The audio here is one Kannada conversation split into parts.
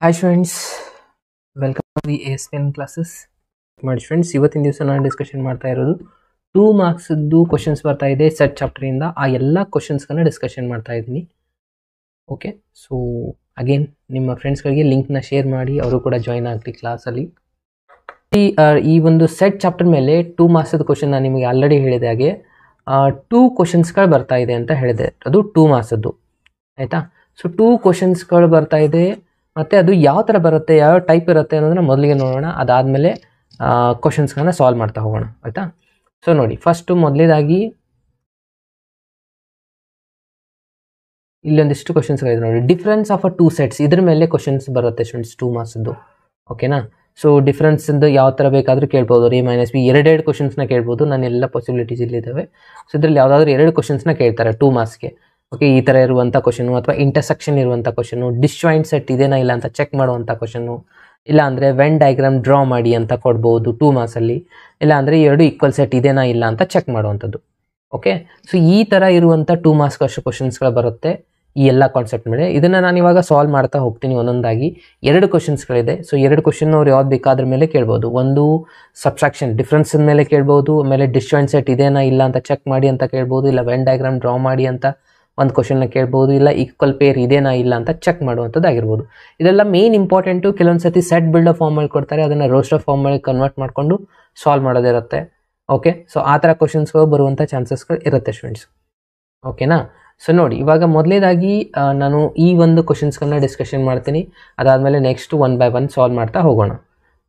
Hi friends, welcome to the ASPN classes. ಮಾಡಿ ಫ್ರೆಂಡ್ಸ್, ಇವತ್ತಿನ ದಿವಸ ನಾನು ಡಿಸ್ಕಷನ್ ಮಾಡ್ತಾ ಇರೋದು 2 ಮಾರ್ಕ್ಸ್ದು ಕ್ವಶನ್ಸ್ ಬರ್ತಾ ಇದೆ ಸೆಟ್ ಚಾಪ್ಟರಿಂದ. ಆ ಎಲ್ಲ ಕ್ವಶನ್ಸ್ಗಳನ್ನ ಡಿಸ್ಕಷನ್ ಮಾಡ್ತಾ ಇದ್ದೀನಿ. ಓಕೆ, ಸೊ ಅಗೇನ್ ನಿಮ್ಮ ಫ್ರೆಂಡ್ಸ್ಗಳಿಗೆ ಲಿಂಕ್ನ ಶೇರ್ ಮಾಡಿ, ಅವರು ಕೂಡ ಜಾಯ್ನ್ ಆಗಲಿ ಕ್ಲಾಸಲ್ಲಿ. ಈ ಒಂದು ಸೆಟ್ ಚಾಪ್ಟರ್ ಮೇಲೆ 2 ಮಾರ್ಕ್ಸ್ದು ಕ್ವಶನ್ ನಾನು ನಿಮಗೆ ಆಲ್ರೆಡಿ ಹೇಳಿದ ಹಾಗೆ 2 ಕ್ವಶನ್ಸ್ಗಳು ಬರ್ತಾ ಇದೆ ಅಂತ ಹೇಳಿದೆ. ಅದು 2 ಮಾರ್ಕ್ಸ್ದು ಆಯಿತಾ. ಸೊ 2 ಕ್ವಶನ್ಸ್ಗಳು ಬರ್ತಾ ಇದೆ, ಮತ್ತು ಅದು ಯಾವ ಥರ ಬರುತ್ತೆ, ಯಾವ ಟೈಪ್ ಇರುತ್ತೆ ಅನ್ನೋದನ್ನ ಮೊದಲಿಗೆ ನೋಡೋಣ. ಅದಾದಮೇಲೆ ಕ್ವಶನ್ಸ್ಗಳನ್ನ ಸಾಲ್ವ್ ಮಾಡ್ತಾ ಹೋಗೋಣ ಆಯಿತಾ. ಸೊ ನೋಡಿ, ಫಸ್ಟು ಮೊದಲೇದಾಗಿ ಇಲ್ಲೊಂದಿಷ್ಟು ಕ್ವಶನ್ಸ್ಗಳಿದೆ ನೋಡಿ. ಡಿಫ್ರೆನ್ಸ್ ಆಫ್ ಅ 2 ಸೆಟ್ಸ್, ಇದ್ರ ಮೇಲೆ ಕ್ವಶನ್ಸ್ ಬರುತ್ತೆ ಸ್ಟೂಡೆಂಟ್ಸ್ 2 ಮಾರ್ಕ್ಸ್ದು. ಓಕೆನಾ. ಸೊ ಡಿಫ್ರೆನ್ಸಿಂದು ಯಾವ ಥರ ಬೇಕಾದರೂ ಕೇಳ್ಬೋದು. A-B ಎರಡೆರಡು ಕ್ವಶನ್ಸ್ನ ಕೇಳ್ಬೋದು. ನಾನು ಎಲ್ಲ ಪಾಸಿಬಿಲಿಟೀಸ್ ಇಲ್ಲಿದ್ದಾವೆ. ಸೊ ಇದರಲ್ಲಿ ಯಾವುದಾದ್ರೂ 2 ಕ್ವಶನ್ಸ್ನ ಕೇಳ್ತಾರೆ 2 ಮಾರ್ಕ್ಸ್ಗೆ. ಓಕೆ, ಈ ಥರ ಇರುವಂಥ ಕ್ವಶನು, ಅಥವಾ ಇಂಟರ್ಸೆಕ್ಷನ್ ಇರುವಂಥ ಕ್ವಶನು, ಡಿಸ್ಜಾಯಿಂಟ್ ಸೆಟ್ ಇದೇನಾ ಇಲ್ಲ ಅಂತ ಚೆಕ್ ಮಾಡುವಂಥ ಕ್ವಶನು, ಇಲ್ಲ ಅಂದರೆ ವೆನ್ ಡಯಾಗ್ರಾಮ್ ಡ್ರಾ ಮಾಡಿ ಅಂತ ಕೊಡ್ಬೋದು 2 ಮಾರ್ಕ್ಸಲ್ಲಿ, ಇಲ್ಲ ಅಂದರೆ 2 ಈಕ್ವಲ್ ಸೆಟ್ ಇದೇನಾ ಇಲ್ಲ ಅಂತ ಚೆಕ್ ಮಾಡುವಂಥದ್ದು. ಓಕೆ, ಸೊ ಈ ಥರ ಇರುವಂಥ 2 ಮಾರ್ಕ್ಸ್ ಅಷ್ಟು ಕ್ವಶನ್ಸ್ಗಳು ಬರುತ್ತೆ ಈ ಎಲ್ಲ ಕಾನ್ಸೆಪ್ಟ್ ಮೇಲೆ. ಇದನ್ನು ನಾನು ಇವಾಗ ಸಾಲ್ವ್ ಮಾಡ್ತಾ ಹೋಗ್ತೀನಿ ಒಂದೊಂದಾಗಿ. 2 ಕ್ವಶನ್ಸ್ಗಳಿದೆ. ಸೊ 2 ಕ್ವಶನ್ ಅವ್ರು ಯಾವ್ದು ಬೇಕಾದ್ರ ಮೇಲೆ ಕೇಳ್ಬೋದು. ಒಂದು ಸಬ್ಸ್ಟ್ರಾಕ್ಷನ್ ಡಿಫ್ರೆನ್ಸ್ ಮೇಲೆ ಕೇಳ್ಬೋದು, ಆಮೇಲೆ ಡಿಸ್ಜಾಯಿಂಟ್ ಸೆಟ್ ಇದೇನಾ ಇಲ್ಲ ಅಂತ ಚೆಕ್ ಮಾಡಿ ಅಂತ ಕೇಳ್ಬೋದು, ಇಲ್ಲ ವೆನ್ ಡಯಾಗ್ರಾಮ್ ಡ್ರಾ ಮಾಡಿ ಅಂತ ಒಂದು ಕ್ವಶನ್ನ ಕೇಳ್ಬೋದು, ಇಲ್ಲ ಈಕ್ವಲ್ ಪೇರ್ ಇದೇನಾ ಇಲ್ಲ ಅಂತ ಚೆಕ್ ಮಾಡುವಂಥದ್ದು ಆಗಿರ್ಬೋದು. ಇದೆಲ್ಲ ಮೇನ್ ಇಂಪಾರ್ಟೆಂಟು. ಕೆಲವೊಂದು ಸತಿ ಸೆಟ್ ಬಿಲ್ಡರ್ ಫಾರ್ಮಲ್ಲಿ ಕೊಡ್ತಾರೆ, ಅದನ್ನು ರೋಸ್ಟರ್ ಫಾರ್ಮಲ್ಲಿ ಕನ್ವರ್ಟ್ ಮಾಡಿಕೊಂಡು ಸಾಲ್ವ್ ಮಾಡೋದಿರುತ್ತೆ. ಓಕೆ, ಸೊ ಆ ಥರ ಕ್ವಶನ್ಸ್ಗಳು ಬರುವಂಥ ಚಾನ್ಸಸ್ಗಳು ಇರುತ್ತೆ ಸ್ಟೂಡೆಂಟ್ಸ್. ಓಕೆನಾ. ಸೊ ನೋಡಿ, ಇವಾಗ ಮೊದಲೇದಾಗಿ ನಾನು ಈ ಒಂದು ಕ್ವಶನ್ಸ್ಗಳನ್ನ ಡಿಸ್ಕಷನ್ ಮಾಡ್ತೀನಿ. ಅದಾದಮೇಲೆ ನೆಕ್ಸ್ಟ್ 1 by 1 ಸಾಲ್ವ್ ಮಾಡ್ತಾ ಹೋಗೋಣ.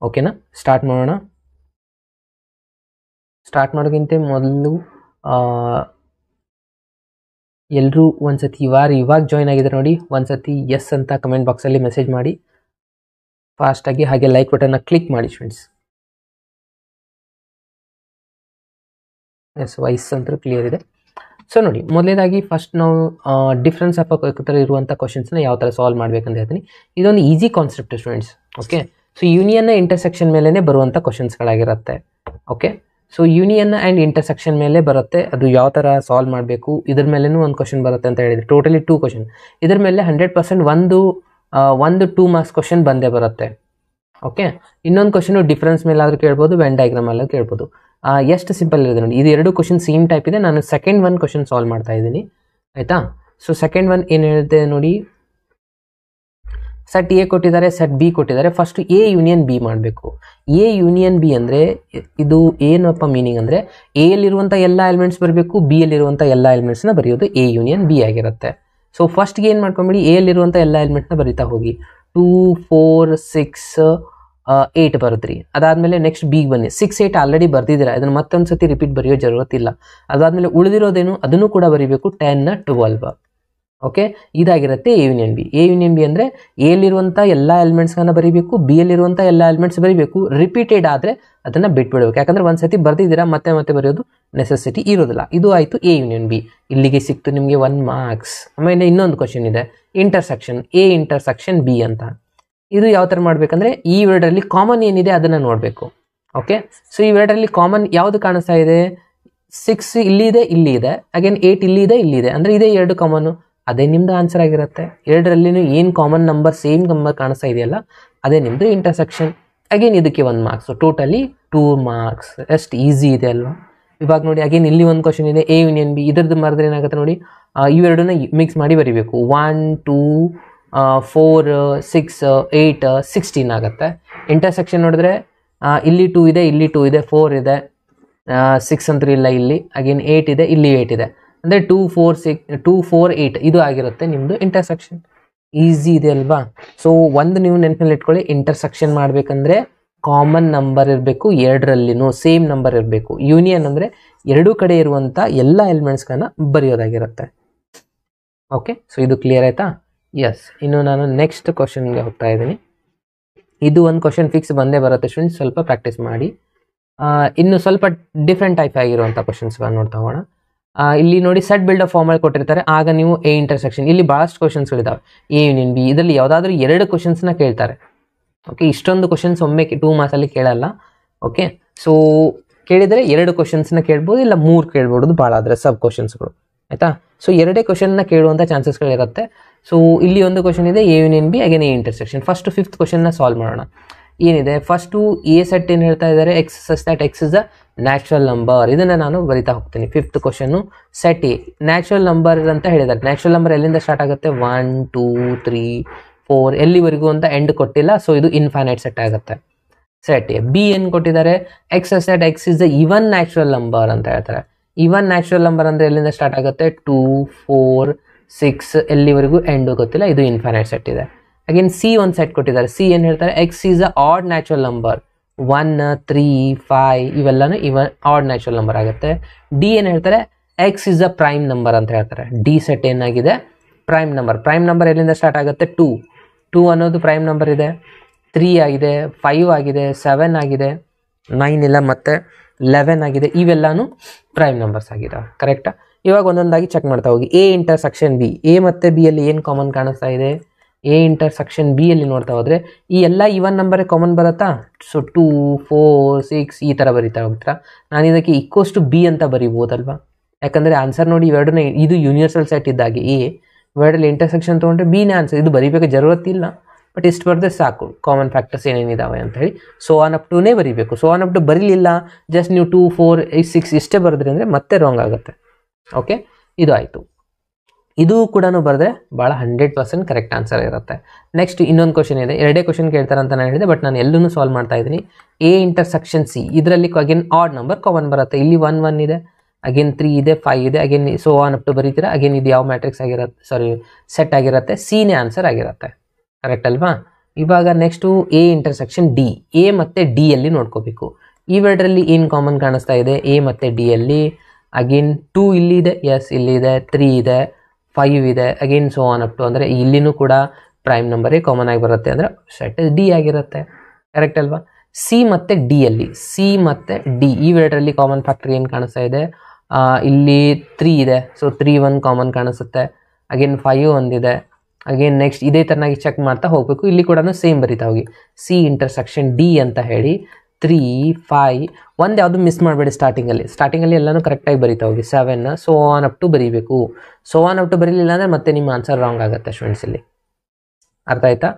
ಓಕೆನಾ, ಸ್ಟಾರ್ಟ್ ಮಾಡೋಣ. ಸ್ಟಾರ್ಟ್ ಮಾಡೋಕ್ಕಿಂತ ಮೊದಲು ಎಲ್ಲರೂ ಒಂದ್ಸತಿ ಇವಾಗ ಜಾಯ್ನ್ ಆಗಿದ್ದಾರೆ ನೋಡಿ, ಒಂದ್ಸತಿ ಎಸ್ ಅಂತ ಕಮೆಂಟ್ ಬಾಕ್ಸಲ್ಲಿ ಮೆಸೇಜ್ ಮಾಡಿ ಫಾಸ್ಟಾಗಿ. ಹಾಗೆ ಲೈಕ್ ಬಟನ್ನ ಕ್ಲಿಕ್ ಮಾಡಿ ಫ್ರೆಂಡ್ಸ್. ಎಸ್, ವೈಸ್ ಅಂತ ಕ್ಲಿಯರ್ ಇದೆ. ಸೊ ನೋಡಿ, ಮೊದಲೇದಾಗಿ ಫಸ್ಟ್ ನಾವು ಡಿಫ್ರೆನ್ಸ್ ಆಫ್ ಇರುವಂಥ ಕ್ವಶನ್ಸ್ನ ಯಾವ ಥರ ಸಾಲ್ವ್ ಮಾಡ್ಬೇಕಂತ ಹೇಳ್ತೀನಿ. ಇದೊಂದು easy concept students. Okay, so ಯೂನಿಯನ್ನ ಇಂಟರ್ಸೆಕ್ಷನ್ ಮೇಲೇ ಬರುವಂಥ ಕ್ವಶನ್ಸ್ಗಳಾಗಿರುತ್ತೆ. Okay, so union and intersection ಮೇಲೆ ಬರುತ್ತೆ. ಅದು ಯಾವ ಥರ ಸಾಲ್ವ್ ಮಾಡಬೇಕು, ಇದ್ರ ಮೇಲೇನೂ ಒಂದು ಕ್ವಶನ್ ಬರುತ್ತೆ ಅಂತ ಹೇಳಿದರೆ ಟೋಟಲಿ 2 ಕ್ವಶನ್. ಇದ್ರ ಮೇಲೆ 100% ಒಂದು 2 ಮಾರ್ಕ್ಸ್ ಕ್ವಶನ್ ಬಂದೇ ಬರುತ್ತೆ. ಓಕೆ, ಇನ್ನೊಂದು ಕ್ವಶನು ಡಿಫ್ರೆನ್ಸ್ ಮೇಲಾದರೂ ಕೇಳ್ಬೋದು, ವೆನ್ ಡಯಾಗ್ರಾಮ್ ಅಲ್ಲೂ ಕೇಳ್ಬೋದು. ಎಷ್ಟು ಸಿಂಪಲ್ ಇದೆ ನೋಡಿ. ಇದು 2 ಕ್ವಶನ್ ಸೇಮ್ ಟೈಪ್ ಇದೆ. ನಾನು ಸೆಕೆಂಡ್ 1 ಕ್ವಶನ್ ಸಾಲ್ವ್ ಮಾಡ್ತಾ ಇದ್ದೀನಿ ಆಯಿತಾ. ಸೊ ಸೆಕೆಂಡ್ 1 ಏನು ಹೇಳಿದೆ ನೋಡಿ, ಸೆಟ್ ಎ ಕೊಟ್ಟಿದ್ದಾರೆ, ಸೆಟ್ ಬಿ ಕೊಟ್ಟಿದ್ದಾರೆ. ಫಸ್ಟ್ ಎ ಯೂನಿಯನ್ ಬಿ ಮಾಡಬೇಕು. ಎ ಯೂನಿಯನ್ ಬಿ ಅಂದರೆ ಇದು ಏನಪ್ಪ ಮೀನಿಂಗ್ ಅಂದರೆ, ಎಯಲ್ಲಿರುವಂಥ ಎಲ್ಲ ಎಲಿಮೆಂಟ್ಸ್ ಬರಬೇಕು, ಬಿ ಯಲ್ಲಿರುವಂಥ ಎಲ್ಲ ಎಲಿಮೆಂಟ್ಸ್ನ ಬರೆಯೋದು ಎ ಯೂನಿಯನ್ ಬಿ ಆಗಿರುತ್ತೆ. ಸೊ ಫಸ್ಟ್ಗೆ ಏನು ಮಾಡ್ಕೊಂಬಿಡಿ, ಎಯಲ್ಲಿರುವಂಥ ಎಲ್ಲ ಎಲಿಮೆಂಟ್ನ ಬರೀತಾ ಹೋಗಿ. 2, 4, 6, 8 ಬರೆದ್ರಿ. ಅದಾದಮೇಲೆ ನೆಕ್ಸ್ಟ್ ಬಿಗೆ ಬನ್ನಿ. 6, 8 ಆಲ್ರೆಡಿ ಬರ್ದಿದ್ದೀರಾ, ಇದನ್ನು ಮತ್ತೊಂದು ಸತಿ ರಿಪೀಟ್ ಬರೆಯೋ ಜरूरत ಅದಾದಮೇಲೆ ಉಳಿದಿರೋದೇನು ಅದನ್ನು ಕೂಡ ಬರೀಬೇಕು, 10, 12. ಓಕೆ, ಇದಾಗಿರುತ್ತೆ A union B. A union B ಅಂದರೆ ಎಲ್ಲಿರುವಂಥ ಎಲ್ಲ ಎಲಿಮೆಂಟ್ಸ್ಗಳನ್ನ ಬರೀಬೇಕು, ಬಿ ಯಲ್ಲಿರುವಂಥ ಎಲ್ಲ ಎಲಿಮೆಂಟ್ಸ್ ಬರೀಬೇಕು. ರಿಪೀಟೆಡ್ ಆದರೆ ಅದನ್ನು ಬಿಟ್ಬಿಡ್ಬೇಕು, ಯಾಕಂದರೆ ಒಂದು ಸತಿ ಬರ್ದಿದ್ದೀರಾ ಮತ್ತೆ ಮತ್ತೆ ಬರೆಯೋದು ನೆಸೆಸಿಟಿ ಇರೋದಿಲ್ಲ. ಇದು ಆಯಿತು ಎ ಯೂನಿಯನ್ ಬಿ. ಇಲ್ಲಿಗೆ ಸಿಕ್ತು ನಿಮಗೆ 1 ಮಾರ್ಕ್ಸ್. ಆಮೇಲೆ ಇನ್ನೊಂದು ಕ್ವಶನ್ ಇದೆ, ಇಂಟರ್ಸೆಕ್ಷನ್ ಎ ಇಂಟರ್ಸೆಕ್ಷನ್ ಬಿ ಅಂತ. ಇದು ಯಾವ ಥರ ಮಾಡಬೇಕಂದ್ರೆ, ಈ ಎರಡರಲ್ಲಿ ಕಾಮನ್ ಏನಿದೆ ಅದನ್ನು ನೋಡಬೇಕು. ಓಕೆ, ಸೊ ಈ ಎರಡರಲ್ಲಿ ಕಾಮನ್ ಯಾವುದು ಕಾಣಿಸ್ತಾ ಇದೆ, 6 ಇಲ್ಲಿದೆ, ಇಲ್ಲಿ ಇದೆ, ಅಗೇನ್ 8 ಇಲ್ಲಿದೆ, ಇಲ್ಲಿದೆ, ಅಂದರೆ ಇದೇ 2 ಕಾಮನ್ನು. ಅದೇ ನಿಮ್ಮದು ಆನ್ಸರ್ ಆಗಿರುತ್ತೆ. ಎರಡರಲ್ಲಿನೂ ಏನು ಕಾಮನ್ ನಂಬರ್, ಸೇಮ್ ನಂಬರ್ ಕಾಣಿಸ್ತಾ ಇದೆಯಲ್ಲ, ಅದೇ ನಿಮ್ಮದು ಇಂಟರ್ಸೆಕ್ಷನ್. ಅಗೇನ್ ಇದಕ್ಕೆ 1 ಮಾರ್ಕ್ಸ್, ಟೋಟಲಿ 2 ಮಾರ್ಕ್ಸ್. ಎಷ್ಟು ಈಸಿ ಇದೆ ಅಲ್ವಾ. ಇವಾಗ ನೋಡಿ, ಅಗೇನ್ ಇಲ್ಲಿ ಒಂದು ಕ್ವಶನ್ ಇದೆ, ಎ ಯೂನಿಯನ್ ಬಿ. ಇದ್ರದ್ದು ಮಾಡಿದ್ರೆ ಏನಾಗುತ್ತೆ ನೋಡಿ, ಇವೆರಡನ್ನ ಮಿಕ್ಸ್ ಮಾಡಿ ಬರೀಬೇಕು. 1, 2, 4, 6, 8, 16 ಆಗುತ್ತೆ. ಇಂಟರ್ಸೆಕ್ಷನ್ ನೋಡಿದ್ರೆ ಇಲ್ಲಿ 2 ಇದೆ, ಇಲ್ಲಿ 2 ಇದೆ, 4 ಇದೆ, 6 ಅಂತೂ ಇಲ್ಲ ಇಲ್ಲಿ, ಅಗೇನ್ 8 ಇದೆ, ಇಲ್ಲಿ 8 ಇದೆ, ಅಂದರೆ 2, 4, 8 ಇದು ಆಗಿರುತ್ತೆ ನಿಮ್ಮದು ಇಂಟರ್ಸೆಕ್ಷನ್. ಈಸಿ ಇದೆ ಅಲ್ವಾ. ಸೊ ಒಂದು ನೀವು ನೆನಪಿನಲ್ಲಿ ಇಟ್ಕೊಳ್ಳಿ, ಇಂಟರ್ಸೆಕ್ಷನ್ ಮಾಡಬೇಕಂದ್ರೆ ಕಾಮನ್ ನಂಬರ್ ಇರಬೇಕು, ಎರಡರಲ್ಲಿನೂ ಸೇಮ್ ನಂಬರ್ ಇರಬೇಕು. ಯೂನಿಯನ್ ಅಂದರೆ 2 ಕಡೆ ಇರುವಂಥ ಎಲ್ಲ ಎಲಿಮೆಂಟ್ಸ್ಗಳನ್ನ ಬರೆಯೋದಾಗಿರುತ್ತೆ. ಓಕೆ, ಸೊ ಇದು ಕ್ಲಿಯರ್ ಆಯಿತಾ. ಎಸ್, ಇನ್ನು ನಾನು ನೆಕ್ಸ್ಟ್ ಕ್ವಶನ್ಗೆ ಹೋಗ್ತಾ ಇದ್ದೀನಿ. ಇದು ಒಂದು ಕ್ವಶನ್ ಫಿಕ್ಸ್ ಬಂದೇ ಬರುತ್ತೆ ಸ್ಟೂಡೆಂಟ್ಸ್, ಸ್ವಲ್ಪ ಪ್ರಾಕ್ಟೀಸ್ ಮಾಡಿ. ಇನ್ನು ಸ್ವಲ್ಪ ಡಿಫ್ರೆಂಟ್ ಟೈಪ್ ಆಗಿರುವಂಥ ಕ್ವಶನ್ಸ್ಗಳನ್ನ ನೋಡ್ತಾ ಹೋಗೋಣ. ಇಲ್ಲಿ ನೋಡಿ, ಸೆಟ್ ಬಿಲ್ಡರ್ ಫಾರ್ಮಲ್ಲಿ ಕೊಟ್ಟಿರ್ತಾರೆ, ಆಗ ನೀವು ಎ ಇಂಟರ್ಸೆಕ್ಷನ್, ಇಲ್ಲಿ ಭಾಳಷ್ಟು ಕ್ವಶನ್ಸ್ಗಳಿದ್ದಾವೆ. ಎ ಯೂನಿಯನ್ ಬಿ, ಇದರಲ್ಲಿ ಯಾವುದಾದ್ರೂ 2 ಕ್ವಶನ್ಸ್ನ ಕೇಳ್ತಾರೆ. ಓಕೆ, ಇಷ್ಟೊಂದು ಕ್ವಶನ್ಸ್ ಒಮ್ಮೆ 2 ಮಾರ್ಕ್ಸಲ್ಲಿ ಕೇಳಲ್ಲ. ಓಕೆ, ಸೊ ಕೇಳಿದರೆ 2 ಕ್ವಶನ್ಸ್ನ ಕೇಳ್ಬೋದು, ಇಲ್ಲ 3 ಕೇಳ್ಬೋದು ಭಾಳ ಆದರೆ ಸಬ್ ಕ್ವಶನ್ಸ್ಗಳು ಆಯಿತಾ. ಸೊ 2 ಕ್ವಶನ್ನ ಕೇಳುವಂಥ ಚಾನ್ಸಸ್ಗಳಿರುತ್ತೆ. ಸೊ ಇಲ್ಲಿ ಒಂದು ಕ್ವಶನ್ ಇದೆ A union B again A intersection. First 5th ಕ್ವಶನ್ನ ಸಾಲ್ವ್ ಮಾಡೋಣ. ಏನಿದೆ ಫಸ್ಟು ಎ ಸೆಟ್ ಏನು ಹೇಳ್ತಾ ಇದ್ದಾರೆ, x such that x is a natural number. ಇದನ್ನು ನಾನು ಬರಿತಾ ಹೋಗ್ತೀನಿ. 5th ಕ್ವಶನ್ನು ಸೆಟ್ ಎ ನ್ಯಾಚುರಲ್ ನಂಬರ್ ಅಂತ ಹೇಳಿದ್ದಾರೆ. ನ್ಯಾಚುರಲ್ ನಂಬರ್ ಎಲ್ಲಿಂದ ಸ್ಟಾರ್ಟ್ ಆಗುತ್ತೆ, 1 2 3 4 ಎಲ್ಲಿವರೆಗೂ ಅಂತ ಎಂಡ್ ಕೊಟ್ಟಿಲ್ಲ. ಸೊ ಇದು ಇನ್ಫೈನೈಟ್ ಸೆಟ್ ಆಗುತ್ತೆ. Set A. ಬಿ ಏನು ಕೊಟ್ಟಿದ್ದಾರೆ, X such that x is the even natural number ಅಂತ ಹೇಳ್ತಾರೆ. ಇವನ್ ನ್ಯಾಚುರಲ್ ನಂಬರ್ ಅಂದರೆ ಎಲ್ಲಿಂದ ಸ್ಟಾರ್ಟ್ ಆಗುತ್ತೆ, 2 4 6 ಎಲ್ಲಿವರೆಗೂ ಎಂಡು ಗೊತ್ತಿಲ್ಲ. ಇದು ಇನ್ಫೈನೈಟ್ ಸೆಟ್ ಇದೆ. ಅಗೇನ್ ಸಿ ಒಂದು ಸೆಟ್ ಕೊಟ್ಟಿದ್ದಾರೆ. ಸಿ ಏನು ಹೇಳ್ತಾರೆ, X is a add natural number. 1 3 5 ಇವೆಲ್ಲನೂ ಇವನ್ ಆಡ್ ನ್ಯಾಚುರಲ್ ನಂಬರ್ ಆಗುತ್ತೆ. ಡಿ ಏನು ಹೇಳ್ತಾರೆ, X is a prime number ಅಂತ ಹೇಳ್ತಾರೆ. ಡಿ ಸೆಟ್ ಏನಾಗಿದೆ, ಪ್ರೈಮ್ ನಂಬರ್. ಪ್ರೈಮ್ ನಂಬರ್ ಎಲ್ಲಿಂದ ಸ್ಟಾರ್ಟ್ ಆಗುತ್ತೆ, 2 ಅನ್ನೋದು ಪ್ರೈಮ್ ನಂಬರ್ ಇದೆ. 3 ಆಗಿದೆ, 5 ಆಗಿದೆ, 7 ಆಗಿದೆ, 9 ಇಲ್ಲ, ಮತ್ತು 11 ಆಗಿದೆ. ಇವೆಲ್ಲನೂ ಪ್ರೈಮ್ ನಂಬರ್ಸ್ ಆಗಿದೆ. ಕರೆಕ್ಟಾ? ಇವಾಗ ಒಂದೊಂದಾಗಿ ಚೆಕ್ ಮಾಡ್ತಾ ಹೋಗಿ. A intersection B. ಎ ಮತ್ತು ಬಿ ಅಲ್ಲಿ ಏನು ಕಾಮನ್ ಕಾಣಿಸ್ತಾ ಇದೆ, ಎ ಇಂಟರ್ಸೆಕ್ಷನ್ ಬಿ ಅಲ್ಲಿ ನೋಡ್ತಾ ಹೋದರೆ ಈ ಎಲ್ಲ ಇವನ್ ನಂಬರೇ ಕಾಮನ್ ಬರುತ್ತಾ. ಸೊ 2 4 6 ಈ ಥರ ಬರೀತಾ ಹೋಗ್ತೀರಾ. ನಾನು ಇದಕ್ಕೆ ಈಕ್ವಲ್ಸ್ ಟು ಬಿ ಅಂತ ಬರಿಬೋದಲ್ವಾ, ಯಾಕಂದರೆ ಆನ್ಸರ್ ನೋಡಿ ಇವೆರಡನೇ, ಇದು ಯೂನಿವರ್ಸಲ್ ಸೆಟ್ ಇದ್ದಾಗೆ ಎ, ಇವೆರಡಲ್ಲಿ ಇಂಟರ್ಸೆಕ್ಷನ್ ತೊಗೊಂಡ್ರೆ ಬಿನೇ ಆನ್ಸರ್. ಇದು ಬರೀಬೇಕು ಜरूरत ಇಲ್ಲ, ಬಟ್ ಇಷ್ಟು ಬರೆದ್ರೆ ಸಾಕು, ಕಾಮನ್ ಫ್ಯಾಕ್ಟರ್ಸ್ ಏನೇನಿದಾವೆ ಅಂತ ಹೇಳಿ. ಸೊ ಆನ್ ಅಪ್ ಟುನೇ ಬರೀಬೇಕು. ಸೊ ಆನ್ ಅಪ್ ಟು ಬರೀಲಿಲ್ಲ, ಜಸ್ಟ್ ನೀವು 2 4 8 6 ಇಷ್ಟೇ ಬರೆದ್ರಿ ಅಂದರೆ ಮತ್ತೆ ರಾಂಗ್ ಆಗುತ್ತೆ. ಓಕೆ, ಇದು ಆಯಿತು. ಇದು ಕೂಡ ಬರೆದ್ರೆ ಭಾಳ 100% ಕರೆಕ್ಟ್ ಆನ್ಸರ್ ಇರುತ್ತೆ. ನೆಕ್ಸ್ಟ್ ಇನ್ನೊಂದು ಕ್ವಶನ್ ಇದೆ. ಎರಡೇ ಕ್ವಶನ್ ಕೇಳ್ತಾರೆ ಅಂತ ನಾನು ಹೇಳಿದೆ, ಬಟ್ ನಾನು ಎಲ್ಲೂ ಸಾಲ್ವ್ ಮಾಡ್ತಾ ಇದ್ದೀನಿ. A intersection C. ಇದರಲ್ಲಿ ಅಗೇನ್ ಆಡ್ ನಂಬರ್ ಕಾಮನ್ ಬರುತ್ತೆ. ಇಲ್ಲಿ 1 1 ಇದೆ, ಅಗೇನ್ 3 ಇದೆ, 5 ಇದೆ, again so on up to ಬರೀತೀರಾ. ಅಗೇನ್ ಇದು ಯಾವ ಮ್ಯಾಟ್ರಿಕ್ಸ್ ಆಗಿರುತ್ತೆ, ಸಾರಿ ಸೆಟ್ ಆಗಿರುತ್ತೆ, ಸಿನೇ ಆನ್ಸರ್ ಆಗಿರುತ್ತೆ. ಕರೆಕ್ಟ್ ಅಲ್ವಾ? ಇವಾಗ next A intersection D. A ಮತ್ತು ಡಿ ಅಲ್ಲಿ ನೋಡ್ಕೋಬೇಕು. ಇವೆರಡರಲ್ಲಿ ಏನು ಕಾಮನ್ ಕಾಣಿಸ್ತಾ ಇದೆ, ಎ ಮತ್ತು ಡಿ ಅಲ್ಲಿ. ಅಗೇನ್ 2 ಇಲ್ಲಿದೆ, ಎಸ್ ಇಲ್ಲಿದೆ, 3 ಇದೆ, 5 ಇದೆ, again so on up to. ಅಂದರೆ ಇಲ್ಲಿನೂ ಕೂಡ ಪ್ರೈಮ್ ನಂಬರೇ ಕಾಮನ್ ಆಗಿ ಬರುತ್ತೆ, ಅಂದರೆ ಸೆಟ್ ಡಿ ಆಗಿರುತ್ತೆ. ಕರೆಕ್ಟ್ ಅಲ್ವಾ? ಸಿ ಮತ್ತು ಡಿ ಅಲ್ಲಿ, ಸಿ ಮತ್ತು ಡಿ ಇವೆರಡರಲ್ಲಿ ಕಾಮನ್ ಫ್ಯಾಕ್ಟರ್ ಏನು ಕಾಣಿಸ್ತಾ ಇದೆ, ಇಲ್ಲಿ 3 ಇದೆ, ಸೊ 3 1 ಕಾಮನ್ ಕಾಣಿಸುತ್ತೆ. ಅಗೇನ್ 5 ಒಂದಿದೆ. ಅಗೇನ್ ನೆಕ್ಸ್ಟ್ ಇದೇ ಥರನಾಗಿ ಚೆಕ್ ಮಾಡ್ತಾ ಹೋಗಬೇಕು. ಇಲ್ಲಿ ಕೂಡ ಸೇಮ್ ಬರಿತಾ ಹೋಗಿ. ಸಿ ಇಂಟರ್ಸೆಕ್ಷನ್ ಡಿ ಅಂತ ಹೇಳಿ 3 5 ಒಂದು ಯಾವುದು ಮಿಸ್ ಮಾಡಬೇಡಿ. ಸ್ಟಾರ್ಟಿಂಗಲ್ಲಿ ಎಲ್ಲನೂ ಕರೆಕ್ಟಾಗಿ ಬರಿತಾ ಹೋಗಿ. 7 ಸೊ ಆನ್ ಅಪ್ ಟು ಬರೀಬೇಕು. ಸೊ ಆನ್ ಅಪ್ ಟು ಬರೀಲಿಲ್ಲ ಅಂದರೆ ಮತ್ತೆ ನಿಮ್ಮ ಆನ್ಸರ್ ರಾಂಗ್ ಆಗುತ್ತೆ ಸ್ಟೂಡೆಂಟ್ಸ್. ಇಲ್ಲಿ ಅರ್ಥ ಆಯ್ತಾ?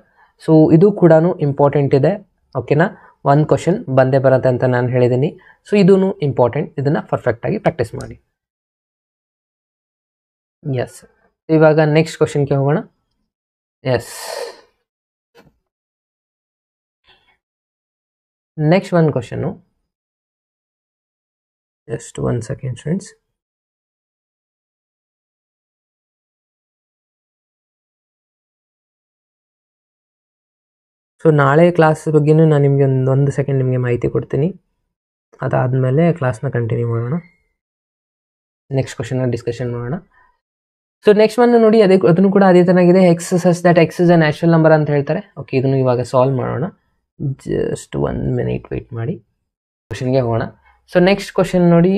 ಸೊ ಇದು ಕೂಡ ಇಂಪಾರ್ಟೆಂಟ್ ಇದೆ. ಓಕೆನಾ? ಒಂದು ಕ್ವಶನ್ ಬಂದೇ ಬರುತ್ತೆ ಅಂತ ನಾನು ಹೇಳಿದ್ದೀನಿ. ಸೊ ಇದೂ ಇಂಪಾರ್ಟೆಂಟ್. ಇದನ್ನು ಪರ್ಫೆಕ್ಟಾಗಿ ಪ್ರಾಕ್ಟೀಸ್ ಮಾಡಿ. ಎಸ್, ಇವಾಗ ನೆಕ್ಸ್ಟ್ ಕ್ವಶನ್ಗೆ ಹೋಗೋಣ. ಎಸ್, ನೆಕ್ಸ್ಟ್ ಒಂದು question. Just 1 second students. So ನಾಳೆ ಕ್ಲಾಸ್ ಬಗ್ಗೆನೂ ನಾನು ನಿಮಗೆ ಒಂದು ಸೆಕೆಂಡ್ ನಿಮಗೆ ಮಾಹಿತಿ ಕೊಡ್ತೀನಿ. ಅದಾದಮೇಲೆ ಕ್ಲಾಸ್ನ ಕಂಟಿನ್ಯೂ ಮಾಡೋಣ. ನೆಕ್ಸ್ಟ್ ಕ್ವಶನ್ನ ಡಿಸ್ಕಷನ್ ಮಾಡೋಣ. ಸೊ ನೆಕ್ಸ್ಟ್ ಒನ್ ನೋಡಿ, ಅದನ್ನು ಕೂಡ ಅದೇ ಥರನಾಗಿದೆ. X such that x is a natural number ಅಂತ ಹೇಳ್ತಾರೆ. ಓಕೆ, ಇದನ್ನು ಇವಾಗ ಸಾಲ್ವ್ ಮಾಡೋಣ. ಜಸ್ಟ್ 1 ಮಿನಿಟ್ ವೆಯ್ಟ್ ಮಾಡಿ, ಕ್ವಶನ್ಗೆ ಹೋಗೋಣ. ಸೊ ನೆಕ್ಸ್ಟ್ ಕ್ವಶನ್ ನೋಡಿ,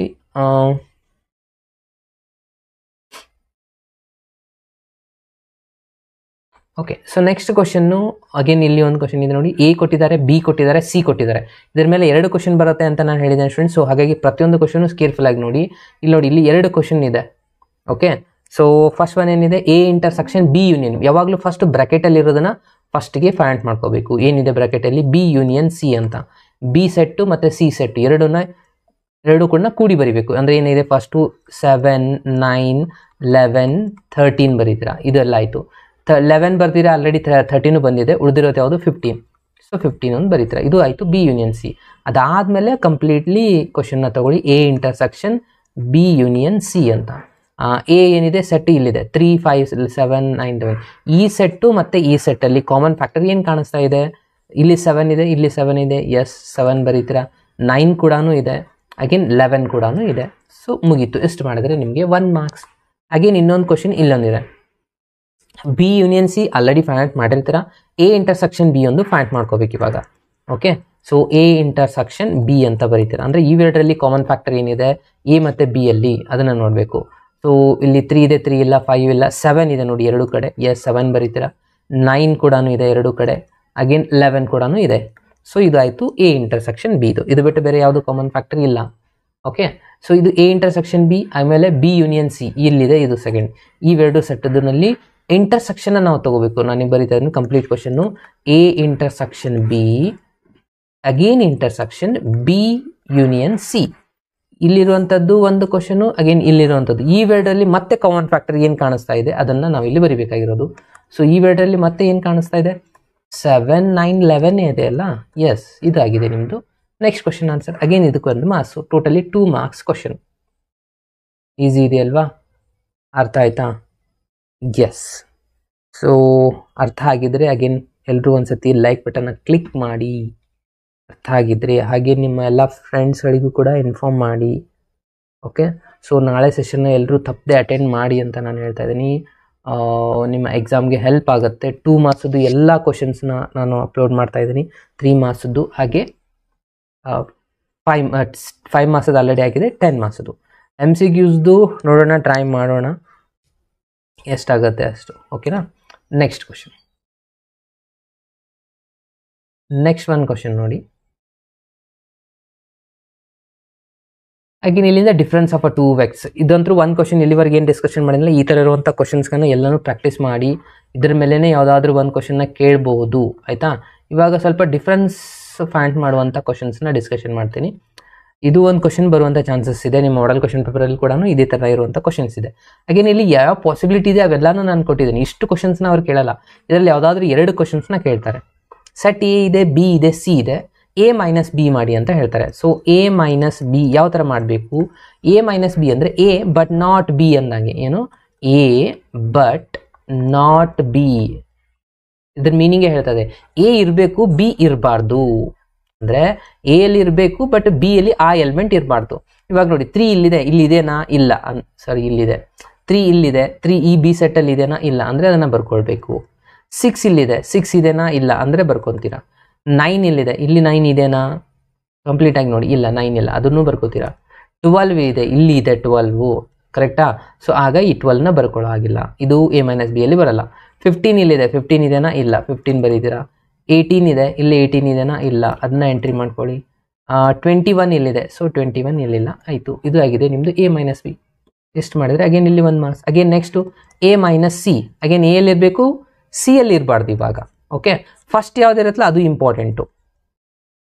okay. So next question again ಇಲ್ಲಿ ಒಂದು ಕ್ವಶನ್ ಇದೆ ನೋಡಿ. ಎ ಕೊಟ್ಟಿದ್ದಾರೆ, ಬಿ ಕೊಟ್ಟಿದ್ದಾರೆ, ಸಿ ಕೊಟ್ಟಿದ್ದಾರೆ. ಇದರ ಮೇಲೆ 2 ಕ್ವಶನ್ ಬರುತ್ತೆ ಅಂತ ನಾನು ಹೇಳಿದ್ದೇನೆ ಸ್ಟೂಡೆಂಟ್ಸ್. ಸೊ ಹಾಗಾಗಿ ಪ್ರತಿಯೊಂದು ಕ್ವಶನು ಕೇರ್ಫುಲ್ ಆಗಿ ನೋಡಿ. ಇಲ್ಲಿ ನೋಡಿ, ಇಲ್ಲಿ 2 ಕ್ವಶನ್ ಇದೆ. ಓಕೆ, ಸೊ ಫಸ್ಟ್ ಒನ್ ಏನಿದೆ, ಎ ಇಂಟರ್ಸೆಕ್ಷನ್ ಬಿ ಯೂನಿಯನ್. ಯಾವಾಗಲೂ ಫಸ್ಟ್ ಬ್ರಾಕೆಟಲ್ಲಿ ಇರೋದನ್ನ ಫಸ್ಟ್ಗೆ ಫೈಂಡ್ ಮಾಡ್ಕೋಬೇಕು. ಏನಿದೆ ಬ್ರಾಕೆಟಲ್ಲಿ, ಬಿ ಯೂನಿಯನ್ ಸಿ ಅಂತ. ಬಿ ಸೆಟ್ಟು ಮತ್ತು ಸಿ ಸೆಟ್ಟು ಎರಡು ಕೂಡ ಕೂಡಿ ಬರೀಬೇಕು. ಅಂದರೆ ಏನಿದೆ, ಫಸ್ಟು 7 9 11 13 ಬರೀತೀರಾ. ಇದೆಲ್ಲ ಆಯಿತು. 11 ಬರ್ತೀರಾ, ಆಲ್ರೆಡಿ 13 ಬಂದಿದೆ. ಉಳಿದಿರೋದು ಯಾವುದು, 15. ಸೊ 15 ಒಂದು ಬರೀತೀರಾ. ಇದು ಆಯಿತು ಬಿ ಯೂನಿಯನ್ ಸಿ. ಅದಾದಮೇಲೆ ಕಂಪ್ಲೀಟ್ಲಿ ಕ್ವಶನ್ನ ತಗೊಳ್ಳಿ. A intersection B union C ಅಂತ. ಎ ಏನಿದೆ ಸೆಟ್ ಇಲ್ಲಿದೆ, 3 5 7 9 11. ಈ ಸೆಟ್ಟು ಮತ್ತು ಈ ಸೆಟ್ಟಲ್ಲಿ ಕಾಮನ್ ಫ್ಯಾಕ್ಟರ್ ಏನು ಕಾಣಿಸ್ತಾ ಇದೆ, ಇಲ್ಲಿ 7 ಇದೆ, ಇಲ್ಲಿ 7 ಇದೆ, ಎಸ್ 7 ಬರೀತೀರಾ. 9 ಕೂಡ ಇದೆ, ಅಗೇನ್ 11 ಕೂಡ ಇದೆ. ಸೊ ಮುಗೀತು. ಎಷ್ಟು ಮಾಡಿದ್ರೆ ನಿಮಗೆ 1 ಮಾರ್ಕ್ಸ್. ಅಗೇನ್ ಇನ್ನೊಂದು ಕ್ವಶನ್ ಇಲ್ಲೊಂದಿದೆ. B union C already find ಮಾಡಿರ್ತೀರ. ಎ ಇಂಟರ್ಸೆಕ್ಷನ್ ಬಿ ಒಂದು ಫೈಂಡ್ ಮಾಡ್ಕೋಬೇಕು ಇವಾಗ. Okay, so A intersection B ಅಂತ ಬರೀತೀರಾ. ಅಂದರೆ ಇವೆರಡರಲ್ಲಿ ಕಾಮನ್ ಫ್ಯಾಕ್ಟರ್ ಏನಿದೆ ಎ ಮತ್ತು ಬಿ ಅಲ್ಲಿ, ಅದನ್ನು ನೋಡಬೇಕು. ಸೊ ಇಲ್ಲಿ 3 ಇದೆ, 3 ಇಲ್ಲ, 5 ಇಲ್ಲ, 7 ಇದೆ ನೋಡಿ ಎರಡು ಕಡೆ, ಎಸ್ 7 ಬರೀತೀರಾ. 9 ಕೂಡ ಇದೆ ಎರಡು ಕಡೆ, ಅಗೇನ್ 11 ಕೂಡ ಇದೆ. ಸೊ ಇದಾಯಿತು ಎ ಇಂಟರ್ಸೆಕ್ಷನ್ ಬಿ. ಇದು ಬಿಟ್ಟು ಬೇರೆ ಯಾವುದು ಕಾಮನ್ ಫ್ಯಾಕ್ಟರ್ ಇಲ್ಲ. ಓಕೆ, ಸೊ ಇದು ಎ ಇಂಟರ್ಸೆಕ್ಷನ್ ಬಿ. ಆಮೇಲೆ ಬಿ ಯೂನಿಯನ್ ಸಿ ಇಲ್ಲಿದೆ, ಇದು ಸೆಕೆಂಡ್. ಇವೆರಡು ಸೆಟ್ಟದಲ್ಲಿ ಇಂಟರ್ಸೆಕ್ಷನ್ ನಾವು ತಗೋಬೇಕು. ನಾನು ಬರೀತಾ ಇದ್ದೀನಿ ಕಂಪ್ಲೀಟ್ ಕ್ವಶನ್ನು. A intersection B, again intersection B union C. ಇಲ್ಲಿರುವಂಥದ್ದು ಒಂದು ಕ್ವಶನು, ಅಗೇನ್ ಇಲ್ಲಿರುವಂಥದ್ದು. ಈ ವರ್ಡಲ್ಲಿ ಮತ್ತೆ ಕಾಮನ್ ಫ್ಯಾಕ್ಟರ್ ಏನು ಕಾಣಿಸ್ತಾ ಇದೆ ಅದನ್ನು ನಾವು ಇಲ್ಲಿ ಬರಿಬೇಕಾಗಿರೋದು. ಸೊ ಈ ವರ್ಡಲ್ಲಿ ಮತ್ತೆ ಏನು ಕಾಣಿಸ್ತಾ ಇದೆ? 7, 9, 11 ಇದೆ ಅಲ್ಲ. ಎಸ್, ಇದಾಗಿದೆ ನಿಮ್ಮದು. Next question answer. ಅಗೇನ್ ಇದಕ್ಕೊಂದು marks, totally 2 marks question. Easy ಇದೆ ಅಲ್ವಾ? ಅರ್ಥ ಆಯ್ತಾ? ಎಸ್. ಸೊ ಅರ್ಥ ಆಗಿದ್ರೆ ಅಗೇನ್ ಎಲ್ಲರೂ ಒಂದ್ಸತಿ ಲೈಕ್ ಬಟನ್ನ ಕ್ಲಿಕ್ ಮಾಡಿ ಅರ್ಥ ಆಗಿದ್ರೆ. ಹಾಗೆ ನಿಮ್ಮ ಎಲ್ಲ ಫ್ರೆಂಡ್ಸ್ಗಳಿಗೂ ಕೂಡ ಇನ್ಫಾರ್ಮ್ ಮಾಡಿ. ಓಕೆ, ಸೊ ನಾಳೆ ಸೆಷನ್ನ ಎಲ್ಲರೂ ತಪ್ಪದೆ ಅಟೆಂಡ್ ಮಾಡಿ ಅಂತ ನಾನು ಹೇಳ್ತಾ ಇದ್ದೀನಿ. ನಿಮ್ಮ ಎಕ್ಸಾಮ್ಗೆ ಹೆಲ್ಪ್ ಆಗುತ್ತೆ. 2 ಮಾರ್ಕ್ಸದ್ದು ಎಲ್ಲ ಕ್ವಶನ್ಸ್ನ ನಾನು ಅಪ್ಲೋಡ್ ಮಾಡ್ತಾ ಇದ್ದೀನಿ. 3 ಮಾರ್ಕ್ಸದ್ದು ಹಾಗೆ 5 ಮಾರ್ಕ್ಸದ್ದು ಆಲ್ರೆಡಿ ಆಗಿದೆ. 10 ಮಾರ್ಕ್ಸದ್ದು MCQಸ್ದು ನೋಡೋಣ, ಟ್ರೈ ಮಾಡೋಣ ಎಷ್ಟಾಗುತ್ತೆ ಅಷ್ಟು. ಓಕೆನಾ? Next question. ನೆಕ್ಸ್ಟ್ ಒಂದು ಕ್ವಶನ್ ನೋಡಿ. ಹಾಗೆ ಇಲ್ಲಿಂದ ಡಿಫ್ರೆನ್ಸ್ ಆಫ್ ಅ 2 ವೆಕ್ಸ್. ಇದಂತೂ ಒಂದು ಕ್ವಶನ್ ಇಲ್ಲಿವರೆಗೆ ಏನು ಡಿಸ್ಕಷನ್ ಮಾಡಿಲ್ಲ. ಈ ಥರ ಇರುವಂಥ ಕ್ವಶನ್ಸ್ಗಳನ್ನ ಎಲ್ಲನೂ ಪ್ರಾಕ್ಟೀಸ್ ಮಾಡಿ ಇದ್ರ ಮೇಲೇ ಯಾವುದಾದ್ರೂ ಒಂದು ಕ್ವಶನ್ನ ಕೇಳಬಹುದು. ಆಯಿತಾ? ಇವಾಗ ಸ್ವಲ್ಪ ಡಿಫ್ರೆನ್ಸ್ ಫೈಂಡ್ ಮಾಡುವಂಥ ಕ್ವಶನ್ಸ್ನ ಡಿಸ್ಕಷನ್ ಮಾಡ್ತೀನಿ. ಇದು ಒಂದು ಕ್ವಶನ್ ಬರುವಂಥ ಚಾನ್ಸಸ್ ಇದೆ. ನಿಮ್ಮ ಮಾಡೆಲ್ ಕ್ವಶನ್ ಪೇಪರಲ್ಲಿ ಕೂಡ ಇದೇ ಥರ ಇರುವಂಥ ಕ್ವಶನ್ಸ್ ಇದೆ. ಹಾಗೇನು ಇಲ್ಲಿ ಯಾವ ಪಾಸಿಬಿಲಿಟಿ ಇದೆ ಅವೆಲ್ಲನೂ ನಾನು ಕೊಟ್ಟಿದ್ದೀನಿ. ಇಷ್ಟು ಕ್ವಶನ್ಸ್ನ ಅವ್ರು ಕೇಳಲ್ಲ. ಇದರಲ್ಲಿ ಯಾವುದಾದ್ರೂ 2 ಕ್ವಶನ್ಸ್ನ ಕೇಳ್ತಾರೆ. ಸೆಟ್ ಎ ಇದೆ, ಬಿ ಇದೆ, ಸಿ ಇದೆ. ಎ ಮೈನಸ್ ಬಿ ಮಾಡಿ ಅಂತ ಹೇಳ್ತಾರೆ. ಸೊ ಎ ಮೈನಸ್ ಬಿ ಯಾವ ಥರ ಮಾಡಬೇಕು? ಎ ಮೈನಸ್ ಬಿ ಅಂದರೆ ಎ ಬಟ್ ನಾಟ್ ಬಿ ಅಂದಂಗೆ. ಏನು? A but not B. ಇದ್ರ ಮೀನಿಂಗೇ ಹೇಳ್ತದೆ. ಎ ಇರಬೇಕು, ಬಿ ಇರಬಾರ್ದು. ಅಂದರೆ ಎ ಅಲ್ಲಿ ಇರಬೇಕು ಬಟ್ ಬಿ ಅಲ್ಲಿ ಆ ಎಲಿಮೆಂಟ್ ಇರಬಾರ್ದು. ಇವಾಗ ನೋಡಿ, 3 ಇಲ್ಲಿದೆ, ಇಲ್ಲಿದೆನಾ? ಇಲ್ಲ. ಸಾರಿ, ಇಲ್ಲಿದೆ 3, ಇಲ್ಲಿದೆ 3. ಈ ಬಿ ಸೆಟ್ಟಲ್ಲಿ ಇದೆನಾ? ಇಲ್ಲ. ಅಂದರೆ ಅದನ್ನು ಬರ್ಕೊಳ್ಬೇಕು. 6 ಇಲ್ಲಿದೆ, 6 ಇದೆನಾ? ಇಲ್ಲ. ಅಂದರೆ ಬರ್ಕೊತೀರಾ. 9 ಇಲ್ಲಿದೆ, ಇಲ್ಲಿ 9 ಇದೆನಾ? ಕಂಪ್ಲೀಟಾಗಿ ನೋಡಿ, ಇಲ್ಲ 9 ಇಲ್ಲ, ಅದನ್ನು ಬರ್ಕೋತೀರಾ. 12 ಇದೆ, ಇಲ್ಲಿ ಇದೆ 12, ಕರೆಕ್ಟಾ? ಸೊ ಆಗ ಈ 12ನ ಬರ್ಕೊಳ್ಳೋ ಆಗಿಲ್ಲ. ಇದು ಎ ಮೈನಸ್ ಬಿ ಅಲ್ಲಿ ಬರಲ್ಲ. 15 ಇಲ್ಲಿದೆ, 15 ಇದೆನಾ? ಇಲ್ಲ, 15 ಬರೀತೀರಾ. 18 ಇದೆ, ಇಲ್ಲಿ 18 ಇದೆನಾ? ಇಲ್ಲ, ಅದನ್ನ ಎಂಟ್ರಿ ಮಾಡ್ಕೊಳ್ಳಿ. 21 ಇಲ್ಲಿದೆ, ಸೊ 21 ಇಲ್ಲಿಲ್ಲ. ಆಯಿತು, ಇದು ಆಗಿದೆ ನಿಮ್ಮದು ಎ ಮೈನಸ್ ಬಿ. ಎಷ್ಟು ಮಾಡಿದರೆ ಅಗೇನ್ ಇಲ್ಲಿ 1 marks. Again next A minus C. Again A ಅಲ್ಲಿ ಇರಬೇಕು, ಸಿ ಅಲ್ಲಿ ಇರಬಾರ್ದು ಇವಾಗ. ಓಕೆ, ಫಸ್ಟ್ ಯಾವುದಿರುತ್ತಲ್ಲ ಅದು ಇಂಪಾರ್ಟೆಂಟು.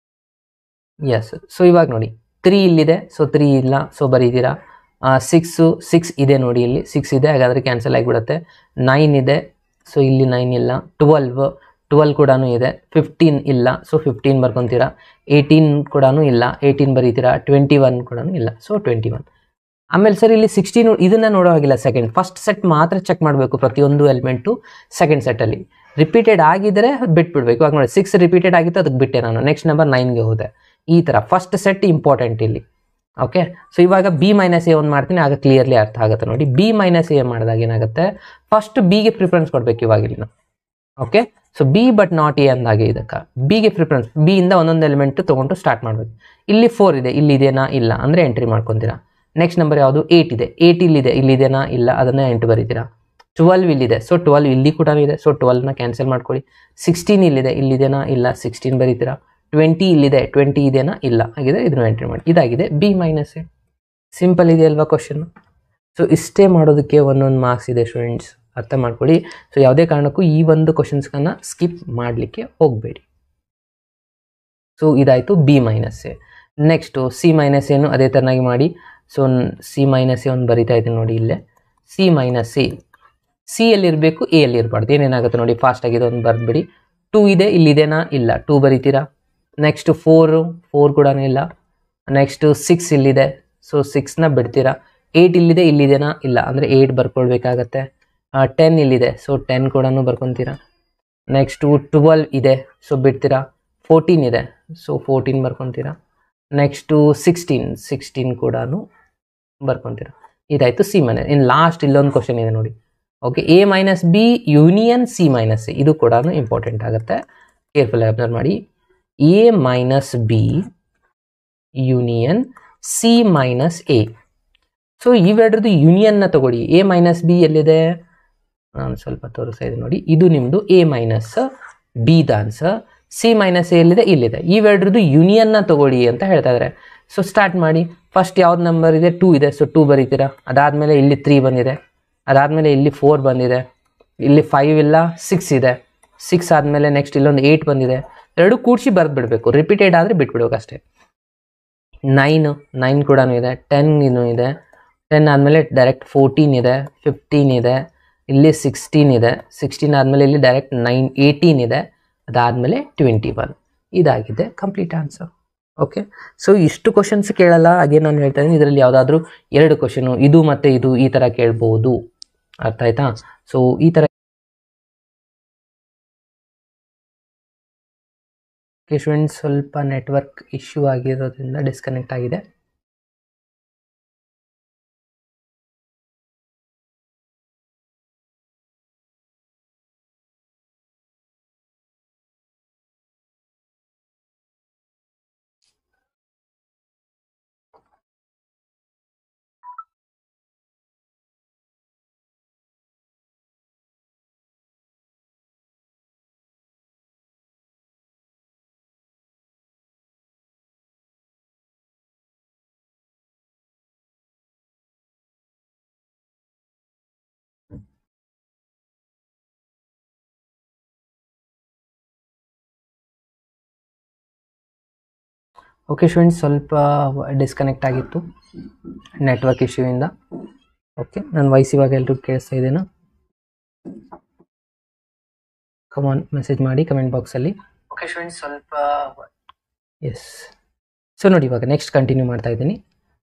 ಎಸ್. ಸೊ ಇವಾಗ ನೋಡಿ, 3 ಇಲ್ಲಿದೆ, ಸೊ 3 ಇಲ್ಲ, ಸೊ ಬರೀತೀರಾ. 6 ಇದೆ ನೋಡಿ, ಇಲ್ಲಿ 6 ಇದೆ, ಹಾಗಾದರೆ ಕ್ಯಾನ್ಸಲ್ ಆಗಿಬಿಡುತ್ತೆ. 9 ಇದೆ, ಸೊ ಇಲ್ಲಿ 9 ಇಲ್ಲ. 12 ಕೂಡ ಇದೆ. 15 ಇಲ್ಲ, ಸೊ 15 ಬರ್ಕೊತೀರಾ. 18 ಕೂಡ ಇಲ್ಲ, 18 ಬರೀತೀರಾ. 21 ಕೂಡ ಇಲ್ಲ, ಸೊ 21. ಆಮೇಲೆ ಸರ್ ಇಲ್ಲಿ 16 ಇದನ್ನು ನೋಡೋ ಹಾಗಿಲ್ಲ. ಫಸ್ಟ್ ಸೆಟ್ ಮಾತ್ರ ಚೆಕ್ ಮಾಡಬೇಕು ಪ್ರತಿಯೊಂದು ಎಲಿಮೆಂಟು. ಸೆಕೆಂಡ್ ಸೆಟ್ಟಲ್ಲಿ ರಿಪೀಟೆಡ್ ಆಗಿದ್ದರೆ ಬಿಟ್ಬಿಡ್ಬೇಕು. ಇವಾಗ ನೋಡಿ 6 ರಿಪೀಟೆಡ್ ಆಗಿತ್ತು, ಅದಕ್ಕೆ ಬಿಟ್ಟೆ ನಾನು. ನೆಕ್ಸ್ಟ್ ನಂಬರ್ 9ಗೆ ಹೋದೆ. ಈ ಥರ ಫಸ್ಟ್ ಸೆಟ್ ಇಂಪಾರ್ಟೆಂಟ್ ಇಲ್ಲಿ. ಓಕೆ, ಸೊ ಇವಾಗ ಬಿ ಮೈನಸ್ ಎ ಒಂದು ಮಾಡ್ತೀನಿ, ಆಗ ಕ್ಲಿಯರ್ಲಿ ಅರ್ಥ ಆಗುತ್ತೆ ನೋಡಿ. ಬಿ ಮೈನಸ್ ಎ ಮಾಡಿದಾಗ ಏನಾಗುತ್ತೆ? ಫಸ್ಟ್ ಬಿಗೆ ಪ್ರಿಫರೆನ್ಸ್ ಕೊಡಬೇಕು ಇವಾಗ ಇಲ್ಲಿ ನಾವು. Okay, so B but not A ಅಂದಾಗೆ ಇದಕ್ಕೆ ಬಿಗೆ ಪ್ರಿಫರೆನ್ಸ್. ಬಿ ಇಂದ ಒಂದೊಂದು ಎಲಿಮೆಂಟ್ ತೊಗೊಂಡು ಸ್ಟಾರ್ಟ್ ಮಾಡಬೇಕು. ಇಲ್ಲಿ 4 ಇದೆ, ಇಲ್ಲಿ ಇದೆನಾ? ಇಲ್ಲ, ಅಂದರೆ ಎಂಟ್ರಿ ಮಾಡ್ಕೊತೀರಾ. ನೆಕ್ಸ್ಟ್ ನಂಬರ್ ಯಾವುದು? 8 ಇದೆ. 8 ಇಲ್ಲಿದೆ, ಇಲ್ಲಿದೆನಾ? ಇಲ್ಲ, ಅದನ್ನು 8 ಬರೀತೀರಾ. 12 ಇಲ್ಲಿದೆ, ಸೊ 12 ಇಲ್ಲಿ ಕೂಡ ಇದೆ, ಸೊ 12ನ ಕ್ಯಾನ್ಸಲ್ ಮಾಡ್ಕೊಳ್ಳಿ. 16 ಇಲ್ಲಿದೆ, ಇಲ್ಲಿದೆನಾ? ಇಲ್ಲ, 16 ಬರೀತೀರಾ. 20 ಇಲ್ಲಿದೆ, 20 ಇದೆನಾ? ಇಲ್ಲ, ಹಾಗಿದೆ, ಇದನ್ನು ಎಂಟ್ರಿ ಮಾಡಿ. ಇದಾಗಿದೆ ಬಿ ಮೈನಸ್ ಎ. ಸಿಂಪಲ್ ಇದೆ ಅಲ್ವಾ ಕ್ವಶನ್? ಸೊ ಇಷ್ಟೇ ಮಾಡೋದಕ್ಕೆ ಒಂದೊಂದು ಮಾರ್ಕ್ಸ್ ಇದೆ ಸ್ಟೂಡೆಂಟ್ಸ್, ಅರ್ಥ ಮಾಡ್ಕೊಳ್ಳಿ. ಸೊ ಯಾವುದೇ ಕಾರಣಕ್ಕೂ ಈ ಒಂದು ಕ್ವಶನ್ಸ್ಗಳನ್ನ ಸ್ಕಿಪ್ ಮಾಡಲಿಕ್ಕೆ ಹೋಗಬೇಡಿ. ಸೊ ಇದಾಯಿತು B minus A. Next C minus ಎನು ಅದೇ ಥರನಾಗಿ ಮಾಡಿ. ಸೊ ಸಿ ಮೈನಸ್ ಎ ಒಂದು ಬರಿತಾ ಇದ್ದೀನಿ ನೋಡಿ ಇಲ್ಲೇ. ಸಿ ಮೈನಸ್ ಎ, ಸಿ ಎಲ್ಲಿರಬೇಕು, ಎ ಅಲ್ಲಿ ಇರಬಾರ್ದು. ಏನೇನಾಗುತ್ತೆ ನೋಡಿ, ಫಾಸ್ಟಾಗಿದೆ ಒಂದು ಬರೆದ್ಬಿಡಿ. 2 ಇದೆ, ಇಲ್ಲಿದೆನಾ? ಇಲ್ಲ, 2 ಬರೀತೀರಾ. ನೆಕ್ಸ್ಟು 4 ಕೂಡ ಇಲ್ಲ. ನೆಕ್ಸ್ಟು 6 ಇಲ್ಲಿದೆ, ಸೊ 6ನ ಬಿಡ್ತೀರಾ. 8 ಇಲ್ಲಿದೆ, ಇಲ್ಲಿದೆನಾ? ಇಲ್ಲ, ಅಂದರೆ 8 ಬರ್ಕೊಳ್ಬೇಕಾಗತ್ತೆ. 10 ಇಲ್ಲಿದೆ, ಸೊ 10 ಕೂಡ ಬರ್ಕೊತೀರಾ. ನೆಕ್ಸ್ಟು 12 ಇದೆ, ಸೊ ಬಿಡ್ತೀರಾ. 14 ಇದೆ, ಸೊ 14 ಬರ್ಕೊತೀರಾ. ನೆಕ್ಸ್ಟು 16 ಕೂಡ ಬರ್ಕೊತೀರಾ. ಇದಾಯಿತು ಸಿ ಮೈನಸ್. ಇನ್ನು ಲಾಸ್ಟ್ ಇಲ್ಲೊಂದು ಕ್ವಶನ್ ಇದೆ ನೋಡಿ. Okay, A minus B union C minus A, ಇದು ಕೂಡ ಇಂಪಾರ್ಟೆಂಟ್ ಆಗುತ್ತೆ. ಕೇರ್ಫುಲ್ ಅಬ್ಸರ್ವ್ ಮಾಡಿ. A minus B union C minus A. So ಇವೆರಡರದ್ದು ಯೂನಿಯನ್ನ ತಗೊಳ್ಳಿ. ಎ ಮೈನಸ್ ಬಿ ಎಲ್ಲಿದೆ? ನಾನು ಸ್ವಲ್ಪ ತೋರಿಸ್ತಾ ಇದ್ದೀನಿ ನೋಡಿ. ಇದು ನಿಮ್ಮದು A minus B the answer. C minus A ಎಲ್ಲಿದೆ? ಇಲ್ಲಿದೆ. ಇವೆರಡರದ್ದು ಯೂನಿಯನ್ನ ತಗೊಳ್ಳಿ ಅಂತ ಹೇಳ್ತಾ ಇದ್ದಾರೆ. ಸೊ ಸ್ಟಾರ್ಟ್ ಮಾಡಿ. ಫಸ್ಟ್ ಯಾವ್ದು ನಂಬರ್ ಇದೆ? 2 ಇದೆ, ಸೊ 2 ಬರೀತೀರಾ. ಅದಾದಮೇಲೆ ಇಲ್ಲಿ 3 ಬಂದಿದೆ, ಅದಾದಮೇಲೆ ಇಲ್ಲಿ 4 ಬಂದಿದೆ, ಇಲ್ಲಿ 5 ಇಲ್ಲ 6 ಇದೆ, 6 ಆದಮೇಲೆ ನೆಕ್ಸ್ಟ್ ಇಲ್ಲೊಂದು 8 ಬಂದಿದೆ, ಎರಡು ಕೂಡಿಸಿ ಬರೆದು ಬಿಡಬೇಕು, ರಿಪೀಟೆಡ್ ಆದರೆ ಬಿಟ್ಬಿಡ್ಬೇಕು ಅಷ್ಟೇ. 9 ಕೂಡ ಇದೆ, 10 ಇದೆ, 10 ಆದಮೇಲೆ ಡೈರೆಕ್ಟ್ 14 ಇದೆ, 15 ಇದೆ, ಇಲ್ಲಿ 16 ಇದೆ, 16 ಆದಮೇಲೆ ಇಲ್ಲಿ ಡೈರೆಕ್ಟ್ 18 ಇದೆ, ಅದಾದಮೇಲೆ 21. ಇದಾಗಿದೆ ಕಂಪ್ಲೀಟ್ ಆನ್ಸರ್. ಓಕೆ, ಸೊ ಇಷ್ಟು ಕ್ವಶನ್ಸ್ ಕೇಳಲ್ಲ. ಹಾಗೆ ನಾನು ಹೇಳ್ತಾ ಇದ್ದೀನಿ, ಇದರಲ್ಲಿ ಯಾವುದಾದ್ರೂ 2 ಕ್ವಶನು ಇದು ಮತ್ತು ಇದು ಈ ಥರ ಕೇಳ್ಬೋದು. ಅರ್ಥ ಆಯ್ತಾ? ಸೊ ಈ ಥರ ಸ್ಟೂಡೆಂಟ್ಸ್ ಸ್ವಲ್ಪ ನೆಟ್ವರ್ಕ್ ಇಶ್ಯೂ ಆಗಿರೋದ್ರಿಂದ ಡಿಸ್ಕನೆಕ್ಟ್ ಆಗಿದೆ. ಓಕೆ ಸ್ಟೂಡೆಂಟ್ಸ್, ಸ್ವಲ್ಪ ಡಿಸ್ಕನೆಕ್ಟ್ ಆಗಿತ್ತು ನೆಟ್ವರ್ಕ್ ಇಶ್ಯೂಯಿಂದ. ಓಕೆ, ನನ್ನ ವಾಯ್ಸ್ ಇವಾಗ ಎಲ್ರಿಗೂ ಕೇಳಿಸ್ತಾ ಇದೆನಾ? ಕಮಾನ್ ಮೆಸೇಜ್ ಮಾಡಿ ಕಮೆಂಟ್ ಬಾಕ್ಸಲ್ಲಿ. ಓಕೆ ಸ್ಟೂಡೆಂಟ್ಸ್, ಸ್ವಲ್ಪ ಎಸ್. ಸೊ ನೋಡಿ, ಇವಾಗ ನೆಕ್ಸ್ಟ್ ಕಂಟಿನ್ಯೂ ಮಾಡ್ತಾ ಇದ್ದೀನಿ.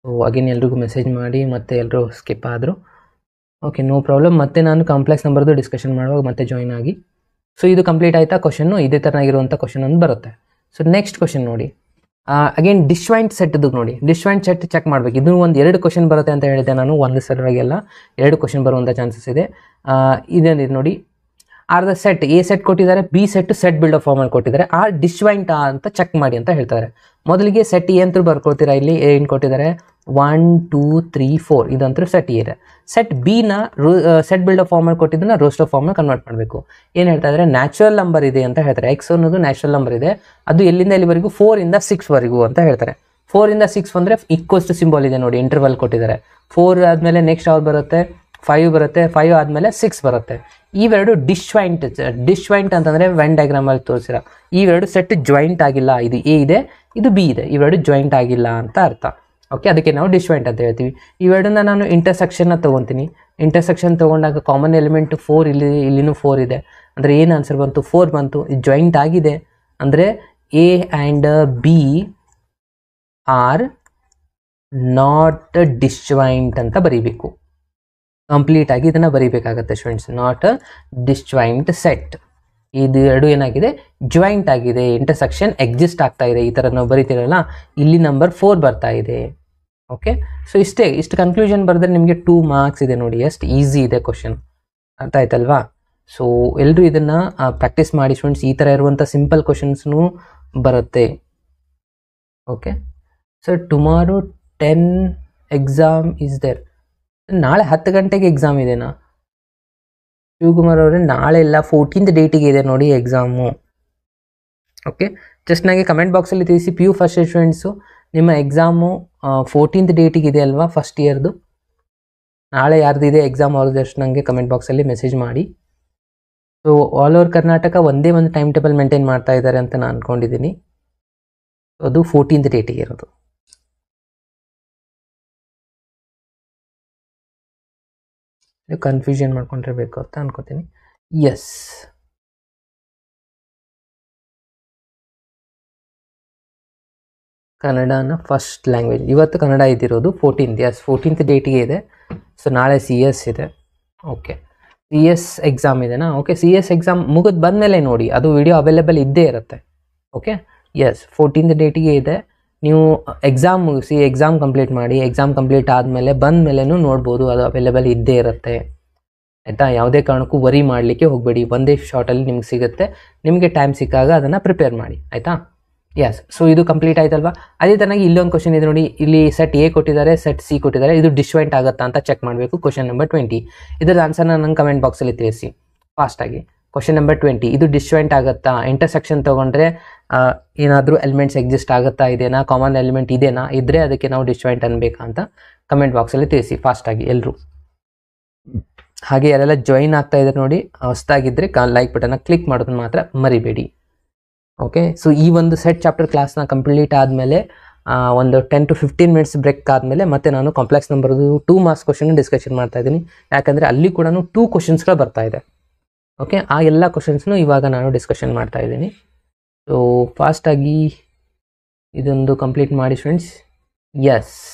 ಸೊ ಅಗೇನ್ ಎಲ್ರಿಗೂ ಮೆಸೇಜ್ ಮಾಡಿ ಮತ್ತೆ ಎಲ್ಲರೂ ಸ್ಕಿಪ್ ಆದರು. Okay, no problem. ಮತ್ತೆ ನಾನು ಕಾಂಪ್ಲೆಕ್ಸ್ ನಂಬರ್ದು ಡಿಸ್ಕಷನ್ ಮಾಡುವಾಗ ಮತ್ತೆ ಜಾಯ್ನ್ ಆಗಿ. ಸೊ ಇದು ಕಂಪ್ಲೀಟ್ ಆಯಿತಾ ಕ್ವಶನ್ನು? ಇದೇ ಥರನಾಗಿರುವಂಥ ಕ್ವಶನ್ ಒಂದು ಬರುತ್ತೆ. ಸೊ ನೆಕ್ಸ್ಟ್ ಕ್ವಶನ್ ನೋಡಿ, ಅಗೇನ್ ಡಿಶ್ವಾಯಿಂಟ್ ಸೆಟ್ದು ನೋಡಿ. ಡಿಶ್ವಾಯಿಂಟ್ ಸೆಟ್ ಚೆಕ್ ಮಾಡಬೇಕು. ಇದು ಒಂದು 2 ಕ್ವಶನ್ ಬರುತ್ತೆ ಅಂತ ಹೇಳಿದೆ ನಾನು. ಒಂದು ಸಲುವಾಗೆಲ್ಲ 2 ಕ್ವಶನ್ ಬರುವಂಥ ಚಾನ್ಸಸ್ ಇದೆ. ಇದೇನಿದೆ ನೋಡಿ, are the set A set ಕೊಟ್ಟಿದ್ದಾರೆ, ಬಿ ಸೆಟ್ ಸೆಟ್ ಬಿಲ್ಡ್ ಫಾರ್ಮಲ್ಲಿ ಕೊಟ್ಟಿದ್ದಾರೆ, ಆರ್ ಡಿಶ್ವಾಯಿಂಟ್ ಅಂತ ಚೆಕ್ ಮಾಡಿ ಅಂತ ಹೇಳ್ತಾರೆ. ಮೊದಲಿಗೆ ಸೆಟ್ ಎ ಅಂತೂ ಬರ್ಕೊಳ್ತೀರಾ. ಇಲ್ಲಿ ಏನು ಕೊಟ್ಟಿದ್ದಾರೆ? 1 2 3 4 ಇದಂತೂ ಸೆಟ್ ಎ ಇದೆ. ಸೆಟ್ ಬಿನ ಸೆಟ್ ಬಿಲ್ಡ್ ಫಾರ್ಮಲ್ಲಿ ಕೊಟ್ಟಿದ್ದನ್ನ ರೋಸ್ಟರ್ ಫಾರ್ಮಲ್ಲಿ ಕನ್ವರ್ಟ್ ಮಾಡಬೇಕು. ಏನು ಹೇಳ್ತಾ ಇದ್ದಾರೆ? ನ್ಯಾಚುರಲ್ ನಂಬರ್ ಇದೆ ಅಂತ ಹೇಳ್ತಾರೆ. ಎಕ್ಸ್ ಅನ್ನೋದು ನ್ಯಾಚುರಲ್ ನಂಬರ್ ಇದೆ, ಅದು ಎಲ್ಲಿಂದ ಎಲ್ಲಿವರೆಗೂ? 4 ಇಂದ 6 ವರೆಗೂ ಅಂತ ಹೇಳ್ತಾರೆ. 4 ಇಂದ 6 ಬಂದರೆ ಈಕ್ವಲ್ಸ್ ಟು ಸಿಂಬಲ್ ಇದೆ ನೋಡಿ, ಇಂಟರ್ವಲ್ ಕೊಟ್ಟಿದ್ದಾರೆ. 4 ಆದಮೇಲೆ ನೆಕ್ಸ್ಟ್ ಯಾವ್ದು ಬರುತ್ತೆ? 5 ಬರುತ್ತೆ. 5 ಆದಮೇಲೆ 6 ಬರುತ್ತೆ. ಇವೆರಡು ಡಿಶ್ವಾಯಿಂಟ್ ಅಂತಂದರೆ ವೆನ್ ಡಯಾಗ್ರಾಮಲ್ಲಿ ತೋರಿಸಿರ ಇವೆರಡು ಸೆಟ್ ಜಾಯಿಂಟ್ ಆಗಿಲ್ಲ. ಇದು ಎ ಇದೆ, ಇದು ಬಿ ಇದೆ, ಇವೆರಡು ಜಾಯಿಂಟ್ ಆಗಿಲ್ಲ ಅಂತ ಅರ್ಥ. ಓಕೆ, ಅದಕ್ಕೆ ನಾವು ಡಿಶ್ವಾಯಿಂಟ್ ಅಂತ ಹೇಳ್ತೀವಿ. ಇವೆರಡನ್ನ ನಾನು ಇಂಟರ್ಸೆಕ್ಷನ್ನ ತೊಗೊತೀನಿ. ಇಂಟರ್ಸೆಕ್ಷನ್ ತೊಗೊಂಡಾಗ ಕಾಮನ್ ಎಲಿಮೆಂಟ್ 4 ಇಲ್ಲಿನೂ 4 ಇದೆ, ಅಂದರೆ ಏನು ಆನ್ಸರ್ ಬಂತು? 4 ಬಂತು. ಇದು ಜಾಯಿಂಟ್ ಆಗಿದೆ ಅಂದರೆ A and B are not disjoint ಅಂತ ಬರೀಬೇಕು. ಕಂಪ್ಲೀಟ್ ಆಗಿ ಇದನ್ನು ಬರೀಬೇಕಾಗತ್ತೆ ಸ್ಟೂಡೆಂಟ್ಸ್. Not disjoint set. ಇದು ಎರಡು ಏನಾಗಿದೆ? ಜಾಯಿಂಟ್ ಆಗಿದೆ. ಇಂಟರ್ಸೆಕ್ಷನ್ ಎಕ್ಸಿಸ್ಟ್ ಆಗ್ತಾ ಇದೆ. ಈ ಥರ ನಾವು ಬರೀತಿರಲ್ಲ, ಇಲ್ಲಿ ನಂಬರ್ 4 ಬರ್ತಾ ಇದೆ. ಓಕೆ, ಸೊ ಇಷ್ಟು ಕನ್ಕ್ಲೂಷನ್ ಬರೆದ್ರೆ ನಿಮಗೆ 2 ಮಾರ್ಕ್ಸ್ ಇದೆ ನೋಡಿ. ಎಷ್ಟು ಈಸಿ ಇದೆ ಕ್ವಶನ್, ಅರ್ಥ ಆಯ್ತಲ್ವಾ? ಸೊ ಎಲ್ಲರೂ ಇದನ್ನು ಪ್ರಾಕ್ಟೀಸ್ ಮಾಡಿ ಸ್ಟೂಡೆಂಟ್ಸ್. ಈ ಥರ ಇರುವಂಥ ಸಿಂಪಲ್ ಕ್ವಶನ್ಸ್ನೂ ಬರುತ್ತೆ. Okay, so tomorrow 10 exam is there. ನಾಳೆ 10 ಗಂಟೆಗೆ ಎಕ್ಸಾಮ್ ಇದೆನಾ ಶಿವಕುಮಾರ್ ಅವರೇ? ನಾಳೆ ಇಲ್ಲ, 14th ಡೇಟಿಗೆ ಇದೆ ನೋಡಿ ಎಕ್ಸಾಮು. ಓಕೆ, ಜಸ್ಟ್ ನನಗೆ ಕಮೆಂಟ್ ಬಾಕ್ಸಲ್ಲಿ ತಿಳಿಸಿ. PU ಫಸ್ಟ್ ಇಯರ್ ಸ್ಟೂಡೆಂಟ್ಸು, ನಿಮ್ಮ ಎಕ್ಸಾಮು 14th ಡೇಟಿಗೆ ಇದೆ ಅಲ್ವಾ? ಫಸ್ಟ್ ಇಯರ್ದು ನಾಳೆ ಯಾರ್ದಿದೆ ಎಕ್ಸಾಮ್ ಅವ್ರದ್ದು ಜಸ್ಟ್ ನನಗೆ ಕಮೆಂಟ್ ಬಾಕ್ಸಲ್ಲಿ ಮೆಸೇಜ್ ಮಾಡಿ. ಸೊ ಆಲ್ ಓವರ್ ಕರ್ನಾಟಕ ಒಂದೇ ಒಂದು ಟೈಮ್ ಟೇಬಲ್ ಮೇಂಟೈನ್ ಮಾಡ್ತಾ ಇದ್ದಾರೆ ಅಂತ ನಾನು ಅಂದ್ಕೊಂಡಿದ್ದೀನಿ. ಅದು 14th ಡೇಟಿಗೆ ಇರೋದು. ಕನ್ಫ್ಯೂಷನ್ ಮಾಡ್ಕೊಂಡಿರ್ಬೇಕು ಅಂತ ಅನ್ಕೋತೀನಿ. ಎಸ್, ಕನ್ನಡನ ಫಸ್ಟ್ ಲ್ಯಾಂಗ್ವೇಜ್. ಇವತ್ತು ಕನ್ನಡ ಇದ್ದಿರೋದು 14th. ಎಸ್, 14th ಡೇಟಿಗೆ ಇದೆ. ಸೊ ನಾಳೆ CS ಇದೆ. ಓಕೆ, CS ಎಕ್ಸಾಮ್ ಇದೆನಾ? ಓಕೆ, CS ಎಕ್ಸಾಮ್ ಮುಗಿದು ಬಂದಮೇಲೆ ನೋಡಿ, ಅದು ವಿಡಿಯೋ ಅವೈಲೇಬಲ್ ಇದ್ದೇ ಇರುತ್ತೆ. ಓಕೆ, ಎಸ್, 14th ಡೇಟಿಗೆ ಇದೆ. ನೀವು ಎಕ್ಸಾಮ್ ಮುಗಿಸಿ ಎಕ್ಸಾಮ್ ಕಂಪ್ಲೀಟ್ ಮಾಡಿ, ಎಕ್ಸಾಮ್ ಕಂಪ್ಲೀಟ್ ಆದಮೇಲೆ ಬಂದಮೇಲೆನೂ ನೋಡ್ಬೋದು, ಅದು ಅವೈಲೇಬಲ್ ಇದ್ದೇ ಇರುತ್ತೆ. ಆಯಿತಾ? ಯಾವುದೇ ಕಾರಣಕ್ಕೂ ವರಿ ಮಾಡಲಿಕ್ಕೆ ಹೋಗಬೇಡಿ. ಒಂದೇ ಶಾರ್ಟಲ್ಲಿ ನಿಮ್ಗೆ ಸಿಗುತ್ತೆ. ನಿಮಗೆ ಟೈಮ್ ಸಿಕ್ಕಾಗ ಅದನ್ನು ಪ್ರಿಪೇರ್ ಮಾಡಿ. ಆಯಿತಾ? ಎಸ್, ಸೊ ಇದು ಕಂಪ್ಲೀಟ್ ಆಯ್ತಲ್ವಾ? ಅದೇ ಥರನಾಗಿ ಇಲ್ಲೊಂದು ಕ್ವಶನ್ ಇದೆ ನೋಡಿ. ಇಲ್ಲಿ ಸೆಟ್ ಎ ಕೊಟ್ಟಿದ್ದಾರೆ, ಸೆಟ್ ಸಿ ಕೊಟ್ಟಿದ್ದಾರೆ. ಇದು ಡಿಶ್ವಾಯಿಂಟ್ ಆಗುತ್ತಾ ಅಂತ ಚೆಕ್ ಮಾಡಬೇಕು. Question number 20. ಇದರ ಆನ್ಸರ್ನ ನಂಗೆ ಕಮೆಂಟ್ ಬಾಕ್ಸಲ್ಲಿ ತಿಳಿಸಿ ಫಾಸ್ಟಾಗಿ. ಕ್ವಶನ್ ನಂಬರ್ 20, ಇದು ಡಿಶ್ವಾಯಿಂಟ್ ಆಗುತ್ತಾ? ಇಂಟರ್ಸೆಕ್ಷನ್ ತೊಗೊಂಡ್ರೆ ಏನಾದರೂ ಎಲಿಮೆಂಟ್ಸ್ ಎಕ್ಸಿಸ್ಟ್ ಆಗುತ್ತಾ? ಇದೇನಾ? ಕಾಮನ್ ಎಲಿಮೆಂಟ್ ಇದೆನಾ? ಇದ್ದರೆ ಅದಕ್ಕೆ ನಾವು ಡಿಶ್ವಾಯಿಂಟ್ ಅನ್ಬೇಕಾ ಅಂತ ಕಮೆಂಟ್ ಬಾಕ್ಸಲ್ಲಿ ತಿಳಿಸಿ ಫಾಸ್ಟಾಗಿ ಎಲ್ಲರೂ. ಹಾಗೆ ಯಾರೆಲ್ಲ ಜಾಯಿನ್ ಆಗ್ತಾ ಇದ್ದಾರೆ ನೋಡಿ, ಹೊಸದಾಗಿದ್ದರೆ ಲೈಕ್ ಬಟನ್ನ ಕ್ಲಿಕ್ ಮಾಡೋದನ್ನ ಮಾತ್ರ ಮರಿಬೇಡಿ. ಓಕೆ, ಸೊ ಈ ಒಂದು ಸೆಟ್ ಚಾಪ್ಟರ್ ಕ್ಲಾಸ್ನ ಕಂಪ್ಲೀಟ್ ಆದಮೇಲೆ ಒಂದು 10 to 15 ಮಿನಿಟ್ಸ್ ಬ್ರೇಕ್ ಆದಮೇಲೆ ಮತ್ತೆ ನಾನು ಕಾಂಪ್ಲೆಕ್ಸ್ ನಂಬರ್ದು 2 ಮಾರ್ಕ್ಸ್ ಕ್ವಶನ್ ಡಿಸ್ಕಷನ್ ಮಾಡ್ತಾ ಇದ್ದೀನಿ. ಯಾಕಂದರೆ ಅಲ್ಲಿ ಕೂಡ 2 ಕ್ವಶನ್ಸ್ಗಳು ಬರ್ತಾ ಇದೆ. ಓಕೆ, ಆ ಎಲ್ಲ ಕ್ವಶನ್ಸ್ನು ಇವಾಗ ನಾನು ಡಿಸ್ಕಷನ್ ಮಾಡ್ತಾ ಇದ್ದೀನಿ. ಸೊ ಫಾಸ್ಟಾಗಿ ಇದೊಂದು ಕಂಪ್ಲೀಟ್ ಮಾಡಿ ಫ್ರೆಂಡ್ಸ್.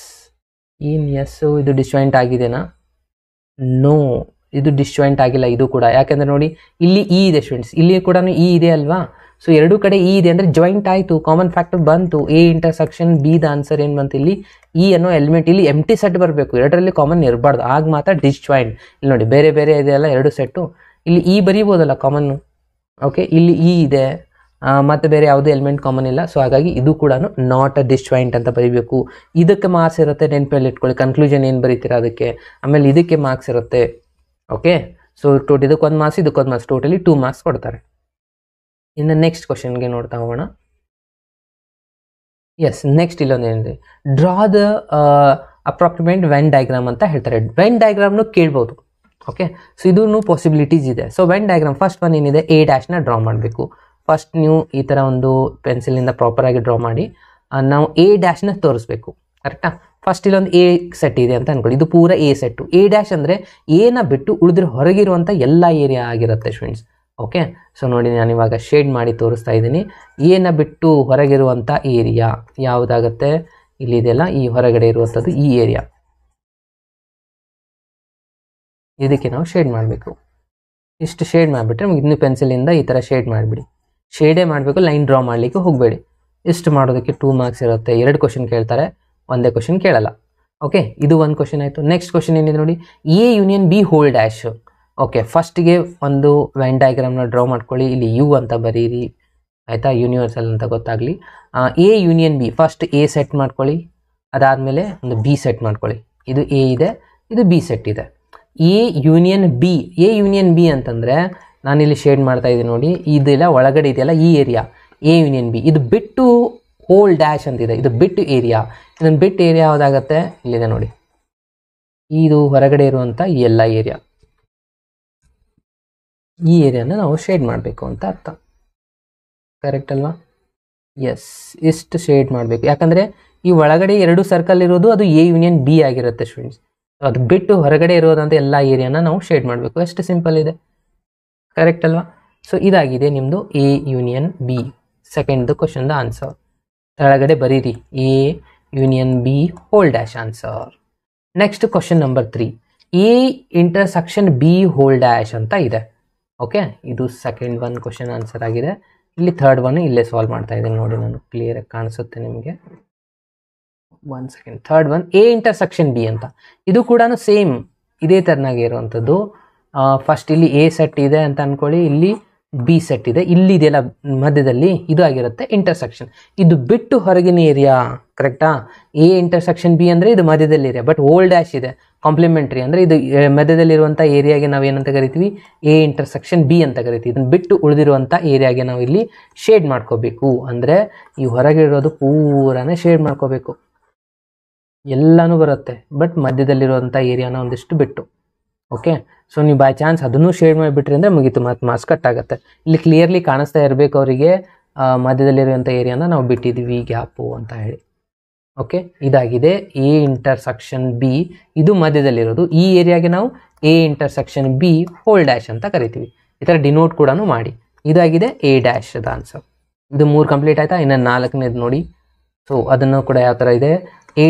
ಎಸ್ಸು ಇದು ಡಿಸ್ಜಾಯಿಂಟ್ ಆಗಿದೆನಾ? ನೋ, ಇದು ಡಿಸ್ಜಾಯಿಂಟ್ ಆಗಿಲ್ಲ ಇದು ಕೂಡ. ಯಾಕೆಂದರೆ ನೋಡಿ ಇಲ್ಲಿ ಇ ಇದೆ ಫ್ರೆಂಡ್ಸ್, ಇಲ್ಲಿ ಕೂಡ ಇ ಇದೆ ಅಲ್ವಾ. ಸೊ ಎರಡು ಕಡೆ ಇ ಇದೆ ಅಂದರೆ ಜಾಯಿಂಟ್ ಆಯಿತು, ಕಾಮನ್ ಫ್ಯಾಕ್ಟರ್ ಬಂತು. A intersection B the answer ಏನು ಬಂತು? ಇಲ್ಲಿ ಇ ಅನ್ನೋ ಎಲಿಮೆಂಟ್ ಇಲ್ಲಿ ಎಂಟಿ ಸೆಟ್ ಬರಬೇಕು, ಎರಡರಲ್ಲಿ ಕಾಮನ್ ಇರಬಾರ್ದು, ಆಗ ಮಾತ್ರ ಡಿಸ್ಜಾಯಿಂಟ್. ಇಲ್ಲಿ ನೋಡಿ ಬೇರೆ ಬೇರೆ ಇದೆಯಲ್ಲ ಎರಡು ಸೆಟ್ಟು, ಇಲ್ಲಿ ಇ ಬರೀಬೋದಲ್ಲ ಕಾಮನ್ನು. ಓಕೆ, ಇಲ್ಲಿ ಇ ಇದೆ ಮತ್ತು ಬೇರೆ ಯಾವುದೇ ಎಲಿಮೆಂಟ್ ಕಾಮನ್ ಇಲ್ಲ. ಸೊ ಹಾಗಾಗಿ ಇದು ಕೂಡ ನಾಟ್ ಅ ಡಿಸ್ಜಾಯಿಂಟ್ ಅಂತ ಬರೀಬೇಕು. ಇದಕ್ಕೆ ಮಾರ್ಕ್ಸ್ ಇರುತ್ತೆ, ನೆನಪಲ್ಲಿ ಇಟ್ಕೊಳ್ಳಿ. ಕನ್ಕ್ಲೂಷನ್ ಏನು ಬರೀತೀರಾ ಅದಕ್ಕೆ, ಆಮೇಲೆ ಇದಕ್ಕೆ ಮಾರ್ಕ್ಸ್ ಇರುತ್ತೆ. ಓಕೆ, ಸೊ ಇದಕ್ಕೊಂದು ಮಾರ್ಕ್ಸ್ ಇದಕ್ಕೊಂದು ಮಾರ್ಕ್ಸ್, ಟೋಟಲಿ 2 ಮಾರ್ಕ್ಸ್ ಕೊಡ್ತಾರೆ. ಇನ್ನು ನೆಕ್ಸ್ಟ್ ಕ್ವಶನ್ಗೆ ನೋಡ್ತಾ ಹೋಗೋಣ. ನೆಕ್ಸ್ಟ್ ಇಲ್ಲೊಂದು ಏನಿದೆ, draw the approximate when diagram ಅಂತ ಹೇಳ್ತಾರೆ. ವೆನ್ ಡಯಾಗ್ರಾಮ್ನು ಕೇಳ್ಬೋದು. ಓಕೆ, ಸೊ ಇದೂ ಪಾಸಿಬಿಲಿಟೀಸ್ ಇದೆ. So when diagram first one ಏನಿದೆ, ಎ ಡ್ಯಾಶ್ನ ಡ್ರಾ ಮಾಡಬೇಕು. ಫಸ್ಟ್ ನೀವು ಈ ಥರ ಒಂದು ಪೆನ್ಸಿಲಿಂದ ಪ್ರಾಪರಾಗಿ ಡ್ರಾ ಮಾಡಿ ನಾವು ಎ ಡ್ಯಾಶ್ನ ತೋರಿಸ್ಬೇಕು. ಕರೆಕ್ಟಾ? ಫಸ್ಟ್ ಇಲ್ಲೊಂದು ಎ ಸೆಟ್ ಇದೆ ಅಂತ ಅನ್ಕೊಳ್ಳಿ, ಇದು ಪೂರ ಎ ಸೆಟ್ಟು. ಎ ಡ್ಯಾಶ್ ಅಂದರೆ ಎನ ಬಿಟ್ಟು ಉಳಿದ್ರೆ ಹೊರಗಿರುವಂಥ ಎಲ್ಲ ಏರಿಯಾ ಆಗಿರುತ್ತೆ ಫ್ರೆಂಡ್ಸ್. ಓಕೆ, ಸೊ ನೋಡಿ ನಾನು ಇವಾಗ ಶೇಡ್ ಮಾಡಿ ತೋರಿಸ್ತಾ ಇದ್ದೀನಿ. ಎನ ಬಿಟ್ಟು ಹೊರಗಿರುವಂಥ ಏರಿಯಾ ಯಾವುದಾಗತ್ತೆ? ಇಲ್ಲಿದೆಯಲ್ಲ, ಈ ಹೊರಗಡೆ ಇರುವಂಥದ್ದು ಈ ಏರಿಯಾ. ಇದಕ್ಕೆ ನಾವು ಶೇಡ್ ಮಾಡಬೇಕು. ಇಷ್ಟು ಶೇಡ್ ಮಾಡಿಬಿಟ್ರೆ ನಮಗೆ ಇನ್ನೂ ಪೆನ್ಸಿಲಿಂದ ಈ ಥರ ಶೇಡ್ ಮಾಡಿಬಿಡಿ. ಶೇಡೇ ಮಾಡಬೇಕು, ಲೈನ್ ಡ್ರಾ ಮಾಡಲಿಕ್ಕೆ ಹೋಗಬೇಡಿ. ಇಷ್ಟು ಮಾಡೋದಕ್ಕೆ 2 ಮಾರ್ಕ್ಸ್ ಇರುತ್ತೆ. 2 ಕ್ವಶನ್ ಕೇಳ್ತಾರೆ, ಒಂದೇ ಕ್ವಶನ್ ಕೇಳಲ್ಲ. ಓಕೆ, ಇದು ಒಂದು ಕ್ವಶನ್ ಆಯಿತು. ನೆಕ್ಸ್ಟ್ ಕ್ವಶನ್ ಏನಿದೆ ನೋಡಿ, A union B whole dash. Okay, ಫಸ್ಟಿಗೆ ಒಂದು ವೆನ್ ಡಯಾಗ್ರಾಮ್ನ ಡ್ರಾ ಮಾಡ್ಕೊಳ್ಳಿ. ಇಲ್ಲಿ ಯು ಅಂತ ಬರೀರಿ, ಆಯಿತಾ? ಯೂನಿವರ್ಸಲ್ ಅಂತ ಗೊತ್ತಾಗಲಿ. A union B, first A set ಮಾಡ್ಕೊಳ್ಳಿ, ಅದಾದಮೇಲೆ ಒಂದು ಬಿ ಸೆಟ್ ಮಾಡ್ಕೊಳ್ಳಿ. ಇದು ಎ ಇದೆ, ಇದು ಬಿ ಸೆಟ್ ಇದೆ. A union B, A union B ಅಂತಂದರೆ ನಾನಿಲ್ಲಿ ಶೇಡ್ ಮಾಡ್ತಾ ಇದ್ದೀನಿ ನೋಡಿ, ಇದೆಲ್ಲ ಒಳಗಡೆ ಇದೆಯಲ್ಲ ಈ ಏರಿಯಾ ಎ ಯೂನಿಯನ್ ಬಿ. ಇದು ಬಿಟ್ಟು ಹೋಲ್ ಡ್ಯಾಶ್ ಅಂತಿದೆ, ಇದು ಬಿಟ್ಟು ಏರಿಯಾ. ಇದನ್ನು ಬಿಟ್ಟು ಏರಿಯಾ ಯಾವುದಾಗತ್ತೆ? ಇಲ್ಲಿದೆ ನೋಡಿ, ಇದು ಹೊರಗಡೆ ಇರುವಂಥ ಎಲ್ಲ ಏರಿಯಾ. ಈ ಏರಿಯಾನ ನಾವು ಶೇಡ್ ಮಾಡಬೇಕು ಅಂತ ಅರ್ಥ. ಕರೆಕ್ಟ್ ಅಲ್ವಾ? ಇಷ್ಟು ಶೇಡ್ ಮಾಡಬೇಕು. ಯಾಕಂದರೆ ಈ ಒಳಗಡೆ 2 ಸರ್ಕಲ್ ಇರೋದು ಅದು ಎ ಯೂನಿಯನ್ ಬಿ ಆಗಿರುತ್ತೆ ಸ್ಟೂಡೆಂಟ್ಸ್. ಅದು ಬಿಟ್ಟು ಹೊರಗಡೆ ಇರೋದಂತ ಎಲ್ಲ ಏರಿಯಾನ ನಾವು ಶೇಡ್ ಮಾಡಬೇಕು. ಎಷ್ಟು ಸಿಂಪಲ್ ಇದೆ, ಕರೆಕ್ಟ್ ಅಲ್ವಾ? ಸೊ ಇದಾಗಿದೆ ನಿಮ್ಮದು ಎ ಯೂನಿಯನ್ ಬಿ. ಸೆಕೆಂಡ್ ಕ್ವಶನ್ದ ಆನ್ಸರ್ ಕೆಳಗಡೆ ಬರೀರಿ, A union B whole dash answer. Next question number 3, A intersection B whole dash ಅಂತ ಇದೆ. ಓಕೆ, ಇದು ಸೆಕೆಂಡ್ ಒನ್ ಕ್ವಶನ್ ಆನ್ಸರ್ ಆಗಿದೆ. ಇಲ್ಲಿ ಥರ್ಡ್ ಒನ್ ಇಲ್ಲೇ ಸಾಲ್ವ್ ಮಾಡ್ತಾ ಇದ್ದೀನಿ ನೋಡಿ, ನಾನು ಕ್ಲಿಯರಾಗಿ ಕಾಣಿಸುತ್ತೆ ನಿಮಗೆ. 1 second. Third one A intersection B ಅಂತ, ಇದು ಕೂಡ ಸೇಮ್ ಇದೇ ಥರನಾಗಿ ಇರುವಂಥದ್ದು. ಫಸ್ಟ್ ಇಲ್ಲಿ ಎ ಸೆಟ್ ಇದೆ ಅಂತ ಅಂದ್ಕೊಳ್ಳಿ, ಇಲ್ಲಿ ಬಿ ಸೆಟ್ ಇದೆ, ಇಲ್ಲಿದೆಯಲ್ಲ ಮಧ್ಯದಲ್ಲಿ ಇದು ಆಗಿರುತ್ತೆ ಇಂಟರ್ಸೆಕ್ಷನ್. ಇದು ಬಿಟ್ಟು ಹೊರಗಿನ ಏರಿಯಾ, ಕರೆಕ್ಟಾ? ಎ ಇಂಟರ್ಸೆಕ್ಷನ್ ಬಿ ಅಂದರೆ ಇದು ಮಧ್ಯದಲ್ಲಿ ಏರಿಯಾ, ಬಟ್ ಹೋಲ್ ಡ್ಯಾಶ್ ಇದೆ ಕಾಂಪ್ಲಿಮೆಂಟ್ರಿ, ಅಂದರೆ ಇದು ಮಧ್ಯದಲ್ಲಿರುವಂಥ ಏರಿಯಾಗೆ ನಾವು ಏನಂತ ಕರಿತೀವಿ? ಎ ಇಂಟರ್ಸೆಕ್ಷನ್ ಬಿ ಅಂತ ಕರಿತೀವಿ. ಇದನ್ನು ಬಿಟ್ಟು ಉಳಿದಿರುವಂಥ ಏರಿಯಾಗೆ ನಾವು ಇಲ್ಲಿ ಶೇಡ್ ಮಾಡ್ಕೋಬೇಕು. ಅಂದರೆ ಈ ಹೊರಗೆ ಇರೋದು ಪೂರನೇ ಶೇಡ್ ಮಾಡ್ಕೋಬೇಕು. ಎಲ್ಲನೂ ಬರುತ್ತೆ, ಬಟ್ ಮಧ್ಯದಲ್ಲಿರುವಂಥ ಏರಿಯಾನ ಒಂದಿಷ್ಟು ಬಿಟ್ಟು. ಓಕೆ, ಸೊ ನೀವು ಬೈ ಚಾನ್ಸ್ ಅದನ್ನು ಶೇಡ್ ಮಾಡಿಬಿಟ್ರಿ ಅಂದರೆ ಮುಗೀತು, ಮತ್ತು ಮಾರ್ಕ್ಸ್ ಕಟ್ ಆಗುತ್ತೆ. ಇಲ್ಲಿ ಕ್ಲಿಯರ್ಲಿ ಕಾಣಿಸ್ತಾ ಇರಬೇಕು ಅವರಿಗೆ, ಮಧ್ಯದಲ್ಲಿರುವಂಥ ಏರಿಯಾನ ನಾವು ಬಿಟ್ಟಿದ್ದೀವಿ ಗ್ಯಾಪು ಅಂತ ಹೇಳಿ. ಓಕೆ, ಇದಾಗಿದೆ ಎ ಇಂಟರ್ಸೆಕ್ಷನ್ ಬಿ, ಇದು ಮಧ್ಯದಲ್ಲಿರೋದು. ಈ ಏರಿಯಾಗೆ ನಾವು A intersection B whole dash ಅಂತ ಕರಿತೀವಿ. ಈ ಥರ ಡಿನೋಟ್ ಕೂಡ ಮಾಡಿ. ಇದಾಗಿದೆ ಎ ಡ್ಯಾಶ್ ದ ಆನ್ಸರ್. ಇದು 3 ಕಂಪ್ಲೀಟ್ ಆಯಿತಾ? ಇನ್ನು 4ನೇದು ನೋಡಿ. ಸೊ ಅದನ್ನು ಕೂಡ ಯಾವ ಥರ ಇದೆ, A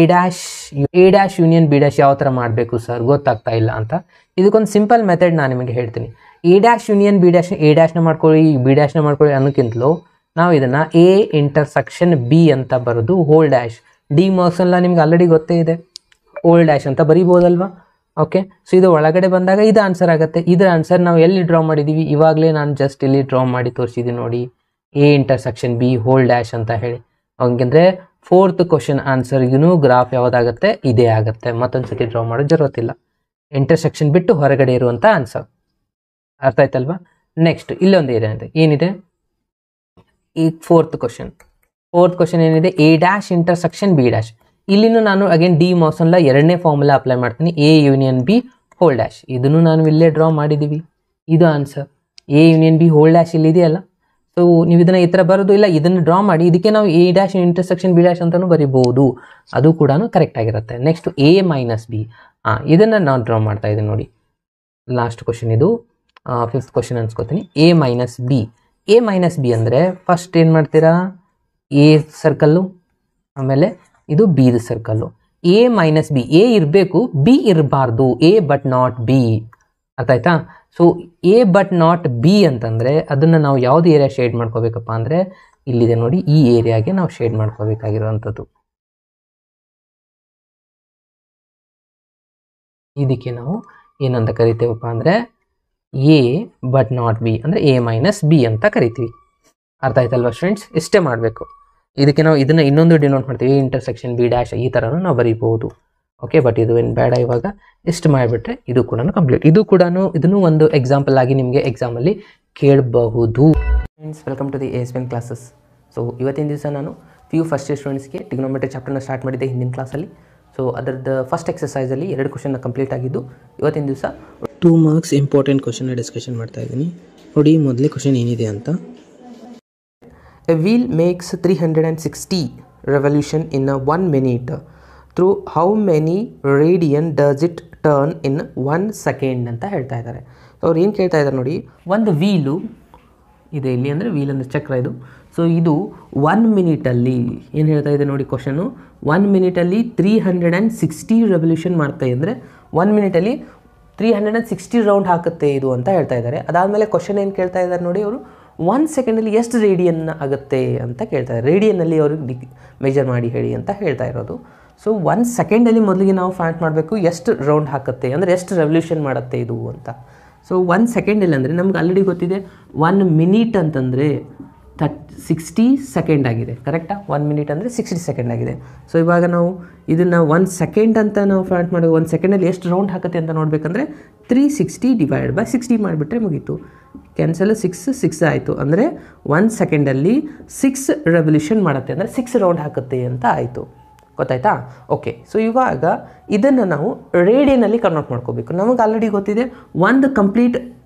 dash union B dash ಯಾವ ಥರ ಮಾಡಬೇಕು ಸರ್ ಗೊತ್ತಾಗ್ತಾ ಇಲ್ಲ ಅಂತ. ಇದಕ್ಕೊಂದು ಸಿಂಪಲ್ ಮೆಥಡ್ ನಾನು ನಿಮಗೆ ಹೇಳ್ತೀನಿ. A dash union B dash, A ಡ್ಯಾಶ್ನ ಮಾಡ್ಕೊಳ್ಳಿ ಬಿ ಡ್ಯಾಶ್ನ ಮಾಡ್ಕೊಳ್ಳಿ ಅನ್ನೋಕ್ಕಿಂತಲೂ ನಾವು ಇದನ್ನು ಎ ಇಂಟರ್ಸೆಕ್ಷನ್ ಬಿ ಅಂತ ಬರೆದು ಹೋಲ್ ಡ್ಯಾಶ್, ಡಿ ಮಾರ್ಕ್ಸ್ ಎಲ್ಲ ನಿಮ್ಗೆ ಆಲ್ರೆಡಿ ಗೊತ್ತೇ ಇದೆ, ಹೋಲ್ ಡ್ಯಾಶ್ ಅಂತ ಬರೀಬೋದಲ್ವಾ? ಓಕೆ, ಸೊ ಇದು ಒಳಗಡೆ ಬಂದಾಗ ಇದು ಆನ್ಸರ್ ಆಗುತ್ತೆ. ಇದರ ಆನ್ಸರ್ ನಾವು ಎಲ್ಲಿ ಡ್ರಾ ಮಾಡಿದ್ದೀವಿ? ಇವಾಗಲೇ ನಾನು ಜಸ್ಟ್ ಇಲ್ಲಿ ಡ್ರಾ ಮಾಡಿ ತೋರಿಸಿದ್ದೀನಿ ನೋಡಿ, A intersection B whole dash ಅಂತ ಹೇಳಿ. ಹಂಗಂದರೆ 4th ಕ್ವಶನ್ ಆನ್ಸರ್ಗೂ ಗ್ರಾಫ್ ಯಾವುದಾಗುತ್ತೆ? ಇದೇ ಆಗುತ್ತೆ. ಮತ್ತೊಂದು ಸತಿ ಡ್ರಾ ಮಾಡೋ ಜರುರತ್ತಿಲ್ಲ. ಇಂಟರ್ಸೆಕ್ಷನ್ ಬಿಟ್ಟು ಹೊರಗಡೆ ಇರುವಂಥ ಆನ್ಸರ್. ಅರ್ಥ ಆಯ್ತಲ್ವಾ? ನೆಕ್ಸ್ಟ್ ಇಲ್ಲೊಂದು ಏನಿದೆ ಈ 4th ಕ್ವಶನ್ ಏನಿದೆ, A dash intersection be dash. ಇಲ್ಲಿನೂ ನಾನು ಅಗೇನ್ ಡಿ ಮಾರ್ಕ್ಸ್ ಅಲ್ಲ 2ನೇ ಫಾರ್ಮುಲಾ ಅಪ್ಲೈ ಮಾಡ್ತೀನಿ, A union B whole dash. ಇದನ್ನು ನಾನು ಇಲ್ಲೇ ಡ್ರಾ ಮಾಡಿದ್ದೀವಿ, ಇದು answer. A union B whole dash ಇಲ್ಲಿ ಇದೆಯಲ್ಲ. ಸೊ ನೀವು ಇದನ್ನು ಈ ಥರ ಬರೋದು ಇಲ್ಲ, ಇದನ್ನು ಡ್ರಾ ಮಾಡಿ ಇದಕ್ಕೆ ನಾವು A dash intersection be dash ಅಂತಲೂ ಬರಿಬೋದು, ಅದು ಕೂಡ ಕರೆಕ್ಟ್ ಆಗಿರುತ್ತೆ. ನೆಕ್ಸ್ಟ್ ಎ ಮೈನಸ್ ಬಿ, ಇದನ್ನು ನಾವು ಡ್ರಾ ಮಾಡ್ತಾ ಇದ್ದೀನಿ ನೋಡಿ. ಲಾಸ್ಟ್ ಕ್ವಶನ್ ಇದು, 5th ಕ್ವಶನ್ ಅನ್ಸ್ಕೋತೀನಿ. A minus B. A minus B ಅಂದರೆ ಫಸ್ಟ್ ಏನು ಮಾಡ್ತೀರಾ, ಎ ಸರ್ಕಲ್ಲು, ಆಮೇಲೆ ಇದು ಬಿದು circle. A minus B, A ಇರಬೇಕು ಬಿ ಇರಬಾರ್ದು, ಎ ಬಟ್ ನಾಟ್ ಬಿ. ಅರ್ಥ ಆಯ್ತಾ? So A but not B ಅಂತಂದರೆ ಅದನ್ನು ನಾವು ಯಾವುದು ಏರಿಯಾ ಶೇಡ್ ಮಾಡ್ಕೋಬೇಕಪ್ಪ ಅಂದರೆ ಇಲ್ಲಿದೆ ನೋಡಿ, ಈ ಏರಿಯಾಗೆ ನಾವು ಶೇಡ್ ಮಾಡ್ಕೋಬೇಕಾಗಿರುವಂಥದ್ದು. ಇದಕ್ಕೆ ನಾವು ಏನಂತ ಕರಿತೇವಪ್ಪ ಅಂದರೆ ಎ ಬಟ್ ನಾಟ್ ಬಿ ಅಂದರೆ ಎ ಮೈನಸ್ ಬಿ ಅಂತ ಕರಿತೀವಿ. ಅರ್ಥ ಆಯ್ತಲ್ವ ಫ್ರೆಂಡ್ಸ್? ಇಷ್ಟೇ ಮಾಡಬೇಕು. ಇದಕ್ಕೆ ನಾವು ಇದನ್ನು ಇನ್ನೊಂದು ಡಿನೋಟ್ ಮಾಡ್ತೀವಿ, ಇಂಟರ್ಸೆಕ್ಷನ್ ಬಿ ಡ್ಯಾಶ್ ಈ ಥರನೂ ನಾವು ಬರೀಬಹುದು. ಓಕೆ, ಬಟ್ ಇದು ಏನು ಬೇಡ ಇವಾಗ. ಇಷ್ಟು ಮಾಡಿಬಿಟ್ರೆ ಇದು ಕೂಡ ಕಂಪ್ಲೀಟ್. ಇದು ಕೂಡ ಇದನ್ನು ಒಂದು ಎಕ್ಸಾಂಪಲ್ ಆಗಿ ನಿಮಗೆ ಎಕ್ಸಾಮಲ್ಲಿ ಕೇಳಬಹುದು. Friends, welcome to the ASPN classes. So ಇವತ್ತಿನ ದಿವಸ ನಾನು ಫಸ್ಟ್ ಇಯರ್ ಸ್ಟೂಡೆಂಟ್ಸ್ಗೆ ಟ್ರಿಗ್ನೋಮೆಟ್ರಿ ಚಾಪ್ಟರ್ನ ಸ್ಟಾರ್ಟ್ ಮಾಡಿದ್ದೆ ಹಿಂದಿನ ಕ್ಲಾಸಲ್ಲಿ. ಸೊ ಅದರದ್ದು ಫಸ್ಟ್ ಎಕ್ಸಸೈಸಲ್ಲಿ 2 ಕ್ವಶನ್ನ ಕಂಪ್ಲೀಟ್ ಆಗಿದ್ದು. ಇವತ್ತಿನ ದಿವಸ 2 ಮಾರ್ಕ್ಸ್ ಇಂಪಾರ್ಟೆಂಟ್ ಕ್ವಶನ್ನ ಡಿಸ್ಕಷನ್ ಮಾಡ್ತಾ ಇದ್ದೀನಿ. ನೋಡಿ ಮೊದಲೇ ಕ್ವಶನ್ ಏನಿದೆ ಅಂತ. A wheel makes 360 revolution in 1 minute. Through how many radian does it turn in 1 second ಅಂತ ಹೇಳ್ತಾ ಇದ್ದಾರೆ. ಅವ್ರು ಏನು ಕೇಳ್ತಾ ಇದ್ದಾರೆ ನೋಡಿ, ಒಂದು ವೀಲು ಇದೆ ಇಲ್ಲಿ, ಅಂದರೆ ವೀಲ್ ಅಂದರೆ ಚಕ್ರ ಇದು. ಸೊ ಇದು 1 ಮಿನಿಟಲ್ಲಿ ಏನು ಹೇಳ್ತಾ ಇದೆ ನೋಡಿ ಕ್ವಶನು, 1 ಮಿನಿಟಲ್ಲಿ 360 ರೆವಲ್ಯೂಷನ್ ಮಾಡ್ತಾ ಅಂದರೆ 1 ಮಿನಿಟಲ್ಲಿ 360 ರೌಂಡ್ ಹಾಕುತ್ತೆ ಇದು ಅಂತ ಹೇಳ್ತಾ ಇದ್ದಾರೆ. ಅದಾದಮೇಲೆ ಕ್ವಶನ್ ಏನು ಕೇಳ್ತಾ ಇದ್ದಾರೆ ನೋಡಿ ಅವರು, 1 ಸೆಕೆಂಡಲ್ಲಿ ಎಷ್ಟು ರೇಡಿಯನ್ ಆಗುತ್ತೆ ಅಂತ ಕೇಳ್ತಾರೆ. ರೇಡಿಯನ್ನಲ್ಲಿ ಅವ್ರಿಗೆ ಮೆಜರ್ ಮಾಡಿ ಹೇಳಿ ಅಂತ ಹೇಳ್ತಾ ಇರೋದು. ಸೊ 1 ಸೆಕೆಂಡಲ್ಲಿ ಮೊದಲಿಗೆ ನಾವು ಫೈಂಡ್ ಮಾಡಬೇಕು ಎಷ್ಟು ರೌಂಡ್ ಹಾಕುತ್ತೆ, ಅಂದರೆ ಎಷ್ಟು ರೆವಲ್ಯೂಷನ್ ಮಾಡುತ್ತೆ ಇದು ಅಂತ. ಸೊ 1 ಸೆಕೆಂಡಲ್ಲಿ ಅಂದರೆ ನಮ್ಗೆ ಆಲ್ರೆಡಿ ಗೊತ್ತಿದೆ 1 ಮಿನಿಟ್ ಅಂತಂದರೆ 60 ಸೆಕೆಂಡ್ ಆಗಿದೆ. ಕರೆಕ್ಟಾ? 1 ಮಿನಿಟ್ ಅಂದರೆ 60 ಸೆಕೆಂಡ್ ಆಗಿದೆ. ಸೊ ಇವಾಗ ನಾವು ಇದನ್ನು 1 ಸೆಕೆಂಡ್ ಅಂತ ನಾವು ಫೈಂಡ್ ಮಾಡೋದು, 1 ಸೆಕೆಂಡಲ್ಲಿ ಎಷ್ಟು ರೌಂಡ್ ಹಾಕುತ್ತೆ ಅಂತ ನೋಡಬೇಕಂದ್ರೆ 360 ಡಿವೈಡೆಡ್ ಬೈ 60 ಮಾಡಿಬಿಟ್ರೆ ಮುಗೀತು. ಕ್ಯಾನ್ಸಲ್, 6 ಆಯಿತು. ಅಂದರೆ 1 ಸೆಕೆಂಡಲ್ಲಿ 6 ರೆವಲ್ಯೂಷನ್ ಮಾಡುತ್ತೆ, ಅಂದರೆ 6 ರೌಂಡ್ ಹಾಕುತ್ತೆ ಅಂತ ಆಯಿತು. ಗೊತ್ತಾಯ್ತಾ? ಓಕೆ. ಸೊ ಇವಾಗ ಇದನ್ನು ನಾವು ರೇಡಿಯನಲ್ಲಿ ಕನ್ವರ್ಟ್ ಮಾಡ್ಕೋಬೇಕು. ನಮಗೆ ಆಲ್ರೆಡಿ ಗೊತ್ತಿದೆ, ಒಂದು ಕಂಪ್ಲೀಟ್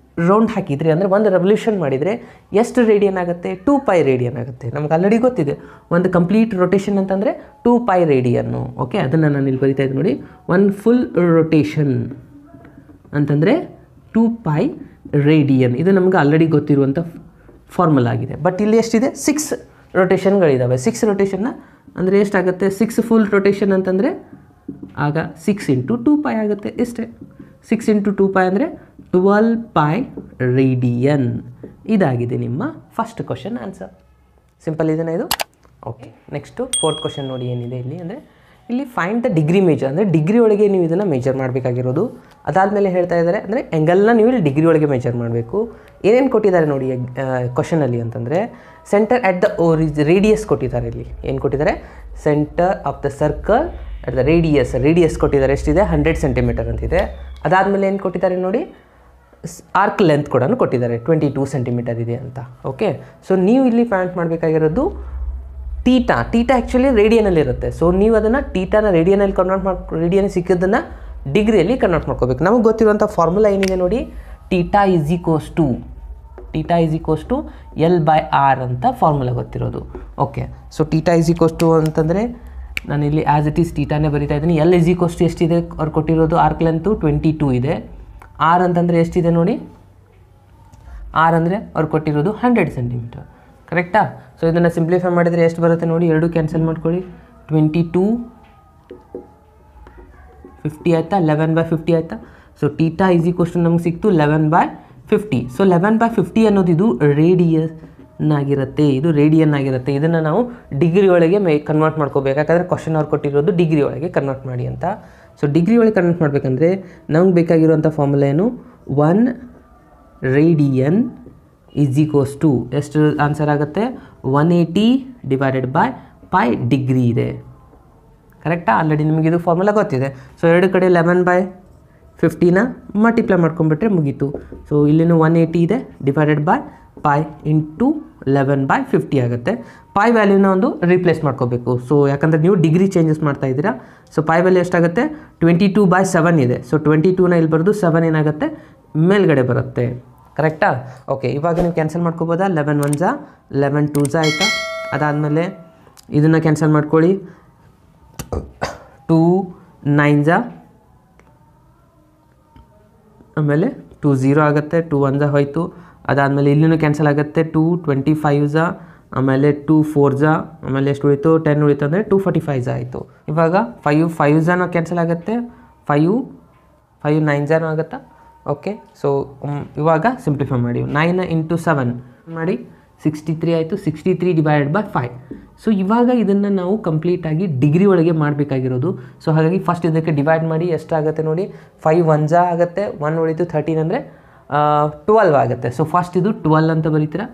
ರೌಂಡ್ ಹಾಕಿದರೆ ಅಂದರೆ ಒಂದು ರೆವಲ್ಯೂಷನ್ ಮಾಡಿದರೆ ಎಷ್ಟು ರೇಡಿಯನ್ ಆಗುತ್ತೆ, 2π ರೇಡಿಯನ್ ಆಗುತ್ತೆ. ನಮ್ಗೆ ಆಲ್ರೆಡಿ ಗೊತ್ತಿದೆ ಒಂದು ಕಂಪ್ಲೀಟ್ ರೊಟೇಷನ್ ಅಂತಂದರೆ 2π ರೇಡಿಯನ್ನು. ಓಕೆ, ಅದನ್ನು ನಾನು ಇಲ್ಲಿ ಬರಿತಾ ಇದ್ದೀನಿ ನೋಡಿ. ಒಂದು ಫುಲ್ ರೊಟೇಷನ್ ಅಂತಂದರೆ 2π ರೇಡಿಯನ್. ಇದು ನಮ್ಗೆ ಆಲ್ರೆಡಿ ಗೊತ್ತಿರುವಂಥ ಫಾರ್ಮುಲಾ ಆಗಿದೆ. ಬಟ್ ಇಲ್ಲಿ ಎಷ್ಟಿದೆ, 6 ರೊಟೇಷನ್ಗಳಿದ್ದಾವೆ. 6 ರೊಟೇಷನ್ನ ಅಂದರೆ ಎಷ್ಟಾಗುತ್ತೆ, 6 ಫುಲ್ ರೊಟೇಷನ್ ಅಂತಂದರೆ ಆಗ 6 × 2π ಆಗುತ್ತೆ. ಇಷ್ಟೇ. 6 × 2π ಅಂದರೆ 12π ರೇಡಿಯನ್. ಇದಾಗಿದೆ ನಿಮ್ಮ ಫಸ್ಟ್ ಕ್ವಶನ್ ಆನ್ಸರ್. ಸಿಂಪಲ್ ಇದನ್ನ ಇದು. ಓಕೆ, ನೆಕ್ಸ್ಟು 4th ಕ್ವಶನ್ ನೋಡಿ ಏನಿದೆ ಇಲ್ಲಿ ಅಂದರೆ, ಇಲ್ಲಿ ಫೈಂಡ್ ದ ಡಿಗ್ರಿ ಮೇಜರ್, ಅಂದರೆ ಡಿಗ್ರಿ ಒಳಗೆ ನೀವು ಇದನ್ನು ಮೇಜರ್ ಮಾಡಬೇಕಾಗಿರೋದು. ಅದಾದಮೇಲೆ ಹೇಳ್ತಾ ಇದ್ದಾರೆ ಅಂದರೆ ಎಂಗಲ್ನ ನೀವು ಇಲ್ಲಿ ಡಿಗ್ರಿ ಒಳಗೆ ಮೇಜರ್ ಮಾಡಬೇಕು. ಏನೇನು ಕೊಟ್ಟಿದ್ದಾರೆ ನೋಡಿ ಕ್ವಶನಲ್ಲಿ ಅಂತಂದರೆ, ಸೆಂಟರ್ ಅಟ್ ದ ರೇಡಿಯಸ್ ಕೊಟ್ಟಿದ್ದಾರೆ. ಇಲ್ಲಿ ಏನು ಕೊಟ್ಟಿದ್ದಾರೆ, centre of the circle at the radius ಕೊಟ್ಟಿದ್ದಾರೆ. ಎಷ್ಟಿದೆ, 100 ಸೆಂಟಿಮೀಟರ್ ಅಂತಿದೆ. ಅದಾದಮೇಲೆ ಏನು ಕೊಟ್ಟಿದ್ದಾರೆ ನೋಡಿ, ಆರ್ಕ್ ಲೆಂತ್ ಕೂಡ ಕೊಟ್ಟಿದ್ದಾರೆ, 22 ಸೆಂಟಿಮೀಟರ್ ಇದೆ ಅಂತ. ಓಕೆ, ಸೊ ನೀವು ಇಲ್ಲಿ ಫೈಂಡ್ ಮಾಡಬೇಕಾಗಿರೋದು ಟೀಟಾ ಆ್ಯಕ್ಚುಲಿ ರೇಡಿಯನಲ್ಲಿ ಇರುತ್ತೆ. ಸೊ ನೀವು ಅದನ್ನು ಟೀಟಾನ ರೇಡಿಯನಲ್ಲಿ ರೇಡಿಯನ್ ಸಿಕ್ಕಿದ್ದನ್ನು ಡಿಗ್ರಿಯಲ್ಲಿ ಕನ್ವರ್ಟ್ ಮಾಡ್ಕೋಬೇಕು. ನಮಗೆ ಗೊತ್ತಿರುವಂಥ ಫಾರ್ಮುಲಾ ಏನಿದೆ ನೋಡಿ, theta is equals to L/R ಅಂತ ಫಾರ್ಮುಲಾ ಗೊತ್ತಿರೋದು. Okay, so theta is equals to ಅಂತಂದರೆ ನಾನು ಇಲ್ಲಿ ಆ್ಯಸ್ ಇಟ್ ಈಸ್ ಟೀಟಾನೇ ಬರಿತಾ ಇದ್ದೀನಿ. L ಈಸ್ ಈಕ್ವಲ್ಸ್ ಟು ಎಷ್ಟಿದೆ ಅವ್ರು ಕೊಟ್ಟಿರೋದು, ಆರ್ಕ್ ಲೆಂತು 22 ಇದೆ. R ಅಂತಂದರೆ ಎಷ್ಟಿದೆ ನೋಡಿ, R ಅಂದರೆ ಅವ್ರು ಕೊಟ್ಟಿರೋದು 100 ಸೆಂಟಿಮೀಟರ್. ಕರೆಕ್ಟಾ? ಸೊ ಇದನ್ನು ಸಿಂಪ್ಲಿಫೈ ಮಾಡಿದರೆ ಎಷ್ಟು ಬರುತ್ತೆ ನೋಡಿ, 2 ಕ್ಯಾನ್ಸಲ್ ಮಾಡ್ಕೊಳ್ಳಿ. 22 50 ಆಯಿತಾ, 11/50 ಆಯಿತಾ. So theta is equals to ನಮ್ಗೆ ಸಿಕ್ತು 11/50. ಸೊ 11/50 ಅನ್ನೋದು ಇದು ರೇಡಿಯನ್ ಆಗಿರುತ್ತೆ. ಇದನ್ನು ನಾವು ಡಿಗ್ರಿ ಒಳಗೆ ಕನ್ವರ್ಟ್ ಮಾಡ್ಕೋಬೇಕು. ಯಾಕಂದರೆ ಕ್ವಶನ್ ಅವ್ರು ಕೊಟ್ಟಿರೋದು ಡಿಗ್ರಿ ಒಳಗೆ ಕನ್ವರ್ಟ್ ಮಾಡಿ ಅಂತ. ಸೊ ಡಿಗ್ರಿ ಒಳಗೆ ಕನ್ವರ್ಟ್ ಮಾಡಬೇಕಂದ್ರೆ ನಮ್ಗೆ ಬೇಕಾಗಿರುವಂಥ ಫಾರ್ಮುಲಾ ಏನು, 1 ರೇಡಿಯನ್ ಈಸ್ ಈಕ್ವಲ್ಸ್ ಟು ಎಷ್ಟು ಆನ್ಸರ್ ಆಗುತ್ತೆ, 180 ಡಿವೈಡೆಡ್ ಬೈ π ಡಿಗ್ರಿ ಇದೆ. ಕರೆಕ್ಟಾ? ಆಲ್ರೆಡಿ ನಿಮಗೆ ಇದು ಫಾರ್ಮುಲಾ ಗೊತ್ತಿದೆ. ಸೊ 2 ಕಡೆ 11/50ನ ಮಲ್ಟಿಪ್ಲೈ ಮಾಡ್ಕೊಂಡ್ಬಿಟ್ರೆ ಮುಗೀತು. ಸೊ ಇಲ್ಲಿನೂ 180 ಇದೆ ಡಿವೈಡೆಡ್ ಬೈ ಪೈ ಇಂಟು 11/50 ಆಗುತ್ತೆ. ಪೈ ವ್ಯಾಲ್ಯೂನ ಒಂದು ರೀಪ್ಲೇಸ್ ಮಾಡ್ಕೋಬೇಕು. ಸೊ ಯಾಕಂದರೆ ನೀವು ಡಿಗ್ರಿ ಚೇಂಜಸ್ ಮಾಡ್ತಾ ಇದ್ದೀರಾ. ಸೊ ಪೈ ವ್ಯಾಲ್ಯೂ ಎಷ್ಟಾಗುತ್ತೆ 22/7 ಇದೆ. ಸೊ 22ನ ಇಲ್ಲಿ ಬರೆದು 7 ಏನಾಗುತ್ತೆ ಮೇಲ್ಗಡೆ ಬರುತ್ತೆ. ಕರೆಕ್ಟಾ? ಓಕೆ, ಇವಾಗ ನೀವು ಕ್ಯಾನ್ಸಲ್ ಮಾಡ್ಕೋಬೋದಾ? 11 1 11 2 ಆಯಿತಾ? ಅದಾದಮೇಲೆ ಇದನ್ನು ಕ್ಯಾನ್ಸಲ್ ಮಾಡ್ಕೊಳ್ಳಿ. 2 9 ಆಮೇಲೆ 2 0 ಆಗುತ್ತೆ. 2 1 ಹೋಯಿತು. ಅದಾದಮೇಲೆ ಇಲ್ಲಿನೂ ಕ್ಯಾನ್ಸಲ್ ಆಗುತ್ತೆ. 2 25 ಆಮೇಲೆ 2 4 ಆಮೇಲೆ ಎಷ್ಟು ಉಳಿತು 10 ಉಳಿತು ಅಂದರೆ 245 ಆಯಿತು. ಇವಾಗ 5 5 ಕ್ಯಾನ್ಸಲ್ ಆಗುತ್ತೆ. 5 5 9 ಆಗುತ್ತಾ? ಓಕೆ, ಸೊ ಇವಾಗ ಸಿಂಪ್ಲಿಫೈ ಮಾಡಿ. 9 ಇಂಟು 7 ಮಾಡಿ 63 ಆಯಿತು. 63 ಡಿವೈಡೆಡ್ ಬೈ 5. ಸೊ ಇವಾಗ ಇದನ್ನು ನಾವು ಕಂಪ್ಲೀಟಾಗಿ ಡಿಗ್ರಿ ಒಳಗೆ ಮಾಡಬೇಕಾಗಿರೋದು. ಸೊ ಹಾಗಾಗಿ ಫಸ್ಟ್ ಇದಕ್ಕೆ ಡಿವೈಡ್ ಮಾಡಿ ಎಷ್ಟಾಗುತ್ತೆ ನೋಡಿ. 5 1 ಆಗುತ್ತೆ. 1 ಉಳಿತು 13 ಅಂದರೆ 12 ಆಗುತ್ತೆ. ಸೊ ಫಸ್ಟ್ ಇದು 12 ಅಂತ ಬರೀತೀರಾ.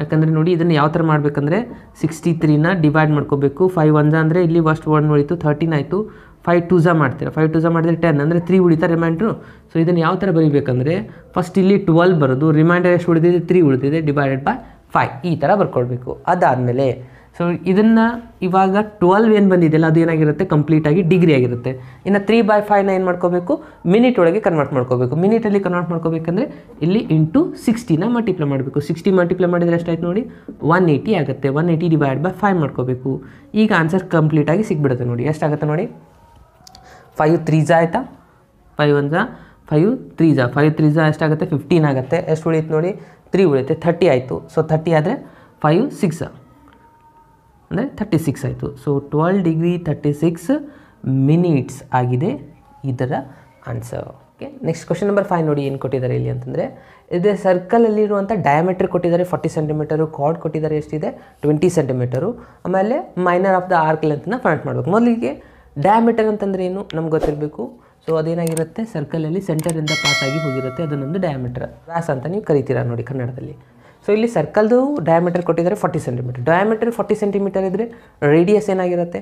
ಯಾಕಂದರೆ ನೋಡಿ ಇದನ್ನು ಯಾವ ಥರ ಮಾಡಬೇಕಂದ್ರೆ 63ನ ಡಿವೈಡ್ ಮಾಡ್ಕೋಬೇಕು. 5 1 ಅಂದರೆ ಇಲ್ಲಿ ಫಸ್ಟ್ 1 ಉಳಿತು 13 ಆಯಿತು. 5 2 ಮಾಡ್ತೀರಾ. 5 2 ಮಾಡಿದ್ರೆ 10 ಅಂದರೆ 3 ಉಳಿತಾ ರಿಮೈಂಡ್ರು. ಸೊ ಇದನ್ನು ಯಾವ ಥರ ಬರೀಬೇಕಂದ್ರೆ ಫಸ್ಟ್ ಇಲ್ಲಿ 12 ಬರೋದು, ರಿಮೈಂಡರ್ ಎಷ್ಟು ಉಳಿದಿದೆ 3 ಉಳಿದಿದೆ, ಡಿವೈಡೆಡ್ ಬೈ 5 ಈ ಥರ ಬರ್ಕೊಳ್ಬೇಕು. ಅದಾದಮೇಲೆ ಸೊ ಇದನ್ನು ಇವಾಗ 12 ಏನು ಬಂದಿದೆಯಲ್ಲ ಅದು ಏನಾಗಿರುತ್ತೆ ಕಂಪ್ಲೀಟಾಗಿ ಡಿಗ್ರಿ ಆಗಿರುತ್ತೆ. ಇನ್ನು 3/5ನ ಏನು ಮಾಡ್ಕೋಬೇಕು ಮಿನಿಟ್ ಒಳಗೆ ಕನ್ವರ್ಟ್ ಮಾಡ್ಕೋಬೇಕು. ಮಿನಿಟಲ್ಲಿ ಕನ್ವರ್ಟ್ ಮಾಡ್ಕೋಬೇಕಂದ್ರೆ ಇಲ್ಲಿ ಇಂಟು 60ನ ಮಲ್ಟಿಪ್ಲೈ ಮಾಡಬೇಕು. 60 ಮಲ್ಟಿಪ್ಲೈ ಮಾಡಿದರೆ ಎಷ್ಟಾಯ್ತು ನೋಡಿ 180 ಆಗುತ್ತೆ. 180 ಡಿವೈಡ್ ಬೈ 5 ಮಾಡ್ಕೋಬೇಕು. ಈಗ ಆನ್ಸರ್ ಕಂಪ್ಲೀಟಾಗಿ ಸಿಕ್ಬಿಡುತ್ತೆ ನೋಡಿ. ಎಷ್ಟಾಗುತ್ತೆ ನೋಡಿ 5 3 ಆಯಿತಾ? 5 1 5 3 5 3 ಎಷ್ಟಾಗುತ್ತೆ 15 ಆಗುತ್ತೆ. ಎಷ್ಟು ಉಳಿಯುತ್ತೆ ನೋಡಿ 3 ಉಳಿಯುತ್ತೆ 30 ಆಯಿತು. ಸೊ 30 ಆದರೆ 5 6 ಅಂದರೆ 36 ಆಯಿತು. ಸೊ 12 ಡಿಗ್ರಿ 36 ಮಿನಿಟ್ಸ್ ಆಗಿದೆ ಇದರ answer. Okay, next question number 5 ನೋಡಿ ಏನು ಕೊಟ್ಟಿದ್ದಾರೆ ಇಲ್ಲಿ ಅಂತಂದರೆ ಇದು ಸರ್ಕಲಲ್ಲಿರುವಂಥ ಡಯಾಮೀಟರ್ ಕೊಟ್ಟಿದ್ದಾರೆ 40 ಸೆಂಟಿಮೀಟರು. ಕಾರ್ಡ್ ಕೊಟ್ಟಿದ್ದಾರೆ ಎಷ್ಟಿದೆ 20 ಸೆಂಟಿಮೀಟರು. ಆಮೇಲೆ ಮೈನರ್ ಆಫ್ ದ ಆರ್ಕ್ ಲೆಂತ್ನ ಫೈಂಡ್ ಮಾಡಬೇಕು. ಮೊದಲಿಗೆ ಡಯಾಮೀಟರ್ ಅಂತಂದರೆ ಏನು ನಮ್ಗೆ ಗೊತ್ತಿರಬೇಕು. ಸೊ ಅದೇನಾಗಿರುತ್ತೆ ಸರ್ಕಲಲ್ಲಿ ಸೆಂಟರಿಂದ ಪಾಸ್ ಆಗಿ ಹೋಗಿರುತ್ತೆ, ಅದನ್ನೊಂದು ಡಯಾಮೀಟರ್ ವ್ಯಾಸ ಅಂತ ನೀವು ಕರಿತೀರಾ ನೋಡಿ ಕನ್ನಡದಲ್ಲಿ. ಸೊ ಇಲ್ಲಿ ಸರ್ಕಲ್ದು ಡಯಾಮೀಟರ್ ಕೊಟ್ಟಿದ್ದಾರೆ 40 ಸೆಂಟಿಮೀಟರ್. ಡಯಾಮೀಟರ್ 40 ಸೆಂಟಿಮೀಟರ್ ಇದ್ದರೆ ರೇಡಿಯಸ್ ಏನಾಗಿರುತ್ತೆ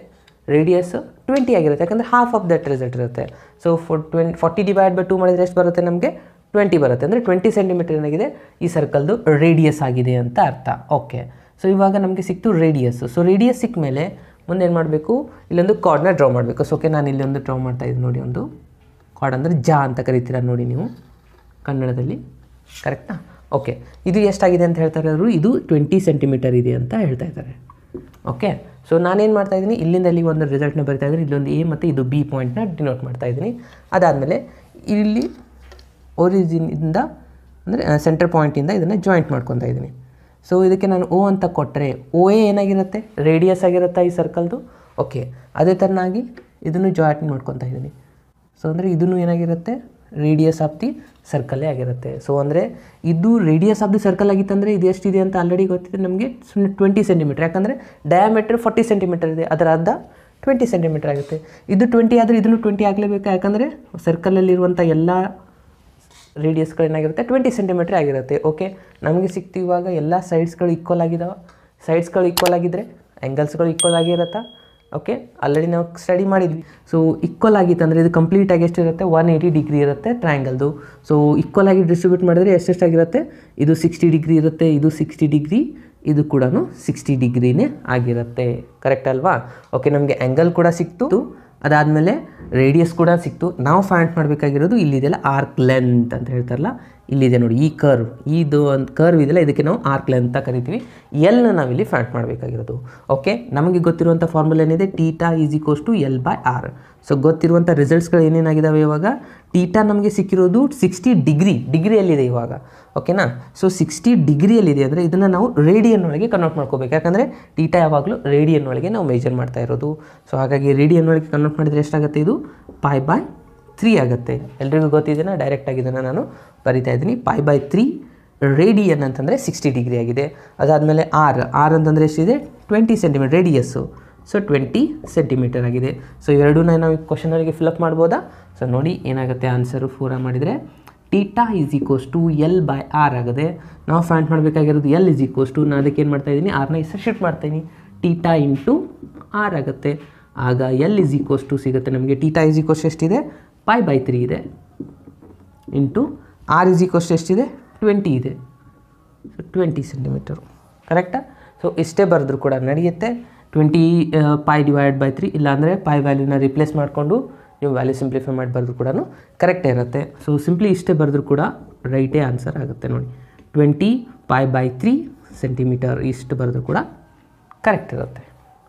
ರೇಡಿಯಸ್ 20 ಆಗಿರುತ್ತೆ. ಯಾಕಂದರೆ ಹಾಫ್ ಆಫ್ ದಟ್ ರಿಸಲ್ಟ್ ಇರುತ್ತೆ. ಸೊ 40 ಡಿವೈಡ್ ಬೈ 2 ಮಾಡಿದರೆ ಎಷ್ಟು ಬರುತ್ತೆ ನಮಗೆ 20 ಬರುತ್ತೆ. ಅಂದರೆ 20 ಸೆಂಟಿಮೀಟರ್ ಏನಾಗಿದೆ ಈ ಸರ್ಕಲ್ದು ರೇಡಿಯಸ್ ಆಗಿದೆ ಅಂತ ಅರ್ಥ. ಓಕೆ, ಸೊ ಇವಾಗ ನಮಗೆ ಸಿಕ್ತು ರೇಡಿಯಸ್. ಸೊ ರೇಡಿಯಸ್ ಸಿಕ್ಕ ಮೇಲೆ ಮುಂದೆ ಏನು ಮಾಡಬೇಕು ಇಲ್ಲೊಂದು ಕಾರ್ಡ್ನ ಡ್ರಾ ಮಾಡಬೇಕು. ಸೊ ಓಕೆ, ನಾನು ಇಲ್ಲೊಂದು ಡ್ರಾ ಮಾಡ್ತಾಯಿದ್ದೀನಿ ನೋಡಿ. ಒಂದು ಕಾರ್ಡ್ ಅಂದರೆ ಜಾ ಅಂತ ಕರಿತೀರ ನೋಡಿ ನೀವು ಕನ್ನಡದಲ್ಲಿ. ಕರೆಕ್ಟಾ? ಓಕೆ, ಇದು ಎಷ್ಟಾಗಿದೆ ಅಂತ ಹೇಳ್ತಾರೆ ಅವರು, ಇದು 20 ಸೆಂಟಿಮೀಟರ್ ಇದೆ ಅಂತ ಹೇಳ್ತಾ ಇದ್ದಾರೆ. ಓಕೆ, ಸೊ ನಾನೇನು ಮಾಡ್ತಾಯಿದ್ದೀನಿ ಇಲ್ಲಿಂದ ಇಲ್ಲಿ ಒಂದು ರಿಸಲ್ಟ್ನ ಬರಿತಾ ಇದ್ದೀನಿ. ಇಲ್ಲೊಂದು ಎ ಮತ್ತು ಇದು ಬಿ ಪಾಯಿಂಟ್ನ ಡಿನೋಟ್ ಮಾಡ್ತಾಯಿದ್ದೀನಿ. ಅದಾದಮೇಲೆ ಇಲ್ಲಿ ಒರಿಜಿನಿಂದ ಅಂದರೆ ಸೆಂಟರ್ ಪಾಯಿಂಟಿಂದ ಇದನ್ನು ಜಾಯಿಂಟ್ ಮಾಡ್ಕೊತಾ ಇದ್ದೀನಿ. ಸೊ ಇದಕ್ಕೆ ನಾನು ಓ ಅಂತ ಕೊಟ್ಟರೆ ಓ ಎ ಏನಾಗಿರುತ್ತೆ ರೇಡಿಯಸ್ ಆಗಿರುತ್ತಾ ಈ ಸರ್ಕಲ್ದು. ಓಕೆ, ಅದೇ ಥರನಾಗಿ ಇದನ್ನು ಜಾಯಿಂಟ್ ಮಾಡ್ಕೊತಾ ಇದ್ದೀನಿ. ಸೊ ಅಂದರೆ ಇದನ್ನು ಏನಾಗಿರುತ್ತೆ ರೇಡಿಯಸ್ ಆಫ್ ದಿ ಸರ್ಕಲ್ಲೇ ಆಗಿರುತ್ತೆ. ಸೊ ಅಂದರೆ ಇದು ರೇಡಿಯಸ್ ಆಫ್ ದಿ ಸರ್ಕಲ್ ಆಗಿತ್ತಂದರೆ ಇದು ಎಷ್ಟಿದೆ ಅಂತ ಆಲ್ರೆಡಿ ಗೊತ್ತಿದೆ ನಮಗೆ 20 ಸೆಂಟಿಮೀಟರ್. ಯಾಕಂದರೆ ಡಯಾಮೀಟರ್ 40 ಸೆಂಟಿಮೀಟರ್ ಇದೆ, ಅದರ ಅರ್ಧ 20 ಸೆಂಟಿಮೀಟರ್ ಆಗುತ್ತೆ. ಇದು 20 ಆದರೆ ಇದನ್ನು 20 ಆಗಲೇಬೇಕು. ಯಾಕಂದರೆ ಸರ್ಕಲಲ್ಲಿರುವಂಥ ಎಲ್ಲ ರೇಡಿಯಸ್ಗಳೇನಾಗಿರುತ್ತೆ 20 ಸೆಂಟಿಮೀಟರ್ ಆಗಿರುತ್ತೆ. ಓಕೆ, ನಮಗೆ ಸಿಕ್ತು ಇವಾಗ ಎಲ್ಲ ಸೈಡ್ಸ್ಗಳು ಈಕ್ವಲ್ ಆಗಿದ್ದಾವೆ. ಸೈಡ್ಸ್ಗಳು ಈಕ್ವಲ್ ಆಗಿದ್ದರೆ ಆ್ಯಂಗಲ್ಸ್ಗಳು ಈಕ್ವಲ್ ಆಗಿರುತ್ತಾ? ಓಕೆ, ಆಲ್ರೆಡಿ ನಾವು ಸ್ಟಡಿ ಮಾಡಿದ್ವಿ. ಸೊ ಈಕ್ವಲ್ ಆಗಿತ್ತು ಅಂದರೆ ಇದು ಕಂಪ್ಲೀಟಾಗಿ ಎಷ್ಟಿರುತ್ತೆ 180 ಡಿಗ್ರಿ ಇರುತ್ತೆ ಟ್ರಯಾಂಗಲ್ದು. ಸೊ ಈಕ್ವಲ್ ಆಗಿ ಡಿಸ್ಟ್ರಿಬ್ಯೂಟ್ ಮಾಡಿದ್ರೆ ಎಷ್ಟೆಷ್ಟಾಗಿರುತ್ತೆ ಇದು 60 ಡಿಗ್ರಿ ಇರುತ್ತೆ, ಇದು 60 ಡಿಗ್ರಿ, ಇದು ಕೂಡ 60 ಡಿಗ್ರಿನೇ ಆಗಿರುತ್ತೆ. ಕರೆಕ್ಟ್ ಅಲ್ವಾ? ಓಕೆ, ನಮಗೆ ಆ್ಯಂಗಲ್ ಕೂಡ ಸಿಕ್ತು, ಅದಾದಮೇಲೆ ರೇಡಿಯಸ್ ಕೂಡ ಸಿಕ್ತು. ನಾವು ಫೈಂಡ್ ಮಾಡಬೇಕಾಗಿರೋದು ಇಲ್ಲಿದೆಯಲ್ಲ ಆರ್ಕ್ ಲೆಂತ್ ಅಂತ ಹೇಳ್ತಾರಲ್ಲ, ಇಲ್ಲಿದೆ ನೋಡಿ ಈ ಕರ್ವ್, ಇದು ಒಂದು ಕರ್ವ್ ಇದೆಯಲ್ಲ ಇದಕ್ಕೆ ನಾವು ಆರ್ಕ್ ಲೆಂತ್ ಅಂತ ಕರಿತೀವಿ. ಎಲ್ನ ನಾವಿಲ್ಲಿ ಫೈಂಡ್ ಮಾಡಬೇಕಾಗಿರೋದು. ಓಕೆ, ನಮಗೆ ಗೊತ್ತಿರುವಂಥ ಫಾರ್ಮುಲಾ ಏನಿದೆ theta is equals to L by r. So ಗೊತ್ತಿರುವಂಥ ರಿಸಲ್ಟ್ಸ್ಗಳು ಏನೇನಾಗಿದ್ದಾವೆ ಇವಾಗ ಟೀಟಾ ನಮಗೆ ಸಿಕ್ಕಿರೋದು 60 ಡಿಗ್ರಿಯಲ್ಲಿದೆ ಇವಾಗ. ಓಕೆನಾ? ಸೊ 60 ಡಿಗ್ರಿಯಲ್ಲಿದೆ ಅಂದರೆ ಇದನ್ನು ನಾವು ರೇಡಿಯನ್ ಒಳಗೆ ಕನ್ವರ್ಟ್ ಮಾಡ್ಕೋಬೇಕು. ಯಾಕಂದರೆ ಟೀಟಾ ಯಾವಾಗಲೂ ರೇಡಿಯನ್ ಒಳಗೆ ನಾವು ಮೆಜರ್ ಮಾಡ್ತಾ ಇರೋದು. ಸೊ ಹಾಗಾಗಿ ರೇಡಿಯನ್ ಒಳಗೆ ಕನ್ವರ್ಟ್ ಮಾಡಿದರೆ ಎಷ್ಟಾಗುತ್ತೆ ಇದು π/3 ಆಗುತ್ತೆ. ಎಲ್ರಿಗೂ ಗೊತ್ತಿದೆಯಾ? ಡೈರೆಕ್ಟಾಗಿ ಇದನ್ನು ನಾನು ಬರಿತಾ ಇದ್ದೀನಿ. π/3 ರೇಡಿಯನ್ ಅಂತಂದರೆ 60 ಡಿಗ್ರಿ ಆಗಿದೆ. ಅದಾದಮೇಲೆ ಆರ್ ಅಂತಂದರೆ ಎಷ್ಟಿದೆ 20 ಸೆಂಟಿಮೀಟರ್ ರೇಡಿಯಸ್ಸು. ಸೊ 20 ಸೆಂಟಿಮೀಟರ್ ಆಗಿದೆ. ಸೊ ಎರಡೂನ ನಾವು ಕ್ವಶನರಿಗೆ ಫಿಲಪ್ ಮಾಡ್ಬೋದಾ? ಸೊ ನೋಡಿ ಏನಾಗುತ್ತೆ ಆನ್ಸರು 4 ಮಾಡಿದರೆ theta is equals to L by R ಆಗಿದೆ. ನಾವು ಫೈಂಡ್ ಮಾಡಬೇಕಾಗಿರೋದು ಎಲ್ ಈಸ್ ಈಕ್ವಲ್ಸ್ ಟು, ನಾನು ಅದಕ್ಕೆ ಏನು ಮಾಡ್ತಾಯಿದ್ದೀನಿ ಆರ್ನ ಸಬ್ಸ್ಟಿಟ್ಯೂಟ್ ಮಾಡ್ತಾಯಿದ್ದೀನಿ, ಟೀಟಾ ಇಂಟು ಆರ್ ಆಗುತ್ತೆ. ಆಗ ಎಲ್ ಈಸ್ ಈಕ್ವಲ್ಸ್ ಟು ಸಿಗುತ್ತೆ ನಮಗೆ. ಟೀಟಾ ಈಸ್ ಈಕ್ವಲ್ಸ್ ಎಷ್ಟಿದೆ π/3 ಇದೆ, ಇಂಟು ಆರ್ ಈಸ್ ಈಕ್ವಲ್ಸ್ ಎಷ್ಟಿದೆ 20 ಇದೆ. ಸೊ 20 ಸೆಂಟಿಮೀಟರು ಕರೆಕ್ಟಾ. ಸೊ ಇಷ್ಟೇ ಬರೆದ್ರೂ ಕೂಡ ನಡೆಯುತ್ತೆ. 20 ಪೈ ಡಿವೈಡ್ ಬೈ 3 ಇಲ್ಲಾಂದರೆ ಪೈ ವ್ಯಾಲ್ಯೂನ ರಿಪ್ಲೇಸ್ ಮಾಡಿಕೊಂಡು ನೀವು ವ್ಯಾಲ್ಯೂ ಸಿಂಪ್ಲಿಫೈ ಮಾಡಿ ಬರೆದ್ರು ಕೂಡ ಕರೆಕ್ಟೇ ಇರುತ್ತೆ. ಸೊ ಸಿಂಪ್ಲಿ ಇಷ್ಟೇ ಬರೆದ್ರೂ ಕೂಡ ರೈಟೇ ಆನ್ಸರ್ ಆಗುತ್ತೆ ನೋಡಿ. 20 ಪೈ ಬೈ 3 ಸೆಂಟಿಮೀಟರ್ ಇಷ್ಟು ಬರೆದ್ರೂ ಕೂಡ ಕರೆಕ್ಟ್ ಇರುತ್ತೆ.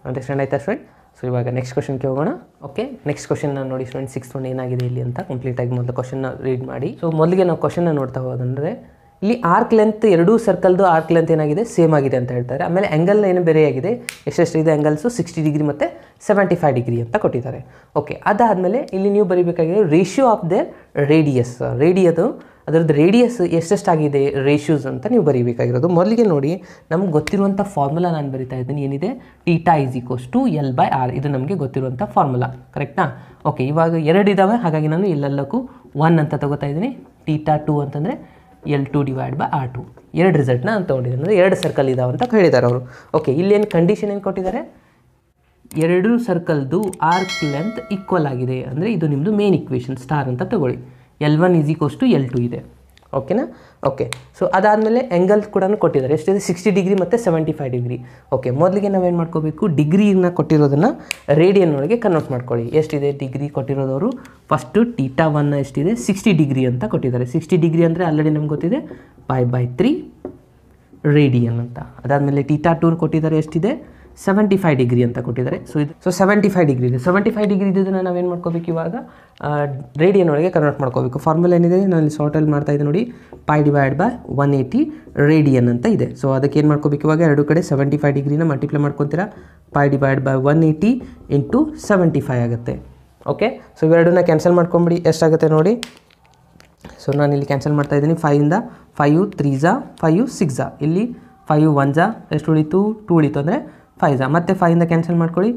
ಅಂಡರ್ಸ್ಟ್ಯಾಂಡ್ ಆಯ್ತಾ ಸ್ಟೂಡೆಂಟ್? ಸೊ ಇವಾಗ ನೆಕ್ಸ್ಟ್ ಕ್ವಶನ್ಗೆ ಹೋಗೋಣ. ಓಕೆ, ನೆಕ್ಸ್ಟ್ ಕ್ವಶನ್ನ ನೋಡಿ ಸ್ಟೂಡೆಂಟ್, 6th ಒನ್ ಏನಾಗಿದೆ ಇಲ್ಲಿ ಅಂತ ಕಂಪ್ಲೀಟಾಗಿ ಮೊದಲು ಕ್ವಶನ್ನ ರೀಡ್ ಮಾಡಿ. ಸೊ ಮೊದಲಿಗೆ ನಾವು ಕ್ವಶನ್ನ ನೋಡ್ತಾ ಹೋದಂದರೆ ಇಲ್ಲಿ ಆರ್ಕ್ ಲೆಂತ್ ಎರಡೂ ಸರ್ಕಲ್ದು ಆರ್ಕ್ ಲೆಂತ್ ಏನಾಗಿದೆ ಸೇಮ್ ಆಗಿದೆ ಅಂತ ಹೇಳ್ತಾರೆ. ಆಮೇಲೆ ಆ್ಯಂಗಲ್ ಏನು ಬೇರೆಯಾಗಿದೆ, ಎಷ್ಟೆಷ್ಟಿದೆ ಆ್ಯಂಗಲ್ಸು 60 ಡಿಗ್ರಿ ಮತ್ತು 75 ಡಿಗ್ರಿ ಅಂತ ಕೊಟ್ಟಿದ್ದಾರೆ. ಓಕೆ, ಅದಾದಮೇಲೆ ಇಲ್ಲಿ ನೀವು ಬರೀಬೇಕಾಗಿದೆ ರೇಷಿಯೋ ಆಫ್ ದ ರೇಡಿಯಸ್. ಅದರದ್ದು ರೇಡಿಯಸ್ ಎಷ್ಟೆಷ್ಟಾಗಿದೆ ರೇಷ್ಯೂಸ್ ಅಂತ ನೀವು ಬರೀಬೇಕಾಗಿರೋದು. ಮೊದಲಿಗೆ ನೋಡಿ ನಮ್ಗೆ ಗೊತ್ತಿರುವಂಥ ಫಾರ್ಮುಲಾ ನಾನು ಬರಿತಾ ಇದ್ದೀನಿ. ಏನಿದೆ, θ = L/R. ಇದು ನಮಗೆ ಗೊತ್ತಿರುವಂಥ ಫಾರ್ಮುಲಾ ಕರೆಕ್ಟಾ. ಓಕೆ, ಇವಾಗ 2 ಇದ್ದಾವೆ, ಹಾಗಾಗಿ ನಾನು ಎಲ್ಲಕ್ಕೂ 1 ಅಂತ ತಗೋತಾ ಇದ್ದೀನಿ. θ2 ಅಂತಂದರೆ L2/R2. 2 ರಿಸಲ್ಟ್ನ ನಾನು ತೊಗೊಂಡಿದ್ದೀನಿ, ಅಂದರೆ 2 ಸರ್ಕಲ್ ಇದಾವೆ ಅಂತ ಹೇಳಿದ್ದಾರೆ ಅವರು. ಓಕೆ, ಇಲ್ಲೇನು ಕಂಡೀಷನ್ ಏನು ಕೊಟ್ಟಿದ್ದಾರೆ, 2 ಸರ್ಕಲ್ದು ಆರ್ಕ್ ಲೆಂತ್ ಈಕ್ವಲ್ ಆಗಿದೆ, ಅಂದರೆ ಇದು ನಿಮ್ಮದು ಮೇನ್ ಇಕ್ವೇಷನ್ ಸ್ಟಾರ್ ಅಂತ ತಗೊಳ್ಳಿ. L1 = L2 ಇದೆ. ಓಕೆನಾ. ಓಕೆ, ಸೊ ಅದಾದಮೇಲೆ ಆ್ಯಂಗಲ್ ಕೂಡ ಕೊಟ್ಟಿದ್ದಾರೆ. ಎಷ್ಟಿದೆ, 60 ಡಿಗ್ರಿ ಮತ್ತು 75 ಡಿಗ್ರಿ. ಓಕೆ, ಮೊದಲಿಗೆ ನಾವೇನು ಮಾಡ್ಕೋಬೇಕು, ಡಿಗ್ರಿನ ಕೊಟ್ಟಿರೋದನ್ನು ರೇಡಿಯನ್ ಒಳಗೆ ಕನ್ವರ್ಟ್ ಮಾಡ್ಕೊಳ್ಳಿ. ಎಷ್ಟಿದೆ ಡಿಗ್ರಿ ಕೊಟ್ಟಿರೋದವರು, ಫಸ್ಟು θ1 ಎಷ್ಟಿದೆ 60 ಡಿಗ್ರಿ ಅಂತ ಕೊಟ್ಟಿದ್ದಾರೆ. 60 ಡಿಗ್ರಿ ಅಂದರೆ ಆಲ್ರೆಡಿ ನಮ್ಗೆ ಗೊತ್ತಿದೆ π/3 ರೇಡಿಯನ್ ಅಂತ. ಅದಾದಮೇಲೆ θ2 ಕೊಟ್ಟಿದ್ದಾರೆ, ಎಷ್ಟಿದೆ 75 ಡಿಗ್ರಿ ಅಂತ ಕೊಟ್ಟಿದ್ದಾರೆ. ಸೊ 75 ಡಿಗ್ರಿ ಇದೆ. 75 ಡಿಗ್ರಿ ಇದ್ದನ್ನು ನಾವೇನು ಮಾಡ್ಕೋಬೇಕು, ಇವಾಗ ರೇಡಿಯನ್ ಒಳಗೆ ಕನ್ವರ್ಟ್ ಮಾಡ್ಕೋಬೇಕು. ಫಾರ್ಮುಲಾ ಏನಿದೆ ನಾನು ಇಲ್ಲಿ ಶಾರ್ಟಲ್ಲಿ ಮಾಡ್ತಾ ಇದ್ದೆ ನೋಡಿ, π/180 ರೇಡಿಯನ್ ಅಂತ ಇದೆ. ಸೊ ಅದಕ್ಕೆ ಏನು ಮಾಡ್ಕೋಬೇಕು, ಇವಾಗ ಎರಡು ಕಡೆ 75 ಡಿಗ್ರಿನ ಮಲ್ಟಿಪ್ಲೈ ಮಾಡ್ಕೊತೀರಾ. π/180 × 75 ಆಗುತ್ತೆ. ಓಕೆ, ಸೊ ಇವೆರಡನ್ನ ಕ್ಯಾನ್ಸಲ್ ಮಾಡ್ಕೊಂಬಿಡಿ. ಎಷ್ಟಾಗುತ್ತೆ ನೋಡಿ. ಸೊ ನಾನು ಇಲ್ಲಿ ಕ್ಯಾನ್ಸಲ್ ಮಾಡ್ತಾ ಇದ್ದೀನಿ. 5 × 5 3 5 6 ಇಲ್ಲಿ 5 1 ಎಷ್ಟು ಉಳಿತು, 2 ಉಳಿತು, ಅಂದರೆ 5 ಮತ್ತು 5 ಕ್ಯಾನ್ಸಲ್ ಮಾಡ್ಕೊಳ್ಳಿ.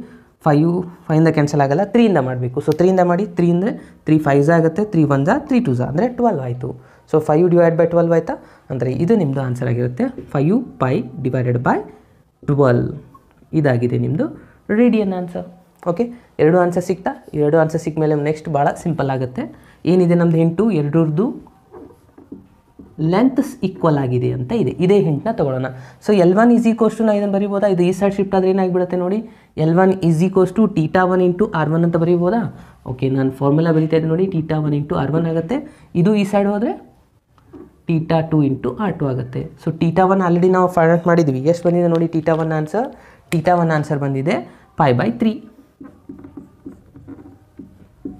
5 ಕ್ಯಾನ್ಸಲ್ ಆಗಲ್ಲ, 3 ಮಾಡಬೇಕು. ಸೊ 3 ಮಾಡಿ, 3 ಅಂದರೆ 3 5 ಆಗುತ್ತೆ, 3 1 3 2 ಅಂದರೆ 12 ಆಯಿತು. ಸೊ 5/12 ಆಯಿತಾ, ಅಂದರೆ ಇದು ನಿಮ್ಮದು ಆನ್ಸರ್ ಆಗಿರುತ್ತೆ. 5π/12 ಇದಾಗಿದೆ ನಿಮ್ಮದು ರೇಡಿಯನ್ ಆನ್ಸರ್. ಓಕೆ, 2 ಆನ್ಸರ್ ಸಿಗ್ತಾ. 2 ಆನ್ಸರ್ ಸಿಕ್ಕ ಮೇಲೆ ನೆಕ್ಸ್ಟ್ ಭಾಳ ಸಿಂಪಲ್ ಆಗುತ್ತೆ. ಏನಿದೆ ನಮ್ಮದು ಹಿಂಟು, ಎರಡರದ್ದು ಲೆಂತ್ ಈಕ್ವಲ್ ಆಗಿದೆ ಅಂತ ಇದೆ. ಇದೇ ಹಿಂಟ್ನ ತೊಗೊಳ್ಳೋಣ. ಸೊ L1 = ನಾವು ಇದನ್ನು ಬರೀಬೋದಾ, ಇದು ಈ ಸೈಡ್ ಶಿಫ್ಟ್ ಆದರೆ ಏನಾಗಿಬಿಡುತ್ತೆ ನೋಡಿ, L1 = θ1 × R1 ಅಂತ ಬರೀಬೋದಾ. ಓಕೆ, ನಾನು ಫಾರ್ಮುಲಾ ಬರೀತಾ ಇದ್ದೀನಿ ನೋಡಿ, θ1 × R1 ಆಗುತ್ತೆ. ಇದು ಈ ಸೈಡ್ ಹೋದರೆ θ2 × R2 ಆಗುತ್ತೆ. ಸೊ θ1 ಆಲ್ರೆಡಿ ನಾವು ಫೈಂಡ್ ಔಟ್ ಮಾಡಿದ್ವಿ. ಎಷ್ಟು ಬಂದಿದೆ ನೋಡಿ θ1 ಆನ್ಸರ್ ಬಂದಿದೆ π/3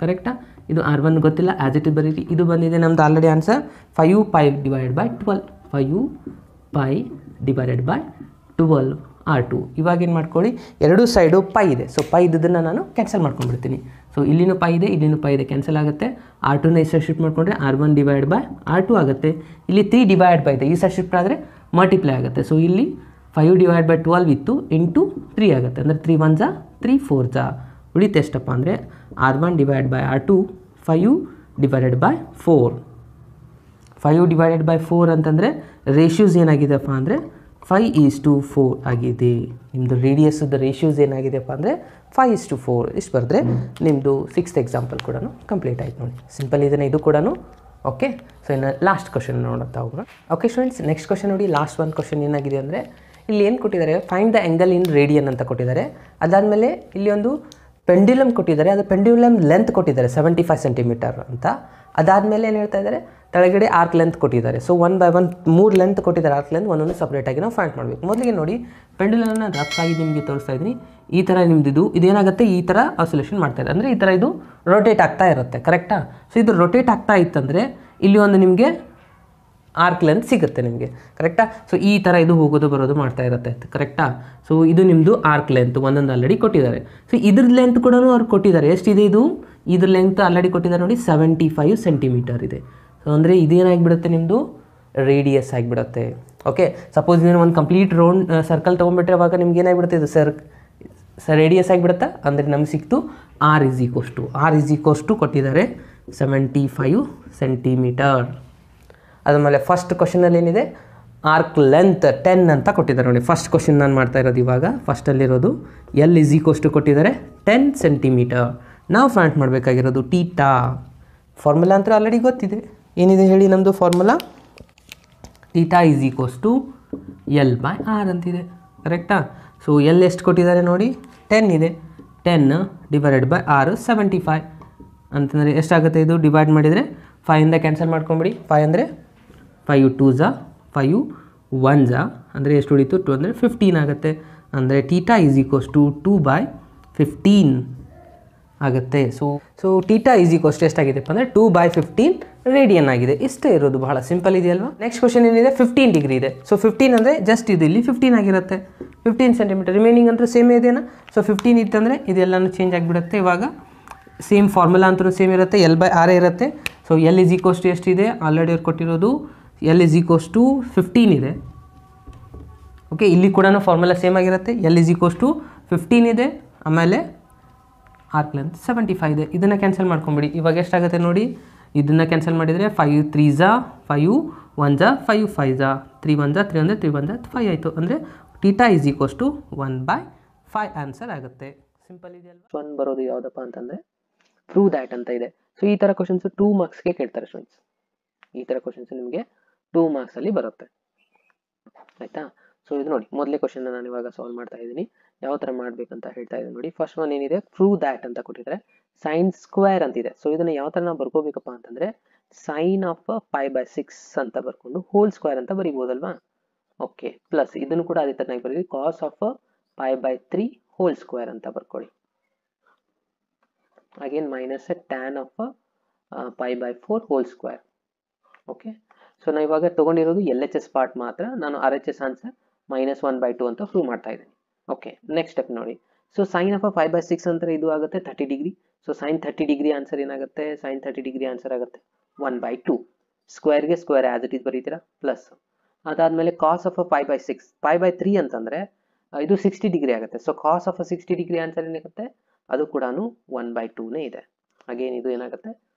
ಕರೆಕ್ಟಾ. ಇದು R1 ಗೊತ್ತಿಲ್ಲ, ಆ್ಯಸ್ ಇಟ್ ಇಸ್ ಬರೀರಿ. ಇದು ಬಂದಿದೆ ನಮ್ಮದು ಆಲ್ರೆಡಿ ಆನ್ಸರ್ 5π/12 5π/12 R2. ಇವಾಗ ಏನು ಮಾಡ್ಕೊಳ್ಳಿ, ಎರಡು ಸೈಡು ಪೈ ಇದೆ. ಸೊ ಪೈ ಇದ್ದದನ್ನು ನಾನು ಕ್ಯಾನ್ಸಲ್ ಮಾಡ್ಕೊಂಡ್ಬಿಡ್ತೀನಿ. ಸೊ ಇಲ್ಲಿನೂ ಪೈ ಇದೆ, ಇಲ್ಲಿನೂ ಪೈ ಇದೆ, ಕ್ಯಾನ್ಸಲ್ ಆಗುತ್ತೆ. R2ನ ಈ ಸೈಡ್ ಶಿಫ್ಟ್ ಮಾಡಿಕೊಂಡ್ರೆ R1/R2 ಆಗುತ್ತೆ. ಇಲ್ಲಿ 3/5 ಇದೆ, ಈ ಸೈಡ್ ಶಿಫ್ಟ್ ಆದರೆ ಮಲ್ಟಿಪ್ಲೈ ಆಗುತ್ತೆ. ಸೊ ಇಲ್ಲಿ 5/12 ಇತ್ತು, ಇಂಟು 3 ಆಗುತ್ತೆ, ಅಂದರೆ 3 1 3 4 ಉಳಿತು ಎಷ್ಟಪ್ಪ ಅಂದರೆ R1/R2 5/4. 5/4 ಅಂತಂದರೆ ರೇಷ್ಯೂಸ್ ಏನಾಗಿದೆಪ್ಪ ಅಂದರೆ 5:4 ಆಗಿದೆ. ನಿಮ್ಮದು ರೇಡಿಯಸ್ದು ರೇಷ್ಯೂಸ್ ಏನಾಗಿದೆಪ್ಪ ಅಂದರೆ 5:4. ಇಷ್ಟು ಬರೆದ್ರೆ ನಿಮ್ಮದು 6th ಎಕ್ಸಾಂಪಲ್ ಕೂಡ ಕಂಪ್ಲೀಟ್ ಆಯ್ತು ನೋಡಿ. ಸಿಂಪಲ್ ಇದನ್ನು ಇದು ಕೂಡ. ಓಕೆ, ಸೊ ಇನ್ನು ಲಾಸ್ಟ್ ಕ್ವಶನ್ ನೋಡುತ್ತಾ ಹೋಗೋಣ. ಓಕೆ ಸ್ಟೂಡೆಂಟ್ಸ್, ನೆಕ್ಸ್ಟ್ ಕ್ವಶನ್ ನೋಡಿ. ಲಾಸ್ಟ್ ಒಂದು ಕ್ವಶನ್ ಏನಾಗಿದೆ ಅಂದರೆ, ಇಲ್ಲಿ ಏನು ಕೊಟ್ಟಿದ್ದಾರೆ, find the angle in radian ಅಂತ ಕೊಟ್ಟಿದ್ದಾರೆ. ಅದಾದಮೇಲೆ ಇಲ್ಲಿ ಒಂದು ಪೆಂಡ್ಯುಲಮ್ ಕೊಟ್ಟಿದ್ದಾರೆ. ಅದು ಪೆಂಡ್ಯುಲಮ್ ಲೆಂತ್ ಕೊಟ್ಟಿದ್ದಾರೆ 75 ಸೆಂಟಿಮೀಟರ್ ಅಂತ. ಅದಾದಮೇಲೆ ಏನು ಹೇಳ್ತಾ ಇದ್ದಾರೆ, ಕೆಳಗಡೆ ಆರ್ಕ್ ಲೆಂತ್ ಕೊಟ್ಟಿದ್ದಾರೆ. ಸೊ 1/1 3 ಲೆಂತ್ ಕೊಟ್ಟಿದ್ದಾರೆ ಆರ್ಕ್ ಲೆಂತ್, ಒಂದೊಂದು ಸಪ್ರೇಟಾಗಿ ನಾವು ಫೈಂಡ್ ಮಾಡಬೇಕು. ಮೊದಲಿಗೆ ನೋಡಿ, ಪೆಂಡ್ಯುಲಮ್ನ ರಫ್ ಆಗಿ ನಿಮಗೆ ತೋರಿಸ್ತಾ ಇದ್ದೀನಿ. ಈ ಥರ ನಿಮ್ಮದು ಇದೇನಾಗುತ್ತೆ, ಈ ಥರ ಆಸಿಲೇಷನ್ ಮಾಡ್ತಾ ಇದೆ, ಅಂದರೆ ಈ ಥರ ಇದು ರೊಟೇಟ್ ಆಗ್ತಾ ಇರುತ್ತೆ ಕರೆಕ್ಟಾ. ಸೊ ಇದು ರೊಟೇಟ್ ಆಗ್ತಾ ಇತ್ತಂದರೆ ಇಲ್ಲಿ ಒಂದು ನಿಮಗೆ ಆರ್ಕ್ ಲೆಂತ್ ಸಿಗುತ್ತೆ ನಿಮಗೆ ಕರೆಕ್ಟಾ. ಸೊ ಈ ಥರ ಇದು ಹೋಗೋದು ಬರೋದು ಮಾಡ್ತಾ ಇರುತ್ತೆ ಕರೆಕ್ಟಾ. ಸೊ ಇದು ನಿಮ್ಮದು ಆರ್ಕ್ ಲೆಂತ್ ಒಂದೊಂದು ಆಲ್ರೆಡಿ ಕೊಟ್ಟಿದ್ದಾರೆ. ಸೊ ಇದ್ರ ಲೆಂತ್ ಕೂಡ ಅವ್ರು ಕೊಟ್ಟಿದ್ದಾರೆ. ಎಷ್ಟಿದೆ ಇದು, ಇದ್ರ ಲೆಂತ್ ಆಲ್ರೆಡಿ ಕೊಟ್ಟಿದ್ದಾರೆ ನೋಡಿ, 75 ಸೆಂಟಿಮೀಟರ್ ಇದೆ. ಸೊ ಅಂದರೆ ಇದೇನಾಗಿಬಿಡುತ್ತೆ, ನಿಮ್ಮದು ರೇಡಿಯಸ್ ಆಗಿಬಿಡುತ್ತೆ. ಓಕೆ, ಸಪೋಸ್ ನೀವು ಒಂದು ಕಂಪ್ಲೀಟ್ ರೌಂಡ್ ಸರ್ಕಲ್ ತೊಗೊಂಡ್ಬಿಟ್ರೆ ಅವಾಗ ನಿಮ್ಗೆ ಏನಾಗಿಬಿಡುತ್ತೆ, ಇದು ರೇಡಿಯಸ್ ಆಗಿಬಿಡುತ್ತೆ. ಅಂದರೆ ನಮ್ಗೆ ಸಿಕ್ತು R= ಕೊಟ್ಟಿದ್ದಾರೆ 75 ಸೆಂಟಿಮೀಟರ್. ಅದಾದಮೇಲೆ ಫಸ್ಟ್ ಕ್ವಶನಲ್ಲಿ ಏನಿದೆ, ಆರ್ಕ್ ಲೆಂತ್ 10 ಅಂತ ಕೊಟ್ಟಿದ್ದಾರೆ ನೋಡಿ. ಫಸ್ಟ್ ಕ್ವಶನ್ ನಾನು ಮಾಡ್ತಾ ಇರೋದು ಇವಾಗ, ಫಸ್ಟಲ್ಲಿರೋದು L= ಕೊಟ್ಟಿದ್ದಾರೆ 10 ಸೆಂಟಿಮೀಟರ್. ನಾವು ಫೈಂಡ್ ಮಾಡಬೇಕಾಗಿರೋದು θ. ಫಾರ್ಮುಲಾ ಅಂತ ಆಲ್ರೆಡಿ ಗೊತ್ತಿದೆ. ಏನಿದೆ ಹೇಳಿ ನಮ್ಮದು formula, theta is equals to L by R ಅಂತಿದೆ, ಕರೆಕ್ಟಾ? ಸೊ ಎಲ್ ಎಷ್ಟು ಕೊಟ್ಟಿದ್ದಾರೆ ನೋಡಿ, 10 ಇದೆ. 10 ಡಿವೈಡೆಡ್ ಬೈ ಆರ್ 75 ಅಂತಂದರೆ ಎಷ್ಟಾಗುತ್ತೆ? ಇದು ಡಿವೈಡ್ ಮಾಡಿದರೆ 5ಇಂದ ಕ್ಯಾನ್ಸಲ್ ಮಾಡ್ಕೊಂಬಿಡಿ. 5 ಅಂದರೆ 5 2 ಝಾ 5 1 ಝಾ ಅಂದರೆ ಎಷ್ಟು ಉಳಿತು? 2 ಅಂದರೆ 15 ಆಗುತ್ತೆ. ಅಂದರೆ ಥೀಟಾ ಈಸ್ ಈಕ್ವಲ್ಸ್ ಟು 2/15 ಆಗುತ್ತೆ. So theta is equals to ಎಷ್ಟಾಗಿದೆಪ್ಪ ಅಂದರೆ 2/15 ರೇಡಿಯನ್ ಆಗಿದೆ. ಇಷ್ಟೇ ಇರೋದು, ಬಹಳ ಸಿಂಪಲ್ ಇದೆಯಲ್ವಾ? ನೆಕ್ಸ್ಟ್ ಕ್ವಶನ್ ಏನಿದೆ, 15 ಡಿಗ್ರಿ ಇದೆ. ಸೊ 15 ಅಂದರೆ ಜಸ್ಟ್ ಇದು ಇಲ್ಲಿ 15 ಆಗಿರುತ್ತೆ, 15 ಸೆಂಟಿಮೀಟರ್. ರಿಮೈನಿಂಗ್ ಅಂತೂ ಸೇಮ್ ಇದೆಯಾ? ಸೊ 15 ಇತ್ತಂದರೆ ಇದೆಲ್ಲನೂ ಚೇಂಜ್ ಆಗಿಬಿಡುತ್ತೆ. ಇವಾಗ ಸೇಮ್ ಫಾರ್ಮುಲಾ ಅಂತೂ ಸೇಮ್ ಇರುತ್ತೆ, ಎಲ್ ಬೈ ಆರ್ ಇರುತ್ತೆ. So L is equals to ಎಷ್ಟಿದೆ? ಆಲ್ರೆಡಿ ಅವ್ರು ಕೊಟ್ಟಿರೋದು ಎಲ್ ಈಸ್ ಈಕ್ವಲ್ಸ್ ಟು 15 ಇದೆ. ಓಕೆ, ಇಲ್ಲಿ ಕೂಡ ಫಾರ್ಮುಲಾ ಸೇಮ್ ಆಗಿರುತ್ತೆ. ಎಲ್ ಈಸ್ ಈಕ್ವಲ್ಸ್ ಟು 15 ಇದೆ, ಆಮೇಲೆ ಆರ್ಕ್ ಲೆಂತ್ 75 ಇದೆ. ಇದನ್ನು ಕ್ಯಾನ್ಸಲ್ ಮಾಡ್ಕೊಂಬಿಡಿ. ಇವಾಗ ಎಷ್ಟಾಗುತ್ತೆ ನೋಡಿ, ಇದನ್ನು ಕ್ಯಾನ್ಸಲ್ ಮಾಡಿದರೆ 5 3 ಝಾ 5 1 ಝಾ 5 5 ಝಾ 3 1 ಝಾ 3 ಅಂದರೆ 3 1 ಝಾ 5 ಆಯಿತು. ಅಂದರೆ theta is equals to 1/5 answer ಆಗುತ್ತೆ. ಸಿಂಪಲ್ ಇದೆಯಲ್ವಾ? 1 ಬರೋದು ಯಾವುದಪ್ಪ ಅಂತಂದರೆ ಪ್ರೂವ್ ದ್ಯಾಟ್ ಅಂತ ಇದೆ. ಸೊ ಈ ಥರ ಕ್ವಶನ್ಸ್ 2 ಮಾರ್ಕ್ಸ್ಗೆ ಕೇಳ್ತಾರೆ ಸ್ಟೂಡೆಂಟ್ಸ್. ಈ ಥರ ಕ್ವಶನ್ಸ್ ನಿಮಗೆ 2 ಮಾರ್ಕ್ಸಲ್ಲಿ ಬರುತ್ತೆ, ಆಯಿತಾ? ಸೊ ಇದು ನೋಡಿ, ಮೊದಲೇ ಕ್ವಶನ್ ನಾನು ಇವಾಗ ಸಾಲ್ವ್ ಮಾಡ್ತಾ ಇದ್ದೀನಿ. ಯಾವ ಥರ ಮಾಡಬೇಕಂತ ಹೇಳ್ತಾ ಇದ್ದೀನಿ ನೋಡಿ. ಫಸ್ಟ್ ಒನ್ ಏನಿದೆ, ಪ್ರೂವ್ ದ್ಯಾಟ್ ಅಂತ ಕೊಟ್ಟಿದ್ದಾರೆ. ಸೈನ್ ಸ್ಕ್ವೇರ್ ಅಂತಿದೆ. ಸೊ ಇದನ್ನು ಯಾವ ಥರ ನಾವು ಬರ್ಕೋಬೇಕಪ್ಪ ಅಂತಂದರೆ ಸೈನ್ ಆಫ್ π/6 ಅಂತ ಬರ್ಕೊಂಡು ಹೋಲ್ ಸ್ಕ್ವೇರ್ ಅಂತ ಬರಿಬೋದಲ್ವಾ? ಓಕೆ, ಪ್ಲಸ್ ಇದನ್ನು ಕೂಡ ಅದೇ ಥರನಾಗಿ ಬರೀರಿ, ಕಾಸ್ ಆಫ್ π/3 ಹೋಲ್ ಸ್ಕ್ವೇರ್ ಅಂತ ಬರ್ಕೊಳ್ಳಿ. Again minus tan of π/4 whole square. Okay, so ನಾವು ಇವಾಗ ತೊಗೊಂಡಿರೋದು ಎಲ್ ಎಚ್ ಎಸ್ ಪಾರ್ಟ್ ಮಾತ್ರ. ನಾನು ಆರ್ ಎಚ್ ಎಸ್ ಆನ್ಸರ್ -1/2 ಅಂತ ಪ್ರೂವ್ ಮಾಡ್ತಾ ಇದ್ದೀನಿ. ಓಕೆ, ನೆಕ್ಸ್ಟ್ ಸ್ಟೆಪ್ ನೋಡಿ. ಸೊ ಸೈನ್ ಆಫ್ π/6 ಅಂದರೆ ಇದು ಆಗುತ್ತೆ 30 degree. So sine 30 degree answer ಏನಾಗುತ್ತೆ? ಸೈನ್ 30 ಡಿಗ್ರಿ ಆನ್ಸರ್ ಆಗುತ್ತೆ 1/2. ಸ್ಕ್ವೇರ್ಗೆ ಸ್ಕ್ವೇರ್ ಆಸ್ ಇಟ್ ಈಸ್ ಬರೀತೀರಾ, ಪ್ಲಸ್ ಅದಾದಮೇಲೆ ಕಾಸ್ ಆಫ್ π/6 π/3 ಅಂತಂದರೆ ಇದು 60 ಡಿಗ್ರಿ ಆಗುತ್ತೆ. So cos of 60 degree answer ಏನಾಗುತ್ತೆ? ಅದು ಕೂಡ 1/2ನೇ ಇದೆ. ಅಗೇನ್ ಇದು ಏನಾಗುತ್ತೆ?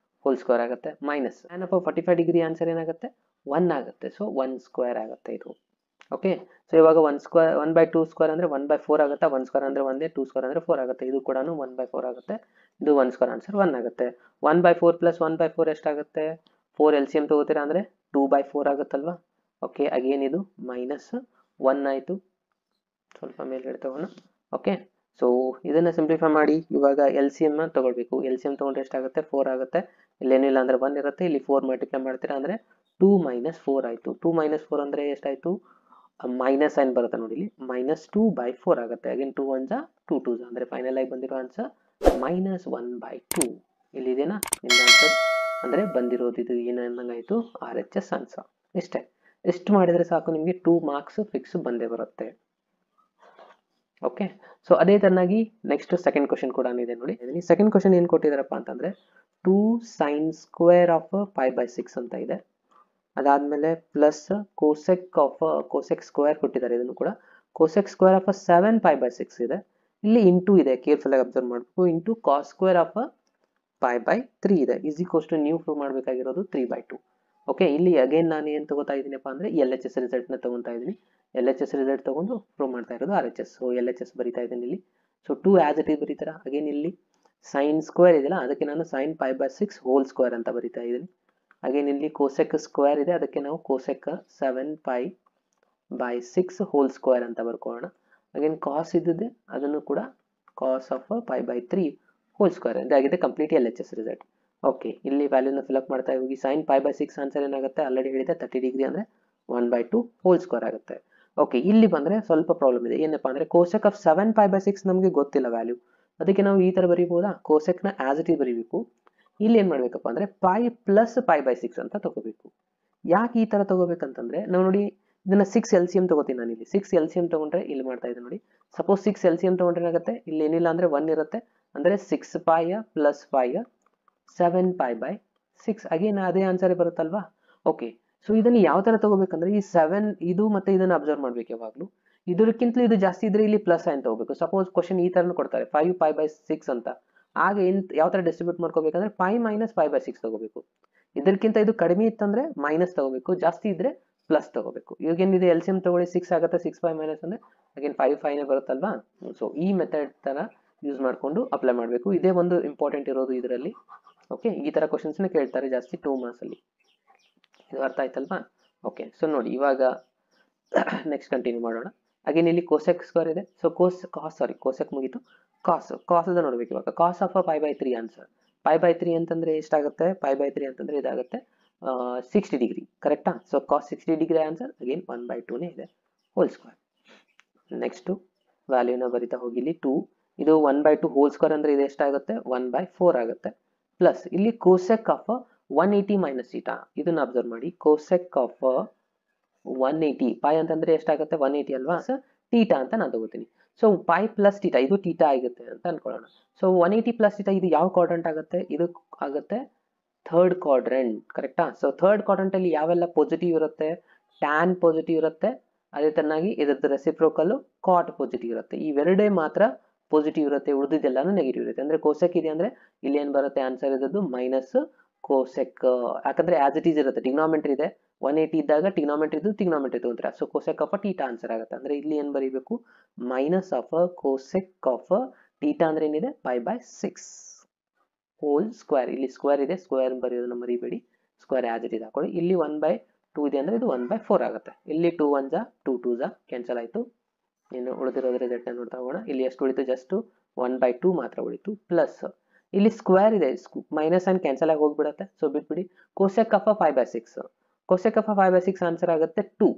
ಹೋಲ್ ಸ್ಕ್ವೇರ್ ಆಗುತ್ತೆ. Minus tan of 45 degree answer ಏನಾಗುತ್ತೆ? 1 ಆಗುತ್ತೆ. ಸೊ 1 ಸ್ಕ್ವೇರ್ ಆಗುತ್ತೆ ಇದು. ಓಕೆ, ಸೊ ಇವಾಗ 1/2 ಸ್ಕ್ವೇರ್ ಅಂದರೆ 1/4 ಆಗುತ್ತೆ. 1 ಸ್ಕ್ವೇರ್ ಅಂದರೆ 1, 2 ಸ್ಕ್ವೇರ್ ಅಂದರೆ 4 ಆಗುತ್ತೆ. ಇದು ಕೂಡ 1/4 ಆಗುತ್ತೆ. ಇದು 1 ಸ್ಕ್ವೇರ್ ಆನ್ಸರ್ 1 ಆಗುತ್ತೆ. 1/4 ಪ್ಲಸ್ 1/4 ಎಷ್ಟಾಗುತ್ತೆ? 4 ಎಲ್ ಸಿ ಎಮ್ ತೊಗೋತೀರಾ ಅಂದರೆ 2/4 ಆಗುತ್ತಲ್ವಾ? ಓಕೆ, ಅಗೇನ್ ಇದು ಮೈನಸ್ 1 ಆಯಿತು. ಸ್ವಲ್ಪ ಮೇಲ್ಗಡೆ ತಗೋಣ. ಓಕೆ, ಸೊ ಇದನ್ನು ಸಿಂಪ್ಲಿಫೈ ಮಾಡಿ. ಇವಾಗ ಎಲ್ ಸಿ ಎಮ್ ತೊಗೊಳ್ಬೇಕು. ಎಲ್ ಸಿ ಎಮ್ ತೊಗೊಂಡ್ರೆ ಎಷ್ಟಾಗುತ್ತೆ? 4 ಆಗುತ್ತೆ. ಇಲ್ಲೇನಿಲ್ಲ ಅಂದರೆ 1 ಇರುತ್ತೆ. ಇಲ್ಲಿ 4 ಮಲ್ಟಿಪ್ಲೈ ಮಾಡ್ತೀರಾ ಅಂದರೆ 2 - 4 ಆಯಿತು. 2 - 4 ಅಂದರೆ ಎಷ್ಟಾಯಿತು? ಮೈನಸ್ ಸೈನ್ ಬರುತ್ತೆ ನೋಡಿ, ಇಲ್ಲಿ -2/4 ಆಗುತ್ತೆ. ಅಗೇನ್ 2 1 ಝಾ 2 2 ಝಾ ಅಂದರೆ ಫೈನಲ್ ಆಗಿ ಬಂದಿರೋ ಆನ್ಸರ್ -1/2. ಇಲ್ಲಿದೆನಾ ನಿಮ್ದು ಆನ್ಸರ್? ಅಂದರೆ ಬಂದಿರೋದು ಇದು ಏನಂದಂಗಾಯಿತು? R H S answer. ಇಷ್ಟೇ, ಎಷ್ಟು ಮಾಡಿದರೆ ಸಾಕು ನಿಮಗೆ 2 ಮಾರ್ಕ್ಸ್ ಫಿಕ್ಸ್ ಬಂದೇ ಬರುತ್ತೆ. ಓಕೆ, ಸೊ ಅದೇ ತರನಾಗಿ ನೆಕ್ಸ್ಟ್ ಸೆಕೆಂಡ್ ಕ್ವಶನ್ ಕೂಡ ಇದೆ ನೋಡಿ. ಸೆಕೆಂಡ್ ಕ್ವಶನ್ ಏನು ಕೊಟ್ಟಿದ್ದಾರಪ್ಪ ಅಂತಂದರೆ 2 sin ಸ್ಕ್ವೇರ್ ಆಫ್ π/6 ಅಂತ ಇದೆ. ಅದಾದಮೇಲೆ ಪ್ಲಸ್ ಕೋಸೆಕ್ ಸ್ಕ್ವೇರ್ ಕೊಟ್ಟಿದ್ದಾರೆ. ಇದನ್ನು ಕೂಡ ಕೋಸೆಕ್ ಸ್ಕ್ವೇರ್ ಆಫ್ 7 π/6 ಇದೆ. ಇಲ್ಲಿ ಇಂಟು ಇದೆ, ಕೇರ್ಫುಲ್ ಆಗಿ ಅಬ್ಸರ್ವ್ ಮಾಡಬೇಕು. ಇಂಟು ಕಾಸ್ ಸ್ಕ್ವೇರ್ ಆಫ್ π/3 ಇದೆ. ಈಸ್ ಈಕ್ವಲ್ಸ್ ಟು ನೀವು ಪ್ರೂವ್ ಮಾಡಬೇಕಾಗಿರೋದು 3/2. ಓಕೆ, ಇಲ್ಲಿ ಅಗೇನ್ ನಾನು ಏನು ತಗೋತಾ ಇದ್ದೀನಪ್ಪ ಅಂದರೆ ಎಲ್ ಎಚ್ ಎಸ್ ರಿಸಲ್ಟ್ನ ತಗೊತಾ ಇದ್ದೀನಿ. ಎಲ್ ಎಚ್ ಎಸ್ ರಿಸಲ್ಟ್ ತೊಗೊಂಡು ಪ್ರೂವ್ ಮಾಡ್ತಾ ಇರೋದು R H S. So L H S ಬರಿತಾ ಇದ್ದೀನಿ ಇಲ್ಲಿ. ಸೊ 2 ಆಸ್ ಇಟ್ ಈಸ್ ಬರೀತಾರ. ಅಗೇನ್ ಇಲ್ಲಿ ಸೈನ್ ಸ್ಕ್ವೇರ್ ಇದೆಯಲ್ಲ, ಅದಕ್ಕೆ ನಾನು ಸೈನ್ π/6 ಹೋಲ್ ಸ್ಕ್ವೇರ್ ಅಂತ ಬರಿತಾ ಇದ್ದೀನಿ. ಅಗೇನ್ ಇಲ್ಲಿ ಕೋಸೆಕ್ ಸ್ಕ್ವೇರ್ ಇದೆ, ಅದಕ್ಕೆ ನಾವು ಕೋಸೆಕ್ 7 π/6 ಹೋಲ್ ಸ್ಕ್ವೇರ್ ಅಂತ ಬರ್ಕೊಳ್ಳೋಣ. ಅಗೇನ್ ಕಾಸ್ ಇದ್ದಿದೆ, ಅದನ್ನು ಕೂಡ ಕಾಸ್ ಆಫ್ π/3 ಹೋಲ್ ಸ್ಕ್ವೇರ್ ಇದಾಗಿದೆ complete L H S result. Okay, ಇಲ್ಲಿ ವ್ಯಾಲ್ಯೂನ ಫಿಲಪ್ ಮಾಡ್ತಾ ಹೋಗಿ. ಸೈನ್ π/6 ಆನ್ಸರ್ ಏನಾಗುತ್ತೆ? ಆಲ್ರೆಡಿ ಹೇಳಿದೆ 30 ಡಿಗ್ರಿ ಅಂದರೆ 1/2 ಹೋಲ್ ಸ್ಕ್ವೇರ್ ಆಗುತ್ತೆ. ಓಕೆ, ಇಲ್ಲಿ ಬಂದರೆ ಸ್ವಲ್ಪ ಪ್ರಾಬ್ಲಮ್ ಇದೆ. ಏನಪ್ಪ ಅಂದರೆ ಕೋಸೆಕ್ ಆಫ್ 7 π/6 ನಮಗೆ ಗೊತ್ತಿಲ್ಲ ವ್ಯಾಲ್ಯೂ. ಅದಕ್ಕೆ ನಾವು ಈ ಥರ ಬರಿಬೋದಾ? ಕೋಸೆಕ್ನ ಆಸ್ ಇಟ್ ಈಸ್ ಬರೀಬೇಕು. ಇಲ್ಲಿ ಏನು ಮಾಡಬೇಕಪ್ಪ ಅಂದರೆ π ಪ್ಲಸ್ π/6 ಅಂತ ತಗೋಬೇಕು. ಯಾಕೆ ಈ ಥರ ತಗೋಬೇಕಂತಂದರೆ ನಾವು ನೋಡಿ, ಇದನ್ನು 6 ಎಲ್ ಸಿ ಎಮ್ ತೊಗೋತೀನಿ ನಾನು. ಇಲ್ಲಿ 6 ಎಲ್ ಸಿ ಎಮ್ ತೊಗೊಂಡ್ರೆ ಇಲ್ಲಿ ಮಾಡ್ತಾ ಇದ್ದೀನಿ ನೋಡಿ. ಸಪೋಸ್ 6 ಎಲ್ ಸಿ ಎಮ್ ತೊಗೊಂಡ್ರೆ ಏನಾಗುತ್ತೆ? ಇಲ್ಲಿ ಏನಿಲ್ಲ ಅಂದರೆ 1 ಇರುತ್ತೆ. ಅಂದರೆ 6 π ಪ್ಲಸ್ 5 7 π/6. ಅಗೇನ್ ಅದೇ ಆನ್ಸರೇ ಬರುತ್ತಲ್ವಾ? ಓಕೆ, ಸೊ ಇದನ್ನು ಯಾವ ಥರ ತಗೋಬೇಕಂದ್ರೆ ಈ 7 ಇದು ಮತ್ತು ಇದನ್ನು ಅಬ್ಸರ್ವ್ ಮಾಡಬೇಕು ಯಾವಾಗಲೂ. ಇದಕ್ಕಿಂತಲೂ ಇದು ಜಾಸ್ತಿ ಇದ್ದರೆ ಇಲ್ಲಿ ಪ್ಲಸ್ ಸೈನ್ ತಗೋಬೇಕು. ಸಪೋಸ್ ಕ್ವಶನ್ ಈ ಥರನೂ ಕೊಡ್ತಾರೆ 5 π/6 ಅಂತ. ಆಗ ಏನು ಯಾವ ಥರ ಡಿಸ್ಟ್ರಿಬ್ಯೂಟ್ ಮಾಡ್ಕೋಬೇಕಂದ್ರೆ 5 - π/6 ತಗೋಬೇಕು. ಇದಕ್ಕಿಂತ ಇದು ಕಡಿಮೆ ಇತ್ತಂದರೆ ಮೈನಸ್ ತಗೋಬೇಕು, ಜಾಸ್ತಿ ಇದ್ದರೆ ಪ್ಲಸ್ ತಗೋಬೇಕು. ಇವಾಗ ಏನಿದೆ ಎಲ್ ಸಿ ಎಮ್ ತಗೊಳ್ಳಿ 6 ಆಗುತ್ತೆ. 6 5 ಮೈನಸ್ ಅಂದರೆ ಅಗೇನ್ 5 5ನೇ ಬರುತ್ತಲ್ವಾ? ಸೊ ಈ ಮೆಥಡ್ ಥರ ಯೂಸ್ ಮಾಡಿಕೊಂಡು ಅಪ್ಲೈ ಮಾಡಬೇಕು. ಇದೇ ಒಂದು ಇಂಪಾರ್ಟೆಂಟ್ ಇರೋದು ಇದರಲ್ಲಿ. ಓಕೆ, ಈ ಥರ ಕ್ವಶನ್ಸ್ನ ಕೇಳ್ತಾರೆ ಜಾಸ್ತಿ 2 ಮಾರ್ಕ್ಸಲ್ಲಿ. ಇದು ಅರ್ಥ ಆಯ್ತಲ್ವಾ? ಓಕೆ, ಸೊ ನೋಡಿ ಇವಾಗ ನೆಕ್ಸ್ಟ್ ಕಂಟಿನ್ಯೂ ಮಾಡೋಣ. ಅಗೇನ್ ಇಲ್ಲಿ ಕೋಸೆಕ್ ಸ್ಕ್ವೇರ್ ಇದೆ. ಸೊ ಕೋಸೆಕ್ ಮುಗೀತು. ಕಾಸ್ ನೋಡ್ಬೇಕು ಇವಾಗ. Cos of pi by 3 answer. Pi by 3 ಅಂತಂದ್ರೆ ಎಷ್ಟಾಗುತ್ತೆ? ಪೈ ಬೈ 3 ಅಂತಂದ್ರೆ ಇದಾಗುತ್ತೆ 60 ಡಿಗ್ರಿ, ಕರೆಕ್ಟಾ? So cos 60 degree answer. Again 1/2 ಇದೆ ಹೋಲ್ ಸ್ಕ್ವೇರ್. ನೆಕ್ಸ್ಟ್ ವ್ಯಾಲ್ಯೂನ ಬರಿತಾ ಹೋಗಿ ಇಲ್ಲಿ 2, ಇದು 1/2 ಹೋಲ್ ಸ್ಕ್ವೇರ್ ಅಂದ್ರೆ ಇದು ಎಷ್ಟಾಗುತ್ತೆ? 1/4 ಆಗುತ್ತೆ. ಪ್ಲಸ್ ಇಲ್ಲಿ ಕೋಸೆಕ್ ಆಫ್ 180 ಮೈನಸ್ ಥೀಟಾ, ಇದನ್ನ ಅಬ್ಸರ್ವ್ ಮಾಡಿ. ಕೋಸೆಕ್ ಆಫ್ 180, ಪೈ ಅಂತಂದ್ರೆ ಎಷ್ಟಾಗುತ್ತೆ? 180 ಅಲ್ವಾ? ಟೀಟಾ ಅಂತ ನಾನು ತಗೋತೀನಿ. ಸೊ ಪೈ ಪ್ಲಸ್ ಟೀಟಾ, ಇದು ಟೀಟಾ ಆಗುತ್ತೆ ಅಂತ ಅನ್ಕೊಳ್ಳೋಣ. ಸೊ 180 ಪ್ಲಸ್ ಟೀಟಾ, ಇದು ಯಾವ ಕ್ವಾಡ್ರೆಂಟ್ ಆಗುತ್ತೆ? ಇದು ಆಗುತ್ತೆ ಥರ್ಡ್ ಕ್ವಾಡ್ರೆಂಟ್, ಕರೆಕ್ಟಾ? ಸೊ ಥರ್ಡ್ ಕ್ವಾಡ್ರೆಂಟ್ ಅಲ್ಲಿ ಯಾವೆಲ್ಲ ಪಾಸಿಟಿವ್ ಇರುತ್ತೆ? ಟ್ಯಾನ್ ಪಾಸಿಟಿವ್ ಇರುತ್ತೆ. ಅದೇ ತರನಾಗಿ ಇದ್ರದ್ದು ರೆಸಿಪ್ರೋಕಲ್ ಕಾಟ್ ಪಾಸಿಟಿವ್ ಇರುತ್ತೆ. ಇವೆರಡೇ ಮಾತ್ರ ಪಾಸಿಟಿವ್ ಇರುತ್ತೆ, ಉಳಿದಿದ್ದೆಲ್ಲಾನು ನೆಗೆಟಿವ್ ಇರುತ್ತೆ. ಅಂದ್ರೆ ಕೋಸೆಕ್ ಇದೆ ಅಂದ್ರೆ ಇಲ್ಲಿ ಏನ್ ಬರುತ್ತೆ ಆನ್ಸರ್? ಇದ್ದದ್ದು ಮೈನಸ್ ಕೋಸೆಕ್, ಯಾಕಂದ್ರೆ ಆಸ್ ಇಟ್ ಈಸ್ ಇರುತ್ತೆ. ಟಿಗ್ನಾಮೆಂಟ್ರಿ ಇದೆ, 180 ಇದ್ದಾಗ ಟಿಗ್ನಾಮೆಂಟ್ರಿ ಇದು ಟಿಗ್ನಾಮೆಂಟ್ರಿ ತಗೊಂತೀರಾ. So cosec of theta answer ಆಗುತ್ತೆ. ಅಂದ್ರೆ ಇಲ್ಲಿ ಏನ್ ಬರೀಬೇಕು? Minus of cosec of theta ಅಂದ್ರೆ ಏನಿದೆ? Pi by 6 whole square. ಇಲ್ಲಿ ಸ್ಕ್ವೇರ್ ಇದೆ, ಸ್ಕ್ವೇರ್ ಬರೆಯೋದನ್ನ ಮರಿಬೇಡಿ. ಸ್ಕ್ವೇರ್ ಆಸ್ ಇಟ್ ಈಸ್ ಹಾಕೊಳ್ಳಿ. ಇಲ್ಲಿ 1/2 ಇದೆ ಅಂದ್ರೆ ಇದು 1/4 ಆಗುತ್ತೆ. ಇಲ್ಲಿ 2 1 ಜಾ 2 2 ಜಾ ಕ್ಯಾನ್ಸಲ್ ಆಯ್ತು. ಇನ್ನು ಉಳಿದಿರೋದ್ರ ರಿಸಲ್ಟ್ ನೋಡ್ತಾ ಹೋಗೋಣ. ಇಲ್ಲಿ ಎಷ್ಟು ಉಳಿತು? ಜಸ್ಟ್ 1/2 ಮಾತ್ರ ಉಳಿತು. ಪ್ಲಸ್ ಇಲ್ಲಿ ಸ್ಕ್ವೇರ್ ಇದೆ, ಮೈನಸ್ ಅಂಡ್ ಕ್ಯಾನ್ಸಲ್ ಆಗಿ ಹೋಗ್ಬಿಡತ್ತೆ. ಸೊ ಬಿಟ್ಬಿಡಿ. Cosec of 5/6, cosec of 5/6 answer ಆಗುತ್ತೆ 2.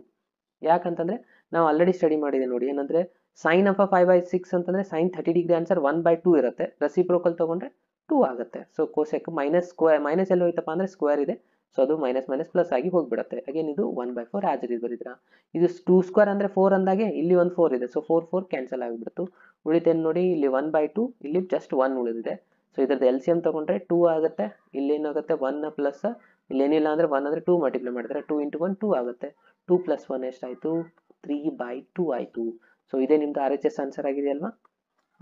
ಯಾಕಂತಂದ್ರೆ ನಾವು ಆಲ್ರೆಡಿ ಸ್ಟಡಿ ಮಾಡಿದೆ ನೋಡಿ. ಏನಂದ್ರೆ ಸೈನ್ ಆಫ್ 5/6 ಅಂತಂದ್ರೆ ಸೈನ್ 30 ಡಿಗ್ರಿ ಆನ್ಸರ್ 1/2 ಇರುತ್ತೆ. ರೆಸಿಪ್ರೋಕಲ್ ತಗೊಂಡ್ರೆ 2 ಆಗುತ್ತೆ. So cosec minus square, minus ಎಲ್ಲ ಹೋಯ್ತಪ್ಪ ಅಂದ್ರೆ ಸ್ಕ್ವೇರ್ ಇದೆ. ಸೊ ಅದು ಮೈನಸ್ ಮೈನಸ್ ಪ್ಲಸ್ ಆಗಿ ಹೋಗ್ಬಿಡುತ್ತೆ. ಅಗೇನ್ ಇದು 1/4 ಆಸ್ ಇಟ್ ಈಸ್ ಬರೀದ್ರಾ. ಇದು 2 ಸ್ಕ್ವೇರ್ ಅಂದ್ರೆ 4 ಅಂದಾಗೆ ಇಲ್ಲಿ ಒಂದು 4 ಇದೆ. ಸೊ 4 4 ಕ್ಯಾನ್ಸಲ್ ಆಗಿಬಿಡ್ತು. ಉಳಿತೇನು ನೋಡಿ, ಇಲ್ಲಿ 1/2, ಇಲ್ಲಿ ಜಸ್ಟ್ 1 ಉಳಿದಿದೆ. ಸೊ ಇದ್ರದ್ದು LCM ತಗೊಂಡ್ರೆ 2 ಆಗುತ್ತೆ. ಇಲ್ಲಿ ಏನಾಗುತ್ತೆ? 1 ಪ್ಲಸ್, ಇಲ್ಲಿ ಏನಿಲ್ಲ ಅಂದ್ರೆ 1 ಅಂದ್ರೆ 2 ಮಲ್ಟಿಪ್ಲೈ ಮಾಡಿದ್ರೆ 2 ಇಂಟು 1 2 ಆಗುತ್ತೆ. 2 ಪ್ಲಸ್ 1 ಎಷ್ಟಾಯ್ತು? 3/2 ಆಯ್ತು. ಸೊ ಇದೇ ನಿಮ್ದು RHS ಆನ್ಸರ್ ಆಗಿದೆ ಅಲ್ವಾ?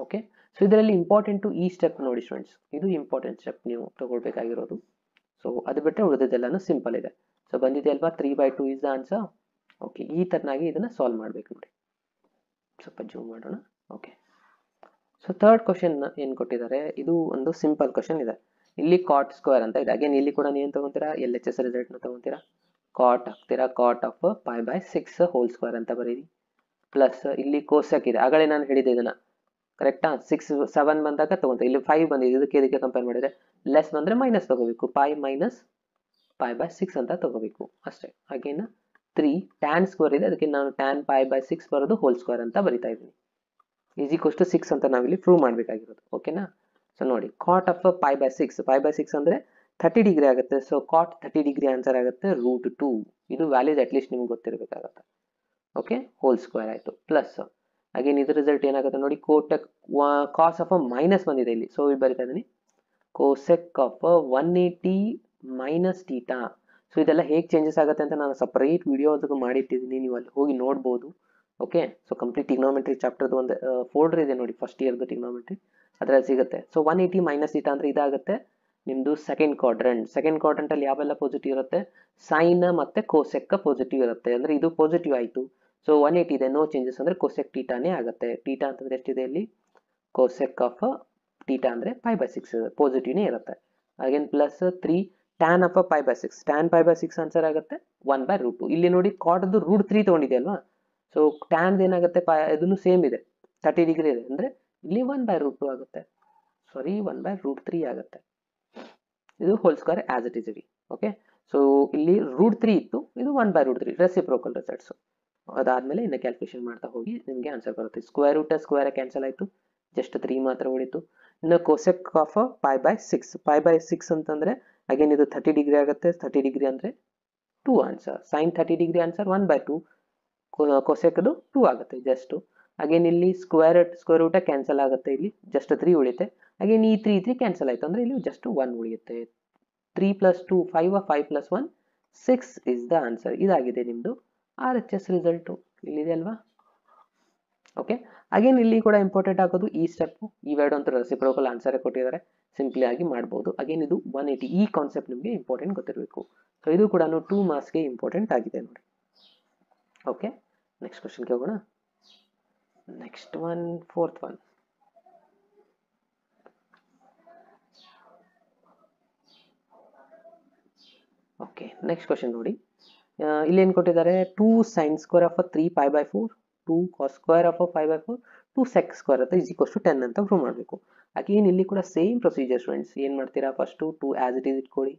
ಓಕೆ, ಸೊ ಇದರಲ್ಲಿ ಇಂಪಾರ್ಟೆಂಟು ಈ ಸ್ಟೆಪ್ ನೋಡಿ ಸ್ಟೂಡೆಂಟ್ಸ್, ಇದು ಇಂಪಾರ್ಟೆಂಟ್ ಸ್ಟೆಪ್ ನೀವು ತಗೊಳ್ಬೇಕಾಗಿರೋದು. ಸೊ ಅದು ಬಿಟ್ಟರೆ ಉಳಿದಿದ್ದೆಲ್ಲಾನು ಸಿಂಪಲ್ ಇದೆ. ಸೊ ಬಂದಿದೆ ಅಲ್ವಾ? 3/2 ಇಸ್ ದ ಆನ್ಸರ್. ಓಕೆ, ಈ ತರನಾಗಿ ಇದನ್ನ ಸಾಲ್ವ್ ಮಾಡ್ಬೇಕು ನೋಡಿ. ಸ್ವಲ್ಪ ಜೂಮ್ ಮಾಡೋಣ. ಓಕೆ, ಸೊ ಥರ್ಡ್ ಕ್ವಶನ್ ಏನ್ ಕೊಟ್ಟಿದ್ದಾರೆ? ಇದು ಒಂದು ಸಿಂಪಲ್ ಕ್ವಶನ್ ಇದೆ. ಇಲ್ಲಿ ಕಾಟ್ ಸ್ಕ್ವೇರ್ ಅಂತ ಇದೆ. ಅಗೇನ್ ಇಲ್ಲಿ ಕೂಡ ನೀವು ತಗೊಂತೀರಾ LHS ರಿಸಲ್ಟ್ ನ ತಗೊಂತೀರಾ, ಕಾಟ್ ಹಾಕ್ತೀರಾ. Cot of pi by 6 whole square ಅಂತ ಬರೀರಿ. ಪ್ಲಸ್ ಇಲ್ಲಿ ಕೋಸೆಕ್ ಇದೆ, ಆಗಲೇ ನಾನು ಹೇಳಿದೆ ಇದನ್ನ, ಕರೆಕ್ಟಾ? 6 7 ಬಂದಾಗ ತಗೊಂತೀವಿ. ಇಲ್ಲಿ 5 ಬಂದಿದೆ, ಇದಕ್ಕೆ ಕಂಪೇರ್ ಮಾಡಿದ್ರೆ ಲೆಸ್ ಬಂದ್ರೆ ಮೈನಸ್ ತಗೋಬೇಕು. ಪೈ ಮೈನಸ್ ಪೈ ಬೈ 6 ಅಂತ ತಗೋಬೇಕು ಅಷ್ಟೇ. ಅಗೇನ್ 3 ಟ್ಯಾನ್ ಸ್ಕ್ವೇರ್ ಇದೆ, ಅದಕ್ಕೆ ನಾನು ಟ್ಯಾನ್ ಪೈ ಬೈ 6 ಬರೋದು ಹೋಲ್ ಸ್ಕ್ವೇರ್ ಅಂತ ಬರಿತಾ ಇದ್ದೀನಿ. ಈಸ್ ಈಕ್ವಲ್ಸ್ ಟು 6 ಅಂತ ನಾವಿಲ್ಲಿ ಪ್ರೂವ್ ಮಾಡಬೇಕಾಗಿರೋದು. ಓಕೆನಾ? ಸೊ ನೋಡಿ, cot of pi by 6, pi by 6 ಅಂದ್ರೆ 30 ಡಿಗ್ರಿ ಆಗುತ್ತೆ. ಸೊ ಕಾಟ್ 30 ಡಿಗ್ರಿ ಆನ್ಸರ್ ಆಗುತ್ತೆ √2. ಇದು ವ್ಯಾಲ್ಯೂಸ್ ಅಟ್ಲೀಸ್ಟ್ ನಿಮ್ಗೆ ಗೊತ್ತಿರಬೇಕಾಗತ್ತೆ. ಓಕೆ, ಹೋಲ್ ಸ್ಕ್ವೇರ್ ಆಯ್ತು. ಪ್ಲಸ್ ಅಗೇನ್ ಇದ್ರ ರಿಸಲ್ಟ್ ಏನಾಗುತ್ತೆ ನೋಡಿ, ಕಾಸ್ ಆಫ್ ಮೈನಸ್ ಬಂದಿದೆ ಇಲ್ಲಿ. ಸೊ ಇಲ್ಲಿ ಬರಿತಾ ಇದ್ದೀನಿ cosec of 180 minus theta. So ಇದೆಲ್ಲ ಹೇಗೆ ಚೇಂಜಸ್ ಆಗುತ್ತೆ ಅಂತ ನಾನು ಸಪರೇಟ್ ವಿಡಿಯೋ ಅದಕ್ಕೆ ಮಾಡಿಟ್ಟಿದ್ದೀನಿ, ನೀವು ಅಲ್ಲಿ ಹೋಗಿ ನೋಡ್ಬೋದು. ಓಕೆ, ಸೊ ಕಂಪ್ಲೀಟ್ ಟಿಗ್ನೋಮೆಟ್ರಿ ಚಾಪ್ಟರ್ದು ಒಂದು ಫೋಲ್ಡರ್ ಇದೆ ನೋಡಿ, ಫಸ್ಟ್ ಇಯರ್ದು ಟಿಗ್ನೋಮೆಟ್ರಿ, ಅದ್ರಲ್ಲಿ ಸಿಗುತ್ತೆ. ಸೊ 180 ಮೈನಸ್ ಟೀಟಾ ಅಂದ್ರೆ ಇದಾಗುತ್ತೆ ನಿಮ್ದು ಸೆಕೆಂಡ್ ಕ್ವಾಡ್ರೆಂಟ್. ಸೆಕೆಂಡ್ ಕ್ವಾಡ್ರೆಂಟ್ ಅಲ್ಲಿ ಯಾವೆಲ್ಲ ಪಾಸಿಟಿವ್ ಇರುತ್ತೆ? ಸೈನ್ ಮತ್ತೆ ಕೋಸೆಕ್ ಪಾಸಿಟಿವ್ ಇರುತ್ತೆ. ಅಂದ್ರೆ ಇದು ಪಾಸಿಟಿವ್ ಆಯ್ತು. ಸೊ 180 ಇದೆ, ನೋ ಚೇಂಜಸ್ ಅಂದ್ರೆ ಕೋಸೆಕ್ ಟೀಟಾನೇ ಆಗುತ್ತೆ. ಟೀಟಾ ಅಂತಂದ್ರೆ ಎಷ್ಟಿದೆ ಇಲ್ಲಿ? ಕೋಸೆಕ್ ಆಫ್ ಟೀಟಾ ಅಂದ್ರೆ ಪೈ ಬೈ 6 ಪಾಸಿಟಿವ್ನೇ ಇರುತ್ತೆ. Again plus 3 tan of pi by 6, tan pi by 6 answer ಆಗುತ್ತೆ 1/√2. ಇಲ್ಲಿ ನೋಡಿ ಕಾಟ್ದು √3 ತಗೊಂಡಿದೆ ಅಲ್ವಾ? ಸೊ ಟ್ಯಾನ್ ಏನಾಗುತ್ತೆ? ಇದನ್ನು ಸೇಮ್ ಇದೆ, 30 ಡಿಗ್ರಿ ಇದೆ ಅಂದ್ರೆ ಇಲ್ಲಿ 1/√2 ಆಗುತ್ತೆ. ಸಾರಿ, 1/√3 ಆಗುತ್ತೆ. ಇದು whole square as it is ಇರಿ. ಓಕೆ, ಸೊ ಇಲ್ಲಿ √3 ಇತ್ತು, ಇದು 1/√3 ರೆಸಿಪ್ರೋಕಲ್ ರಿಸಲ್ಟ್ಸ್. ಅದಾದ್ಮೇಲೆ ಇನ್ನು ಕ್ಯಾಲ್ಕುಲೇಷನ್ ಮಾಡ್ತಾ ಹೋಗಿ ನಿಮಗೆ ಆನ್ಸರ್ ಬರುತ್ತೆ. ಸ್ಕ್ವೇರ್ ರೂಟ್ ಸ್ಕ್ವೇರ್ ಕ್ಯಾನ್ಸಲ್ ಆಯ್ತು, ಜಸ್ಟ್ 3 ಮಾತ್ರ ಉಳಿತು. ಇನ್ನು cosec of pi by 6, pi by 6 ಅಂತಂದ್ರೆ ಅಗೇನ್ ಇದು 30 ಡಿಗ್ರಿ ಆಗುತ್ತೆ. 30 ಡಿಗ್ರಿ ಅಂದ್ರೆ 2 ಆನ್ಸರ್. ಸೈನ್ 30 ಡಿಗ್ರಿ ಆನ್ಸರ್ 1/2, ಕೋಸೆಕ್ದು 2 ಆಗುತ್ತೆ ಜಸ್ಟ್. ಅಗೇನ್ ಇಲ್ಲಿ ಸ್ಕ್ವೇರ್ ರೂಟ್ ಕ್ಯಾನ್ಸಲ್ ಆಗುತ್ತೆ, ಇಲ್ಲಿ ಜಸ್ಟ್ 3 ಉಳಿಯುತ್ತೆ. ಅಗೇನ್ ಈ 3 ಕ್ಯಾನ್ಸಲ್ ಆಯ್ತು ಅಂದ್ರೆ ಇಲ್ಲಿ ಜಸ್ಟ್ 1 ಉಳಿಯುತ್ತೆ. 3 + 2 5, 5 + 1 6 ಇಸ್ ದ ಆನ್ಸರ್. ಇದಾಗಿದೆ ನಿಮ್ದು RHS ರಿಸಲ್ಟ್. ಇಲ್ಲಿದೆ ಅಲ್ವಾ? ಓಕೆ, ಅಗೇನ್ ಇಲ್ಲಿ ಕೂಡ ಇಂಪಾರ್ಟೆಂಟ್ ಆಗೋದು ಈ ಸ್ಟೆಪ್. ಇವೆರಡು ಅಂತ ರೆಸಿಪ್ರೋಕಲ್ ಆನ್ಸರ್ ಕೊಟ್ಟಿದ್ದಾರೆ, ಸಿಂಪ್ಲಿ ಆಗಿ ಮಾಡ್ಬೋದು. ಅಗೇನ್ ಇದು 180, ಈ ಕಾನ್ಸೆಪ್ಟ್ ನಿಮಗೆ ಇಂಪಾರ್ಟೆಂಟ್ ಗೊತ್ತಿರಬೇಕು. ಸೊ ಇದು ಕೂಡ 2 ಮಾರ್ಕ್ಸ್ಗೆ ಇಂಪಾರ್ಟೆಂಟ್ ಆಗಿದೆ ನೋಡಿ. ಓಕೆ, ನೆಕ್ಸ್ಟ್ ಕ್ವಶನ್ಗೆ ಹೋಗೋಣ. Next one, fourth one. Okay, next question ನೋಡಿ. ಇಲ್ಲಿ ಏನು ಕೊಟ್ಟಿದ್ದಾರೆ, 2 sin square of 3π/4, 2 cos square of 5/4, 2 sec square ಅಂತ is equals to 10 ಅಂತ ಪ್ರೂವ್ ಮಾಡಬೇಕು. ಅಗೇನ್ ಇಲ್ಲಿ ಕೂಡ ಸೇಮ್ ಪ್ರೊಸೀಜರ್ ಸ್ಟೂಡೆಂಟ್ಸ್. ಏನು ಮಾಡ್ತೀರಾ, ಫಸ್ಟು 2 ಆಸ್ ಇಟ್ ಈಸ್ ಇಟ್ಕೊಳ್ಳಿ,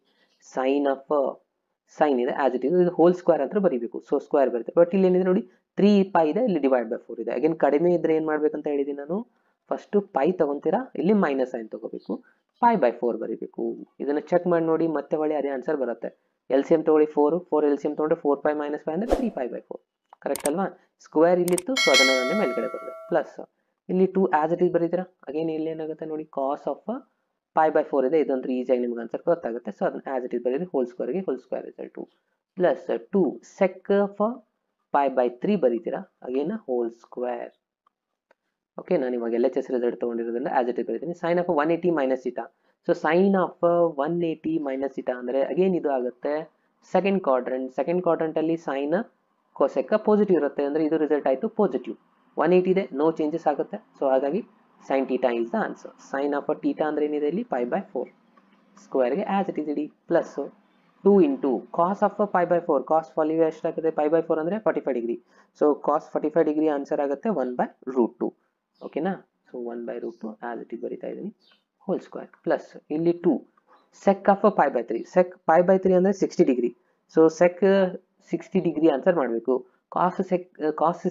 ಸೈನ್ ಇದೆ ಆಸ್ ಇಟ್ ಈಸ್, ಇದು ಹೋಲ್ ಸ್ಕ್ವೇರ್ ಅಂತ ಬರೀಬೇಕು, ಸೊ ಸ್ಕ್ವೇರ್ ಬರುತ್ತೆ. ಬಟ್ ಇಲ್ಲಿ ಏನಿದೆ ನೋಡಿ 3π ಇದೆ, ಇಲ್ಲಿ /4 ಇದೆ. ಅಗೇನ್ ಕಡಿಮೆ ಇದ್ರೆ ಏನು ಮಾಡ್ಬೇಕಂತ ಹೇಳಿದ್ದೀನಿ ನಾನು, ಫಸ್ಟು ಪೈ ತಗೊಂತೀರಾ, ಇಲ್ಲಿ ಮೈನಸ್ ಸೈನ್ ತಗೋಬೇಕು, π/4 ಬರೀಬೇಕು. ಇದನ್ನ ಚೆಕ್ ಮಾಡಿ ನೋಡಿ, ಮತ್ತೆ ಒಳ್ಳೆ ಅದೇ ಆನ್ಸರ್ ಬರುತ್ತೆ. LCM ತಗೊಳ್ಳಿ 4 LCM ತಗೊಂಡ್ರೆ 4π - 5 ಅಂದ್ರೆ 3π/4 ಕರೆಕ್ಟ್ ಅಲ್ವಾ. ಸ್ಕ್ವೇರ್ ಇಲ್ಲಿತ್ತು, ಸೊ ಅದನ್ನ ನಾನು ಮೇಲ್ಗಡೆ ಬರುತ್ತೆ. ಪ್ಲಸ್ ಇಲ್ಲಿ 2 ಆಸ್ ಇಟ್ ಈಸ್ ಬರೀತೀರಾ. ಅಗೇನ್ ಇಲ್ಲಿ ಏನಾಗುತ್ತೆ ನೋಡಿ, ಕಾಸ್ ಆಫ್ π/4 ಇದೆ, ಇದಂದ್ರೆ ಈಸಿಯಾಗಿ ನಿಮ್ಗೆ ಆನ್ಸರ್ ಗೊತ್ತಾಗುತ್ತೆ. ಸೊ ಅದನ್ನ ಆಸ್ ಇಟ್ ಈಸ್ ಬರೀರಿ, whole square result. Plus 2 sec of π/3 ಬರೀತೀರಾ, ಅಗೇನ್ ಹೋಲ್ ಸ್ಕ್ವೇರ್. ಓಕೆ, ನಾನು ಇವಾಗ LHS ರಿಸಲ್ಟ್ ತೊಗೊಂಡಿರೋದ್ರಿಂದ ಆಸ್ ಇಟ್ ಈಸ್ ಬರೀತೀನಿ. Sine of 180 minus theta. So sine of 180 minus theta ಅಂದರೆ ಅಗೇನ್ ಇದು ಆಗುತ್ತೆ ಸೆಕೆಂಡ್ ಕ್ವಾಡ್ರೆಂಟ್ ಅಲ್ಲಿ ಸೈನ್ ಕೊಸೆಕ್ ಪಾಸಿಟಿವ್ ಇರುತ್ತೆ, ಅಂದರೆ ಇದು ರಿಸಲ್ಟ್ ಆಯಿತು ಪಾಸಿಟಿವ್. 180 ಇದೆ, ನೋ ಚೇಂಜಸ್ ಆಗುತ್ತೆ. ಸೊ ಹಾಗಾಗಿ sine theta is the answer. Sign of theta ಅಂದರೆ ಏನಿದೆ ಇಲ್ಲಿ π/4 ಸ್ಕ್ವೇರ್ಗೆ ಆಸ್ ಇಟ್ ಈಸ್ ಇಡಿ. Plus 2 into cos of π/4, cos value ಎಷ್ಟಾಗುತ್ತೆ, π/4 ಅಂದರೆ 45 degree. So cos 45 degree answer ಆಗುತ್ತೆ 1/√2. ಓಕೆನಾ. ಸೊ 1/√2 ಆಸ್ ಇಟ್ ಈಸ್ ಬರೀತಾ ಇದ್ದೀನಿ, ಹೋಲ್ ಸ್ಕ್ವೇರ್. ಪ್ಲಸ್ ಇಲ್ಲಿ 2 ಸೆಕ್ ಆಫ್ π/3, ಸೆಕ್ π/3 ಅಂದರೆ 60 degree. So sec 60 degree answer ಮಾಡಬೇಕು. ಕಾಸ್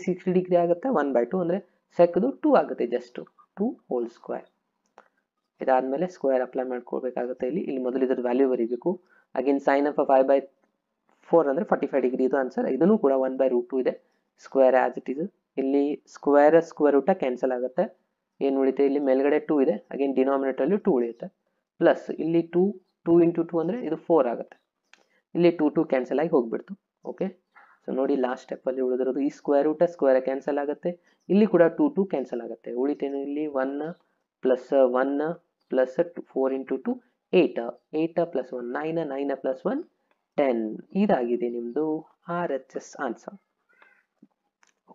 60 ಡಿಗ್ರಿ ಆಗುತ್ತೆ 1/2 ಅಂದರೆ ಸೆಕ್ದು 2 ಆಗುತ್ತೆ, ಜಸ್ಟ್ 2 ಹೋಲ್ ಸ್ಕ್ವೇರ್. ಇದಾದ್ಮೇಲೆ ಸ್ಕ್ವೇರ್ ಅಪ್ಲೈ ಮಾಡ್ಕೊಳ್ಬೇಕಾಗುತ್ತೆ. ಇಲ್ಲಿ ಮೊದಲು ಇದ್ರ ವ್ಯಾಲ್ಯೂ ಬರೀಬೇಕು. ಅಗೇನ್ ಸೈನ್ ಆಫ್ 5/4 ಅಂದರೆ 45 ಡಿಗ್ರಿ ಇದು ಆನ್ಸರ್. ಇದನ್ನು ಕೂಡ 1/√2 ಇದೆ, ಸ್ಕ್ವೇರ್ ಆಸ್ ಇಟ್ ಈಸ್. ಇಲ್ಲಿ ಸ್ಕ್ವೇರ್ ರೂಟ ಕ್ಯಾನ್ಸಲ್ ಆಗುತ್ತೆ, ಏನು ಉಳಿತೆ ಇಲ್ಲಿ ಮೇಲ್ಗಡೆ 2 ಇದೆ, ಅಗೇನ್ ಡಿನಾಮಿನೇಟರ್ ಅಲ್ಲಿ 2 ಉಳಿಯುತ್ತೆ. ಪ್ಲಸ್ ಇಲ್ಲಿ 2 ಇಂಟು 2 ಅಂದರೆ ಇದು 4 ಆಗುತ್ತೆ. ಇಲ್ಲಿ 2 ಕ್ಯಾನ್ಸಲ್ ಆಗಿ ಹೋಗ್ಬಿಡ್ತು. ಓಕೆ, ಸೊ ನೋಡಿ ಲಾಸ್ಟ್ ಸ್ಟೆಪ್ಪಲ್ಲಿ ಉಳಿದಿರೋದು ಈ ಸ್ಕ್ವೇರ್ ರೂಟ ಸ್ಕ್ವೇರ್ ಕ್ಯಾನ್ಸಲ್ ಆಗುತ್ತೆ, ಇಲ್ಲಿ ಕೂಡ 2 ಕ್ಯಾನ್ಸಲ್ ಆಗುತ್ತೆ. ಉಳಿತೇನು ಇಲ್ಲಿ 1 plus 1 plus 4 into 2 8 plus 1 9 plus 1 10. ಇದಾಗಿದೆ ನಿಮ್ಮದು RHS ಆನ್ಸರ್.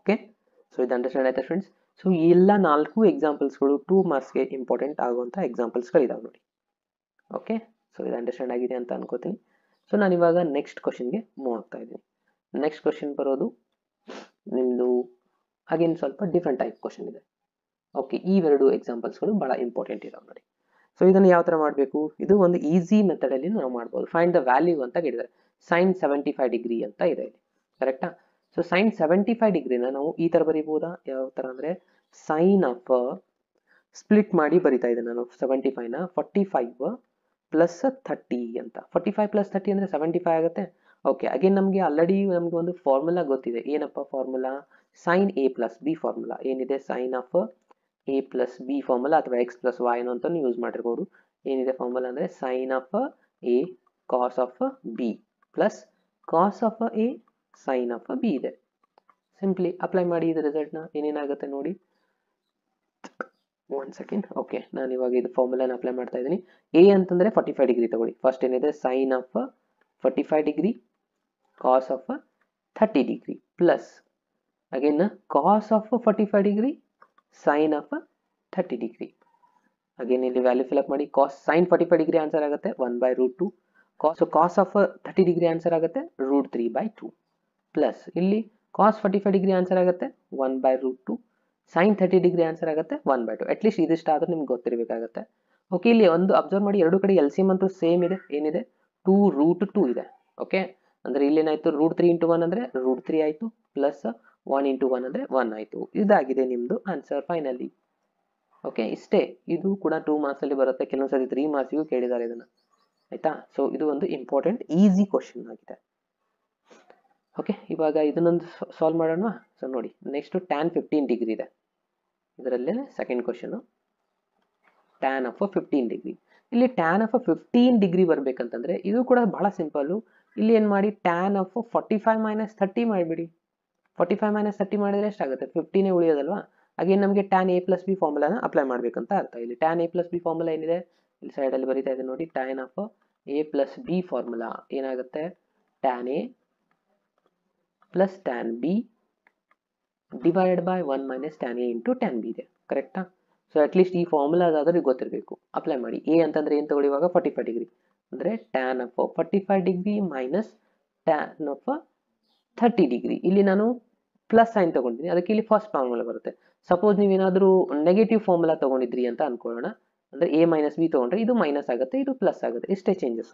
ಓಕೆ, ಸೊ ಇದು ಅಂಡರ್ಸ್ಟ್ಯಾಂಡ್ ಆಯ್ತಾ ಫ್ರೆಂಡ್ಸ್. ಸೊ ಎಲ್ಲ 4 ಎಕ್ಸಾಂಪಲ್ಸ್ಗಳು 2 ಮಾರ್ಕ್ಸ್ಗೆ ಇಂಪಾರ್ಟೆಂಟ್ ಆಗುವಂಥ ಎಕ್ಸಾಂಪಲ್ಸ್ಗಳಿದಾವೆ ನೋಡಿ. ಓಕೆ, ಸೊ ಇದು ಅಂಡರ್ಸ್ಟ್ಯಾಂಡ್ ಆಗಿದೆ ಅಂತ ಅನ್ಕೋತೀನಿ. ಸೊ ನಾನು ಇವಾಗ ನೆಕ್ಸ್ಟ್ ಕ್ವಶನ್ಗೆ ಮೂವ್ ಆಗ್ತಾ ಇದ್ದೀನಿ. ನೆಕ್ಸ್ಟ್ ಕ್ವಶನ್ ಬರೋದು ನಿಮ್ಮದು ಅಗೇನ್ ಸ್ವಲ್ಪ ಡಿಫ್ರೆಂಟ್ ಟೈಪ್ ಕ್ವಶನ್ ಇದೆ. ಓಕೆ, ಇವೆರಡು ಎಕ್ಸಾಂಪಲ್ಸ್ಗಳು ಭಾಳ ಇಂಪಾರ್ಟೆಂಟ್ ಇದಾವೆ ನೋಡಿ. ಸೊ ಇದನ್ನು ಯಾವ ಥರ ಮಾಡಬೇಕು, ಇದು ಒಂದು ಈಸಿ ಮೆಥಡಲ್ಲಿ ನಾವು ಮಾಡ್ಬೋದು. ಫೈಂಡ್ ದ ವ್ಯಾಲ್ಯೂ ಅಂತ ಹೇಳಿದ್ದಾರೆ. ಸೈನ್ 75 ಡಿಗ್ರಿ ಅಂತ ಇದೆ ಇಲ್ಲಿ, ಕರೆಕ್ಟಾ. ಸೊ ಸೈನ್ 75 ಡಿಗ್ರಿನ ನಾವು ಈ ಥರ ಬರೀಬೋದಾ, ಯಾವ ಥರ ಅಂದರೆ ಸೈನ್ ಆಫ್ ಸ್ಪ್ಲಿಟ್ ಮಾಡಿ ಬರಿತಾ ಇದ್ದೆ ನಾನು 75ನ 45 ಪ್ಲಸ್ 30 ಅಂತ. 45 ಪ್ಲಸ್ 30 ಅಂದರೆ 75 ಆಗುತ್ತೆ. ಓಕೆ, ಅಗೇನ್ ನಮಗೆ ಆಲ್ರೆಡಿ ನಮಗೆ ಒಂದು ಫಾರ್ಮುಲಾ ಗೊತ್ತಿದೆ. ಏನಪ್ಪ formula, sine A plus B formula ಏನಿದೆ, sine of A plus B formula ಅಥವಾ X ಪ್ಲಸ್ Y ಅಂತ ಯೂಸ್ ಮಾಡಿರ್ಬೋದು. ಏನಿದೆ ಫಾರ್ಮುಲಾ ಅಂದರೆ sine of A cos of B plus cos of A sine of B ಇದೆ. ಸಿಂಪ್ಲಿ ಅಪ್ಲೈ ಮಾಡಿ ಇದು ರಿಸಲ್ಟ್ನ, ಏನೇನಾಗುತ್ತೆ ನೋಡಿ. 1 ಸೆಕೆಂಡ್. ಓಕೆ, ನಾನು ಇವಾಗ ಇದು ಫಾರ್ಮುಲಾನ ಅಪ್ಲೈ ಮಾಡ್ತಾ ಇದ್ದೀನಿ. A ಅಂತಂದರೆ 45 ಡಿಗ್ರಿ ತಗೊಳ್ಳಿ. ಫಸ್ಟ್ ಏನಿದೆ sine of 45 degree cos of 30 degree plus again cos of 45 degree sine of 30 degree. Again ಇಲ್ಲಿ ವ್ಯಾಲ್ಯೂ ಫಿಲಪ್ ಮಾಡಿ. ಕಾಸ್ ಸೈನ್ 45 ಡಿಗ್ರಿ ಆನ್ಸರ್ ಆಗುತ್ತೆ 1/√2. ಕಾಸ್ ಆಫ್ 30 ಡಿಗ್ರಿ ಆನ್ಸರ್ ಆಗುತ್ತೆ √3/2 ಪ್ಲಸ್ ಇಲ್ಲಿ ಕಾಸ್ 45 ಡಿಗ್ರಿ ಆನ್ಸರ್ ಆಗುತ್ತೆ 1/√2. ಸೈನ್ 30 ಡಿಗ್ರಿ ಆನ್ಸರ್ ಆಗುತ್ತೆ 1/2. ಅಟ್ಲೀಸ್ಟ್ ಇದಿಷ್ಟಾದ್ರೂ ನಿಮ್ಗೆ ಗೊತ್ತಿರಬೇಕಾಗುತ್ತೆ. ಓಕೆ, ಇಲ್ಲಿ ಒಂದು ಅಬ್ಸರ್ವ್ ಮಾಡಿ, ಎರಡು ಕಡೆ LCM ಅಂತೂ ಸೇಮ್ ಇದೆ. ಏನಿದೆ 2√2 ಇದೆ. ಓಕೆ, ಅಂದರೆ ಇಲ್ಲೇನಾಯಿತು √3 ಇಂಟು 1 ಅಂದರೆ √3 ಆಯಿತು, ಪ್ಲಸ್ 1 ಇಂಟು 1 ಅಂದರೆ 1 ಆಯಿತು. ಇದಾಗಿದೆ ನಿಮ್ಮದು ಆನ್ಸರ್ ಫೈನಲಿ. ಓಕೆ, ಇಷ್ಟೇ. ಇದು ಕೂಡ 2 ಮಾರ್ಕ್ಸಲ್ಲಿ ಬರುತ್ತೆ, ಕೆಲವೊಂದ್ಸರಿ 3 ಮಾರ್ಕ್ಸಿಗೂ ಕೇಳಿದ್ದಾರೆ ಇದನ್ನು, ಆಯಿತಾ. ಸೊ ಇದು ಒಂದು ಇಂಪಾರ್ಟೆಂಟ್ ಈಸಿ ಕ್ವಶನ್ ಆಗಿದೆ. ಓಕೆ, ಇವಾಗ ಇದನ್ನೊಂದು ಸಾಲ್ವ್ ಮಾಡೋಣ. ಸೊ ನೋಡಿ, ನೆಕ್ಸ್ಟು ಟ್ಯಾನ್ 15 ಡಿಗ್ರಿ ಇದೆ. ಇದರಲ್ಲೇ second question tan of 15 degree. ಇಲ್ಲಿ ಟ್ಯಾನ್ ಆಫ್ 15 ಡಿಗ್ರಿ ಬರಬೇಕಂತಂದರೆ ಇದು ಕೂಡ ಭಾಳ ಸಿಂಪಲ್ಲು. ಇಲ್ಲಿ ಏನು ಮಾಡಿ, ಟ್ಯಾನ್ ಆಫ್ 45 ಮೈನಸ್ 30 ಮಾಡಿಬಿಡಿ. 45 ಮೈನಸ್ 30 ಮಾಡಿದರೆ ಎಷ್ಟಾಗುತ್ತೆ, 15 ಉಳಿಯೋದಲ್ವಾ. ಅಗೇನ್ ನಮಗೆ ಟ್ಯಾನ್ A ಪ್ಲಸ್ ಬಿ ಫಾರ್ಮುಲಾನ ಅಪ್ಲೈ ಮಾಡಬೇಕಂತ ಅರ್ಥ. ಇಲ್ಲಿ tan A plus B formula ಏನಿದೆ ಇಲ್ಲಿ ಸೈಡಲ್ಲಿ ಬರೀತಾ ಇದೆ ನೋಡಿ. Tan of A plus B formula ಏನಾಗುತ್ತೆ, tan A plus tan B divided by 1 minus tan A into tan B ಇದೆ, ಕರೆಕ್ಟಾ. ಸೊ ಅಟ್ಲೀಸ್ಟ್ ಈ ಫಾರ್ಮುಲಾದಾದ್ರೂ ಗೊತ್ತಿರಬೇಕು. ಅಪ್ಲೈ ಮಾಡಿ. ಎ ಅಂತಂದರೆ ಏನು ತಗೊಳ್ಳಿ ಇವಾಗ 45 ಡಿಗ್ರಿ ಅಂದರೆ tan of 45 degree minus tan of 30 degree. ಇಲ್ಲಿ ನಾನು ಪ್ಲಸ್ ಸೈನ್ ತಗೊಂಡಿದ್ದೀನಿ, ಅದಕ್ಕೆ ಇಲ್ಲಿ ಫಸ್ಟ್ ಫಾರ್ಮುಲಾ ಬರುತ್ತೆ. ಸಪೋಸ್ ನೀವೇನಾದರೂ ನೆಗೆಟಿವ್ ಫಾರ್ಮುಲಾ ತಗೊಂಡಿದ್ರಿ ಅಂತ ಅನ್ಕೊಳ್ಳೋಣ, ಅಂದ್ರೆ a ಮೈನಸ್ ಬಿ ತಗೊಂಡ್ರೆ ಇದು ಮೈನಸ್ ಆಗುತ್ತೆ, ಇದು ಪ್ಲಸ್ ಆಗುತ್ತೆ, ಇಷ್ಟೇ ಚೇಂಜಸ್.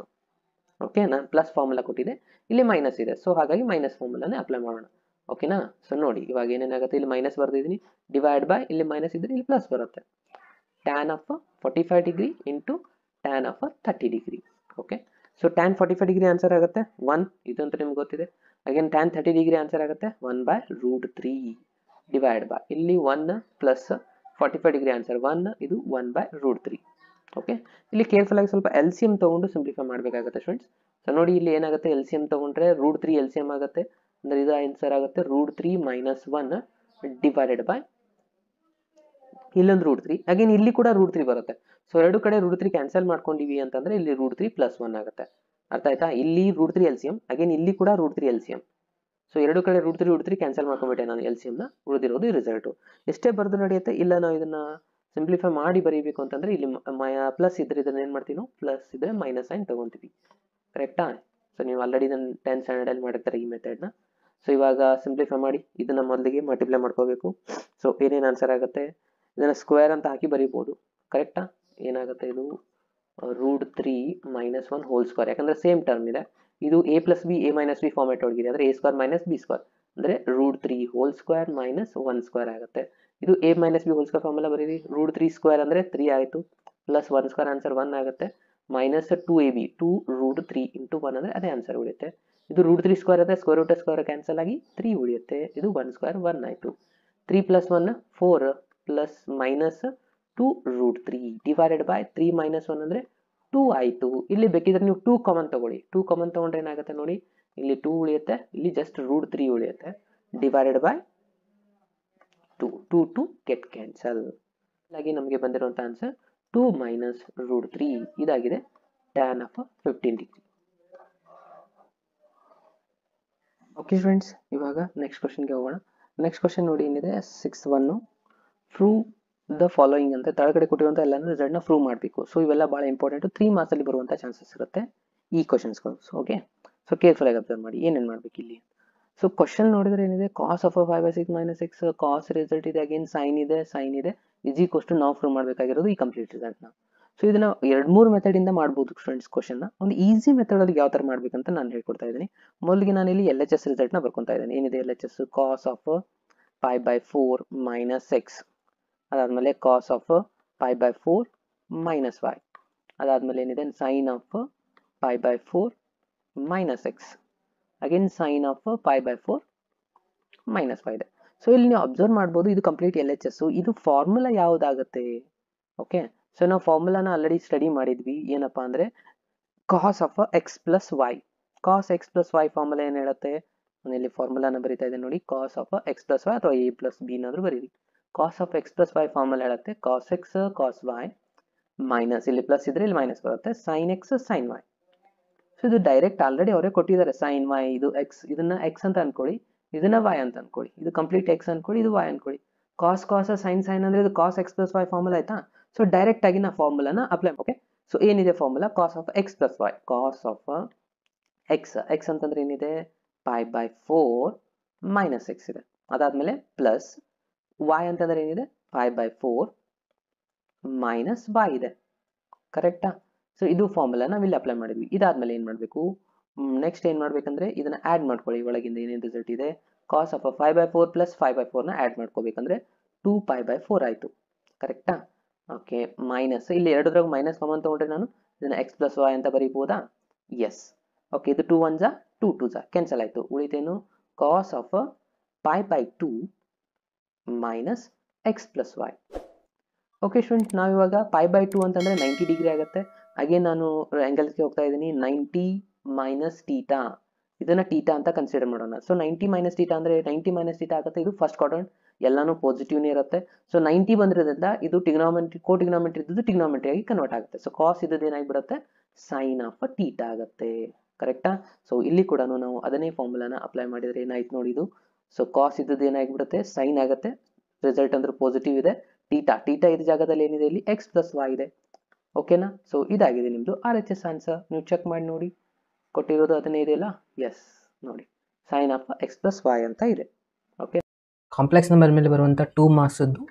ಓಕೆ, ನಾನು ಪ್ಲಸ್ ಫಾರ್ಮುಲಾ ಕೊಟ್ಟಿದೆ, ಇಲ್ಲಿ ಮೈನಸ್ ಇದೆ, ಸೊ ಹಾಗಾಗಿ ಮೈನಸ್ ಫಾರ್ಮುಲಾನೇ ಅಪ್ಲೈ ಮಾಡೋಣ. ಓಕೆನಾ? ಸೊ ನೋಡಿ ಇವಾಗ ಏನೇನಾಗುತ್ತೆ, ಇಲ್ಲಿ ಮೈನಸ್ ಬರ್ದಿದ್ದೀನಿ, ಡಿವೈಡ್ ಬೈ ಇಲ್ಲಿ ಮೈನಸ್ ಇದ್ರೆ ಇಲ್ಲಿ ಪ್ಲಸ್ ಬರುತ್ತೆ. Tan of 45 degree into tan of 30 degree. Okay, so tan 45 degree answer ಆಗುತ್ತೆ 1, ಇದಂತ ನಿಮ್ಗೆ ಗೊತ್ತಿದೆ. ಅಗೇನ್ ಟ್ಯಾನ್ 30 ಡಿಗ್ರಿ ಆನ್ಸರ್ ಆಗುತ್ತೆ 1/√3 ಡಿವೈಡ್ ಬೈ ಇಲ್ಲಿ 1 ಪ್ಲಸ್ 45 ಡಿಗ್ರಿ ಆನ್ಸರ್ 1, ಇದು 1/√3. ಓಕೆ, ಇಲ್ಲಿ ಕೇರ್ಫುಲ್ ಆಗಿ ಸ್ವಲ್ಪ ಎಲ್ ಸಿ ಎಂ ತಗೊಂಡು ಸಿಂಪ್ಲಿಫೈ ಮಾಡಬೇಕಾಗುತ್ತೆ ಸ್ಟೂಡೆಂಟ್ಸ್. ಸೊ ನೋಡಿ ಇಲ್ಲಿ ಏನಾಗುತ್ತೆ, ಎಲ್ ಸಿ ಎಂ ತಗೊಂಡ್ರೆ √3 ಎಲ್ ಸಿ ಎಂ ಆಗುತ್ತೆ, ಅಂದ್ರೆ ಇದು ಆನ್ಸರ್ ಆಗುತ್ತೆ √3 ಮೈನಸ್ 1 ಡಿವೈಡೆಡ್ ಬೈ ಇಲ್ಲೊಂದು √3. ಅಗೇನ್ ಇಲ್ಲಿ ಕೂಡ √3 ಬರುತ್ತೆ. ಸೊ ಎರಡು ಕಡೆ √3 ಕ್ಯಾನ್ಸಲ್ ಮಾಡ್ಕೊಂಡಿವಿ ಅಂತಂದ್ರೆ ಇಲ್ಲಿ √3 ಪ್ಲಸ್ 1 ಆಗುತ್ತೆ. ಅರ್ಥ ಆಯ್ತಾ? ಇಲ್ಲಿ √3 ಎಲ್ ಸಿ ಎಂ, ಅಗೇನ್ ಇಲ್ಲಿ ಕೂಡ √3 ಎಲ್ ಸಿ ಎಂ. ಸೊ ಎರಡು ಕಡೆ √3 ಕ್ಯಾನ್ಸಲ್ ಮಾಡ್ಕೊಂಡ್ಬಿಟ್ಟೆ ನಾನು ಎಲ್ ಸಿ ಎಂ ನ, ಉಳಿದಿರೋದು ರಿಸಲ್ಟ್. ಎಷ್ಟೇ ಬರೆದು ನಡೆಯುತ್ತೆ. ಇಲ್ಲ ನಾವು ಇದನ್ನ ಸಿಂಪ್ಲಿಫೈ ಮಾಡಿ ಬರೀಬೇಕು ಅಂತಂದ್ರೆ ಇಲ್ಲಿ ಪ್ಲಸ್ ಇದ್ರೆ ಇದನ್ನ ಏನ್ ಮಾಡ್ತೀವಿ ನಾವು, ಪ್ಲಸ್ ಇದ್ರೆ ಮೈನಸ್ ಸೈನ್ ತಗೊಂತೀವಿ. ಕರೆಕ್ಟಾ? ಸೊ ನೀವು ಆಲ್ರೆಡಿ ನನ್ನ 10th ಸ್ಟ್ಯಾಂಡರ್ಡ್ ಅಲ್ಲಿ ಮಾಡಿರ್ತಾರೆ ಈ ಮೆಥಡ್ನ. ಸೊ ಇವಾಗ ಸಿಂಪ್ಲಿಫೈ ಮಾಡಿ ಇದನ್ನ ಮೊದಲಿಗೆ ಮಲ್ಟಿಪ್ಲೈ ಮಾಡ್ಕೋಬೇಕು. ಸೊ ಏನೇನು ಆನ್ಸರ್ ಆಗುತ್ತೆ, ಇದನ್ನ ಸ್ಕ್ವೇರ್ ಅಂತ ಹಾಕಿ ಬರೀಬಹುದು. ಕರೆಕ್ಟಾ? ಏನಾಗುತ್ತೆ ಇದು √3 ಮೈನಸ್ 1 ಹೋಲ್ ಸ್ಕ್ವೇರ್, ಯಾಕಂದ್ರೆ ಸೇಮ್ ಟರ್ಮ್ ಇದೆ. ಇದು a plus B a minus B format ಒಳಗಿದೆ, ಅಂದ್ರೆ a square minus B square, ಅಂದ್ರೆ √3 ಹೋಲ್ ಸ್ಕ್ವೇರ್ ಮೈನಸ್ 1 ಸ್ಕ್ವೇರ್ ಆಗುತ್ತೆ. ಇದು a minus B whole square formula ಬರೀರಿ. √3 ಸ್ಕ್ವೇರ್ ಅಂದ್ರೆ 3 ಆಯಿತು, ಪ್ಲಸ್ 1 ಸ್ಕ್ವೇರ್ ಆನ್ಸರ್ 1 ಆಗುತ್ತೆ, ಮೈನಸ್ 2ab 2√3 ಇಂಟು 1 ಅಂದ್ರೆ ಅದೇ ಆನ್ಸರ್ ಉಳಿಯುತ್ತೆ. ಇದು √3 ಸ್ಕ್ವೇರ್ ಅಂದ್ರೆ ಸ್ಕ್ವೇರ್ ರೂಟ್ ಸ್ಕ್ವೇರ್ ಕ್ಯಾನ್ಸಲ್ ಆಗಿ 3 ಉಳಿಯುತ್ತೆ. ಇದು 1 ಸ್ಕ್ವೇರ್ 1 ಆಯಿತು. 3 plus 1 4 plus minus 2√3 divided by 3 minus 1 ಅಂದ್ರೆ 2 ಆಯಿತು. ಇಲ್ಲಿ ಬೇಕಿದ್ರೆ ನೀವು 2 ಕಾಮನ್ ತಗೊಳ್ಳಿ. 2 ಕಾಮನ್ ತಗೊಂಡ್ರೆ ಏನಾಗುತ್ತೆ ನೋಡಿ, ಇಲ್ಲಿ 2 ಉಳಿಯುತ್ತೆ, ಇಲ್ಲಿ ಜಸ್ಟ್ √3 ಉಳಿಯುತ್ತೆ, ಡಿವೈಡೆಡ್ ಬೈ 2 2 ಗೆಟ್ ಕ್ಯಾನ್ಸಲ್ ಆಗಿ ನಮಗೆ ಬಂದಿರುವಂತ ಆನ್ಸರ್ 2 ಮೈನಸ್ √3 ಇದಾಗಿದೆ tan of 15 degree. Okay friends, ಇವಾಗ ನೆಕ್ಸ್ಟ್ ಕ್ವಶನ್ಗೆ ಹೋಗೋಣ. ನೆಕ್ಸ್ಟ್ ಕ್ವಶನ್ ನೋಡಿ ಏನಿದೆ, 6.1 ಪ್ರೂವ್ ದ ಫಾಲೋಯಿಂಗ್ ಅಂತ ತಳಗಡೆ ಕೊಟ್ಟಿರುವಂಥ ಎಲ್ಲ ರಿಸಲ್ಟ್ನ ಪ್ರೂವ್ ಮಾಡಬೇಕು. ಸೊ ಇವೆಲ್ಲ ಭಾಳ ಇಂಪಾರ್ಟೆಂಟ್, 3 ಮಾರ್ಕ್ಸ್ ಅಲ್ಲಿ ಬರುವಂಥ ಚಾನ್ಸಸ್ ಇರುತ್ತೆ ಈ ಕ್ವಶನ್ಸ್ಗಳು. ಓಕೆ, ಸೊ ಕೇರ್ಫುಲ್ ಆಗಿ ಅಬ್ಸರ್ವ್ ಮಾಡಿ ಏನೇನು ಮಾಡ್ಬೇಕು ಇಲ್ಲಿ. ಸೊ ಕ್ವಶನ್ ನೋಡಿದ್ರೆ ಏನಿದೆ, ಕಾಸ್ ಆಫ್ 5/6 ಮೈನಸ್ 6 ಕಾಸ್ ರಿಸಲ್ಟ್ ಇದೆ, ಅಗೇನ್ ಸೈನ್ ಇದೆ, ಇಸ್ ಈಕ್ವಲ್ಸ್ ಟು ನಾವು ಪ್ರೂವ್ ಮಾಡಬೇಕಾಗಿರೋದು ಈ ಕಂಪ್ಲೀಟ್ ರಿಸಲ್ಟ್ನ. ಸೊ ಇದನ್ನ 2-3 ಮೆಥಡ್ ಇಂದ ಮಾಡ್ಬೋದು ಸ್ಟೂಡೆಂಟ್ಸ್. ಕ್ವಶನ್ ಒಂದು ಈಸಿ ಮೆಥಡ್ ಅಲ್ಲಿ ಯಾವ ತರ ಮಾಡ್ಬೇಕಂತ ನಾನು ಹೇಳ್ಕೊಡ್ತಾ ಇದ್ದೀನಿ. ಮೊದಲಿಗೆ ನಾನು ಇಲ್ಲಿ ಎಲ್ ಎಚ್ ಎಸ್ ರಿಸಲ್ಟ್ ನ ಬರ್ಕೊಂತಾ ಇದ್ದೀನಿ. ಏನಿದೆ L H S, cos of 5/4 minus 6, ಅದಾದ್ಮೇಲೆ ಕಾಸ್ ಆಫ್ 5/4 ಮೈನಸ್ 5, ಅದಾದ್ಮೇಲೆ ಏನಿದೆ sine of 5/4 minus 6, again sine of 5/4 minus 5 ಇದೆ. ಸೊ ಇಲ್ಲಿ ನೀವು ಅಬ್ಸರ್ವ್ ಮಾಡ್ಬೋದು, ಇದು ಕಂಪ್ಲೀಟ್ ಎಲ್ ಎಚ್ ಎಸ್. ಇದು ಫಾರ್ಮುಲಾ ಯಾವ್ದಾಗುತ್ತೆ? ಓಕೆ, ಸೊ ನಾವು ಫಾರ್ಮುಲಾನ ಆಲ್ರೆಡಿ ಸ್ಟಡಿ ಮಾಡಿದ್ವಿ. ಏನಪ್ಪಾ ಅಂದ್ರೆ cos of X plus Y. Cos X plus Y formula ಏನ್ ಹೇಳುತ್ತೆ, ನಾನು ಇಲ್ಲಿ ಫಾರ್ಮುಲಾನ ಬರೀತಾ ಇದ್ದೇನೆ ನೋಡಿ. Cos of X plus Y ಅಥವಾ ಎ ಪ್ಲಸ್ ಬಿ ನಾದ್ರೂ ಬರೀರಿ. Cos of X plus Y formula ಹೇಳುತ್ತೆ cos X cos Y minus, ಇಲ್ಲಿ ಪ್ಲಸ್ ಇದ್ರೆ ಇಲ್ಲಿ ಮೈನಸ್ ಬರುತ್ತೆ, sine X sine Y. So ಇದು ಡೈರೆಕ್ಟ್ ಆಲ್ರೆಡಿ ಅವರೇ ಕೊಟ್ಟಿದ್ದಾರೆ. ಸೈನ್ ವೈ, ಇದು ಎಕ್ಸ್, ಇದನ್ನ ಎಕ್ಸ್ ಅಂತ ಅನ್ಕೊಳ್ಳಿ, ಇದನ್ನ ವೈ ಅಂತ ಅನ್ಕೊಳ್ಳಿ, ಇದು ಕಂಪ್ಲೀಟ್ ಎಕ್ಸ್ ಅನ್ಕೊಳ್ಳಿ, ಇದು ವೈ ಅನ್ಕೊಳ್ಳಿ. ಕಾಸ್ ಕಾಸ್ ಸೈನ್ ಸೈನ್ ಅಂದ್ರೆ ಇದು cos X plus Y formula ಆಯ್ತಾ. ಸೊ ಡೈರೆಕ್ಟ್ ಆಗಿ ನಾ ಫಾರ್ಮುಲಾನ ಅಪ್ಲೈ. ಓಕೆ, ಸೊ ಏನಿದೆ formula, cos of X plus Y, cos of X ಅಂತಂದ್ರೆ ಏನಿದೆ 5/4 ಮೈನಸ್ 6 ಇದೆ, ಅದಾದ್ಮೇಲೆ ಪ್ಲಸ್ ವೈ ಅಂತಂದ್ರೆ ಏನಿದೆ 5/4 ಮೈನಸ್ ವೈ ಇದೆ. ಕರೆಕ್ಟಾ? ಸೊ ಇದು ಫಾರ್ಮುಲಾ ನಾವು ಇಲ್ಲಿ ಅಪ್ಲೈ ಮಾಡಿದ್ವಿ. ಇದಾದ್ಮೇಲೆ ಏನ್ ಮಾಡ್ಬೇಕು, ನೆಕ್ಸ್ಟ್ ಏನ್ ಮಾಡ್ಬೇಕಂದ್ರೆ ಇದನ್ನ ಆಡ್ ಮಾಡ್ಕೊಳ್ಳಿ. ಒಳಗಿಂದ ಏನೇನು ರಿಸಲ್ಟ್ ಇದೆ, ಕಾಸ್ ಆಫ್ 5/4 ಪ್ಲಸ್ 5/4 ನ ಆಡ್ ಮಾಡ್ಕೋಬೇಕಂದ್ರೆ 2π/4 ಆಯ್ತು. ಕರೆಕ್ಟಾ? ಓಕೆ, ಮೈನಸ್ ಇಲ್ಲಿ ಎರಡರಾಗ ಮೈನಸ್ ಕಾಮನ್ ತಗೊಂಡ್ರೆ ನಾನು ಇದನ್ನ ಎಕ್ಸ್ ಪ್ಲಸ್ ವೈ ಅಂತ ಬರೀಬಹುದಾ? ಎಸ್. ಓಕೆ, ಇದು 2 1 2 2 ಕ್ಯಾನ್ಸಲ್ ಆಯ್ತು. ಉಳಿತೇನು cos of 5/2 minus X plus Y. Okay student, ನಾವಿವಾಗ 5/2 ಅಂತಂದ್ರೆ 90 ಡಿಗ್ರಿ ಆಗುತ್ತೆ. ಹಾಗೆ ನಾನು ಆಂಗಲ್ಸ್ಗೆ ಹೋಗ್ತಾ ಇದ್ದೀನಿ, 90 ಮೈನಸ್ ಟೀಟಾ, ಇದನ್ನ ಟೀಟಾ ಅಂತ ಕನ್ಸಿಡರ್ ಮಾಡೋಣ. ಸೊ 90 ಮೈನಸ್ ಟೀಟಾ ಅಂದ್ರೆ 90 ಮೈನಸ್ ಟೀಟಾ ಆಗುತ್ತೆ. ಇದು ಫಸ್ಟ್ ಕ್ವಾಡ್ರಂಟ್, ಎಲ್ಲಾನು ಪಾಸಿಟಿವ್ನೇ ಇರುತ್ತೆ. ಸೊ 90 ಬಂದಿರೋದ್ರಿಂದ ಇದು ಟಿಗ್ನಾಮೆಂಟ್ರಿ, ಕೋಟಿಗ್ನಾಮೆಂಟ್ರಿ ಇದ್ದು ಟಿಗ್ನಾಮೆಂಟ್ರಿ ಆಗಿ ಕನ್ವರ್ಟ್ ಆಗುತ್ತೆ. ಸೊ ಕಾಸ್ ಇದ್ದದ್ದು ಏನಾಗ್ಬಿಡುತ್ತೆ, ಸೈನ್ ಆಫ್ ಟೀಟಾ ಆಗುತ್ತೆ. ಕರೆಕ್ಟಾ? ಸೊ ಇಲ್ಲಿ ಕೂಡ ನಾವು ಅದನ್ನೇ ಫಾರ್ಮುಲಾನ ಅಪ್ಲೈ ಮಾಡಿದ್ರೆ ಏನಾಯ್ತು ನೋಡಿ ಇದು. ಸೊ ಕಾಸ್ ಇದ್ದದ್ದು ಏನಾಗ್ಬಿಡುತ್ತೆ, ಸೈನ್ ಆಗುತ್ತೆ. ರಿಸಲ್ಟ್ ಅಂದ್ರೆ ಪಾಸಿಟಿವ್ ಇದೆ. ಟೀಟಾ ಇದ್ದ ಜಾಗದಲ್ಲಿ ಏನಿದೆ, ಇಲ್ಲಿ ಎಕ್ಸ್ ಪ್ಲಸ್ ವೈ ಇದೆ. ಓಕೆನಾ? ಸೊ ಇದಾಗಿದೆ ನಿಮ್ದು ಆರ್ ಎಚ್ ಎಸ್ ಆನ್ಸರ್. ನೀವು ಚೆಕ್ ಮಾಡಿ ನೋಡಿ, ಕೊಟ್ಟಿರೋದು ಅದನ್ನೇ ಇದೆಯಲ್ಲ. ಎಸ್ ನೋಡಿ. Sine of X plus Y ಅಂತ ಇದೆ. ಓಕೆ, ಕಾಂಪ್ಲೆಕ್ಸ್ ನಂಬರ್ ಮೇಲೆ ಬರುವಂಥ 2 ಮಾರ್ಕ್ಸದ್ದು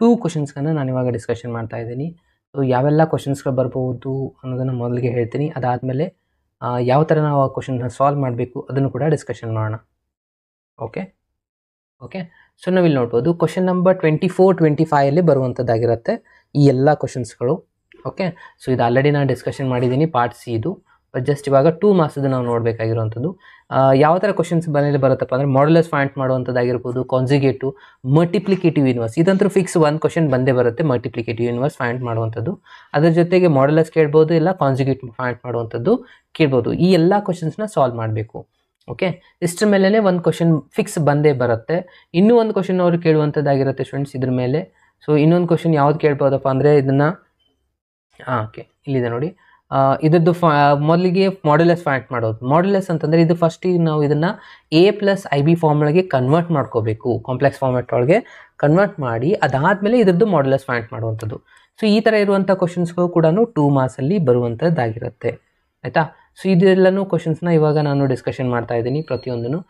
2 ಕ್ವಶನ್ಸ್ಗಳನ್ನ ನಾನು ಇವಾಗ ಡಿಸ್ಕಷನ್ ಮಾಡ್ತಾ ಇದ್ದೀನಿ. ಸೊ ಯಾವೆಲ್ಲ ಕ್ವಶನ್ಸ್ಗಳು ಬರ್ಬೋದು ಅನ್ನೋದನ್ನು ಮೊದಲಿಗೆ ಹೇಳ್ತೀನಿ. ಅದಾದಮೇಲೆ ಯಾವ ಥರ ನಾವು ಆ ಕ್ವಶನ್ನ ಸಾಲ್ವ್ ಮಾಡಬೇಕು ಅದನ್ನು ಕೂಡ ಡಿಸ್ಕಷನ್ ಮಾಡೋಣ. ಓಕೆ, ಸೊ ನಾವಿಲ್ಲಿ ನೋಡ್ಬೋದು ಕ್ವಶನ್ ನಂಬರ್ 24-25 ಬರುವಂಥದ್ದಾಗಿರುತ್ತೆ ಈ ಎಲ್ಲ ಕ್ವಶನ್ಸ್ಗಳು. ಓಕೆ, ಸೊ ಇದು ಆಲ್ರೆಡಿ ನಾನು ಡಿಸ್ಕಷನ್ ಮಾಡಿದ್ದೀನಿ ಪಾರ್ಟ್ ಸಿ ಇದು. ಬಟ್ ಜಸ್ಟ್ ಇವಾಗ 2 ಮಾರ್ಕ್ಸದ್ದು ನಾವು ನೋಡಬೇಕಾಗಿರುವಂಥದ್ದು. ಯಾವ ಥರ ಕ್ವಶನ್ಸ್ ಮನೇಲಿ ಬರುತ್ತಪ್ಪ ಅಂದರೆ ಮಾಡ್ಯುಲಸ್ ಫೈಂಡ್ ಮಾಡುವಂಥದ್ದಾಗಿರ್ಬೋದು, ಕಾನ್ಜುಗೇಟು, ಮಲ್ಟಿಪ್ಲಿಕೇಟಿವ್ ಇನ್ವರ್ಸ್. ಇದಂತೂ ಫಿಕ್ಸ್ ಒಂದು ಕ್ವಶನ್ ಬಂದೇ ಬರುತ್ತೆ, ಮಲ್ಟಿಪ್ಲಿಕೇಟಿವ್ ಇನ್ವರ್ಸ್ ಫೈಂಡ್ ಮಾಡುವಂಥದ್ದು. ಅದ್ರ ಜೊತೆಗೆ ಮಾಡ್ಯುಲಸ್ ಕೇಳ್ಬೋದು, ಇಲ್ಲ ಕಾನ್ಜುಗೇಟ್ ಫೈಂಡ್ ಮಾಡುವಂಥದ್ದು ಕೇಳ್ಬೋದು. ಈ ಎಲ್ಲ ಕ್ವಶನ್ಸ್ನ ಸಾಲ್ವ್ ಮಾಡಬೇಕು. ಓಕೆ, ಇಷ್ಟರ ಮೇಲೆ ಒಂದು ಕ್ವಶನ್ ಫಿಕ್ಸ್ ಬಂದೇ ಬರುತ್ತೆ. ಇನ್ನೂ ಒಂದು ಕ್ವಶನ್ ಅವರು ಕೇಳುವಂಥದ್ದಾಗಿರುತ್ತೆ ಸ್ಟೂಡೆಂಟ್ಸ್ ಇದ್ರ ಮೇಲೆ. ಸೊ ಇನ್ನೊಂದು ಕ್ವಶನ್ ಯಾವ್ದು ಕೇಳ್ಬೋದಪ್ಪ ಅಂದರೆ ಇದನ್ನು ಓಕೆ ಇಲ್ಲಿದೆ ನೋಡಿ. ಇದರದ್ದು ಮೊದಲಿಗೆ ಮಾಡ್ಯುಲಸ್ ಫೈಂಡ್ ಮಾಡೋದು. ಮಾಡ್ಯುಲಸ್ ಅಂತಂದರೆ ಇದು ಫಸ್ಟಿಗೆ ನಾವು ಇದನ್ನು A+IB ಫಾರ್ಮುಲಾಗೆ ಕನ್ವರ್ಟ್ ಮಾಡ್ಕೋಬೇಕು, ಕಾಂಪ್ಲೆಕ್ಸ್ ಫಾರ್ಮೆಟ್ ಒಳಗೆ ಕನ್ವರ್ಟ್ ಮಾಡಿ ಅದಾದಮೇಲೆ ಇದರದ್ದು ಮಾಡ್ಯುಲಸ್ ಫೈಂಡ್ ಮಾಡುವಂಥದ್ದು. ಸೊ ಈ ಥರ ಇರುವಂಥ ಕ್ವಶನ್ಸ್ಗಳು ಕೂಡ 2 ಮಾರ್ಕ್ಸಲ್ಲಿ ಬರುವಂಥದ್ದಾಗಿರುತ್ತೆ. ಆಯಿತಾ? ಸೊ ಇದೆಲ್ಲನೂ ಕ್ವಶನ್ಸ್ನ ಇವಾಗ ನಾನು ಡಿಸ್ಕಷನ್ ಮಾಡ್ತಾ ಇದ್ದೀನಿ ಪ್ರತಿಯೊಂದನ್ನು.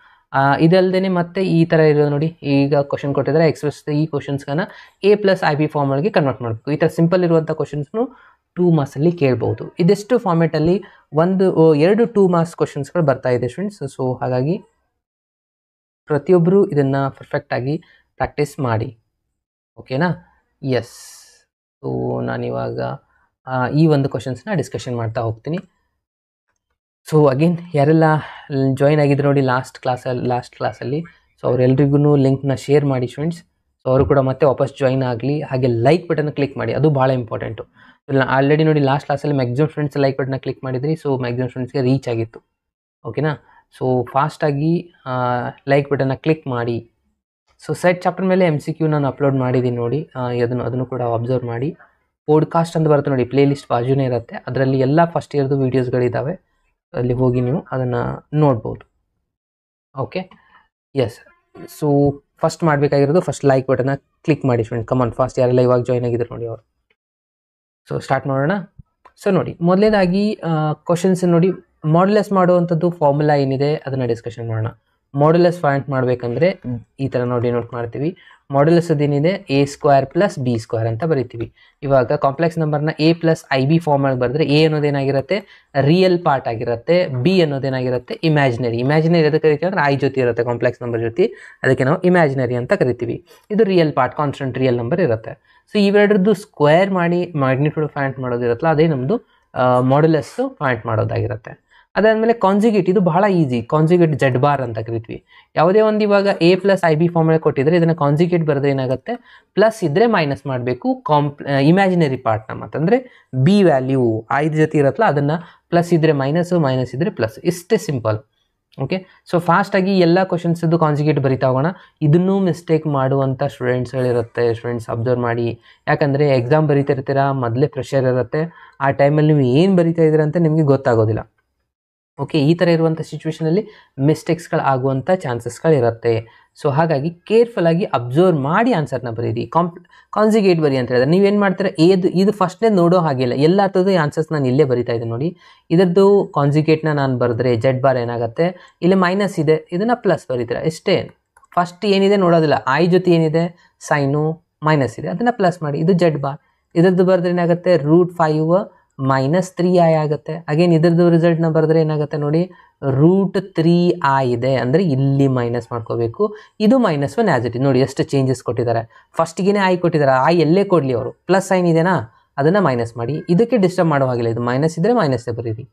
ಇದಲ್ಲದೆ ಮತ್ತೆ ಈ ಥರ ಇರೋದು ನೋಡಿ, ಈಗ ಕ್ವಶನ್ ಕೊಟ್ಟಿದ್ದಾರೆ ಎಕ್ಸ್ಪ್ರೆಸ್ ಈ ಕ್ವಶನ್ಸ್ಗಳನ್ನ A+IB ಫಾರ್ಮುಲಾಗೆ ಕನ್ವರ್ಟ್ ಮಾಡಬೇಕು. ಈ ಥರ ಸಿಂಪಲ್ ಇರುವಂಥ ಕ್ವಶನ್ಸ್ನು 2 ಮಾರ್ಕ್ಸಲ್ಲಿ ಕೇಳ್ಬೋದು. ಇದೆಷ್ಟು ಫಾರ್ಮೆಟಲ್ಲಿ 2 ಮಾರ್ಕ್ಸ್ ಕ್ವಶನ್ಸ್ಗಳು ಬರ್ತಾ ಇದೆ ಸ್ಟೂಡೆಂಟ್ಸ್. ಸೊ ಹಾಗಾಗಿ ಪ್ರತಿಯೊಬ್ಬರು ಇದನ್ನು ಪರ್ಫೆಕ್ಟಾಗಿ ಪ್ರಾಕ್ಟೀಸ್ ಮಾಡಿ. ಓಕೆನಾ? ಎಸ್. ಸೊ ನಾನಿವಾಗ ಈ ಒಂದು ಕ್ವಶನ್ಸ್ನ ಡಿಸ್ಕಷನ್ ಮಾಡ್ತಾ ಹೋಗ್ತೀನಿ. ಸೊ ಅಗೇನ್ ಯಾರೆಲ್ಲ ಜಾಯಿನ್ ಆಗಿದ್ರು ನೋಡಿ ಲಾಸ್ಟ್ ಕ್ಲಾಸಲ್ಲಿ, ಸೊ ಅವರೆಲ್ರಿಗೂ ಲಿಂಕ್ನ ಶೇರ್ ಮಾಡಿ ಸ್ಟೂಡೆಂಟ್ಸ್. ಸೊ ಅವರು ಕೂಡ ಮತ್ತೆ ವಾಪಸ್ ಜಾಯಿನ್ ಆಗಲಿ. ಹಾಗೆ ಲೈಕ್ ಬಟನ್ ಕ್ಲಿಕ್ ಮಾಡಿ, ಅದು ಭಾಳ ಇಂಪಾರ್ಟೆಂಟು. ಆಲ್ರೆಡಿ ನೋಡಿ ಲಾಸ್ಟ್ ಕ್ಲಾಸಲ್ಲಿ ಮ್ಯಾಕ್ಸಿಮಮ್ ಸ್ಟೂಡೆಂಟ್ಸ್ ಲೈಕ್ ಬಟನ್ನ ಕ್ಲಿಕ್ ಮಾಡಿದ್ರಿ. ಸೊ ಮ್ಯಾಕ್ಸಿಮಮ್ ಸ್ಟೂಡೆಂಟ್ಸ್ಗೆ ರೀಚ್ ಆಗಿತ್ತು. ಓಕೆನಾ? ಸೊ ಫಾಸ್ಟಾಗಿ ಲೈಕ್ ಬಟನ್ನ ಕ್ಲಿಕ್ ಮಾಡಿ. ಸೊ ಸೆಟ್ ಚಾಪ್ಟರ್ ಮೇಲೆ MCQ ನಾನು ಅಪ್ಲೋಡ್ ಮಾಡಿದ್ದೀನಿ ನೋಡಿ, ಅದನ್ನು ಕೂಡ ಅಬ್ಸರ್ವ್ ಮಾಡಿ. ಪಾಡ್ಕಾಸ್ಟ್ ಅಂತ ಬರುತ್ತೆ ನೋಡಿ, ಪ್ಲೇ ಲಿಸ್ಟ್ ಬಾಜುನೇ ಇರುತ್ತೆ, ಅದರಲ್ಲಿ ಎಲ್ಲ ಫಸ್ಟ್ ಇಯರ್ದು ವೀಡಿಯೋಸ್ಗಳಿದ್ದಾವೆ, ಅಲ್ಲಿ ಹೋಗಿ ನೀವು ಅದನ್ನು ನೋಡ್ಬೋದು. Okay, yes. ಸೊ ಫಸ್ಟ್ ಮಾಡಬೇಕಾಗಿರೋದು ಫಸ್ಟ್ ಲೈಕ್ ಬಟನ್ನ ಕ್ಲಿಕ್ ಮಾಡಿ ಫ್ರೆಂಡ್. ಕಮಾನ್ ಫಾಸ್ಟ್, ಯಾರೆಲ್ಲ ಇವಾಗ ಜಾಯ್ನ್ ಆಗಿದ್ರು ನೋಡಿ ಅವರು. ಸೊ ಸ್ಟಾರ್ಟ್ ಮಾಡೋಣ. ಸೊ ನೋಡಿ, ಮೊದಲನೇದಾಗಿ ಕ್ವಶನ್ಸ್ ನೋಡಿ, ಮಾಡ್ಯುಲಸ್ ಮಾಡುವಂಥದ್ದು ಫಾರ್ಮುಲಾ ಏನಿದೆ ಅದನ್ನು ಡಿಸ್ಕಷನ್ ಮಾಡೋಣ. ಮಾಡ್ಯುಲಸ್ ಫೈಂಡ್ ಮಾಡಬೇಕಂದ್ರೆ ಈ ಥರ ನೋಡಿ ನೋಟ್ ಮಾಡ್ತೀವಿ. ಮಾಡ್ಯುಲಸ್ ಅದೇನಿದೆ A² + B² ಅಂತ ಬರಿತೀವಿ. ಇವಾಗ ಕಾಂಪ್ಲೆಕ್ಸ್ ನಂಬರ್ನ A+IB ಫಾರ್ಮಲ್ಲಿ ಬರೆದ್ರೆ A ಅನ್ನೋದೇನಾಗಿರುತ್ತೆ ರಿಯಲ್ ಪಾರ್ಟ್ ಆಗಿರುತ್ತೆ, B ಅನ್ನೋದೇನಾಗಿರುತ್ತೆ ಇಮ್ಯಾಜಿನರಿ. ಇಮ್ಯಾಜಿನರಿ ಅದಕ್ಕೆ ಕರಿತೀವಿ ಅಂದರೆ I ಜೊತೆ ಇರುತ್ತೆ ಕಾಂಪ್ಲೆಕ್ಸ್ ನಂಬರ್ ಜೊತೆ, ಅದಕ್ಕೆ ನಾವು ಇಮ್ಯಾಜಿನರಿ ಅಂತ ಕರಿತೀವಿ. ಇದು real part, constant real number ಇರುತ್ತೆ. ಸೊ ಇವೆರಡರದ್ದು ಸ್ಕ್ವೇರ್ ಮಾಡಿ ಮ್ಯಾಗ್ನಿಟ್ಯೂಡ್ ಫೈಂಡ್ ಮಾಡೋದಿರುತ್ತಲ್ಲ, ಅದೇ ನಮ್ಮದು ಮಾಡ್ಯುಲಸ್ ಫೈಂಡ್ ಮಾಡೋದಾಗಿರುತ್ತೆ. ಅದಾದಮೇಲೆ ಕಾನ್ಜುಗೇಟ್, ಇದು ಬಹಳ ಈಸಿ. ಕಾನ್ಜುಗೇಟ್ Z ಬಾರ್ ಅಂತ ಕರಿತೀವಿ. ಯಾವುದೇ ಒಂದು ಇವಾಗ A+IB ಫಾರ್ಮುಲಾ ಕೊಟ್ಟಿದ್ರೆ ಇದನ್ನು ಕಾನ್ಜುಗೇಟ್ ಬರೆದ್ರೆ ಏನಾಗುತ್ತೆ, ಪ್ಲಸ್ ಇದ್ದರೆ ಮೈನಸ್ ಮಾಡಬೇಕು ಇಮ್ಯಾಜಿನರಿ ಪಾರ್ಟ್ನ, ಮತ್ತಂದರೆ B ವ್ಯಾಲ್ಯೂ 5 ಜೊತೆ ಇರುತ್ತಲ್ಲ ಅದನ್ನು ಪ್ಲಸ್ ಇದ್ದರೆ ಮೈನಸ್ಸು, ಮೈನಸ್ ಇದ್ದರೆ ಪ್ಲಸ್. ಇಷ್ಟೇ ಸಿಂಪಲ್. ಓಕೆ, ಸೊ ಫಾಸ್ಟಾಗಿ ಎಲ್ಲ ಕ್ವಶನ್ಸದ್ದು ಕಾನ್ಜುಗೇಟ್ ಬರಿತಾ ಹೋಗೋಣ. ಇದನ್ನೂ ಮಿಸ್ಟೇಕ್ ಮಾಡುವಂಥ ಸ್ಟೂಡೆಂಟ್ಸ್ಗಳಿರುತ್ತೆ. ಸ್ಟೂಡೆಂಟ್ಸ್ ಅಬ್ಸರ್ವ್ ಮಾಡಿ, ಯಾಕಂದರೆ ಎಕ್ಸಾಮ್ ಬರೀತಿರ್ತೀರ, ಮೊದಲೇ ಪ್ರೆಷರ್ ಇರುತ್ತೆ. ಆ ಟೈಮಲ್ಲಿ ನೀವು ಏನು ಬರಿತಾ ಇದ್ದೀರ ಅಂತ ನಿಮಗೆ ಗೊತ್ತಾಗೋದಿಲ್ಲ. ಓಕೆ, ಈ ಥರ ಇರುವಂಥ ಸಿಚುವೇಷನಲ್ಲಿ ಮಿಸ್ಟೇಕ್ಸ್ಗಳು ಆಗುವಂಥ ಚಾನ್ಸಸ್ಗಳಿರುತ್ತೆ. ಸೊ ಹಾಗಾಗಿ ಕೇರ್ಫುಲ್ಲಾಗಿ ಅಬ್ಸರ್ವ್ ಮಾಡಿ ಆನ್ಸರ್ನ ಬರೀರಿ. ಕಾನ್ಜುಗೇಟ್ ಬರಿ ಅಂತ ಹೇಳಿದ್ರೆ ನೀವೇನು ಮಾಡ್ತೀರಾ, ಇದು ಫಸ್ಟ್ನೇ ನೋಡೋ ಹಾಗಿಲ್ಲ, ಎಲ್ಲ ಥರದ್ದು ಆನ್ಸರ್ಸ್ ನಾನು ಇಲ್ಲೇ ಬರಿತಾ ಇದ್ದೀನಿ ನೋಡಿ. ಇದರದ್ದು ಕಾನ್ಜುಗೇಟ್ನ ನಾನು ಬರೆದ್ರೆ Z ಬಾರ್ ಏನಾಗುತ್ತೆ, ಇಲ್ಲಿ ಮೈನಸ್ ಇದೆ, ಇದನ್ನು ಪ್ಲಸ್ ಬರೀತೀರ, ಇಷ್ಟೇ. ಫಸ್ಟ್ ಏನಿದೆ ನೋಡೋದಿಲ್ಲ, I ಜೊತೆ ಏನಿದೆ ಸೈನು ಮೈನಸ್ ಇದೆ, ಅದನ್ನು ಪ್ಲಸ್ ಮಾಡಿ, ಇದು Z ಬಾರ್. ಇದರದ್ದು ಬರೆದ್ರೆ ಏನಾಗುತ್ತೆ √5 - 3i ಆಗುತ್ತೆ. ಅಗೇನ್ ಇದರದ್ದು ರಿಸಲ್ಟ್ನ ಬರೆದ್ರೆ ಏನಾಗುತ್ತೆ ನೋಡಿ, √3i ಇದೆ, ಅಂದರೆ ಇಲ್ಲಿ ಮೈನಸ್ ಮಾಡ್ಕೋಬೇಕು. ಇದು -1 ಆ್ಯಸ್ ಇಟ್ ಇಸ್. ನೋಡಿ ಎಷ್ಟು ಚೇಂಜಸ್ ಕೊಟ್ಟಿದ್ದಾರೆ. ಫಸ್ಟಿಗೆ I ಕೊಟ್ಟಿದ್ದಾರೆ, I ಎಲ್ಲೇ ಕೊಡಲಿ ಅವರು, ಪ್ಲಸ್ ಸೈನ್ ಇದೆನಾ ಅದನ್ನು ಮೈನಸ್ ಮಾಡಿ. ಇದಕ್ಕೆ ಡಿಸ್ಟರ್ಬ್ ಮಾಡೋ ಹಾಗಿಲ್ಲ, ಇದು ಮೈನಸ್ ಇದ್ದರೆ ಮೈನಸ್ಸೇ ಬರೀರಿ.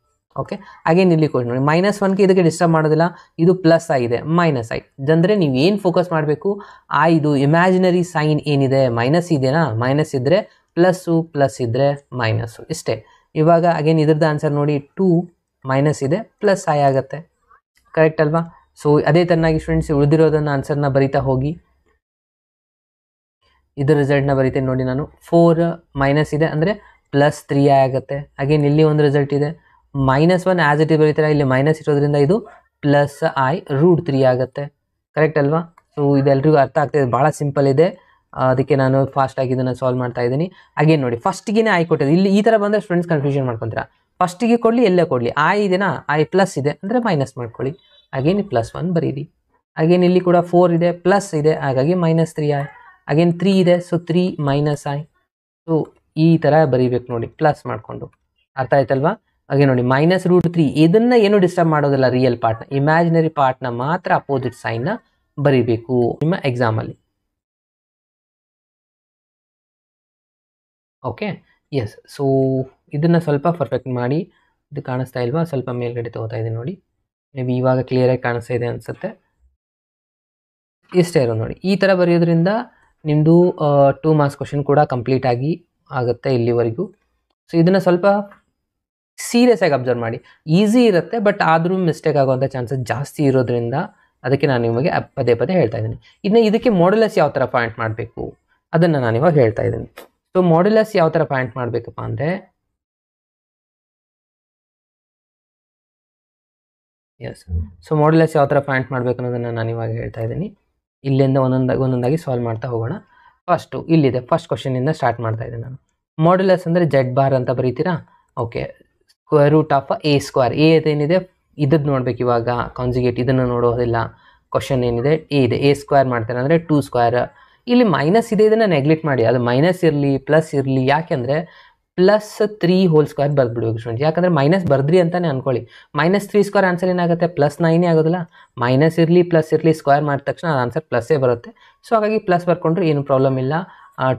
ಓಕೆ, ಅಗೇನ್ ಇಲ್ಲಿ ಕೊಡಿ ನೋಡಿ, -1ಗೆ ಇದಕ್ಕೆ ಡಿಸ್ಟರ್ಬ್ ಮಾಡೋದಿಲ್ಲ, ಇದು ಪ್ಲಸ್ ಆಗಿದೆ, -i. ಅಂದರೆ ನೀವು ಏನು ಫೋಕಸ್ ಮಾಡಬೇಕು, ಇದು ಇಮ್ಯಾಜಿನರಿ ಸೈನ್ ಏನಿದೆ ಮೈನಸ್ ಇದೆನಾ, ಮೈನಸ್ ಇದ್ದರೆ ಪ್ಲಸ್ಸು, ಪ್ಲಸ್ ಇದ್ದರೆ ಮೈನಸ್ಸು, ಇಷ್ಟೇ. ಇವಾಗ ಅಗೇನ್ ಇದ್ರದ್ದು ಆನ್ಸರ್ ನೋಡಿ, 2 ಮೈನಸ್ ಇದೆ ಪ್ಲಸ್ I ಆಗುತ್ತೆ. ಕರೆಕ್ಟ್ ಅಲ್ವಾ? ಸೊ ಅದೇ ತರನಾಗಿ ಸ್ಟೂಡೆಂಟ್ಸ್ ಉಳಿದಿರೋದನ್ನು ಆನ್ಸರ್ನ ಬರಿತಾ ಹೋಗಿ. ಇದರ ರಿಸಲ್ಟ್ನ ಬರಿತೇನೆ ನೋಡಿ ನಾನು, 4 ಮೈನಸ್ ಇದೆ ಅಂದರೆ +3i ಆಗುತ್ತೆ. ಅಗೇನ್ ಇಲ್ಲಿ ಒಂದು ರಿಸಲ್ಟ್ ಇದೆ, -1 ಆ್ಯಸ್ ಇಟ್ ಇಸ್ ಬರೀತಾರೆ, ಇಲ್ಲಿ ಮೈನಸ್ ಇರೋದ್ರಿಂದ ಇದು +i √3 ಆಗುತ್ತೆ. ಕರೆಕ್ಟ್ ಅಲ್ವಾ? ಸೊ ಇದೆಲ್ಲರಿಗೂ ಅರ್ಥ ಆಗ್ತಾಯಿದೆ, ಭಾಳ ಸಿಂಪಲ್ ಇದೆ. ಅದಕ್ಕೆ ನಾನು ಫಾಸ್ಟಾಗಿ ಇದನ್ನು ಸಾಲ್ವ್ ಮಾಡ್ತಾ ಇದ್ದೀನಿ. ಅಗೇನ್ ನೋಡಿ, ಫಸ್ಟಿಗೆ I ಕೊಟ್ಟಿದ್ದು, ಇಲ್ಲಿ ಈ ಥರ ಬಂದರೆ ಸ್ಟೂಡೆಂಟ್ಸ್ ಕನ್ಫ್ಯೂಷನ್ ಮಾಡ್ಕೊತೀರಾ. ಫಸ್ಟಿಗೆ ಕೊಡಲಿ ಎಲ್ಲೇ ಕೊಡಲಿ, I ಇದೆನಾ, I ಪ್ಲಸ್ ಇದೆ ಅಂದರೆ ಮೈನಸ್ ಮಾಡ್ಕೊಳ್ಳಿ, ಅಗೇನ್ +1 ಬರೀರಿ. ಅಗೇನ್ ಇಲ್ಲಿ ಕೂಡ 4 ಇದೆ, ಪ್ಲಸ್ ಇದೆ, ಹಾಗಾಗಿ -3i. ಅಗೇನ್ 3 ಇದೆ, ಸೊ 3 - i. ಸೊ ಈ ಥರ ಬರೀಬೇಕು ನೋಡಿ, ಪ್ಲಸ್ ಮಾಡಿಕೊಂಡು. ಅರ್ಥ ಆಯ್ತಲ್ವಾ? ಹಾಗೆ ನೋಡಿ -√3 ಇದನ್ನ ಏನು ಡಿಸ್ಟರ್ಬ್ ಮಾಡೋದಿಲ್ಲ, ರಿಯಲ್ ಪಾರ್ಟ್ನ, ಇಮ್ಯಾಜಿನರಿ ಪಾರ್ಟ್ನ ಮಾತ್ರ ಅಪೋಸಿಟ್ ಸೈನ್ನ ಬರೀಬೇಕು ನಿಮ್ಮ ಎಕ್ಸಾಮಲ್ಲಿ. Okay, yes. ಸೊ ಇದನ್ನು ಸ್ವಲ್ಪ ಪರ್ಫೆಕ್ಟ್ ಮಾಡಿ. ಇದು ಕಾಣಿಸ್ತಾ ಇಲ್ವಾ? ಸ್ವಲ್ಪ ಮೇಲ್ಗಡೆ ತಗೋತಾ ಇದ್ದೀನಿ ನೋಡಿ. ಮೇ ಬಿ ಇವಾಗ ಕ್ಲಿಯರಾಗಿ ಕಾಣಿಸ್ತಾ ಇದೆ ಅನಿಸುತ್ತೆ. ಇಷ್ಟೇ ಇರೋ ನೋಡಿ. ಈ ಥರ ಬರೆಯೋದ್ರಿಂದ ನಿಮ್ಮದು 2 ಮಾರ್ಕ್ಸ್ ಕ್ವಶನ್ ಕೂಡ ಕಂಪ್ಲೀಟ್ ಆಗುತ್ತೆ ಇಲ್ಲಿವರೆಗೂ. ಸೊ ಇದನ್ನು ಸ್ವಲ್ಪ ಸೀರಿಯಸ್ ಆಗಿ ಅಬ್ಸರ್ವ್ ಮಾಡಿ. ಈಸಿ ಇರುತ್ತೆ, ಬಟ್ ಆದರೂ ಮಿಸ್ಟೇಕ್ ಆಗುವಂಥ ಚಾನ್ಸಸ್ ಜಾಸ್ತಿ ಇರೋದ್ರಿಂದ ಅದಕ್ಕೆ ನಾನು ನಿಮಗೆ ಪದೇ ಪದೇ ಹೇಳ್ತಾ ಇದ್ದೀನಿ. ಇನ್ನು ಇದಕ್ಕೆ ಮಾಡ್ಯುಲಸ್ ಯಾವ ಥರ ಪಾಯಿಂಟ್ ಮಾಡಬೇಕು ಅದನ್ನು ನಾನು ಇವಾಗ ಹೇಳ್ತಾ ಇದ್ದೀನಿ. ಸೊ ಮಾಡ್ಯುಲಸ್ ಯಾವ ಥರ ಪಾಯಿಂಟ್ ಮಾಡಬೇಕಪ್ಪ ಅಂದರೆ, ಎಸ್, ಸೊ ಮಾಡ್ಯುಲಸ್ ಯಾವ ಥರ ಪಾಯಿಂಟ್ ಮಾಡಬೇಕು ಅನ್ನೋದನ್ನು ನಾನು ಇವಾಗ ಹೇಳ್ತಾ ಇದ್ದೀನಿ. ಇಲ್ಲಿಂದ ಒಂದೊಂದಾಗಿ ಸಾಲ್ವ್ ಮಾಡ್ತಾ ಹೋಗೋಣ. ಫಸ್ಟು ಇಲ್ಲಿದೆ, ಫಸ್ಟ್ ಕ್ವಶನಿಂದ ಸ್ಟಾರ್ಟ್ ಮಾಡ್ತಾ ಇದ್ದೀನಿ ನಾನು. ಮಾಡ್ಯುಲಸ್ ಅಂದರೆ Z ಬಾರ್ ಅಂತ ಬರೀತೀರಾ? Okay, √(a²). ಎ ಏನಿದೆ ಇದದ್ದು ನೋಡ್ಬೇಕು ಇವಾಗ, ಕಾನ್ಜುಗೇಟ್ ಇದನ್ನು ನೋಡೋದಿಲ್ಲ. ಕ್ವಶನ್ ಏನಿದೆ ಎ ಇದೆ, a² ಮಾಡ್ತಾರೆ ಅಂದರೆ 2². ಇಲ್ಲಿ ಮೈನಸ್ ಇದೆ, ಇದನ್ನು ನೆಗ್ಲೆಕ್ಟ್ ಮಾಡಿ. ಅದು ಮೈನಸ್ ಇರಲಿ ಪ್ಲಸ್ ಇರಲಿ, ಯಾಕೆಂದರೆ +3² ಬರ್ದ್ಬಿಡ್ಬೇಕು ಸ್ಟೂಡೆಂಟ್. ಯಾಕಂದರೆ ಮೈನಸ್ ಬರ್ದ್ರಿ ಅಂತಾನೆ ಅನ್ಕೊಳ್ಳಿ. -3² ಆನ್ಸರ್ ಏನಾಗುತ್ತೆ? +9 ಆಗೋದಿಲ್ಲ. ಮೈನಸ್ ಇರಲಿ ಪ್ಲಸ್ ಇರಲಿ, ಸ್ಕ್ವೇರ್ ಮಾಡಿದ ತಕ್ಷಣ ಅದು ಆನ್ಸರ್ ಪ್ಲಸ್ಸೇ ಬರುತ್ತೆ. ಸೊ ಹಾಗಾಗಿ ಪ್ಲಸ್ ಬರ್ಕೊಂಡ್ರೆ ಏನು ಪ್ರಾಬ್ಲಮ್ ಇಲ್ಲ.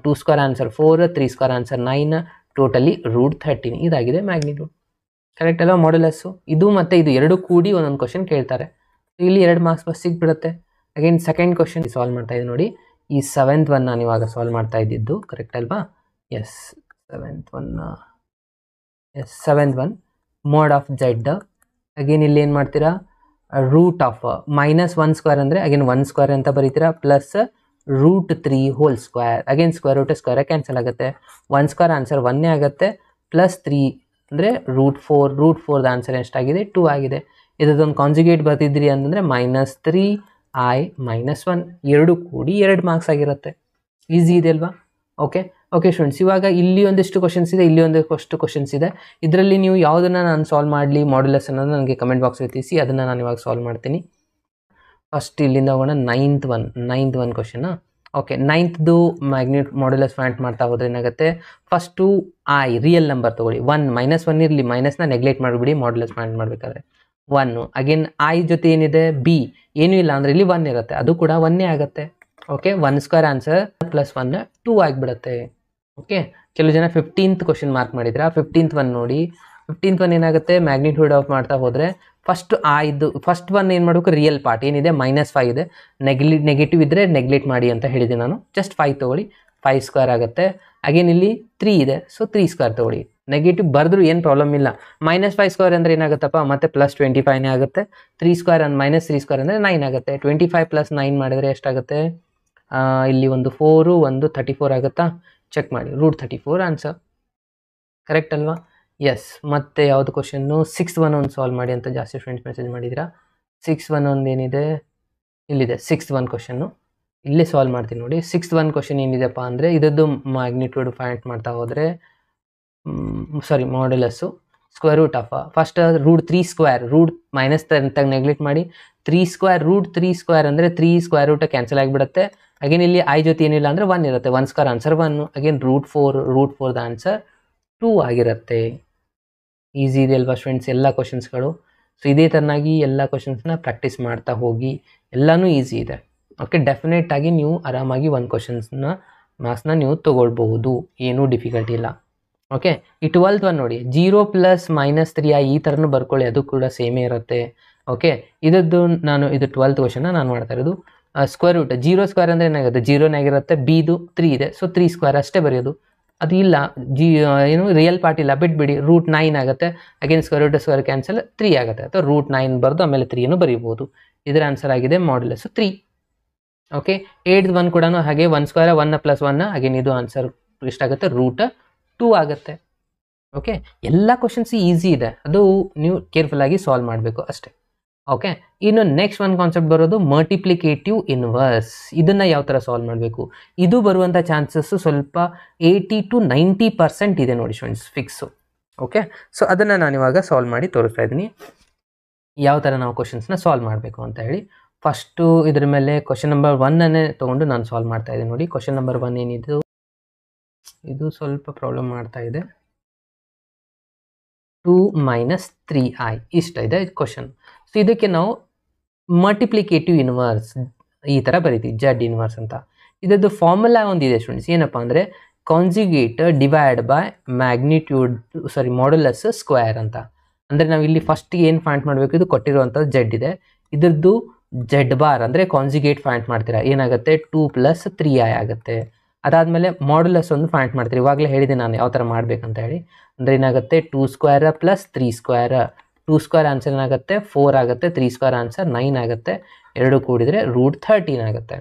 2² ಆನ್ಸರ್ 4, 3² ಆನ್ಸರ್ 9, ಟೋಟಲಿ √13 ಇದಾಗಿದೆ ಮ್ಯಾಗ್ನಿಟ್ಯೂಡ್. ಕರೆಕ್ಟ್ ಅಲ್ವಾ? ಮಾಡ್ಯುಲಸ್ಸು ಇದು ಮತ್ತು ಇದು ಎರಡು ಕೂಡಿ ಒಂದೊಂದು ಕ್ವಶನ್ ಕೇಳ್ತಾರೆ. ಇಲ್ಲಿ 2 ಮಾರ್ಕ್ಸ್ ಬಸ್ ಸಿಕ್ಬಿಡುತ್ತೆ. ಅಗೇನ್ ಸೆಕೆಂಡ್ ಕ್ವಶನ್ ಸಾಲ್ವ್ ಮಾಡ್ತಾ ಇದ್ದೀನಿ ನೋಡಿ. ಈ 7th ಒನ್ ನಾನು ಇವಾಗ ಸಾಲ್ವ್ ಮಾಡ್ತಾ ಇದ್ದಿದ್ದು, ಕರೆಕ್ಟ್ ಅಲ್ವಾ? Yes, 7th one mod of Z. Again ಇಲ್ಲಿ ಏನು ಮಾಡ್ತೀರಾ? -1² ಅಂದರೆ ಅಗೇನ್ 1² ಅಂತ ಬರೀತೀರಾ, ಪ್ಲಸ್ √3² ಅಗೇನ್ ಸ್ಕ್ವೇರ್ ಕ್ಯಾನ್ಸಲ್ ಆಗುತ್ತೆ. 1² ಆನ್ಸರ್ 1 ಆಗುತ್ತೆ, ಪ್ಲಸ್ 3 ಅಂದರೆ √4 ಆನ್ಸರ್ ಎಷ್ಟಾಗಿದೆ? 2 ಆಗಿದೆ. ಇದೊಂದು ಕಾನ್ಜುಗೇಟ್ ಬರ್ತಿದ್ರಿ ಅಂತಂದರೆ -3i - 1 ಎರಡು ಕೂಡಿ 2 ಮಾರ್ಕ್ಸ್ ಆಗಿರುತ್ತೆ. ಈಸಿ ಇದೆ ಅಲ್ವಾ? ಓಕೆ ಸ್ಟೂಡೆಂಟ್ಸ್, ಇವಾಗ ಇಲ್ಲಿ ಒಂದಿಷ್ಟು ಕ್ವಶನ್ಸ್ ಇದೆ, ಇಲ್ಲಿ ಒಂದಷ್ಟು ಕ್ವಶನ್ಸ್ ಇದೆ. ಇದರಲ್ಲಿ ನೀವು ಯಾವುದನ್ನು ನಾನು ಸಾಲ್ವ್ ಮಾಡಲಿ ಮಾಡ್ಯುಲಸ್ ಅನ್ನೋದು ನನಗೆ ಕಮೆಂಟ್ ಬಾಕ್ಸಲ್ಲಿ ತಿಳಿಸಿ, ಅದನ್ನು ನಾನು ಇವಾಗ ಸಾಲ್ವ್ ಮಾಡ್ತೀನಿ. ಫಸ್ಟ್ ಇಲ್ಲಿಂದ ಹೋಗೋಣ. 9th one question. Okay, 9th modulus point ಮಾಡ್ತಾ ಹೋದ್ರೆ ಏನಾಗುತ್ತೆ? ಫಸ್ಟು ರಿಯಲ್ ನಂಬರ್ ತೊಗೊಳ್ಳಿ. 1 -1 ಇರಲಿ, ಮೈನಸ್ನ ನೆಗ್ಲೆಕ್ಟ್ ಮಾಡಿಬಿಡಿ ಮಾಡ್ಯುಲಸ್ ಪಾಯಿಂಟ್ ಮಾಡಬೇಕಾದ್ರೆ. 1 ಅಗೇನ್ ಜೊತೆ ಏನಿದೆ? ಬಿ ಏನೂ ಇಲ್ಲ ಅಂದರೆ ಇಲ್ಲಿ 1 ಇರುತ್ತೆ, ಅದು ಕೂಡ 1 ಆಗುತ್ತೆ. ಓಕೆ, 1² ಆನ್ಸರ್ +1 2 ಆಗಿಬಿಡುತ್ತೆ. ಓಕೆ, ಕೆಲವು ಜನ 15th ಕ್ವಶನ್ ಮಾರ್ಕ್ ಮಾಡಿದ್ರೆ 15th ಒನ್ ನೋಡಿ. 15th ಒನ್ ಏನಾಗುತ್ತೆ? ಮ್ಯಾಗ್ನಿಟ್ಯೂಡ್ ಆಫ್ ಮಾಡ್ತಾ ಹೋದರೆ ಫಸ್ಟ್ ಫಸ್ಟ್ ಒನ್ ಏನು ಮಾಡಬೇಕು? ರಿಯಲ್ ಪಾರ್ಟ್ ಏನಿದೆ -5 ಇದೆ, ನೆಗೆಟಿವ್ ಇದ್ದರೆ ನೆಗ್ಲೆಕ್ಟ್ ಮಾಡಿ ಅಂತ ಹೇಳಿದೆ ನಾನು. ಜಸ್ಟ್ 5 ತೊಗೊಳ್ಳಿ, 5² ಆಗುತ್ತೆ. ಅಗೇನ್ ಇಲ್ಲಿ 3 ಇದೆ, ಸೊ 3² ತೊಗೊಳ್ಳಿ. ನೆಗೆಟಿವ್ ಬರೆದ್ರು ಏನು ಪ್ರಾಬ್ಲಮ್ ಇಲ್ಲ. -5² ಅಂದರೆ ಏನಾಗುತ್ತಪ್ಪ? ಮತ್ತೆ +25 ಆಗುತ್ತೆ. 3² -3² ಅಂದರೆ 9 ಆಗುತ್ತೆ. 25 + 9 ಮಾಡಿದರೆ ಎಷ್ಟಾಗುತ್ತೆ? ಇಲ್ಲಿ ಒಂದು 4 ಒಂದು 34 ಆಗುತ್ತಾ? ಚೆಕ್ ಮಾಡಿ, √34 ಆನ್ಸರ್. ಕರೆಕ್ಟ್ ಅಲ್ವಾ? ಎಸ್. ಮತ್ತೆ ಯಾವುದು ಕ್ವಶನ್ನು? 6th ಒನ್ ಒಂದು ಸಾಲ್ವ್ ಮಾಡಿ ಅಂತ ಜಾಸ್ತಿ ಫ್ರೆಂಡ್ಸ್ ಮೆಸೇಜ್ ಮಾಡಿದ್ದೀರಾ. 6th ಒನ್ ಏನಿದೆ? ಇಲ್ಲಿದೆ 6th ಒನ್ ಕ್ವಶನ್ನು, ಇಲ್ಲೇ ಸಾಲ್ವ್ ಮಾಡ್ತೀನಿ ನೋಡಿ. 6th ಒನ್ ಕ್ವಶನ್ ಏನಿದೆಪ್ಪ ಅಂದರೆ ಇದದ್ದು ಮ್ಯಾಗ್ನಿಟ್ಯೂಡ್ ಫೈಂಡ್ ಮಾಡ್ತಾ ಹೋದರೆ, ಮಾಡ್ಯುಲಸ್ಸು √() ಫಸ್ಟ್ √3² ರೂಟ್ ಮೈನಸ್ ತೆಗೆ ನೆಗ್ಲೆಕ್ಟ್ ಮಾಡಿ. 3² √3² ಅಂದರೆ 3² ಕ್ಯಾನ್ಸಲ್ ಆಗಿಬಿಡುತ್ತೆ. ಅಗೇನ್ ಇಲ್ಲಿ ಜೊತೆ ಏನಿಲ್ಲ ಅಂದರೆ 1 ಇರುತ್ತೆ, 1² ಆನ್ಸರ್ 1. ಅಗೇನ್ √4 ಆನ್ಸರ್ 2 ಆಗಿರುತ್ತೆ. ಈಸಿ ಇದೆ ಅಲ್ವಾ ಸ್ಟೂಡೆಂಟ್ಸ್ ಎಲ್ಲ ಕ್ವಶನ್ಸ್ಗಳು? ಸೊ ಇದೇ ಥರನಾಗಿ ಎಲ್ಲ ಕ್ವಶನ್ಸ್ನ ಪ್ರಾಕ್ಟೀಸ್ ಮಾಡ್ತಾ ಹೋಗಿ, ಎಲ್ಲನೂ ಈಸಿ ಇದೆ. ಓಕೆ, ಡೆಫಿನೆಟ್ ಆಗಿ ನೀವು ಆರಾಮಾಗಿ 1 ಕ್ವಶನ್ಸ್ನ ಮಾರ್ಕ್ಸ್ನ ನೀವು ತೊಗೊಳ್ಬಹುದು, ಏನೂ ಡಿಫಿಕಲ್ಟಿ ಇಲ್ಲ. ಓಕೆ, ಈ 12th ಒನ್ ನೋಡಿ. 0 + -3i ಈ ಥರನೂ ಬರ್ಕೊಳ್ಳಿ, ಅದು ಕೂಡ ಸೇಮೇ ಇರುತ್ತೆ. ಓಕೆ, ಇದು 12th ಕ್ವಶನ್ನ ನಾನು ಮಾಡ್ತಾ ಇರೋದು. √, 0² ಅಂದರೆ ಏನಾಗುತ್ತೆ? 0 ಆಗಿರುತ್ತೆ. ಬಿದು 3 ಇದೆ, ಸೊ 3² ಅಷ್ಟೇ ಬರೆಯೋದು. ಅದು ಇಲ್ಲ, ಏನು ರಿಯಲ್ ಪಾರ್ಟ್ ಇಲ್ಲ, ಬಿಟ್ಬಿಡಿ. √9 ಆಗುತ್ತೆ. ಅಗೇನ್ √² ಕ್ಯಾನ್ಸಲ್, 3 ಆಗುತ್ತೆ. ಅಥವಾ √9 ಬರೆದು ಆಮೇಲೆ 3 ಬರೀಬೋದು. ಇದರ ಆನ್ಸರ್ ಆಗಿದೆ ಮಾಡ್ಯುಲಸ್ 3. ಓಕೆ, 8th ಒನ್ ಕೂಡ ಹಾಗೆ 1² 1 + 1 ಅಗೇನ್ ಇದು ಆನ್ಸರ್ ಎಷ್ಟಾಗುತ್ತೆ? √2 ಆಗುತ್ತೆ. ಓಕೆ, ಎಲ್ಲ ಕ್ವಶನ್ಸ್ ಈಸಿ ಇದೆ, ಅದು ನೀವು ಕೇರ್ಫುಲ್ ಆಗಿ ಸಾಲ್ವ್ ಮಾಡಬೇಕು ಅಷ್ಟೇ. ಓಕೆ, ಇನ್ನು ನೆಕ್ಸ್ಟ್ ಒಂದು ಕಾನ್ಸೆಪ್ಟ್ ಬರೋದು ಮಲ್ಟಿಪ್ಲಿಕೇಟಿವ್ ಇನ್ವರ್ಸ್. ಇದನ್ನು ಯಾವ ಥರ ಸಾಲ್ವ್ ಮಾಡಬೇಕು? ಇದು ಬರುವಂಥ ಚಾನ್ಸಸ್ಸು ಸ್ವಲ್ಪ 80 to 90% ಇದೆ ನೋಡಿ ಸ್ಟೂಡೆಂಟ್ಸ್, ಫಿಕ್ಸು. ಓಕೆ, ಸೊ ಅದನ್ನು ನಾನು ಇವಾಗ ಸಾಲ್ವ್ ಮಾಡಿ ತೋರಿಸ್ತಾ ಇದ್ದೀನಿ. ಯಾವ ಥರ ನಾವು ಕ್ವಶನ್ಸ್ನ ಸಾಲ್ವ್ ಮಾಡಬೇಕು ಅಂತ ಹೇಳಿ. ಫಸ್ಟು ಇದ್ರ ಮೇಲೆ ಕ್ವಶನ್ ನಂಬರ್ 1ಅನ್ನೇ ತೊಗೊಂಡು ನಾನು ಸಾಲ್ವ್ ಮಾಡ್ತಾ ಇದ್ದೀನಿ ನೋಡಿ. ಕ್ವಶನ್ ನಂಬರ್ 1 ಏನಿದು, ಇದು ಸ್ವಲ್ಪ ಪ್ರಾಬ್ಲಮ್ ಮಾಡ್ತಾ ಇದೆ. 2 - 3i ಇಷ್ಟ ಇದೆ ಕ್ವಶನ್. ಸೊ ಇದಕ್ಕೆ ನಾವು ಮಲ್ಟಿಪ್ಲಿಕೇಟಿವ್ ಇನ್ವರ್ಸ್ ಈ ಥರ ಬರೀತೀವಿ, ಜೆಡ್ ಇನ್ವರ್ಸ್ ಅಂತ. ಇದರದ್ದು ಫಾರ್ಮುಲಾ ಒಂದಿದೆ ಸ್ಟೂಡೆಂಟ್ಸ್, ಏನಪ್ಪ ಅಂದರೆ conjugate divide by magnitude modulus square ಅಂತ. ಅಂದರೆ ನಾವು ಇಲ್ಲಿ ಫಸ್ಟಿಗೆ ಏನು ಫೈಂಡ್ ಮಾಡಬೇಕು, ಇದು ಕೊಟ್ಟಿರುವಂಥದ್ದು ಜೆಡ್ ಇದೆ, ಇದ್ರದ್ದು ಜೆಡ್ ಬಾರ್ ಅಂದರೆ ಕಾಂಜುಗೇಟ್ ಫೈಂಡ್ ಮಾಡ್ತೀರಾ, ಏನಾಗುತ್ತೆ 2 + 3i ಆಗುತ್ತೆ. ಅದಾದಮೇಲೆ ಮಾಡ್ಯುಲಸ್ ಒಂದು ಫೈಂಡ್ ಮಾಡ್ತೀರಿ. ಇವಾಗಲೇ ಹೇಳಿದೆ ನಾನು ಯಾವ ಥರ ಮಾಡಬೇಕಂತ ಹೇಳಿ. ಅಂದರೆ ಏನಾಗುತ್ತೆ 2² + 3². 2² ಆನ್ಸರ್ ಏನಾಗುತ್ತೆ 4 ಆಗುತ್ತೆ, 3² ಆನ್ಸರ್ 9 ಆಗುತ್ತೆ, ಎರಡು ಕೂಡಿದರೆ √13 ಆಗುತ್ತೆ.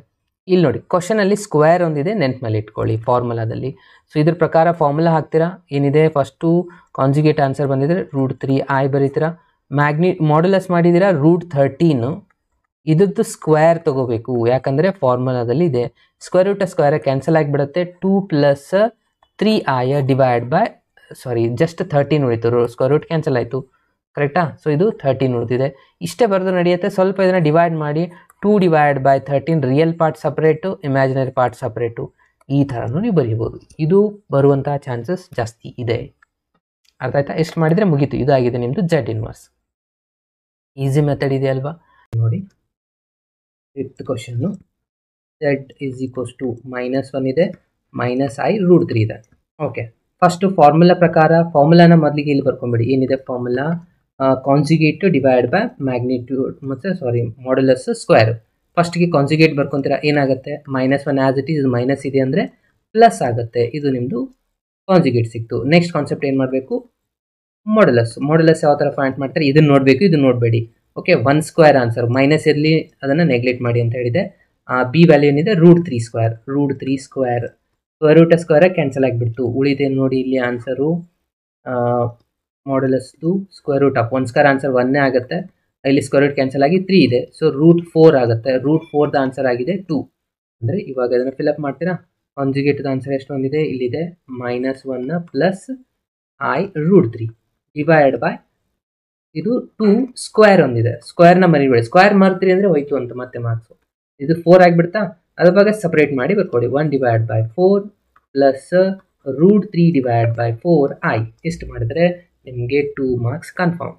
ಇಲ್ಲಿ ನೋಡಿ ಕ್ವಶನಲ್ಲಿ ಸ್ಕ್ವೇರ್ ಒಂದಿದೆ, ನೆನ್ಪು ಮೇಲೆ ಇಟ್ಕೊಳ್ಳಿ ಫಾರ್ಮುಲಾದಲ್ಲಿ. ಸೊ ಇದ್ರ ಪ್ರಕಾರ ಫಾರ್ಮುಲಾ ಹಾಕ್ತೀರಾ, ಏನಿದೆ ಫಸ್ಟು ಕಾಂಜುಗೇಟ್ ಆನ್ಸರ್ ಬಂದಿದ್ರೆ √3i ಬರೀತೀರಾ, ಮಾಡ್ಯುಲಸ್ ಮಾಡಿದ್ದೀರಾ √13, ಇದ್ರದ್ದು ಸ್ಕ್ವೇರ್ ತೊಗೋಬೇಕು, ಯಾಕಂದರೆ ಫಾರ್ಮುಲಾದಲ್ಲಿ ಇದೆ. ಸ್ಕ್ವೇರ್ ಕ್ಯಾನ್ಸಲ್ ಆಗಿಬಿಡುತ್ತೆ, 2 + 3i ಡಿವೈಡ್ ಬೈ ಜಸ್ಟ್ 13 ಉಳಿತು, ಸ್ಕ್ವೇರ್ ರೂಟ್ ಕ್ಯಾನ್ಸಲ್ ಆಯಿತು, ಕರೆಕ್ಟಾ. ಸೊ ಇದು 13 ಉಳಿದಿದೆ, ಇಷ್ಟೇ ಬರೆದು ನಡೆಯುತ್ತೆ. ಸ್ವಲ್ಪ ಇದನ್ನು ಡಿವೈಡ್ ಮಾಡಿ, 2 / 13 real part separate, imaginary part separate, ಈ ಥರನೂ ನೀವು ಬರೀಬೋದು. ಇದು ಬರುವಂತಹ ಚಾನ್ಸಸ್ ಜಾಸ್ತಿ ಇದೆ. ಅರ್ಥ ಆಯ್ತಾ? ಎಷ್ಟು ಮಾಡಿದರೆ ಮುಗೀತು, ಇದಾಗಿದೆ ನಿಮ್ಮದು ಜೆಡ್ ಇನ್ವರ್ಸ್. ಈಸಿ ಮೆಥಡ್ ಇದೆ ಅಲ್ವಾ ನೋಡಿ. 5th ಕ್ವಶನ್ನು, z = -1 ಇದೆ, -i √3 ಇದೆ. ಓಕೆ, ಫಸ್ಟು ಫಾರ್ಮುಲಾ ಪ್ರಕಾರ ಫಾರ್ಮುಲಾನ ಮೊದಲಿಗೆ ಇಲ್ಲಿ ಬರ್ಕೊಂಬಿಡಿ. ಏನಿದೆ formula, conjugate divide by magnitude ಮತ್ತು ಮಾಡ್ಯುಲಸ್ ಸ್ಕ್ವೇರ್. ಫಸ್ಟಿಗೆ ಕಾಂಜುಗೇಟ್ ಬರ್ಕೊತೀರಾ, ಏನಾಗುತ್ತೆ -1 ಆ್ಯಸ್ ಇಟ್ ಈಸ್, ಮೈನಸ್ ಇದೆ ಅಂದರೆ ಪ್ಲಸ್ ಆಗುತ್ತೆ, ಇದು ನಿಮ್ಮದು ಕಾಂಜುಗೇಟ್ ಸಿಕ್ತು. ನೆಕ್ಸ್ಟ್ ಕಾನ್ಸೆಪ್ಟ್ ಏನು ಮಾಡಬೇಕು, ಮಾಡ್ಯುಲಸ್ ಯಾವ ಥರ ಫೈಂಡ್ ಮಾಡ್ತಾರೆ ಇದನ್ನು ನೋಡಬೇಕು, ಇದು ನೋಡಬೇಡಿ. ಓಕೆ, 1² ಆನ್ಸರ್, ಮೈನಸ್ ಇರಲಿ ಅದನ್ನು ನೆಗ್ಲೆಕ್ಟ್ ಮಾಡಿ ಅಂತ ಹೇಳಿದೆ. ಬಿ ವ್ಯಾಲ್ಯೂ ಏನಿದೆ √3², ಸ್ಕ್ವೇರ್ ಕ್ಯಾನ್ಸಲ್ ಆಗಿಬಿಡ್ತು, ಉಳಿದೆ ನೋಡಿ ಇಲ್ಲಿ ಆನ್ಸರು ಮಾಡ್ಯುಲಸ್ದು √1² ಆನ್ಸರ್ 1 ಆಗುತ್ತೆ, ಇಲ್ಲಿ ಸ್ಕ್ವೇರ್ ರೂಟ್ ಕ್ಯಾನ್ಸಲ್ ಆಗಿ 3 ಇದೆ, ಸೊ √4 ಆಗುತ್ತೆ, √4 ಆನ್ಸರ್ ಆಗಿದೆ 2. ಅಂದರೆ ಇವಾಗ ಅದನ್ನು ಫಿಲಪ್ ಮಾಡ್ತೀರಾ. ಕಾಂಜುಗೇಟ್ದ ಆನ್ಸರ್ ಎಷ್ಟು ಒಂದಿದೆ, ಇಲ್ಲಿದೆ -1 + i √3 ಡಿವೈಡ್ ಬೈ ಇದು 2 ಸ್ಕ್ವೇರ್ ಒಂದಿದೆ, ಸ್ಕ್ವೇರ್ನ ಮರಿಬೇಡಿ, ಸ್ಕ್ವೇರ್ ಮರ್ತ್ರಿ ಅಂದರೆ ಹೋಯ್ತು ಅಂತ ಮತ್ತೆ ಮಾರ್ಕ್ಸು. ಇದು 4 ಆಗಿಬಿಡ್ತಾ, ಅದ್ರ ಬಗ್ಗೆ ಸಪ್ರೇಟ್ ಮಾಡಿ ಬರ್ಕೊಡಿ. 1 / 4 + √3 / 4i ಎಷ್ಟು ಮಾಡಿದ್ರೆ ನಿಮಗೆ 2 ಮಾರ್ಕ್ಸ್ ಕನ್ಫರ್ಮ್.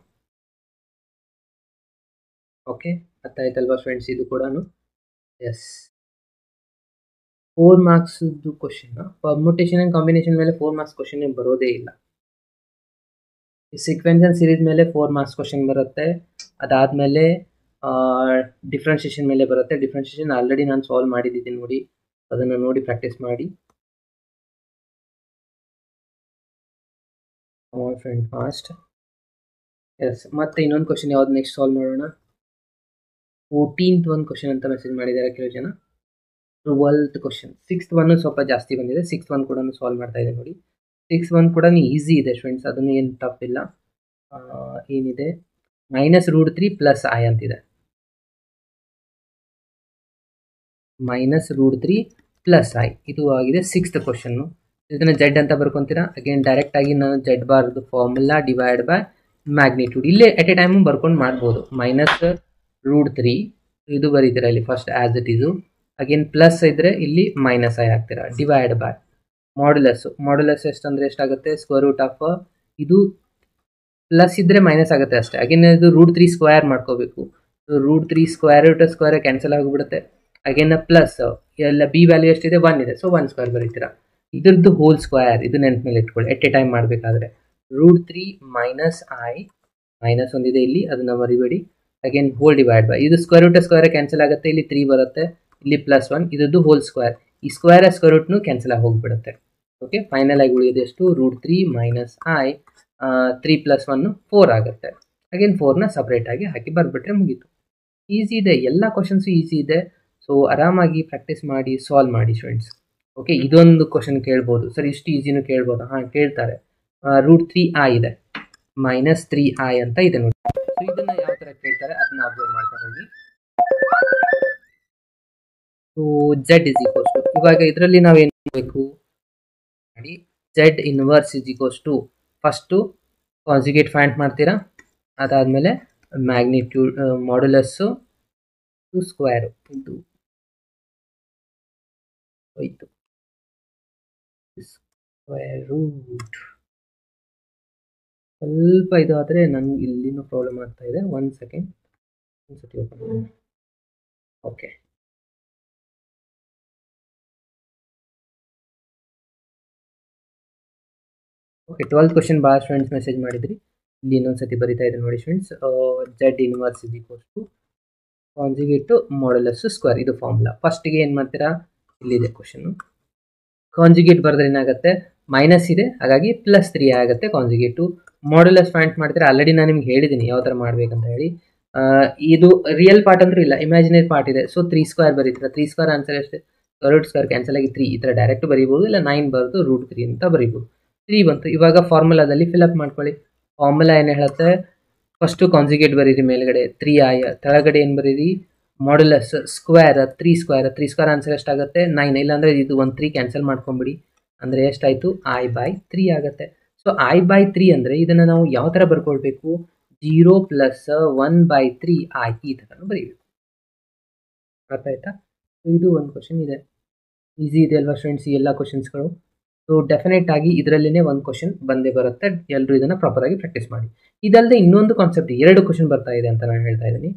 ಓಕೆ, ಅರ್ಥ ಆಯ್ತಲ್ವಾ ಫ್ರೆಂಡ್ಸ್? ಇದು ಕೂಡ ಎಸ್ 4 ಮಾರ್ಕ್ಸ್ದು ಕ್ವಶನ್. ಪರ್ಮುಟೇಷನ್ ಆ್ಯಂಡ್ ಕಾಂಬಿನೇಷನ್ ಮೇಲೆ 4 ಮಾರ್ಕ್ಸ್ ಕ್ವಶನ್ ಬರೋದೇ ಇಲ್ಲ. ಸೀಕ್ವೆನ್ಸ್ ಆ್ಯಂಡ್ ಸೀರೀಸ್ ಮೇಲೆ 4 ಮಾರ್ಕ್ಸ್ ಕ್ವಶನ್ ಬರುತ್ತೆ. ಅದಾದಮೇಲೆ ಡಿಫ್ರೆನ್ಷಿಯೇಷನ್ ಮೇಲೆ ಬರುತ್ತೆ. ಡಿಫ್ರೆನ್ಷಿಯೇಷನ್ ಆಲ್ರೆಡಿ ನಾನು ಸಾಲ್ವ್ ಮಾಡಿದ್ದೀನಿ ನೋಡಿ, ಅದನ್ನು ನೋಡಿ ಪ್ರಾಕ್ಟೀಸ್ ಮಾಡಿ ಫ್ರೆಂಡ್ ಫಾಸ್ಟ್. ಎಸ್, ಮತ್ತೆ ಇನ್ನೊಂದು ಕ್ವಶನ್ ಯಾವ್ದು ನೆಕ್ಸ್ಟ್ ಸಾಲ್ವ್ ಮಾಡೋಣ. 14th ಒಂದು ಕ್ವಶನ್ ಅಂತ ಮೆಸೇಜ್ ಮಾಡಿದ್ದಾರೆ ಕೆಲವು ಜನ. 12th question. 6th ಒನ್ ಸ್ವಲ್ಪ ಜಾಸ್ತಿ ಬಂದಿದೆ, 6th ಒನ್ ಕೂಡ ಸಾಲ್ವ್ ಮಾಡ್ತಾ ಇದೆ ನೋಡಿ. 6th ಒನ್ ಕೂಡ ಈಸಿ ಇದೆ ಫ್ರೆಂಡ್ಸ್, ಅದನ್ನು ಏನು ಟಫ್ ಇಲ್ಲ. ಏನಿದೆ -√3 + i ಅಂತಿದೆ, -√3 + i ಇದು ಆಗಿದೆ 6th ಕ್ವಶನ್ನು. ಇದನ್ನು ಜೆಡ್ ಅಂತ ಬರ್ಕೊತೀರಾ. ಅಗೇನ್ ಡೈರೆಕ್ಟಾಗಿ ನಾನು ಜೆಡ್ ಬಾರ್ದು ಫಾರ್ಮುಲಾ ಡಿವೈಡ್ ಬೈ ಮ್ಯಾಗ್ನಿಟ್ಯೂಡ್ ಇಲ್ಲೇ ಎಟ್ ಎ ಟೈಮು ಬರ್ಕೊಂಡು ಮಾಡ್ಬೋದು. -√3 ಇದು ಬರೀತೀರಾ ಇಲ್ಲಿ first as it Yesu, again plus ಇದ್ದರೆ ಇಲ್ಲಿ -i ಹಾಕ್ತೀರಾ, ಡಿವೈಡ್ ಬೈ ಮಾಡ್ಯುಲಸ್ ಎಷ್ಟಂದರೆ ಎಷ್ಟಾಗುತ್ತೆ, √ ಇದು ಪ್ಲಸ್ ಇದ್ದರೆ ಮೈನಸ್ ಆಗುತ್ತೆ ಅಷ್ಟೇ. ಅಗೇನ್ ಇದು √3² ಮಾಡ್ಕೋಬೇಕು, √3² ಕ್ಯಾನ್ಸಲ್ ಆಗಿಬಿಡುತ್ತೆ. ಅಗೇನ್ ಪ್ಲಸ್ ಎಲ್ಲ ಬಿ ವ್ಯಾಲ್ಯೂ ಎಷ್ಟಿದೆ 1 ಇದೆ, ಸೊ 1² ಬರೀತೀರಾ. ಇದ್ರದ್ದು ಹೋಲ್ ಸ್ಕ್ವೇರ್, ಇದು ನೆನ್ಪು ಮೇಲೆ ಇಟ್ಕೊಳ್ಳಿ ಎಟ್ ಎ ಟೈಮ್ ಮಾಡಬೇಕಾದ್ರೆ. √3 - i ಮೈನಸ್ ಒಂದಿದೆ ಇಲ್ಲಿ, ಅದನ್ನು ಮರಿಬೇಡಿ. ಅಗೇನ್ ಹೋಲ್ ಡಿವೈಡ್ ಬೈ ಇದು ಸ್ಕ್ವೇರ್ ಕ್ಯಾನ್ಸಲ್ ಆಗುತ್ತೆ, ಇಲ್ಲಿ 3 ಬರುತ್ತೆ, ಇಲ್ಲಿ +1, ಇದ್ರದ್ದು ಹೋಲ್ ಸ್ಕ್ವೇರ್, ಈ ಸ್ಕ್ವೇರ್ ರೂಟ್ನು ಕ್ಯಾನ್ಸಲ್ ಆಗಿ ಹೋಗಿಬಿಡುತ್ತೆ. ಓಕೆ, ಫೈನಲ್ ಆಗಿ ಉಳಿಯೋದು ಎಷ್ಟು, √3 - i 3 + 1 4 ಆಗುತ್ತೆ. ಅಗೇನ್ 4ನ ಸಪ್ರೇಟಾಗಿ ಹಾಕಿ ಬರೆದ್ಬಿಟ್ರೆ ಮುಗೀತು. ಈಸಿ ಇದೆ, ಎಲ್ಲ ಕ್ವಶನ್ಸು ಈಸಿ ಇದೆ. ಸೊ ಆರಾಮಾಗಿ ಪ್ರಾಕ್ಟೀಸ್ ಮಾಡಿ ಸಾಲ್ವ್ ಮಾಡಿ ಫ್ರೆಂಡ್ಸ್. ಓಕೆ, ಇದೊಂದು ಕ್ವಶನ್ ಕೇಳ್ಬೋದು ಸರ್, ಇಷ್ಟು ಈಸಿನೂ ಕೇಳ್ಬೋದು. ಹಾಂ ಕೇಳ್ತಾರೆ. √3i ಇದೆ, -3i ಅಂತ ಇದೆ ನೋಡಿ. ಸೊ ಇದನ್ನು ಯಾವ ಥರ ಕೇಳ್ತಾರೆ ಅದನ್ನ ಅಬ್ಸರ್ವ್ ಮಾಡ್ತಾ ಹೋಗಿ. ಸೊ z = ಇವಾಗ ಇದರಲ್ಲಿ ನಾವೇನು ಮಾಡಬೇಕು ಮಾಡಿ, z inverse = first conjugate find ಮಾಡ್ತೀರಾ, ಅದಾದಮೇಲೆ ಮ್ಯಾಗ್ನಿಟ್ಯೂಡ್ ಮಾಡ್ಯುಲಸ್ಸು ಟು ಸ್ಕ್ವೇರ್ ಇದು ಹೋಯ್ತು ಸ್ಕ್ವೇರ್ ರೂಟ್. ಸ್ವಲ್ಪ ಇದು ಆದರೆ ನನಗೆ ಇಲ್ಲಿನೂ ಪ್ರಾಬ್ಲಮ್ ಆಗ್ತಾ ಇದೆ. 1 ಸೆಕೆಂಡ್ ಒಂದ್ಸತಿ ಓಪನ್ ಮಾಡಿ. ಓಕೆ ಓಕೆ 12th ಕ್ವಶನ್ ಭಾಳ ಸ್ಟೂಡೆಂಟ್ಸ್ ಮೆಸೇಜ್ ಮಾಡಿದ್ರಿ. ಇಲ್ಲಿ ಇನ್ನೊಂದ್ಸತಿ ಬರಿತಾ ಇದೆ ನೋಡಿ students. Z inverse is equals to conjugate modulus square, ಇದು ಫಾರ್ಮುಲಾ. ಫಸ್ಟಿಗೆ ಏನು ಮಾಡ್ತೀರಾ, ಇಲ್ಲಿದೆ ಕ್ವಶನ್ನು. ಕಾಂಜುಗೇಟ್ ಬರೆದ್ರೆ ಏನಾಗುತ್ತೆ, ಮೈನಸ್ ಇದೆ ಹಾಗಾಗಿ +3 ಆಗುತ್ತೆ. ಕಾಂಜುಗೇಟು ಮಾಡ್ಯುಲಸ್ ಫೈಂಡ್ ಮಾಡ್ತೀರಾ. ಆಲ್ರೆಡಿ ನಾನು ನಿಮ್ಗೆ ಹೇಳಿದ್ದೀನಿ ಯಾವ ಥರ ಮಾಡ್ಬೇಕಂತ ಹೇಳಿ. ಇದು ರಿಯಲ್ ಪಾರ್ಟ್ ಅಂದ್ರೂ ಇಲ್ಲ, ಇಮ್ಯಾಜಿನರಿ ಪಾರ್ಟ್ ಇದೆ. ಸೊ 3 ಸ್ಕ್ವೇರ್ ಬರೀತೀರಾ. 3 ಸ್ಕ್ವೇರ್ ಆನ್ಸರ್ ಅಷ್ಟೇ, ರೂಟ್ ಸ್ಕ್ವೇರ್ ಕ್ಯಾನ್ಸಲ್ ಆಗಿ 3 ಈ ಥರ ಡೈರೆಕ್ಟ್ ಬರೀಬೋದು, ಇಲ್ಲ 9 ಬರೆದು √3 ಅಂತ ಬರೀಬೋದು. 3 ಬಂತು. ಇವಾಗ ಫಾರ್ಮುಲಾದಲ್ಲಿ ಫಿಲಪ್ ಮಾಡ್ಕೊಳ್ಳಿ. ಫಾರ್ಮುಲಾ ಏನು ಹೇಳುತ್ತೆ, ಫಸ್ಟು ಕಾಂಜುಗೇಟ್ ಬರೀರಿ ಮೇಲ್ಗಡೆ 3i, ಕೆಳಗಡೆ ಏನು ಬರೀರಿ ಮಾಡ್ಯುಲಸ್ ಸ್ಕ್ವೇರ್ 3 ಸ್ಕ್ವೇರ್ ಆನ್ಸರ್ ಎಷ್ಟಾಗುತ್ತೆ 9. ಇಲ್ಲಾಂದರೆ ಇದು 1 3 ಕ್ಯಾನ್ಸಲ್ ಮಾಡ್ಕೊಂಬಿಡಿ, ಅಂದರೆ ಎಷ್ಟಾಯಿತು i/3 ಆಗುತ್ತೆ. ಸೊ i/3 ಅಂದರೆ ಇದನ್ನು ನಾವು ಯಾವ ಥರ ಬರ್ಕೊಳ್ಬೇಕು, 0 + 1/3i ಈ ಥರನೂ ಬರೀಬೇಕು. ಅರ್ಥ ಆಯ್ತಾ? ಸೊ ಇದು ಒಂದು ಕ್ವಶನ್ ಇದೆ, ಈಸಿ ಇದೆ ಅಲ್ವಾ ಸ್ಟೂಡೆಂಟ್ಸ್ ಈ ಎಲ್ಲ ಕ್ವಶನ್ಸ್ಗಳು. ಸೊ ಡೆಫಿನೆಟ್ ಆಗಿ ಇದರಲ್ಲೇ ಒಂದು ಕ್ವಶನ್ ಬಂದೇ ಬರುತ್ತೆ. ಎಲ್ಲರೂ ಇದನ್ನು ಪ್ರಾಪರಾಗಿ ಪ್ರಾಕ್ಟೀಸ್ ಮಾಡಿ. ಇದಲ್ಲದೆ ಇನ್ನೊಂದು ಕಾನ್ಸೆಪ್ಟ್ 2 ಕ್ವಶನ್ ಬರ್ತಾ ಇದೆ ಅಂತ ನಾನು ಹೇಳ್ತಾ ಇದ್ದೀನಿ.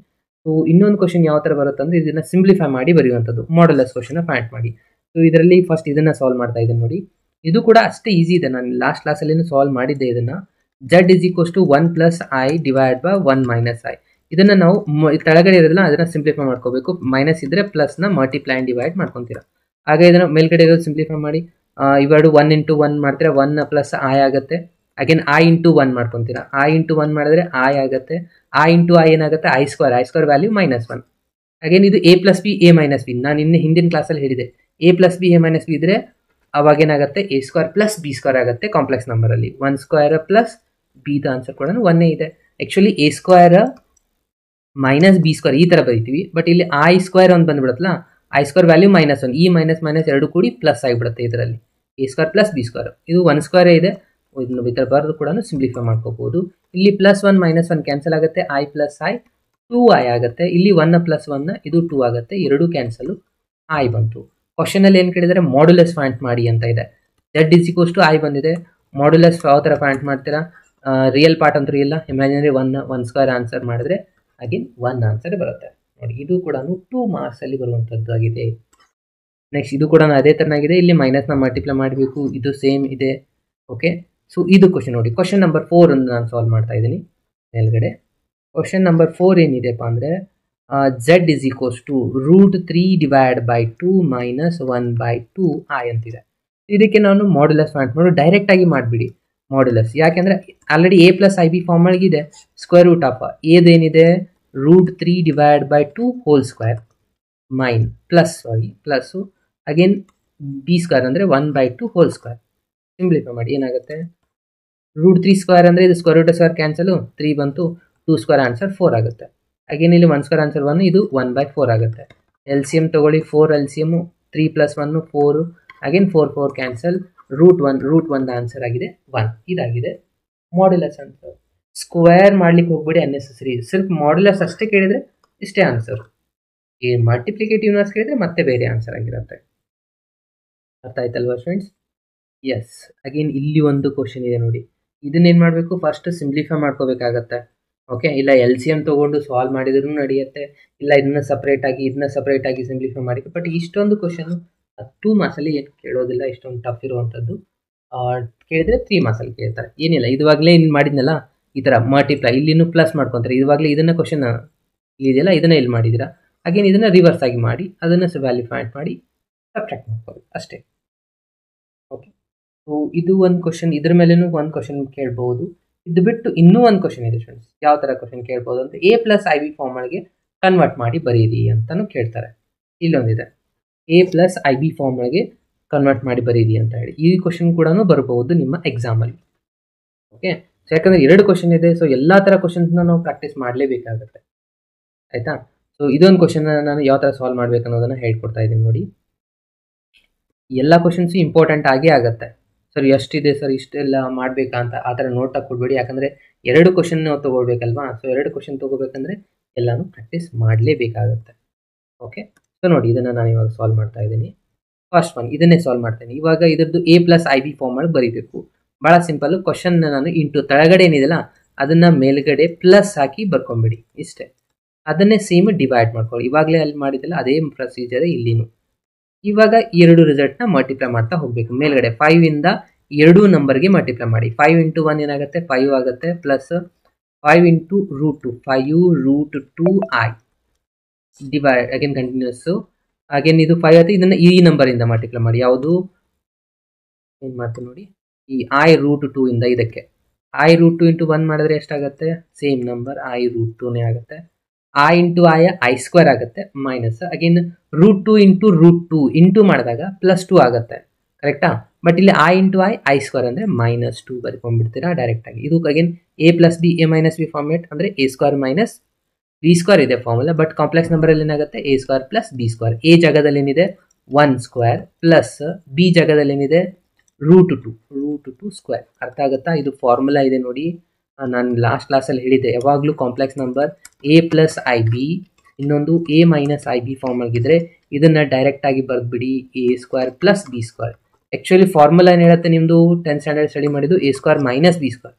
ಸೊ ಇನ್ನೊಂದು ಕ್ವಶನ್ ಯಾವ ಥರ ಬರುತ್ತೆ ಅಂದರೆ ಇದನ್ನು ಸಿಂಪ್ಲಿಫೈ ಮಾಡಿ ಬರೆಯುವಂಥದ್ದು, ಮಾಡ್ಯುಲಸ್ ಕ್ವಶನ್ನ ಫೈಂಡ್ ಮಾಡಿ. ಸೊ ಇದರಲ್ಲಿ ಫಸ್ಟ್ ಇದನ್ನು ಸಾಲ್ವ್ ಮಾಡ್ತಾ ಇದ್ದೀನಿ ನೋಡಿ. ಇದು ಕೂಡ ಅಷ್ಟೇ ಈಸಿ ಇದೆ, ನಾನು ಲಾಸ್ಟ್ ಕ್ಲಾಸಲ್ಲಿ ಸಾಲ್ವ್ ಮಾಡಿದ್ದೆ ಇದನ್ನು. Z = 1 + i / 1 - i. ಇದನ್ನು ನಾವು ಕೆಳಗಡೆ ಇರೋದನ್ನ ಅದನ್ನು ಸಿಂಪ್ಲಿಫೈ ಮಾಡ್ಕೋಬೇಕು. ಮೈನಸ್ ಇದ್ದರೆ ಪ್ಲಸ್ನ ಮಲ್ಟಿಪ್ಲೈ ಆ್ಯಂಡ್ ಡಿವೈಡ್ ಮಾಡ್ಕೊತೀರಾ. ಹಾಗೆ ಇದನ್ನು ಮೇಲ್ಗಡೆ ಇರೋದು ಸಿಂಪ್ಲಿಫೈ ಮಾಡಿ. ಇವೆರಡು 1 × 1 ಮಾಡ್ತೀರಾ, 1 + i ಆಗುತ್ತೆ. Again i × 1 ಮಾಡ್ಕೊತೀರಾ. i × 1 ಮಾಡಿದ್ರೆ i ಆಗುತ್ತೆ. i × i ಏನಾಗುತ್ತೆ i² ವ್ಯಾಲ್ಯೂ -1. ಅಗೇನ್ ಇದು a + b a - b. ನಾನು ಹಿಂದಿನ ಕ್ಲಾಸಲ್ಲಿ ಹೇಳಿದೆ, a + b a - b ಇದ್ದರೆ ಅವಾಗ ಏನಾಗುತ್ತೆ a² + b² ಆಗುತ್ತೆ ಕಾಂಪ್ಲೆಕ್ಸ್ ನಂಬರಲ್ಲಿ. 1² + b ಆನ್ಸರ್ ಕೂಡ 1 ಇದೆ. ಆ್ಯಕ್ಚುಲಿ a² - b² ಈ ಥರ ಬರೀತೀವಿ, ಬಟ್ ಇಲ್ಲಿ i² ಒಂದು ಬಂದುಬಿಡುತ್ತಲ್ಲ, i² ವ್ಯಾಲ್ಯೂ -1. ಈ ಮೈನಸ್ ಎರಡು ಕೂಡಿ ಪ್ಲಸ್ ಆಗಿಬಿಡುತ್ತೆ ಇದರಲ್ಲಿ, a² + b². ಇದು 1² ಇದೆ, ಇದನ್ನು ಈ ಥರ ಬರೆದು ಕೂಡ ಸಿಂಪ್ಲಿಫೈ ಮಾಡ್ಕೋಬೋದು. ಇಲ್ಲಿ +1 -1 ಕ್ಯಾನ್ಸಲ್ ಆಗುತ್ತೆ, i + i 2i ಆಗುತ್ತೆ. ಇಲ್ಲಿ 1 + 1 ಇದು 2 ಆಗುತ್ತೆ, ಎರಡೂ ಕ್ಯಾನ್ಸಲು, i ಬಂತು. ಕ್ವಶನಲ್ಲಿ ಏನು ಕೇಳಿದರೆ ಮಾಡ್ಯುಲಸ್ ಫೈಂಡ್ ಮಾಡಿ ಅಂತ ಇದೆ. Z = i ಬಂದಿದೆ. ಮಾಡ್ಯುಲಸ್ ಯಾವ ಥರ ಫೈಂಡ್ ಮಾಡ್ತೀರಾ, ರಿಯಲ್ ಪಾರ್ಟ್ ಅಂತೂ ಇಲ್ಲ, ಇಮ್ಯಾಜಿನರಿ 1² ಆನ್ಸರ್ ಮಾಡಿದ್ರೆ ಅಗೇನ್ 1 ಆನ್ಸರ್ ಬರುತ್ತೆ ನೋಡಿ. ಇದು ಕೂಡ 2 ಮಾರ್ಕ್ಸಲ್ಲಿ ಬರುವಂಥದ್ದಾಗಿದೆ. ನೆಕ್ಸ್ಟ್ ಇದು ಕೂಡ ಅದೇ ಥರನಾಗಿದೆ, ಇಲ್ಲಿ ಮೈನಸ್ನ ಮಲ್ಟಿಪ್ಲೈ ಮಾಡಬೇಕು, ಇದು ಸೇಮ್ ಇದೆ. ಓಕೆ, ಸೊ ಇದು ಕ್ವಶನ್ ನೋಡಿ. ಕ್ವಶನ್ ನಂಬರ್ 4 ಅನ್ನು ನಾನು ಸಾಲ್ವ್ ಮಾಡ್ತಾ ಇದ್ದೀನಿ ಮೇಲ್ಗಡೆ. ಕ್ವಶನ್ ನಂಬರ್ 4 ಏನಿದೆಪ್ಪ ಅಂದರೆ Z = √3 / 2 - 1/2i ಅಂತಿದೆ. ಇದಕ್ಕೆ ನಾನು ಮಾಡ್ಯುಲಸ್ ಫೈಂಡ್ ಮಾಡಿ ಡೈರೆಕ್ಟಾಗಿ ಮಾಡಿಬಿಡಿ ಮಾಡ್ಯುಲಸ್. ಯಾಕೆಂದರೆ ಆಲ್ರೆಡಿ a + ib ಫಾರ್ಮ್ ಒಳಗಿದೆ. ಸ್ಕ್ವೇರ್ ರೂಟ್ ಆಫ್ ಏದೇನಿದೆ √3 / 2 whole square plus again b² ಅಂದರೆ 1/2 ಹೋಲ್ ಸ್ಕ್ವೇರ್. ಸಿಂಪ್ಲಿಫೈ ಮಾಡಿ ಏನಾಗುತ್ತೆ, √3² ಅಂದರೆ ಇದು √² ಕ್ಯಾನ್ಸಲು, 3 ಬಂತು, 2² ಆನ್ಸರ್ 4 ಆಗುತ್ತೆ. ಅಗೇನ್ ಇಲ್ಲಿ 1² ಆನ್ಸರ್ 1, ಇದು 1/4 ಆಗುತ್ತೆ. LCM ತೊಗೊಳ್ಳಿ, 4 LCM, 3 + 1 4, ಅಗೇನ್ 4 ಕ್ಯಾನ್ಸಲ್, √1 ಆನ್ಸರ್ ಆಗಿದೆ 1. ಇದಾಗಿದೆ ಮಾಡ್ಯುಲಸ್ ಆನ್ಸರ್. ಸ್ಕ್ವೇರ್ ಮಾಡ್ಲಿಕ್ಕೆ ಹೋಗ್ಬೇಡಿ, ಅನ್ನೆಸೆಸರಿ. ಸಿರ್ಫ್ ಮಾಡ್ಯುಲಸ್ ಅಷ್ಟೇ ಕೇಳಿದರೆ ಇಷ್ಟೇ ಆನ್ಸರ್. ಈ ಮಲ್ಟಿಪ್ಲಿಕೇಟಿವ್ ಇನ್ವರ್ಸ್ ಕೇಳಿದರೆ ಮತ್ತೆ ಬೇರೆ ಆನ್ಸರ್ ಆಗಿರುತ್ತೆ. ಅರ್ಥ ಆಯ್ತಲ್ವಾ ಫ್ರೆಂಡ್ಸ್? ಎಸ್. ಅಗೇನ್ ಇಲ್ಲಿ ಒಂದು ಕ್ವಶನ್ ಇದೆ ನೋಡಿ. ಇದನ್ನೇನು ಮಾಡಬೇಕು, ಫಸ್ಟ್ ಸಿಂಪ್ಲಿಫೈ ಮಾಡ್ಕೋಬೇಕಾಗತ್ತೆ. ಓಕೆ, ಇಲ್ಲ LCM ತೊಗೊಂಡು ಸಾಲ್ವ್ ಮಾಡಿದ್ರೂ ನಡೆಯುತ್ತೆ, ಇಲ್ಲ ಇದನ್ನ ಸಪ್ರೇಟಾಗಿ ಸಿಂಪ್ಲಿಫೈ ಮಾಡಿ. ಬಟ್ ಇಷ್ಟೊಂದು ಕ್ವಶನು 2 ಮಾರ್ಕ್ಸಲ್ಲಿ ಏನು ಕೇಳೋದಿಲ್ಲ, ಇಷ್ಟೊಂದು ಟಫ್ ಇರುವಂಥದ್ದು. ಕೇಳಿದರೆ 3 ಮಾರ್ಕ್ಸಲ್ಲಿ ಕೇಳ್ತಾರೆ. ಏನಿಲ್ಲ, ಇವಾಗಲೇ ಇನ್ನು ಮಾಡಿದ್ನಲ್ಲ ಈ ಥರ ಮಲ್ಟಿಪ್ಲೈ, ಇಲ್ಲಿನೂ ಪ್ಲಸ್ ಮಾಡ್ಕೊತಾರೆ. ಇವಾಗಲೇ ಇದನ್ನು ಕ್ವಶನ್ ಇದೆಯಲ್ಲ, ಇದನ್ನು ಇಲ್ಲಿ ಮಾಡಿದ್ದೀರಾ. ಅಗೇನ್ ಇದನ್ನು ರಿವರ್ಸ್ ಆಗಿ ಮಾಡಿ, ಅದನ್ನು ವ್ಯಾಲ್ಯೂ ಫೈಂಡ್ ಮಾಡಿ ಸಬ್ಟ್ರಾಕ್ಟ್ ಮಾಡ್ಕೊಳ್ಳಿ ಅಷ್ಟೇ. ಓಕೆ, ಸೊ ಇದು ಒಂದು ಕ್ವಶನ್. ಇದ್ರ ಮೇಲೇನೂ ಒಂದು ಕ್ವಶನ್ ಕೇಳ್ಬೋದು. ಇದು ಬಿಟ್ಟು ಇನ್ನೂ ಒಂದು ಕ್ವಶನ್ ಇದೆ ಫ್ರೆಂಡ್ಸ್. ಯಾವ ಥರ ಕ್ವಶನ್ ಕೇಳ್ಬೋದು ಅಂತ, a + ib ಫಾರ್ಮ್ ಒಳಗೆ ಕನ್ವರ್ಟ್ ಮಾಡಿ ಬರೀರಿ ಅಂತಲೂ ಕೇಳ್ತಾರೆ. ಇಲ್ಲೊಂದಿದೆ, a + ib ಫಾರ್ಮ್ ಒಳಗೆ ಕನ್ವರ್ಟ್ ಮಾಡಿ ಬರೀರಿ ಅಂತ ಹೇಳಿ. ಈ ಕ್ವಶನ್ ಕೂಡ ಬರ್ಬೋದು ನಿಮ್ಮ ಎಕ್ಸಾಮಲ್ಲಿ. ಓಕೆ, ಸೊ ಯಾಕಂದರೆ 2 ಕ್ವಶನ್ ಇದೆ, ಸೊ ಎಲ್ಲ ಥರ ಕ್ವಶನ್ಸ್ನ ನಾವು ಪ್ರಾಕ್ಟೀಸ್ ಮಾಡಲೇಬೇಕಾಗುತ್ತೆ. ಆಯಿತಾ? ಸೊ ಇದೊಂದು ಕ್ವಶನ್ನ ನಾನು ಯಾವ ಥರ ಸಾಲ್ವ್ ಮಾಡಬೇಕು ಅನ್ನೋದನ್ನು ಹೇಳ್ಕೊಡ್ತಾ ಇದ್ದೀನಿ ನೋಡಿ. ಎಲ್ಲ ಕ್ವಶನ್ಸು ಇಂಪಾರ್ಟೆಂಟ್ ಆಗೇ ಆಗುತ್ತೆ. ಸರ್ ಎಷ್ಟಿದೆ ಸರ್ ಇಷ್ಟೆಲ್ಲ ಮಾಡಬೇಕಾ ಅಂತ ಆ ಥರ ನೋಟ್ ಕೊಡಬೇಡಿ. ಯಾಕಂದರೆ 2 ಕ್ವಶನ್ ನಾವು ತೊಗೊಳ್ಬೇಕಲ್ವಾ. ಸೊ 2 ಕ್ವಶನ್ ತೊಗೋಬೇಕಂದ್ರೆ ಎಲ್ಲನೂ ಪ್ರಾಕ್ಟೀಸ್ ಮಾಡಲೇಬೇಕಾಗುತ್ತೆ. ಓಕೆ, ಸೊ ನೋಡಿ ಇದನ್ನು ನಾನು ಇವಾಗ ಸಾಲ್ವ್ ಮಾಡ್ತಾ ಇದ್ದೀನಿ. ಫಸ್ಟ್ ಒನ್ ಇದನ್ನೇ ಸಾಲ್ವ್ ಮಾಡ್ತೇನೆ. ಇವಾಗ ಇದ್ರದ್ದು a ಪ್ಲಸ್ IB ಫಾರ್ಮಲ್ಲಿ ಬರೀಬೇಕು. ಭಾಳ ಸಿಂಪಲ್ಲು. ಕ್ವಶನ್ನ ನಾನು ಇಂಟು ಕೆಳಗಡೆ ಏನಿದೆಯಲ್ಲ ಅದನ್ನು ಮೇಲ್ಗಡೆ ಪ್ಲಸ್ ಹಾಕಿ ಬರ್ಕೊಂಬಿಡಿ, ಇಷ್ಟೇ. ಅದನ್ನೇ ಸೇಮ್ ಡಿವೈಡ್ ಮಾಡ್ಕೊಳ್ಳಿ. ಇವಾಗಲೇ ಅಲ್ಲಿ ಮಾಡಿದ್ದಲ್ಲ ಅದೇ ಪ್ರೊಸೀಜರೇ ಇಲ್ಲಿನೂ. ಇವಾಗ ಈ 2 ರಿಸಲ್ಟ್ನ ಮಲ್ಟಿಪ್ಲೈ ಮಾಡ್ತಾ ಹೋಗಬೇಕು. ಮೇಲ್ಗಡೆ 5 ಇಂದ 2 ನಂಬರ್ಗೆ ಮಲ್ಟಿಪ್ಲೈ ಮಾಡಿ. 5 ಇಂಟು 1 ಏನಾಗುತ್ತೆ 5 ಆಗುತ್ತೆ, plus 5 into root 5 root 2i divide again continues. Again ಇದು 5 ಆಗುತ್ತೆ. ಇದನ್ನು ಈ ನಂಬರಿಂದ ಮಲ್ಟಿಪ್ಲೈ ಮಾಡಿ. ಯಾವುದು ಏನು ಮಾಡ್ತೀನಿ ನೋಡಿ, ಈ i ರೂಟ್ 2 ಇಂದ ಇದಕ್ಕೆ i ರೂಟ್ 2 ಇಂಟು 1 ಮಾಡಿದ್ರೆ ಎಷ್ಟಾಗುತ್ತೆ, ಸೇಮ್ ನಂಬರ್ i ರೂಟ್ 2ನೇ ಆಗುತ್ತೆ. i ಇಂಟು i ಸ್ಕ್ವೇರ್ ಆಗುತ್ತೆ, minus again root 2 into root 2 into ಮಾಡಿದಾಗ ಪ್ಲಸ್ 2 ಆಗುತ್ತೆ, ಕರೆಕ್ಟಾ. ಬಟ್ ಇಲ್ಲಿ i ಇಂಟು i ಸ್ಕ್ವೇರ್ ಅಂದರೆ ಮೈನಸ್ 2 ಬರ್ಕೊಂಡ್ಬಿಡ್ತೀರಾ ಡೈರೆಕ್ಟಾಗಿ. ಇದು again a plus B a minus B format ಅಂದರೆ a square minus B square ಇದೆ ಫಾರ್ಮುಲಾ. ಬಟ್ ಕಾಂಪ್ಲೆಕ್ಸ್ ನಂಬರಲ್ಲಿ ಏನಾಗುತ್ತೆ a square plus B square. a ಜಾಗದಲ್ಲಿ ಏನಿದೆ 1 ಸ್ಕ್ವೇರ್ ಪ್ಲಸ್ ಬಿ ಜಾಗದಲ್ಲಿ ಏನಿದೆ ರೂಟ್ 2 ಸ್ಕ್ವೇರ್. ಅರ್ಥ ಆಗುತ್ತಾ. ಇದು ಫಾರ್ಮುಲಾ ಇದೆ ನೋಡಿ, ನಾನು ಲಾಸ್ಟ್ ಕ್ಲಾಸಲ್ಲಿ ಹೇಳಿದ್ದೆ. ಯಾವಾಗಲೂ complex number a plus IB ಇನ್ನೊಂದು a ಮೈನಸ್ IB ಫಾರ್ಮ್ ಆಗಿದ್ದರೆ ಇದನ್ನು ಡೈರೆಕ್ಟಾಗಿ ಬರೆದ್ಬಿಡಿ, a square plus B square. Actually formula ಏನು ಹೇಳುತ್ತೆ ನಿಮ್ಮದು 10th ಸ್ಟ್ಯಾಂಡರ್ಡ್ ಸ್ಟಡಿ ಮಾಡಿದ್ದು a square minus B square.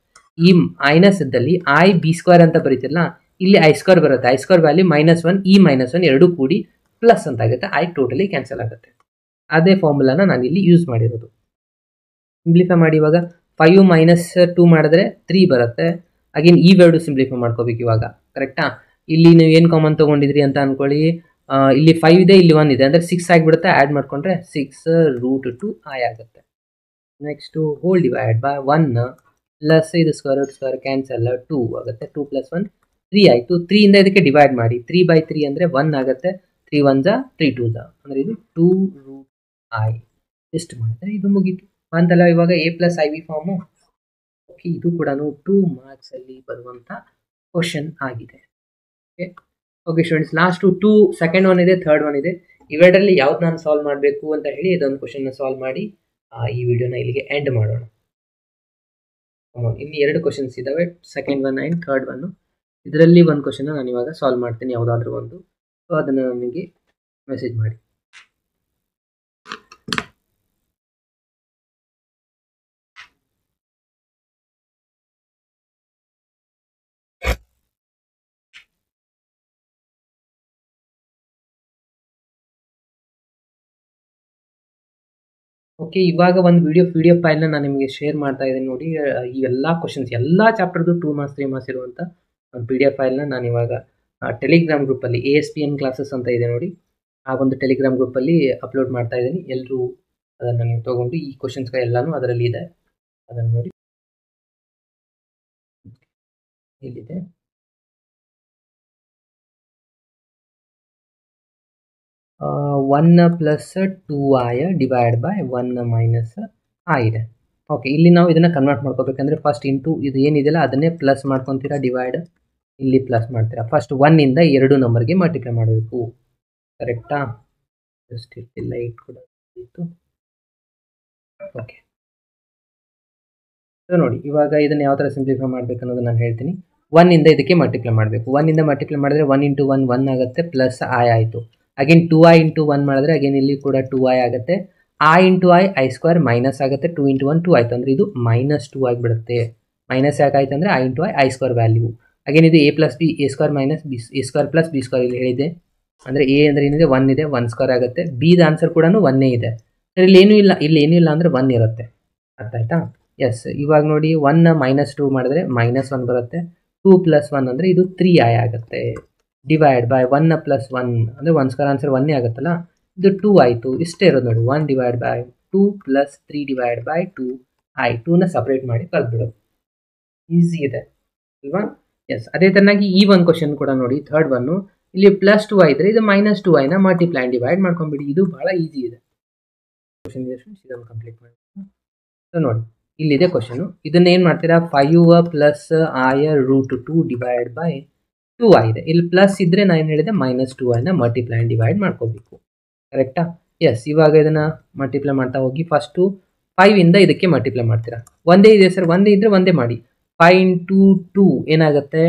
ಈ ಮೈನಸ್ ಇದ್ದಲ್ಲಿ i ಬಿ ಸ್ಕ್ವೇರ್ ಅಂತ ಬರೀತಿರಲ್ಲ, ಇಲ್ಲಿ i ಸ್ಕ್ವೇರ್ ಬರುತ್ತೆ. i ಸ್ಕ್ವೇರ್ ವ್ಯಾಲ್ಯೂ -1 ಈ -1 ಎರಡೂ ಕೂಡಿ ಪ್ಲಸ್ ಅಂತ ಆಗುತ್ತೆ. i ಟೋಟಲಿ ಕ್ಯಾನ್ಸಲ್ ಆಗುತ್ತೆ. ಅದೇ ಫಾರ್ಮುಲಾನ ನಾನು ಇಲ್ಲಿ ಯೂಸ್ ಮಾಡಿರೋದು. ಸಿಂಪ್ಲಿಫೈ ಮಾಡಿ. ಇವಾಗ 5 ಮೈನಸ್ 2 ಮಾಡಿದ್ರೆ 3 ಬರುತ್ತೆ. ಅಗೇನ್ ಈ ವರ್ಡು ಸಿಂಪ್ಲಿಫೈ ಮಾಡ್ಕೋಬೇಕು ಇವಾಗ, ಕರೆಕ್ಟಾ. ಇಲ್ಲಿ ನೀವು ಏನು ಕಾಮನ್ ತೊಗೊಂಡಿದ್ರಿ ಅಂತ ಅಂದ್ಕೊಳ್ಳಿ. ಇಲ್ಲಿ 5 ಇದೆ, ಇಲ್ಲಿ 1 ಇದೆ ಅಂದರೆ 6 ಆಗಿಬಿಡುತ್ತೆ. ಆ್ಯಡ್ ಮಾಡಿಕೊಂಡ್ರೆ 6 ರೂಟ್ 2i ಆಗುತ್ತೆ. Next hole divide by 1 plus ಇದು ಸ್ಕ್ವೇರ್ ಕ್ಯಾನ್ಸಲ್ 2 ಆಗುತ್ತೆ. 2 ಪ್ಲಸ್ 1 3 ಆಯಿತು. 3 ಇಂದ ಇದಕ್ಕೆ ಡಿವೈಡ್ ಮಾಡಿ. 3/3 ಅಂದರೆ 1 ಆಗುತ್ತೆ. 3 1 3 2 ಅಂದರೆ ಇದು 2 ರೂಟ್ i. ಎಷ್ಟು ಮಾಡಿದ್ರೆ ಇದು ಮುಗೀತು ಅಂತಲ್ಲ. ಇವಾಗ a ಪ್ಲಸ್ IB ಫಾರ್ಮು. ಓಕೆ, ಇದು ಕೂಡ 2 ಮಾರ್ಕ್ಸಲ್ಲಿ ಬರುವಂಥ ಕ್ವಶನ್ ಆಗಿದೆ. Okay students, last 2 second one ಇದೆ, ಥರ್ಡ್ ಒನ್ ಇದೆ. ಇವೆರಡರಲ್ಲಿ ಯಾವ್ದು ನಾನು ಸಾಲ್ವ್ ಮಾಡಬೇಕು ಅಂತ ಹೇಳಿ ಇದೊಂದು ಕ್ವಶನ್ನ ಸಾಲ್ವ್ ಮಾಡಿ ಈ ವಿಡಿಯೋನ ಇಲ್ಲಿಗೆ ಎಂಡ್ ಮಾಡೋಣ. ಇಲ್ಲಿ 2 ಕ್ವಶನ್ಸ್ ಇದ್ದಾವೆ, second one and third one. ಇದರಲ್ಲಿ ಒಂದು ಕ್ವಶನ್ನ ನಾನು ಇವಾಗ ಸಾಲ್ವ್ ಮಾಡ್ತೀನಿ, ಯಾವುದಾದ್ರೂ ಒಂದು. ಸೊ ಅದನ್ನು ನನಗೆ ಮೆಸೇಜ್ ಮಾಡಿ. ಓಕೆ, ಇವಾಗ ಒಂದು ಪಿ ಡಿ ಎಫ್ ಫೈಲ್ನ ನಾನು ನಿಮಗೆ ಶೇರ್ ಮಾಡ್ತಾ ಇದ್ದೀನಿ ನೋಡಿ. ಈ ಎಲ್ಲ ಕ್ವಶನ್ಸ್ ಎಲ್ಲ ಚಾಪ್ಟರ್ದು 2 ಮಾರ್ಕ್ಸ್ 3 ಮಾರ್ಕ್ಸ್ ಇರುವಂಥ ಒಂದು PDF ಫೈಲ್ನ ನಾನು ಇವಾಗ ಟೆಲಿಗ್ರಾಮ್ ಗ್ರೂಪಲ್ಲಿ ASPN ಕ್ಲಾಸಸ್ ಅಂತ ಇದೆ ನೋಡಿ, ಆ ಒಂದು ಟೆಲಿಗ್ರಾಮ್ ಗ್ರೂಪಲ್ಲಿ ಅಪ್ಲೋಡ್ ಮಾಡ್ತಾ ಇದ್ದೀನಿ. ಎಲ್ಲರೂ ಅದನ್ನು ನೀವು ತೊಗೊಂಡು ಈ ಕ್ವಶನ್ಸ್ಗಳು ಎಲ್ಲನೂ ಅದರಲ್ಲಿ ಇದೆ, ಅದನ್ನು ನೋಡಿ. ಇಲ್ಲಿದೆ. One plus 2i divide by 1 minus i ಇದೆ. ಓಕೆ, ಇಲ್ಲಿ ನಾವು ಇದನ್ನು ಕನ್ವರ್ಟ್ ಮಾಡ್ಕೋಬೇಕಂದ್ರೆ ಫಸ್ಟ್ ಇಂಟು ಇದು ಏನಿದೆಯಲ್ಲ ಅದನ್ನೇ ಪ್ಲಸ್ ಮಾಡ್ಕೊತೀರಾ, ಡಿವೈಡ್ ಇಲ್ಲಿ ಪ್ಲಸ್ ಮಾಡ್ತೀರಾ. ಫಸ್ಟ್ 1 ಇಂದ 2 ನಂಬರ್ಗೆ ಮಲ್ಟಿಪ್ಲೈ ಮಾಡಬೇಕು, ಕರೆಕ್ಟಾ. ಜಸ್ಟ್ ಇರ್ತಿಲ್ಲ, ಇಟ್ ಕೂಡ ಇತ್ತು. ಓಕೆ, ಸೊ ನೋಡಿ ಇವಾಗ ಇದನ್ನು ಯಾವ ಥರ ಸಿಂಪ್ಲಿಫೈ ಮಾಡಬೇಕು ಅನ್ನೋದು ನಾನು ಹೇಳ್ತೀನಿ. 1 ಇಂದ ಇದಕ್ಕೆ ಮಲ್ಟಿಪ್ಲೈ ಮಾಡಬೇಕು. 1 ಇಂದ ಮಲ್ಟಿಪ್ಲೈ ಮಾಡಿದ್ರೆ 1 ಇಂಟು 1 1 ಆಗುತ್ತೆ, ಪ್ಲಸ್ i ಆಯಿತು. ಅಗೇನ್ 2i ಇಂಟು 1 ಮಾಡಿದ್ರೆ ಅಗೇನ್ ಇಲ್ಲಿ ಕೂಡ 2i ಆಗುತ್ತೆ. i into i square minus ಆಗುತ್ತೆ. 2 ಇಂಟು 1 2 ಆಯಿತು ಅಂದರೆ ಇದು -2 ಆಗಿಬಿಡುತ್ತೆ. ಮೈನಸ್ ಯಾಕಾಯ್ತು ಅಂದರೆ i into i square value. Again ಇದು a plus B a square minus B a square plus B square ಇಲ್ಲಿ ಹೇಳಿದೆ. ಅಂದರೆ a ಅಂದರೆ ಏನಿದೆ 1 ಇದೆ, 1 ಸ್ಕ್ವೇರ್ ಆಗುತ್ತೆ. ಬಿದ ಆನ್ಸರ್ ಕೂಡ 1 ಇದೆ. ಸರ್ ಇಲ್ಲಿ ಏನೂ ಇಲ್ಲ, ಇಲ್ಲಿ ಏನೂ ಇಲ್ಲ ಅಂದರೆ 1 ಇರುತ್ತೆ. ಅರ್ಥ ಆಯ್ತಾ. ಎಸ್, ಇವಾಗ ನೋಡಿ 1 -2 ಮಾಡಿದ್ರೆ -1 ಬರುತ್ತೆ. 2 ಪ್ಲಸ್ 1 ಅಂದರೆ ಇದು 3i ಆಗುತ್ತೆ. ಡಿವೈಡ್ ಬೈ 1 ಪ್ಲಸ್ 1 ಅಂದರೆ 1 ಸ್ಕ್ವೇರ್ ಆನ್ಸರ್ 1 ಆಗುತ್ತಲ್ಲ, ಇದು 2 ಆಯಿತು. ಇಷ್ಟೇ ಇರೋದು ನೋಡಿ. 1 divide by 2 plus 3 divide by 2i. 2ನ ಸಪ್ರೇಟ್ ಮಾಡಿ ಕಲ್ತ್ಬಿಡೋದು, ಈಸಿ ಇದೆ ಅಲ್ವಾ. ಎಸ್, ಅದೇ ಥರನಾಗಿ ಈ ಒಂದು ಕ್ವಶನ್ ಕೂಡ ನೋಡಿ, ಥರ್ಡ್ ಒನ್ನು. ಇಲ್ಲಿ ಪ್ಲಸ್ 2i ಇದ್ದರೆ ಇದು -2iನ ಮಲ್ಟಿಪ್ಲೈ ಆ್ಯಂಡ್ ಡಿವೈಡ್ ಮಾಡ್ಕೊಂಬಿಡಿ. ಇದು ಭಾಳ ಈಸಿ ಇದೆ ಕ್ವಶನ್. ಇದನ್ನು ಕಂಪ್ಲೀಟ್ ಮಾಡಿ. ಸೊ ನೋಡಿ ಇಲ್ಲಿದೆ ಕ್ವಶನು. ಇದನ್ನ ಏನು ಮಾಡ್ತೀರಾ, 5 plus i root 2 divide by 2i ಇದೆ. ಇಲ್ಲಿ ಪ್ಲಸ್ ಇದ್ದರೆ ನಾನು ಏನು ಹೇಳಿದೆ -2iನ ಮಲ್ಟಿಪ್ಲೈ ಆ್ಯಂಡ್ ಡಿವೈಡ್ ಮಾಡ್ಕೋಬೇಕು, ಕರೆಕ್ಟಾ. ಎಸ್, ಇವಾಗ ಇದನ್ನು ಮಲ್ಟಿಪ್ಲೈ ಮಾಡ್ತಾ ಹೋಗಿ. ಫಸ್ಟು 5 ಇಂದ ಇದಕ್ಕೆ ಮಲ್ಟಿಪ್ಲೈ ಮಾಡ್ತೀರಾ. ಒಂದೇ ಇದೆ ಸರ್, ಒಂದೇ ಇದ್ರೆ ಒಂದೇ ಮಾಡಿ. 5 ಇಂಟು 2 ಏನಾಗುತ್ತೆ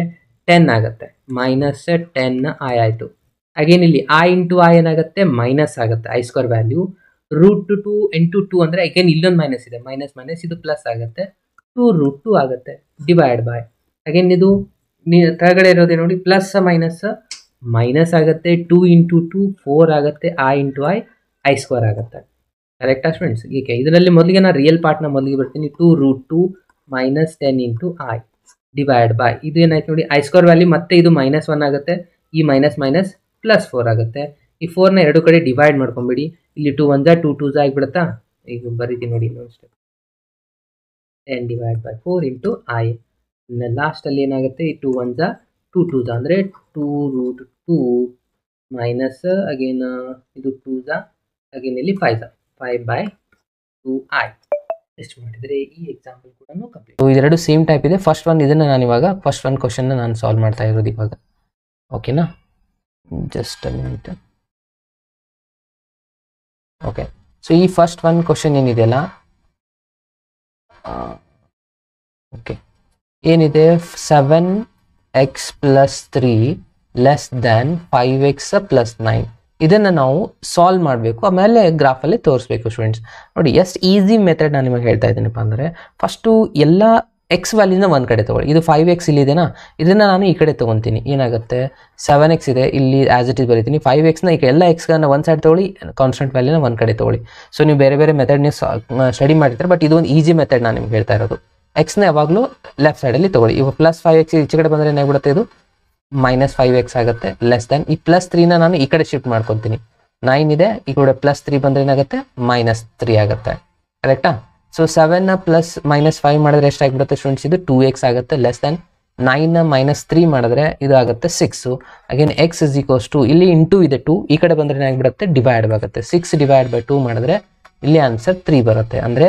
10 ಆಗುತ್ತೆ, ಮೈನಸ್ 10 ಐ ಆಯಿತು. ಅಗೇನ್ ಇಲ್ಲಿ ಐ ಇಂಟು ಐ ಏನಾಗುತ್ತೆ ಮೈನಸ್ ಆಗುತ್ತೆ, I square value. Root 2 into 2 ಅಂದರೆ ಅಗೇನ್ ಇಲ್ಲೊಂದು ಮೈನಸ್ ಇದೆ, ಮೈನಸ್ ಮೈನಸ್ ಇದು ಪ್ಲಸ್ ಆಗುತ್ತೆ, 2√2 ಆಗುತ್ತೆ. ಡಿವೈಡ್ ಬೈ ಅಗೇನ್ ಇದು ಕೆಳಗಡೆ ಇರೋದೇ ನೋಡಿ ಪ್ಲಸ್ ಮೈನಸ್ ಮೈನಸ್ ಆಗುತ್ತೆ, 2 ಇಂಟು 2 4 ಆಗುತ್ತೆ, ಐ ಇಂಟು ಐ ಸ್ಕ್ವೇರ್ ಆಗುತ್ತೆ. ಕರೆಕ್ಟಾ ಸ್ಟೂಡೆಂಟ್ಸ್? ಈಗ ಇದರಲ್ಲಿ ಮೊದಲಿಗೆ ನಾನು ರಿಯಲ್ ಪಾರ್ಟ್ನ ಮೊದಲಿಗೆ ಬರ್ತೀನಿ. 2√2 minus 10 into I divide by ಇದು ಏನಾಯ್ತು ನೋಡಿ ಐ ಸ್ಕ್ವೇರ್ ವ್ಯಾಲ್ಯೂ, ಮತ್ತೆ ಇದು -1 ಆಗುತ್ತೆ, ಈ ಮೈನಸ್ ಮೈನಸ್ +4 ಆಗುತ್ತೆ. ಈ 4ನ ಎರಡು ಕಡೆ ಡಿವೈಡ್ ಮಾಡ್ಕೊಂಬಿಡಿ. ಇಲ್ಲಿ 2 1 2 2 ಆಗಿಬಿಡುತ್ತಾ? ಈಗ ಬರೀತೀನಿ ನೋಡಿ ಇನ್ನೊಂದು step. 10 divide by 4 into I. ಲಾಸ್ಟಲ್ಲಿ ಏನಾಗುತ್ತೆ, ಈ 2 1 2 2 ಅಂದರೆ 2√2 ಮೈನಸ್ ಅಗೇನ್ ಇದು 2 ಅಗೇನ್ ಇಲ್ಲಿ 5/2i. ಎಷ್ಟು ಮಾಡಿದರೆ ಈ ಎಕ್ಸಾಂಪಲ್ ಕೂಡ ಕಂಪ್ಲೀಟ್. ಇದೆರಡು ಸೇಮ್ ಟೈಪ್ ಇದೆ. ಫಸ್ಟ್ ಒನ್ ಇದನ್ನು ನಾನು ಇವಾಗ ಫಸ್ಟ್ ಒನ್ ಕ್ವಶನ್ನ ನಾನು ಸಾಲ್ವ್ ಮಾಡ್ತಾ ಇರೋದು ಇವಾಗ. ಓಕೆನಾ? Just a minute. Okay, so ಈ ಫಸ್ಟ್ ಒನ್ ಕ್ವಶನ್ ಏನಿದೆಯಲ್ಲ, ಓಕೆ ಏನಿದೆ 7x + 3 ಲೆಸ್ ದ್ಯಾನ್ 5x + 9 ಇದನ್ನು ನಾವು ಸಾಲ್ವ್ ಮಾಡಬೇಕು, ಆಮೇಲೆ ಗ್ರಾಫಲ್ಲಿ ತೋರಿಸ್ಬೇಕು ಸ್ಟೂಡೆಂಟ್ಸ್. ನೋಡಿ ಎಷ್ಟು ಈಸಿ ಮೆಥಡ್ ನಾನು ನಿಮಗೆ ಹೇಳ್ತಾ ಇದ್ದೀನಪ್ಪ ಅಂದರೆ, ಫಸ್ಟು ಎಲ್ಲ ಎಕ್ಸ್ ವ್ಯಾಲ್ಯೂನ ಒಂದು ಕಡೆ ತೊಗೊಳ್ಳಿ. ಇದು 5x ಇಲ್ಲಿದೆನಾ, ಇದನ್ನು ನಾನು ಈ ಕಡೆ ತೊಗೊತೀನಿ. ಏನಾಗುತ್ತೆ 7x ಇದೆ ಇಲ್ಲಿ ಆ್ಯಸ್ ಇಟ್ ಇಸ್ ಬರೀತೀನಿ. 5xನ ಈಗ ಎಲ್ಲ ಎಕ್ಸ್ಗಳನ್ನ ಒಂದು ಸೈಡ್ ತೊಗೊಳ್ಳಿ, ಕಾನ್ಸ್ಟೆಂಟ್ ವ್ಯಾಲ್ಯೂನ ಒಂದು ಕಡೆ ತೊಗೊಳ್ಳಿ. ಸೊ ನೀವು ಬೇರೆ ಬೇರೆ ಮೆಥಡ್ ನೀವು ಸ್ಟಡಿ ಮಾಡಿರ್ತಾರೆ, ಬಟ್ ಇದು ಒಂದು ಈಸಿ ಮೆಥಡ್ ನಾನು ನಿಮ್ಗೆ ಹೇಳ್ತಾ ಇರೋದು. ಎಕ್ಸ್ನ ಯಾವಾಗಲೂ ಲೆಫ್ಟ್ ಸೈಡಲ್ಲಿ ತೊಗೊಳ್ಳಿ. ಇವಾಗ +5x ಈಚೆ ಕಡೆ ಬಂದರೆ ಏನಾಗ್ಬಿಡುತ್ತೆ, ಇದು -5x ಆಗುತ್ತೆ. ಲೆಸ್ ದ್ಯಾನ್ ಈ +3ನ ನಾನು ಈ ಕಡೆ ಶಿಫ್ಟ್ ಮಾಡ್ಕೊತೀನಿ. 9 ಇದೆ, ಈ ಕಡೆ +3 ಬಂದರೆ ಏನಾಗುತ್ತೆ -3 ಆಗುತ್ತೆ. ಕರೆಕ್ಟಾ? ಸೊ 7ನ ಪ್ಲಸ್ -5 ಮಾಡಿದ್ರೆ ಎಷ್ಟಾಗಿಬಿಡುತ್ತೆ ಸ್ಟೂಡೆಂಟ್ಸ್, ಇದು 2x ಆಗುತ್ತೆ. ಲೆಸ್ ದ್ಯಾನ್ 9ನ -3 ಮಾಡಿದ್ರೆ ಇದು ಆಗುತ್ತೆ 6. ಅಗೇನ್ x = ಇಲ್ಲಿ ಇಂಟು ಇದೆ 2, ಈ ಕಡೆ ಬಂದರೆ ಏನಾಗಿಬಿಡುತ್ತೆ ಡಿವೈಡ್ ಆಗುತ್ತೆ. 6 ಡಿವೈಡ್ ಬೈ 2 ಮಾಡಿದ್ರೆ ಇಲ್ಲಿ ಆನ್ಸರ್ 3 ಬರುತ್ತೆ. ಅಂದರೆ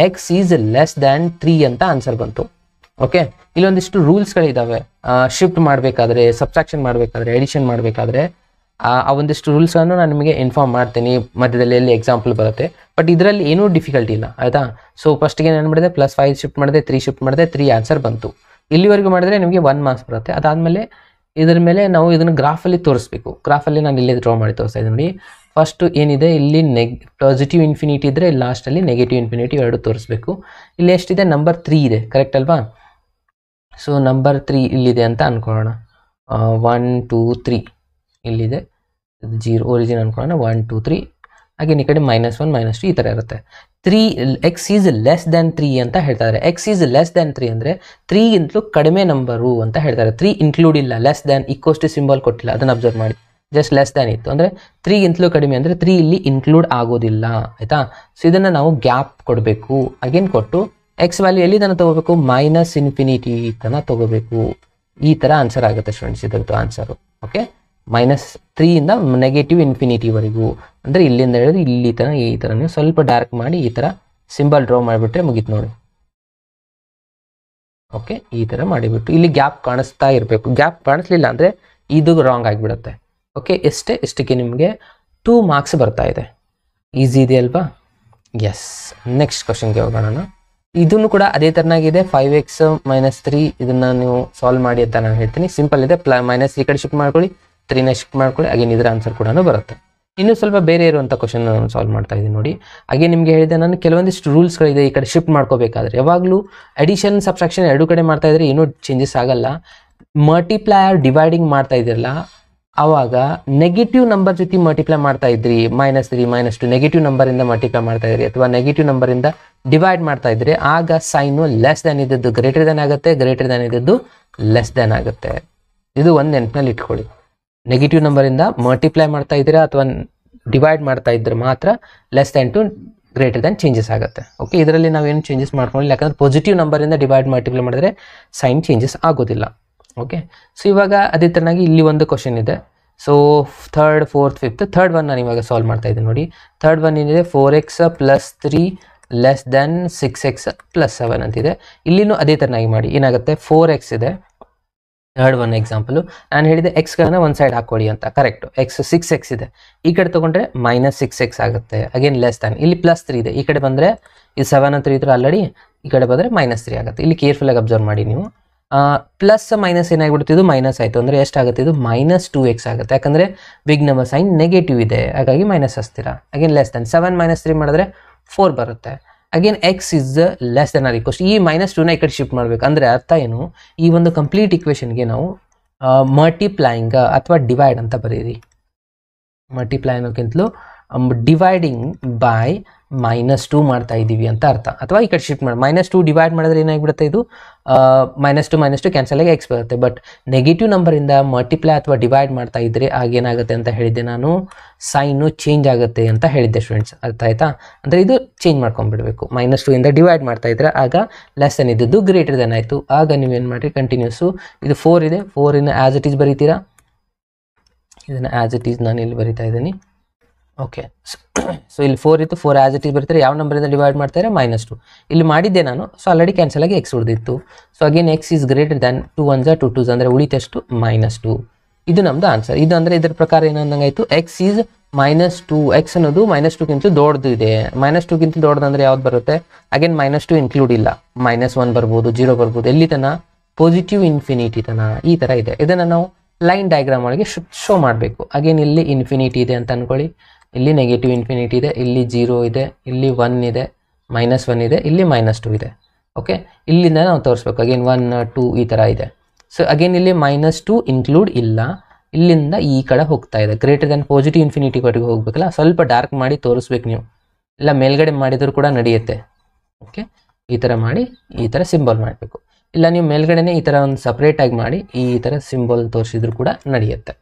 x ಈಸ್ ಲೆಸ್ ದ್ಯಾನ್ 3 ಅಂತ ಆನ್ಸರ್ ಬಂತು. ಓಕೆ, ಇಲ್ಲೊಂದಿಷ್ಟು ರೂಲ್ಸ್ಗಳಿದ್ದಾವೆ. ಶಿಫ್ಟ್ ಮಾಡಬೇಕಾದ್ರೆ, ಸಬ್ಸ್ಟ್ರಾಕ್ಷನ್ ಮಾಡಬೇಕಾದ್ರೆ, ಎಡಿಷನ್ ಮಾಡಬೇಕಾದ್ರೆ ಆ ಒಂದಿಷ್ಟು ರೂಲ್ಸ್ಗಳನ್ನು ನಾನು ನಿಮಗೆ ಇನ್ಫಾರ್ಮ್ ಮಾಡ್ತೀನಿ ಮಧ್ಯದಲ್ಲಿ, ಎಲ್ಲಿ ಎಕ್ಸಾಂಪಲ್ ಬರುತ್ತೆ. ಬಟ್ ಇದರಲ್ಲಿ ಏನೂ ಡಿಫಿಕಲ್ಟಿ ಇಲ್ಲ, ಆಯಿತಾ? ಸೊ ಫಸ್ಟಿಗೆ ಏನು ಮಾಡಿದೆ, +5 ಶಿಫ್ಟ್ ಮಾಡಿದೆ, 3 ಶಿಫ್ಟ್ ಮಾಡಿದೆ, 3 ಆನ್ಸರ್ ಬಂತು. ಇಲ್ಲಿವರೆಗೂ ಮಾಡಿದ್ರೆ ನಿಮಗೆ 1 ಮಾರ್ಕ್ಸ್ ಬರುತ್ತೆ. ಅದಾದಮೇಲೆ ಇದರ ಮೇಲೆ ನಾವು ಇದನ್ನು ಗ್ರಾಫಲ್ಲಿ ತೋರಿಸ್ಬೇಕು. ಗ್ರಾಫಲ್ಲಿ ನಾನು ಇಲ್ಲೇ ಡ್ರಾ ಮಾಡಿ ತೋರಿಸ್ತಾ ಇದ್ದೀನಿ ನೋಡಿ. ಫಸ್ಟು ಏನಿದೆ ಇಲ್ಲಿ ಪಾಸಿಟಿವ್ ಇನ್ಫಿನಿಟಿ ಇದ್ದರೆ ಲಾಸ್ಟಲ್ಲಿ ನೆಗೆಟಿವ್ ಇನ್ಫಿನಿಟಿ ಎರಡು ತೋರಿಸ್ಬೇಕು. ಇಲ್ಲಿ ಎಷ್ಟಿದೆ, ನಂಬರ್ 3 ಇದೆ, ಕರೆಕ್ಟ್ ಅಲ್ವಾ? ಸೊ ನಂಬರ್ 3 ಇಲ್ಲಿದೆ ಅಂತ ಅಂದ್ಕೊಳ್ಳೋಣ. 1 2 3 ಇಲ್ಲಿದೆ, 0 ಒರಿಜಿನ್ ಅಂದ್ಕೊಳ್ಳೋಣ. 1 2 3 ಹಾಗೆ ಈ ಕಡೆ -1 -2 ಈ ಥರ ಇರುತ್ತೆ. 3 x ಈಸ್ ಲೆಸ್ ದ್ಯಾನ್ 3 ಅಂತ ಹೇಳ್ತಾರೆ. x ಈಸ್ ಲೆಸ್ ದ್ಯಾನ್ 3 ಅಂದರೆ 3ಗಿಂತಲೂ ಕಡಿಮೆ ನಂಬರು ಅಂತ ಹೇಳ್ತಾರೆ. 3 ಇನ್ಕ್ಲೂಡ್ ಇಲ್ಲ, ಲೆಸ್ ದ್ಯಾನ್ ಈಕ್ವಲ್ ಸಿಂಬಲ್ ಕೊಟ್ಟಿಲ್ಲ, ಅದನ್ನು ಅಬ್ಸರ್ವ್ ಮಾಡಿ. ಜಸ್ಟ್ ಲೆಸ್ ದ್ಯಾನ್ ಇತ್ತು ಅಂದರೆ 3ಗಿಂತಲೂ ಕಡಿಮೆ ಅಂದರೆ 3 ಇಲ್ಲಿ ಇನ್ಕ್ಲೂಡ್ ಆಗೋದಿಲ್ಲ, ಆಯಿತಾ? ಸೊ ಇದನ್ನು ನಾವು ಗ್ಯಾಪ್ ಕೊಡಬೇಕು. ಅಗೇನ್ ಕೊಟ್ಟು ಎಕ್ಸ್ ವ್ಯಾಲ್ಯೂ ಎಲ್ಲಿ ತನಕ ತೊಗೋಬೇಕು, -∞ ತನಕ ತೊಗೋಬೇಕು. ಈ ಥರ ಆನ್ಸರ್ ಆಗುತ್ತೆ ಸ್ಟೂಡೆಂಟ್ಸ್ ಇದರದ್ದು ಆನ್ಸರು. ಓಕೆ, -3 ಇಂದ -∞ವರೆಗೂ ಅಂದರೆ ಇಲ್ಲಿಂದ ಹೇಳಿದ್ರೆ ಇಲ್ಲಿ ತನಕ, ಈ ಥರ ನೀವು ಸ್ವಲ್ಪ ಡಾರ್ಕ್ ಮಾಡಿ ಈ ಥರ ಸಿಂಬಲ್ ಡ್ರಾ ಮಾಡಿಬಿಟ್ರೆ ಮುಗೀತು ನೋಡಿ. ಓಕೆ, ಈ ಥರ ಮಾಡಿಬಿಟ್ಟು ಇಲ್ಲಿ ಗ್ಯಾಪ್ ಕಾಣಿಸ್ತಾ ಇರಬೇಕು. ಗ್ಯಾಪ್ ಕಾಣಿಸ್ಲಿಲ್ಲ ಅಂದರೆ ಇದು ರಾಂಗ್ ಆಗಿಬಿಡುತ್ತೆ. ಓಕೆ, ಎಷ್ಟಕ್ಕೆ ನಿಮಗೆ 2 ಮಾರ್ಕ್ಸ್ ಬರ್ತಾ ಇದೆ. ಈಸಿ ಇದೆ ಅಲ್ವಾ? ಎಸ್, ನೆಕ್ಸ್ಟ್ ಕ್ವಶನ್ಗೆ ಹೋಗೋಣ. ಇದನ್ನು ಕೂಡ ಅದೇ ಥರನಾಗಿದೆ. 5x - 3 ಇದನ್ನು ನೀವು ಸಾಲ್ವ್ ಮಾಡಿ ಅಂತ ನಾನು ಹೇಳ್ತೀನಿ. ಸಿಂಪಲ್ ಇದೆ. -3 ಕಡೆ ಶಿಫ್ಟ್ ಮಾಡ್ಕೊಳ್ಳಿ, 3ನ ಶಿಫ್ಟ್ ಮಾಡ್ಕೊಳ್ಳಿ, ಅಗೇನ್ ಇದರ ಆನ್ಸರ್ ಕೂಡ ಬರುತ್ತೆ. ಇನ್ನೂ ಸ್ವಲ್ಪ ಬೇರೆ ಇರುವಂಥ ಕ್ವಶನ್ ನಾನು ಸಾಲ್ವ್ ಮಾಡ್ತಾ ಇದ್ದೀನಿ ನೋಡಿ. ಹಾಗೆ ನಿಮಗೆ ಹೇಳಿದೆ ನಾನು ಕೆಲವೊಂದಿಷ್ಟು ರೂಲ್ಸ್ಗಳಿದೆ ಈ ಕಡೆ ಶಿಫ್ಟ್ ಮಾಡ್ಕೋಬೇಕಾದ್ರೆ. ಯಾವಾಗಲೂ ಅಡಿಷನ್ ಸಬ್ಸ್ಟ್ರಾಕ್ಷನ್ ಎರಡು ಕಡೆ ಮಾಡ್ತಾ ಇದ್ರೆ ಏನೂ ಚೇಂಜಸ್ ಆಗಲ್ಲ. ಮಲ್ಟಿಪ್ಲೈಯರ್ ಡಿವೈಡಿಂಗ್ ಮಾಡ್ತಾ ಇದ್ದಿರಲ್ಲ, ಆವಾಗ ನೆಗೆಟಿವ್ ನಂಬರ್ ಜೊತೆ ಮಲ್ಟಿಪ್ಲೈ ಮಾಡ್ತಾ ಇದ್ರಿ, -3 -2 ನೆಗೆಟಿವ್ ನಂಬರಿಂದ ಮಲ್ಟಿಪ್ಲೈ ಮಾಡ್ತಾ ಇದ್ರಿ, ಅಥವಾ ನೆಗೆಟಿವ್ ನಂಬರಿಂದ ಡಿವೈಡ್ ಮಾಡ್ತಾ ಇದ್ರಿ, ಆಗ ಸೈನು ಲೆಸ್ ದ್ಯಾನ್ ಇದ್ದದ್ದು ಗ್ರೇಟರ್ ದ್ಯಾನ್ ಆಗುತ್ತೆ, ಗ್ರೇಟರ್ ದ್ಯಾನ್ ಇದ್ದದ್ದು ಲೆಸ್ ದ್ಯಾನ್ ಆಗುತ್ತೆ. ಇದು ಒಂದು ನೆನಪಿನಲ್ಲಿ ಇಟ್ಕೊಳ್ಳಿ. ನೆಗೆಟಿವ್ ನಂಬರಿಂದ ಮಲ್ಟಿಪ್ಲೈ ಮಾಡ್ತಾ ಇದ್ದೀರಾ ಅಥವಾ ಡಿವೈಡ್ ಮಾಡ್ತಾ ಇದ್ರೆ ಮಾತ್ರ less than to greater than changes ಆಗುತ್ತೆ. ಓಕೆ, ಇದರಲ್ಲಿ ನಾವೇನು ಚೇಂಜಸ್ ಮಾಡ್ಕೊಳ್ಳಿ, ಯಾಕಂದರೆ ಪಾಸಿಟಿವ್ ನಂಬರಿಂದ ಡಿವೈಡ್ ಮಲ್ಟಿಪ್ಲೈ ಮಾಡಿದ್ರೆ ಸೈನ್ ಚೇಂಜಸ್ ಆಗೋದಿಲ್ಲ. ಓಕೆ, ಸೊ ಇವಾಗ ಅದೇ ಥರನಾಗಿ ಇಲ್ಲಿ ಒಂದು ಕ್ವಶನ್ ಇದೆ. So 3rd 4th 5th third one ನಾನು ಇವಾಗ ಸಾಲ್ವ್ ಮಾಡ್ತಾ ಇದ್ದೀನಿ ನೋಡಿ. ಥರ್ಡ್ ಒನ್ ಏನಿದೆ, 4x + 3 ಲೆಸ್ ದ್ಯಾನ್ 6x + 7 ಅಂತಿದೆ. ಇಲ್ಲಿನೂ ಅದೇ ಥರನಾಗಿ ಮಾಡಿ. ಏನಾಗುತ್ತೆ, 4x ಇದೆ, ಥರ್ಡ್ ಒನ್ ಎಕ್ಸಾಂಪಲ್ ನಾನು ಹೇಳಿದೆ ಎಕ್ಸ್ಗಳನ್ನ ಒಂದು ಸೈಡ್ ಹಾಕೊಳ್ಳಿ ಅಂತ, ಕರೆಕ್ಟ್. ಎಕ್ಸ್ 6x ಇದೆ, ಈ ಕಡೆ ತೊಗೊಂಡ್ರೆ -6x ಆಗುತ್ತೆ. ಅಗೇನ್ ಲೆಸ್ ದ್ಯಾನ್, ಇಲ್ಲಿ +3 ಇದೆ, ಈ ಕಡೆ ಬಂದರೆ ಇದು 7 ಅಂತ ಇದ್ರೆ ಆಲ್ರೆಡಿ, ಈ ಕಡೆ ಬಂದರೆ -3 ಆಗುತ್ತೆ. ಇಲ್ಲಿ ಕೇರ್ಫುಲ್ಲಾಗಿ ಅಬ್ಸರ್ವ್ ಮಾಡಿ ನೀವು. ಪ್ಲಸ್ ಮೈನಸ್ ಏನಾಗ್ಬಿಡುತ್ತೆ, ಇದು ಮೈನಸ್ ಆಯಿತು ಅಂದರೆ ಎಷ್ಟಾಗುತ್ತೆ, ಇದು -2x ಆಗುತ್ತೆ. ಯಾಕಂದರೆ ಬಿಗ್ ನಂಬರ್ ಸೈನ್ ನೆಗೆಟಿವ್ ಇದೆ, ಹಾಗಾಗಿ ಮೈನಸ್ ಹಚ್ತೀರಾ. ಅಗೇನ್ ಲೆಸ್ ದ್ಯಾನ್, 7 - 3 ಮಾಡಿದ್ರೆ 4 ಬರುತ್ತೆ. Again X is less than or equals, ಈ -2ನ ಈ ಕಡೆ ಶಿಫ್ಟ್ ಮಾಡಬೇಕು. ಅಂದರೆ ಅರ್ಥ ಏನು, ಈ ಒಂದು ಕಂಪ್ಲೀಟ್ ಇಕ್ವೇಷನ್ಗೆ ನಾವು ಮಲ್ಟಿಪ್ಲೈಯಿಂಗ್ ಅಥವಾ ಡಿವೈಡ್ ಅಂತ ಬರೀರಿ. ಮಲ್ಟಿಪ್ಲೈ ಅನ್ನೋಕ್ಕಿಂತಲೂ ಡಿವೈಡಿಂಗ್ ಬೈ -2 ಮಾಡ್ತಾ ಇದ್ದೀವಿ ಅಂತ ಅರ್ಥ. ಅಥವಾ ಈ ಕಡೆ ಶಿಫ್ಟ್ ಮಾಡಿ -2 ಡಿವೈಡ್ ಮಾಡಿದ್ರೆ ಏನಾಗಿಬಿಡುತ್ತೆ, ಇದು -2 ಕ್ಯಾನ್ಸಲ್ ಆಗಿ ಎಕ್ಸ್ ಬರುತ್ತೆ. ಬಟ್ ನೆಗೆಟಿವ್ ನಂಬರಿಂದ ಮಲ್ಟಿಪ್ಲೈ ಅಥವಾ ಡಿವೈಡ್ ಮಾಡ್ತಾ ಇದ್ದರೆ ಆಗೇನಾಗುತ್ತೆ ಅಂತ ಹೇಳಿದ್ದೆ ನಾನು, ಸೈನು ಚೇಂಜ್ ಆಗುತ್ತೆ ಅಂತ ಹೇಳಿದ್ದೆ ಸ್ಟೂಡೆಂಟ್ಸ್. ಅರ್ಥ ಆಯ್ತಾ? ಅಂದರೆ ಇದು ಚೇಂಜ್ ಮಾಡ್ಕೊಂಡ್ಬಿಡ್ಬೇಕು. -2 ಇಂದ ಡಿವೈಡ್ ಮಾಡ್ತಾ ಇದ್ರೆ ಆಗ ಲೆಸ್ ದೆನ್ ಇದ್ದದ್ದು ಗ್ರೇಟರ್ ದೆನ್ ಆಯಿತು. ಆಗ ನೀವೇನು ಮಾಡಿರಿ, ಕಂಟಿನ್ಯೂಸು ಇದು 4 ಇದೆ, 4 ಆ್ಯಸ್ ಇಟ್ ಈಸ್ ಬರೀತೀರಾ. ಇದನ್ನು ಆ್ಯಸ್ ಇಟ್ ಈಸ್ ನಾನು ಇಲ್ಲಿ ಬರಿತಾ ಇದ್ದೀನಿ. ಓಕೆ, ಸೊ ಇಲ್ಲಿ 4 ಇತ್ತು, 4 ಆ್ಯಸ್ ಇಟ್ ಈಸ್ ಬರ್ತಾರೆ. ಯಾವ ನಂಬರಿಂದ ಡಿವೈಡ್ ಮಾಡ್ತಾರೆ, -2. ಇಲ್ಲಿ ಮಾಡಿದ್ದೆ ನಾನು, ಸೊ ಆಲ್ರೆಡಿ ಕ್ಯಾನ್ಸಲ್ ಆಗಿ ಎಕ್ಸ್ ಉಳಿದಿತ್ತು. So again X is greater than 2 1 2 2 ಅಂದರೆ ಉಳಿತಷ್ಟು -2. ಇದು ನಮ್ಮದು ಆನ್ಸರ್. ಇದು ಅಂದರೆ ಇದರ ಪ್ರಕಾರ ಏನಂದಂಗಾಯಿತು, ಎಕ್ಸ್ ಈಸ್ -2, ಎಕ್ಸ್ ಅನ್ನೋದು -2ಗಿಂತ ದೊಡ್ಡದು ಇದೆ. -2ಗಿಂತ ದೊಡ್ಡದಂದ್ರೆ ಯಾವ್ದು ಬರುತ್ತೆ, ಅಗೇನ್ -2 ಇನ್ಕ್ಲೂಡ್ ಇಲ್ಲ, -1 ಬರ್ಬೋದು, 0 ಬರ್ಬೋದು, ಎಲ್ಲಿ ತನ ಪಾಸಿಟಿವ್ ಇನ್ಫಿನಿಟಿ ತನ ಈ ಥರ ಇದೆ. ಇದನ್ನು ನಾವು ಲೈನ್ ಡಯಾಗ್ರಾಮ್ ಒಳಗೆ ಶೋ ಮಾಡಬೇಕು. ಅಗೇನ್ ಇಲ್ಲಿ ಇನ್ಫಿನಿಟಿ ಇದೆ ಅಂತ ಅಂದ್ಕೊಳ್ಳಿ, ಇಲ್ಲಿ ನೆಗೆಟಿವ್ ಇನ್ಫಿನಿಟಿ ಇದೆ, ಇಲ್ಲಿ 0 ಇದೆ, ಇಲ್ಲಿ 1 ಇದೆ, -1 ಇದೆ, ಇಲ್ಲಿ -2 ಇದೆ. ಓಕೆ, ಇಲ್ಲಿಂದ ನಾವು ತೋರಿಸ್ಬೇಕು. ಅಗೇನ್ 1 2 ಈ ಥರ ಇದೆ. ಸೊ ಅಗೇನ್ ಇಲ್ಲಿ -2 ಇನ್ಕ್ಲೂಡ್ ಇಲ್ಲ, ಇಲ್ಲಿಂದ ಈ ಕಡೆ ಹೋಗ್ತಾ ಇದೆ, ಗ್ರೇಟರ್ ದ್ಯಾನ್ ಪಾಸಿಟಿವ್ ಇನ್ಫಿನಿಟಿ ಕಡೆಗೆ ಹೋಗ್ಬೇಕಲ್ಲ. ಸ್ವಲ್ಪ ಡಾರ್ಕ್ ಮಾಡಿ ತೋರಿಸ್ಬೇಕು ನೀವು, ಇಲ್ಲ ಮೇಲ್ಗಡೆ ಮಾಡಿದರೂ ಕೂಡ ನಡೆಯುತ್ತೆ. ಓಕೆ, ಈ ಥರ ಮಾಡಿ ಈ ಥರ ಸಿಂಬಲ್ ಮಾಡಬೇಕು. ಇಲ್ಲ ನೀವು ಮೇಲ್ಗಡೆನೇ ಈ ಥರ ಒಂದು ಸಪ್ರೇಟಾಗಿ ಮಾಡಿ ಈ ಥರ ಸಿಂಬಲ್ ತೋರಿಸಿದ್ರು ಕೂಡ ನಡೆಯುತ್ತೆ.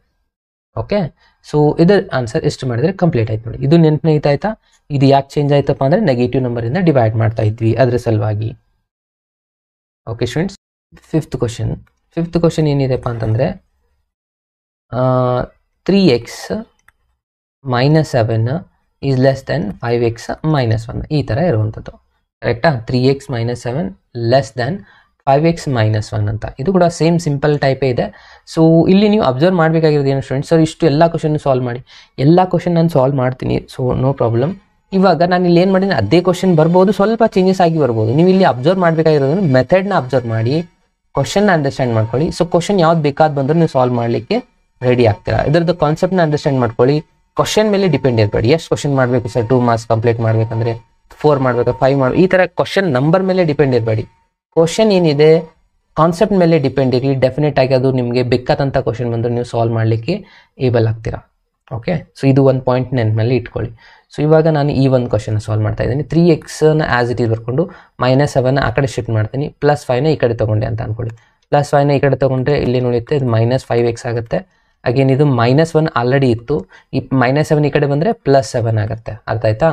ಓಕೆ, ಸೊ ಇದರ ಆನ್ಸರ್ ಎಷ್ಟು ಮಾಡಿದರೆ ಕಂಪ್ಲೀಟ್ ಆಯ್ತು ನೋಡಿ. ಇದು ನೆನಪಿನ ಆಯ್ತಾ? ಇದು ಯಾಕೆ ಚೇಂಜ್ ಆಯ್ತಪ್ಪ ಅಂದರೆ ನೆಗೆಟಿವ್ ನಂಬರಿಂದ ಡಿವೈಡ್ ಮಾಡ್ತಾ ಇದ್ವಿ, ಅದರ ಸಲುವಾಗಿ. ಓಕೆ ಸ್ಟೂಡೆಂಟ್ಸ್, ಫಿಫ್ತ್ ಕ್ವಶನ್ ಏನಿದೆಪ್ಪ ಅಂತಂದರೆ 3x - 7 is less then 5x - 1 ಈ ಥರ ಇರುವಂಥದ್ದು. ಕರೆಕ್ಟಾ? 3x - 7 ಲೆಸ್ ದೆನ್ 5x - 1 ಅಂತ. ಇದು ಕೂಡ ಸೇಮ್ ಸಿಂಪಲ್ ಟೈಪೇ ಇದೆ. ಸೊ ಇಲ್ಲಿ ನೀವು ಅಬ್ಸರ್ವ್ ಮಾಡಬೇಕಾಗಿರೋದು ಏನು ಸ್ಟೂಡೆಂಟ್ಸ್, ಸರ್ ಇಷ್ಟು ಎಲ್ಲ ಕ್ವಶನ್ ಸಾಲ್ವ್ ಮಾಡಿ, ಎಲ್ಲ ಕ್ವಶನ್ ನಾನು ಸಾಲ್ವ್ ಮಾಡ್ತೀನಿ, ಸೊ ನೋ ಪ್ರಾಬ್ಲಮ್. ಇವಾಗ ನಾನು ಇಲ್ಲಿ ಏನು ಮಾಡಿದ್ದೀನಿ, ಅದೇ ಕ್ವಶನ್ ಬರ್ಬೋದು, ಸ್ವಲ್ಪ ಚೇಂಜಸ್ ಆಗಿ ಬರ್ಬೋದು. ನೀವು ಇಲ್ಲಿ ಅಬ್ಸರ್ವ್ ಮಾಡಬೇಕಾಗಿರೋದು ಮೆಥಡ್ನ ಅಬ್ಸರ್ವ್ ಮಾಡಿ ಕ್ವಶನ್ನ ಅಂಡರ್ಸ್ಟ್ಯಾಂಡ್ ಮಾಡ್ಕೊಳ್ಳಿ. ಸೊ ಕ್ವಶನ್ ಯಾವ್ದು ಬೇಕಾದ ಬಂದರೂ ನೀವು ಸಾಲ್ವ್ ಮಾಡಲಿಕ್ಕೆ ರೆಡಿ ಆಗ್ತೀರಾ. ಇದರದ್ದು ಕಾನ್ಸೆಪ್ಟ್ನ ಅಂಡರ್ಸ್ಟ್ಯಾಂಡ್ ಮಾಡ್ಕೊಳ್ಳಿ. ಕ್ವಶನ್ ಮೇಲೆ ಡಿಪೆಂಡ್ ಇರಬೇಡಿ. ಎಷ್ಟು ಕ್ವಶನ್ ಮಾಡಬೇಕು ಸರ್, 2 ಮಾರ್ಕ್ಸ್ ಕಂಪ್ಲೀಟ್ ಮಾಡಬೇಕಂದ್ರೆ 4 ಮಾಡಬೇಕಾ, 5 ಮಾಡಬೇಕು, ಈ ಥರ ಕ್ವಶನ್ ನಂಬರ್ ಮೇಲೆ ಡಿಪೆಂಡ್ ಇರಬೇಡಿ. ಕ್ವಶನ್ ಏನಿದೆ ಕಾನ್ಸೆಪ್ಟ್ ಮೇಲೆ ಡಿಪೆಂಡ್ ಇರಲಿ. ಡೆಫಿನೆಟ್ ಆಗಿ ಅದು ನಿಮಗೆ ಬೇಕಾದಂಥ ಕ್ವಶನ್ ಬಂದರೆ ನೀವು ಸಾಲ್ವ್ ಮಾಡಲಿಕ್ಕೆ ಏಬಲ್ ಆಗ್ತೀರಾ. ಓಕೆ, ಸೊ ಇದು ಒಂದು ಪಾಯಿಂಟ್ ನೆನಪಿನಲ್ಲಿ ಇಟ್ಕೊಳ್ಳಿ. ಸೊ ಇವಾಗ ನಾನು ಈ ಒಂದು ಕ್ವಶನ್ ಸಾಲ್ವ್ ಮಾಡ್ತಾ ಇದ್ದೀನಿ. 3xನ ಆ್ಯಸ್ ಇಟ್ ಈಸ್ ಬರ್ಕೊಂಡು -7 ಆ ಕಡೆ ಶಿಫ್ಟ್ ಮಾಡ್ತೀನಿ, +5ನ ಈ ಕಡೆ ತೊಗೊಂಡೆ ಅಂತ ಅಂದ್ಕೊಳ್ಳಿ. +5ನ ಈ ಕಡೆ ತೊಗೊಂಡ್ರೆ ಇಲ್ಲಿ ನೋಡುತ್ತೆ, ಇದು -5x ಆಗುತ್ತೆ. ಅಗೇನ್ ಇದು -1 ಆಲ್ರೆಡಿ ಇತ್ತು, ಈ -7 ಈ ಕಡೆ ಬಂದರೆ +7 ಆಗುತ್ತೆ. ಅರ್ಥ ಆಯ್ತಾ?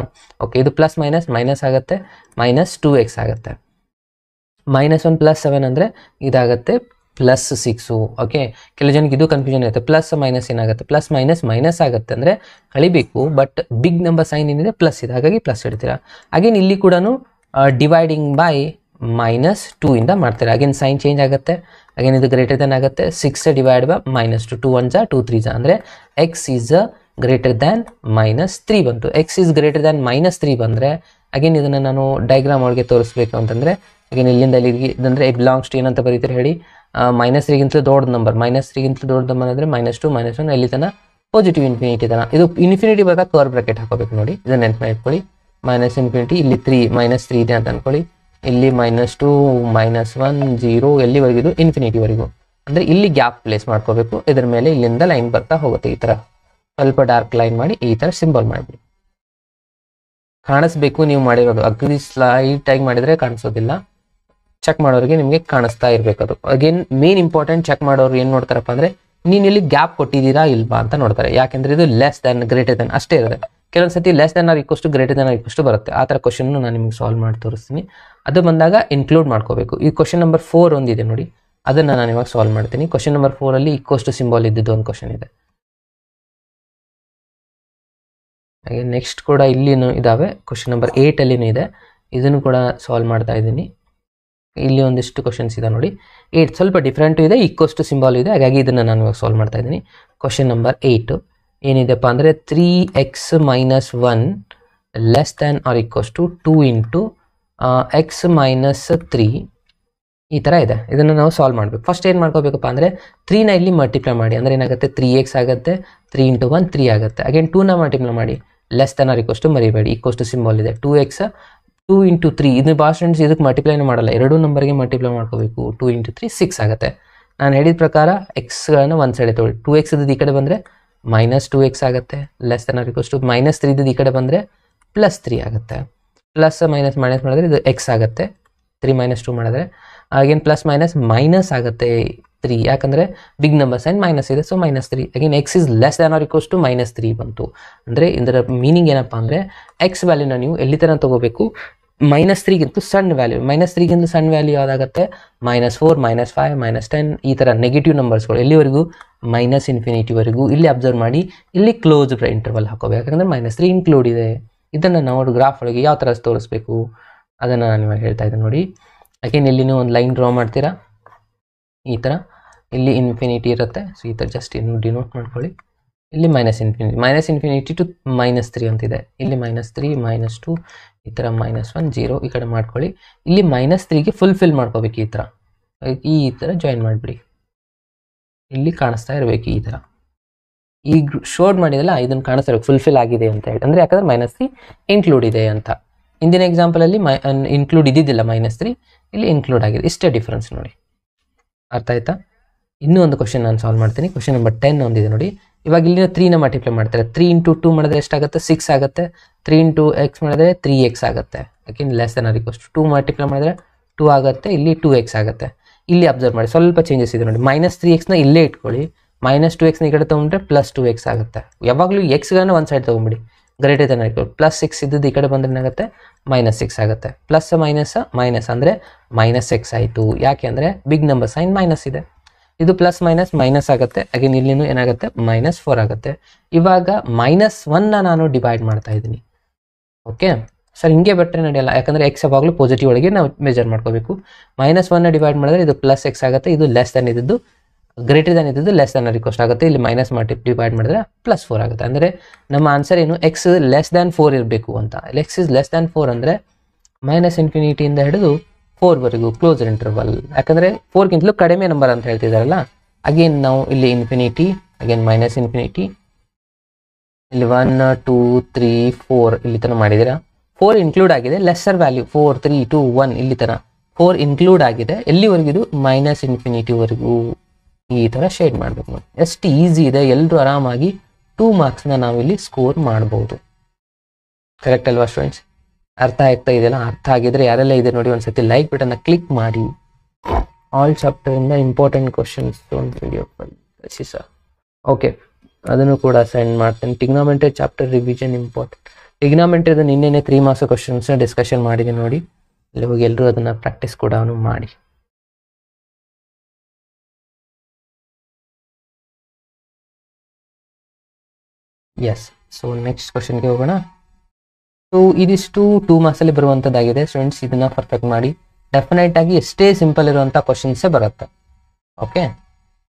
ಓಕೆ, ಇದು ಪ್ಲಸ್ ಮೈನಸ್ ಆಗುತ್ತೆ, -2x ಆಗುತ್ತೆ. -1 + 7 ಅಂದರೆ ಇದಾಗುತ್ತೆ +6. ಓಕೆ, ಕೆಲವು ಜನಕ್ಕೆ ಇದು ಕನ್ಫ್ಯೂಷನ್ ಇರುತ್ತೆ. ಪ್ಲಸ್ ಮೈನಸ್ ಏನಾಗುತ್ತೆ, ಪ್ಲಸ್ ಮೈನಸ್ ಆಗುತ್ತೆ ಅಂದರೆ ಕಳಿಬೇಕು, ಬಟ್ ಬಿಗ್ ನಂಬರ್ ಸೈನ್ ಏನಿದೆ ಪ್ಲಸ್ ಇದೆ, ಹಾಗಾಗಿ ಪ್ಲಸ್ ಇಡ್ತೀರಾ. ಅಗೇನ್ ಇಲ್ಲಿ ಕೂಡ ಡಿವೈಡಿಂಗ್ ಬೈ -2 ಇಂದ ಮಾಡ್ತೀರಾ. ಅಗೇನ್ ಸೈನ್ ಚೇಂಜ್ ಆಗುತ್ತೆ. ಅಗೇನ್ ಇದು ಗ್ರೇಟರ್ ದೆನ್ ಆಗುತ್ತೆ, 6 ಡಿವೈಡ್ ಬೈ -2, 2 1 2 3 ಅಂದರೆ ಎಕ್ಸ್ ಈಸ್ ಗ್ರೇಟರ್ ದ್ಯಾನ್ -3 ಬಂತು. ಎಕ್ಸ್ ಈಸ್ ಗ್ರೇಟರ್ ದ್ಯಾನ್ -3 ಬಂದರೆ ಅಗೇನ್ ಇದನ್ನು ನಾನು ಡಯಾಗ್ರಾಮ್ ಒಳಗೆ ತೋರಿಸ್ಬೇಕು ಅಂತಂದರೆ ಅಗೇನ್ ಇಲ್ಲಿಂದ ಇಲ್ಲಿಗೆ ಇದಂದರೆ ಎ ಬಿಲಾಂಗ್ಸ್ ಟು ಏನಂತ ಬರೀತಾರೆ ಹೇಳಿ, -3ಗಿಂತಲೂ ದೊಡ್ಡ ನಂಬರ್, -3ಗಿಂತಲೂ ದೊಡ್ಡ ನಂಬರ್ ಅಂದರೆ -2 -1 ಎಲ್ಲಿ ತನ ಪಾಸಿಟಿವ್ ಇನ್ಫಿನಿಟಿ ತನ. ಇದು ಇನ್ಫಿನಿಟಿ ಬೇಕಾದ ಕರ್ವ್ ಬ್ರಾಕೆಟ್ ಹಾಕೋಬೇಕು ನೋಡಿ, ಇದನ್ನು ನೆನಪು ಇಟ್ಕೊಳ್ಳಿ. -ಇನ್ಫಿನಿಟಿ ಇಲ್ಲಿ -3 ಇದೆ ಅಂತ ಅಂದ್ಕೊಳ್ಳಿ, ಇಲ್ಲಿ -2 -1 0 ಎಲ್ಲಿವರೆಗೂ ಇನ್ಫಿನಿಟಿವರೆಗೂ, ಅಂದರೆ ಇಲ್ಲಿ ಗ್ಯಾಪ್ ಪ್ಲೇಸ್ ಮಾಡ್ಕೋಬೇಕು. ಇದರ ಮೇಲೆ ಇಲ್ಲಿಂದ ಲೈನ್ ಬರ್ತಾ ಹೋಗುತ್ತೆ. ಈ ಥರ ಸ್ವಲ್ಪ ಡಾರ್ಕ್ ಲೈನ್ ಮಾಡಿ ಈ ಥರ ಸಿಂಬಲ್ ಮಾಡಿಬಿಡಿ. ಕಾಣಿಸ್ಬೇಕು ನೀವು ಮಾಡಿರೋದು, ಅಗ್ರಿ ಸ್ಲೈಟಾಗಿ ಮಾಡಿದರೆ ಕಾಣಿಸೋದಿಲ್ಲ. ಚೆಕ್ ಮಾಡೋರಿಗೆ ನಿಮಗೆ ಕಾಣಿಸ್ತಾ ಇರಬೇಕು ಅದು. ಅಗೇನ್ ಮೇನ್ ಇಂಪಾರ್ಟೆಂಟ್, ಚೆಕ್ ಮಾಡೋರು ಏನು ನೋಡ್ತಾರಪ್ಪ ಅಂದರೆ ನೀನು ಇಲ್ಲಿ ಗ್ಯಾಪ್ ಕೊಟ್ಟಿದ್ದೀರಾ ಇಲ್ವಾ ಅಂತ ನೋಡ್ತಾರೆ. ಯಾಕೆಂದರೆ ಇದು ಲೆಸ್ ದ್ಯಾನ್ ಗ್ರೇಟರ್ ದ್ಯಾನ್ ಅಷ್ಟೇ ಇರುತ್ತೆ. ಕೆಲವೊಂದು ಸತಿ less than or equals to greater than or equals to ಬರುತ್ತೆ. ಆ ಥರ ಕ್ವಶನ್ ನಾನು ನಿಮಗೆ ಸಾಲ್ವ್ ಮಾಡಿ ತೋರಿಸ್ತೀನಿ. ಅದು ಬಂದಾಗ ಇನ್ಕ್ಲೂಡ್ ಮಾಡ್ಕೋಬೇಕು. ಈ ಕ್ವಶನ್ ನಂಬರ್ 4 ಒಂದಿದೆ ನೋಡಿ, ಅದನ್ನು ನಾನು ಇವಾಗ ಸಾಲ್ವ್ ಮಾಡ್ತೀನಿ. ಕ್ವಶನ್ ನಂಬರ್ 4ಅಲ್ಲಿ ಈಕ್ವಲ್ಸ್ ಟು ಸಿಂಬಲ್ ಇದ್ದಿದ್ದು ಒಂದು ಕ್ವಶನ್ ಇದೆ. ಹಾಗೆ ನೆಕ್ಸ್ಟ್ ಕೂಡ ಇಲ್ಲಿನೂ ಇದ್ದಾವೆ, ಕ್ವಶನ್ ನಂಬರ್ 8 ಅಲ್ಲಿನೂ ಇದೆ. ಇದನ್ನು ಕೂಡ ಸಾಲ್ವ್ ಮಾಡ್ತಾ ಇದ್ದೀನಿ. ಇಲ್ಲಿ ಒಂದಿಷ್ಟು ಕ್ವಶನ್ಸ್ ಇದೆ ನೋಡಿ. 8 ಸ್ವಲ್ಪ ಡಿಫ್ರೆಂಟು ಇದೆ, ಈಕ್ವಸ್ ಟು ಸಿಂಬಲ್ ಇದೆ, ಹಾಗಾಗಿ ಇದನ್ನು ನಾನು ಇವಾಗ ಸಾಲ್ವ್ ಮಾಡ್ತಾ ಇದ್ದೀನಿ. ಕ್ವಶನ್ ನಂಬರ್ 8 ಏನಿದೆಪ್ಪ ಅಂದರೆ 3x - 1 less than or equals to 2 into x - 3 ಈ ಥರ ಇದೆ. ಇದನ್ನು ನಾವು ಸಾಲ್ವ್ ಮಾಡಬೇಕು. ಫಸ್ಟ್ ಏನು ಮಾಡ್ಕೋಬೇಕಪ್ಪ ಅಂದರೆ 3ನ ಇಲ್ಲಿ ಮಲ್ಟಿಪ್ಲೈ ಮಾಡಿ, ಅಂದರೆ ಏನಾಗುತ್ತೆ 3x ಆಗುತ್ತೆ, 3 ಇಂಟು 1 3 ಆಗುತ್ತೆ. ಅಗೇನ್ 2ನ ಮಲ್ಟಿಪ್ಲೈ ಮಾಡಿ, less than or equals to ಮರಿಬೇಡಿ, ಈಕ್ವಸ್ ಟು ಸಿಂಬಲ್ ಇದೆ. 2x 2 ಇಂಟು 3 ಇದು ಭಾಳ ಸ್ಟೂಡೆಂಟ್ಸ್ ಇದಕ್ಕೆ ಮಲ್ಟಿಪ್ಲೈನೇ ಮಾಡಲ್ಲ, ಎರಡೂ ನಂಬರ್ಗೆ ಮಲ್ಟಿಪ್ಲೈ ಮಾಡ್ಕೋಬೇಕು. 2 ಇಂಟು 3 6 ಆಗುತ್ತೆ. ನಾನು ಹೇಳಿದ ಪ್ರಕಾರ ಎಕ್ಸ್ಗಳನ್ನು ಒಂದು ಸೈಡ್ ತೊಗೊಳ್ಳಿ. 2x ಇದ್ದದ್ದು ಈ ಕಡೆ ಬಂದರೆ -2x ಆಗುತ್ತೆ, less than or equals to -3 ಇದ್ದದ್ದು ಈ ಕಡೆ ಬಂದರೆ +3 ಆಗುತ್ತೆ. ಪ್ಲಸ್ ಮೈನಸ್ ಮಾಡಿದ್ರೆ ಇದು x ಆಗುತ್ತೆ, 3 - 2 ಮಾಡಿದ್ರೆ. ಅಗೇನ್ ಪ್ಲಸ್ ಮೈನಸ್ ಆಗುತ್ತೆ 3, ಯಾಕಂದರೆ ಬಿಗ್ ನಂಬರ್ ಸೈನ್ ಮೈನಸ್ ಇದೆ, so -3. Again x is less than or equals to -3 ಬಂತು. ಅಂದರೆ ಇದರ ಮೀನಿಂಗ್ ಏನಪ್ಪ ಅಂದರೆ ಎಕ್ಸ್ ವ್ಯಾಲ್ಯೂನ ನೀವು ಎಲ್ಲಿ ತನಕ ತೊಗೋಬೇಕು, -3ಗಿಂತ ಸಣ್ಣ ವ್ಯಾಲ್ಯೂ. -3ಗಿಂತ ಸಣ್ಣ ವ್ಯಾಲ್ಯೂ ಯಾವುದಾಗುತ್ತೆ, -4 -5 -10 ಈ ಥರ ನೆಗೆಟಿವ್ ನಂಬರ್ಸ್ಗಳು ಎಲ್ಲಿವರೆಗೂ -∞ವರೆಗೂ ಇಲ್ಲಿ ಅಬ್ಸರ್ವ್ ಮಾಡಿ, ಇಲ್ಲಿ ಕ್ಲೋಸ್ ಇಂಟರ್ವಲ್ ಹಾಕೋಬೇಕು, ಯಾಕಂದರೆ -3 ಇನ್ಕ್ಲೂಡ್ ಇದೆ. ಇದನ್ನು ನಾವು ಗ್ರಾಫ್ ಒಳಗೆ ಯಾವ ಥರ ತೋರಿಸ್ಬೇಕು ಅದನ್ನು ನಾನು ಇವಾಗ ಹೇಳ್ತಾ ಇದ್ದೀನಿ ನೋಡಿ. ಅಗೇನ್ ಇಲ್ಲಿನೂ ಒಂದು ಲೈನ್ ಡ್ರಾ ಮಾಡ್ತೀರಾ ಈ ಥರ, ಇಲ್ಲಿ ಇನ್ಫಿನಿಟಿ ಇರುತ್ತೆ, ಸೊ ಈ ಥರ ಜಸ್ಟ್ ಇನ್ನು ಡಿನೋಟ್ ಮಾಡ್ಕೊಳ್ಳಿ. ಇಲ್ಲಿ -∞ ಟು -3 ಅಂತಿದೆ, ಇಲ್ಲಿ -3 -2 ಈ ಥರ -1 0 ಈ ಕಡೆ ಮಾಡ್ಕೊಳ್ಳಿ. ಇಲ್ಲಿ -3ಗೆ ಫುಲ್ಫಿಲ್ ಮಾಡ್ಕೋಬೇಕು ಈ ಥರ ಜಾಯಿನ್ ಮಾಡಿಬಿಡಿ, ಇಲ್ಲಿ ಕಾಣಿಸ್ತಾ ಇರಬೇಕು ಈ ಥರ. ಈಗ ಶೋಡ್ ಮಾಡಿದಲ್ಲ ಇದನ್ನು ಕಾಣಿಸ್ತಾ ಇರಬೇಕು ಫುಲ್ಫಿಲ್ ಆಗಿದೆ ಅಂತ ಹೇಳಿ, ಅಂದರೆ ಯಾಕಂದರೆ -3 ಇನ್ಕ್ಲೂಡ್ ಇದೆ ಅಂತ. ಹಿಂದಿನ ಎಕ್ಸಾಂಪಲಲ್ಲಿ ಇನ್ಕ್ಲೂಡ್ ಇದ್ದಿದ್ದಿಲ್ಲ -3, ಇಲ್ಲಿ ಇನ್ಕ್ಲೂಡ್ ಆಗಿದೆ. ಇಷ್ಟೇ ಡಿಫ್ರೆನ್ಸ್ ನೋಡಿ, ಅರ್ಥ ಆಯ್ತಾ? ಇನ್ನೂ ಒಂದು ಕ್ವಶನ್ ನಾನು ಸಾಲ್ವ್ ಮಾಡ್ತೀನಿ. ಕ್ವಶನ್ ನಂಬರ್ 10 ಒಂದಿದೆ ನೋಡಿ. ಇವಾಗ ಇಲ್ಲಿನ 3ನ ಮಲ್ಟಿಪ್ಲೈ ಮಾಡ್ತಾರೆ. 3 ಇಂಟು 2 ಮಾಡಿದ್ರೆ ಎಷ್ಟಾಗುತ್ತೆ, 6 ಆಗುತ್ತೆ. 3 ಇಂಟು x ಮಾಡಿದ್ರೆ 3x ಆಗುತ್ತೆ. ಯಾಕೆಂದ್ರೆ less than or equals to 2 multiply ಮಾಡಿದ್ರೆ 2 ಆಗುತ್ತೆ, ಇಲ್ಲಿ 2x ಆಗುತ್ತೆ. ಇಲ್ಲಿ ಅಬ್ಸರ್ವ್ ಮಾಡಿ ಸ್ವಲ್ಪ ಚೇಂಜಸ್ ಇದೆ ನೋಡಿ. -3xನ ಇಲ್ಲೇ ಇಟ್ಕೊಳ್ಳಿ, -2xನ ಈ ಕಡೆ ತೊಗೊಂಡ್ರೆ +2x ಆಗುತ್ತೆ. ಯಾವಾಗಲೂ ಎಕ್ಸ್ಗಳನ್ನ ಒಂದು ಸೈಡ್ ತೊಗೊಂಬಿಡಿ, ಗ್ರೇಟರ್ ದೆನ್ ಆರ್ ಈಕ್ವಲ್. +6 ಇದ್ದದ್ದು ಈ ಕಡೆ ಬಂದ್ರೆ ಏನಾಗುತ್ತೆ, -6 ಆಗುತ್ತೆ. ಪ್ಲಸ್ ಮೈನಸ್ ಅಂದರೆ -x ಆಯಿತು, ಯಾಕೆ ಅಂದರೆ ಬಿಗ್ ನಂಬರ್ ಸೈನ್ ಮೈನಸ್ ಇದೆ. ಇದು ಪ್ಲಸ್ ಮೈನಸ್ ಆಗುತ್ತೆ. ಅಗೇನ್ ಇಲ್ಲಿನೂ ಏನಾಗುತ್ತೆ -4 ಆಗುತ್ತೆ. ಇವಾಗ -1ನ ನಾನು ಡಿವೈಡ್ ಮಾಡ್ತಾ ಇದ್ದೀನಿ. ಓಕೆ ಸರ್, ಹಿಂಗೆ ಬಿಟ್ಟರೆ ನಡೆಯಲ್ಲ, ಯಾಕಂದರೆ ಎಕ್ಸ್ ಯಾವಾಗಲೂ ಪಾಸಿಟಿವ್ ಒಳಗೆ ನಾವು ಮೆಜರ್ ಮಾಡ್ಕೋಬೇಕು. -1ನ ಡಿವೈಡ್ ಮಾಡಿದ್ರೆ ಇದು +x ಆಗುತ್ತೆ, ಇದು ಲೆಸ್ ದೆನ್ ಇದ್ದದ್ದು ಗ್ರೇಟರ್ ದೆನ್ ಇದ್ದದ್ದು ಲೆಸ್ ದೆನ್ ರಿಕ್ವೆಸ್ಟ್ ಆಗುತ್ತೆ. ಇಲ್ಲಿ ಮೈನಸ್ ಮಾಡಿ ಡಿವೈಡ್ ಮಾಡಿದ್ರೆ +4 ಆಗುತ್ತೆ. ಅಂದರೆ ನಮ್ಮ ಆನ್ಸರ್ ಏನು, ಎಕ್ಸ್ ಲೆಸ್ ದ್ಯಾನ್ 4 ಇರಬೇಕು ಅಂತ. ಎಕ್ಸ್ ಇಸ್ ಲೆಸ್ ದ್ಯಾನ್ 4 ಅಂದರೆ -∞ ಇಂದ ಹಿಡಿದು 4ವರೆಗೂ ಕ್ಲೋಸರ್ ಇಂಟರ್ವಲ್, ಯಾಕಂದರೆ 4ಗಿಂತಲೂ ಕಡಿಮೆ ನಂಬರ್ ಅಂತ ಹೇಳ್ತಿದ್ದಾರಲ್ಲ. ಅಗೇನ್ ನಾವು ಇಲ್ಲಿ ಇನ್ಫಿನಿಟಿ, ಅಗೇನ್ -∞, ಇಲ್ಲಿ 1 2 3 4 ಇಲ್ಲಿ ತನಕ ಮಾಡಿದ್ದೀರಾ. 4 ಇನ್ಕ್ಲೂಡ್ ಆಗಿದೆ, ಲೆಸ್ಸರ್ ವ್ಯಾಲ್ಯೂ 4 3 2 1 ಇಲ್ಲಿ ತನಕ 4 ಇನ್ಕ್ಲೂಡ್ ಆಗಿದೆ. ಎಲ್ಲಿವರೆಗಿದು -∞ವರೆಗೂ ಈ ಥರ ಶೇಡ್ ಮಾಡಬೇಕು ನೋಡಿ. ಎಷ್ಟು ಈಸಿ ಇದೆ, ಎಲ್ಲರೂ ಆರಾಮಾಗಿ 2 ಮಾರ್ಕ್ಸ್ನ ನಾವಿಲ್ಲಿ ಸ್ಕೋರ್ ಮಾಡ್ಬೋದು. ಕರೆಕ್ಟ್ ಅಲ್ವಾ ಸ್ಟೂಡೆಂಟ್ಸ್? ಅರ್ಥ ಆಗ್ತಾ ಇದೆಯಲ್ಲ? ಅರ್ಥ ಆಗಿದ್ರೆ ಯಾರೆಲ್ಲ ಇದೆ ನೋಡಿ ಒಂದ್ಸತಿ ಲೈಕ್ ಬಟನ್ನ ಕ್ಲಿಕ್ ಮಾಡಿ. ಆಲ್ ಚಾಪ್ಟರಿಂದ ಇಂಪಾರ್ಟೆಂಟ್ ಕ್ವಶನ್ಸ್ ಒಂದು ವಿಡಿಯೋ ಕಳಿಸಿ ಸರ್. ಓಕೆ, ಅದನ್ನು ಕೂಡ ಸೆಂಡ್ ಮಾಡ್ತೇನೆ. Trigonometry chapter revision important. ಟಿಗ್ನಾಮೆಂಟ್ರಿದು ನಿನ್ನೆನೆ 3 ಮಾರ್ಕ್ಸ್ ಕ್ವಶನ್ಸ್ನ ಡಿಸ್ಕಷನ್ ಮಾಡಿದ್ದೀನಿ ನೋಡಿ. ಅಲ್ಲಿ ಹೋಗಿ ಎಲ್ಲರೂ ಅದನ್ನು ಪ್ರಾಕ್ಟೀಸ್ ಕೂಡ ಮಾಡಿ. ಎಸ್, ಸೊ ನೆಕ್ಸ್ಟ್ ಕ್ವಶನ್ಗೆ ಹೋಗೋಣ. ಸೊ ಇದಿಷ್ಟು 2 ಮಾರ್ಕ್ಸಲ್ಲಿ ಬರುವಂಥದ್ದಾಗಿದೆ ಸ್ಟೂಡೆಂಟ್ಸ್. ಇದನ್ನು ಪರ್ಫೆಕ್ಟ್ ಮಾಡಿ. ಡೆಫಿನೆಟ್ ಆಗಿ ಎಷ್ಟೇ ಸಿಂಪಲ್ ಇರುವಂಥ ಕ್ವಶನ್ಸೇ ಬರುತ್ತೆ. ಓಕೆ,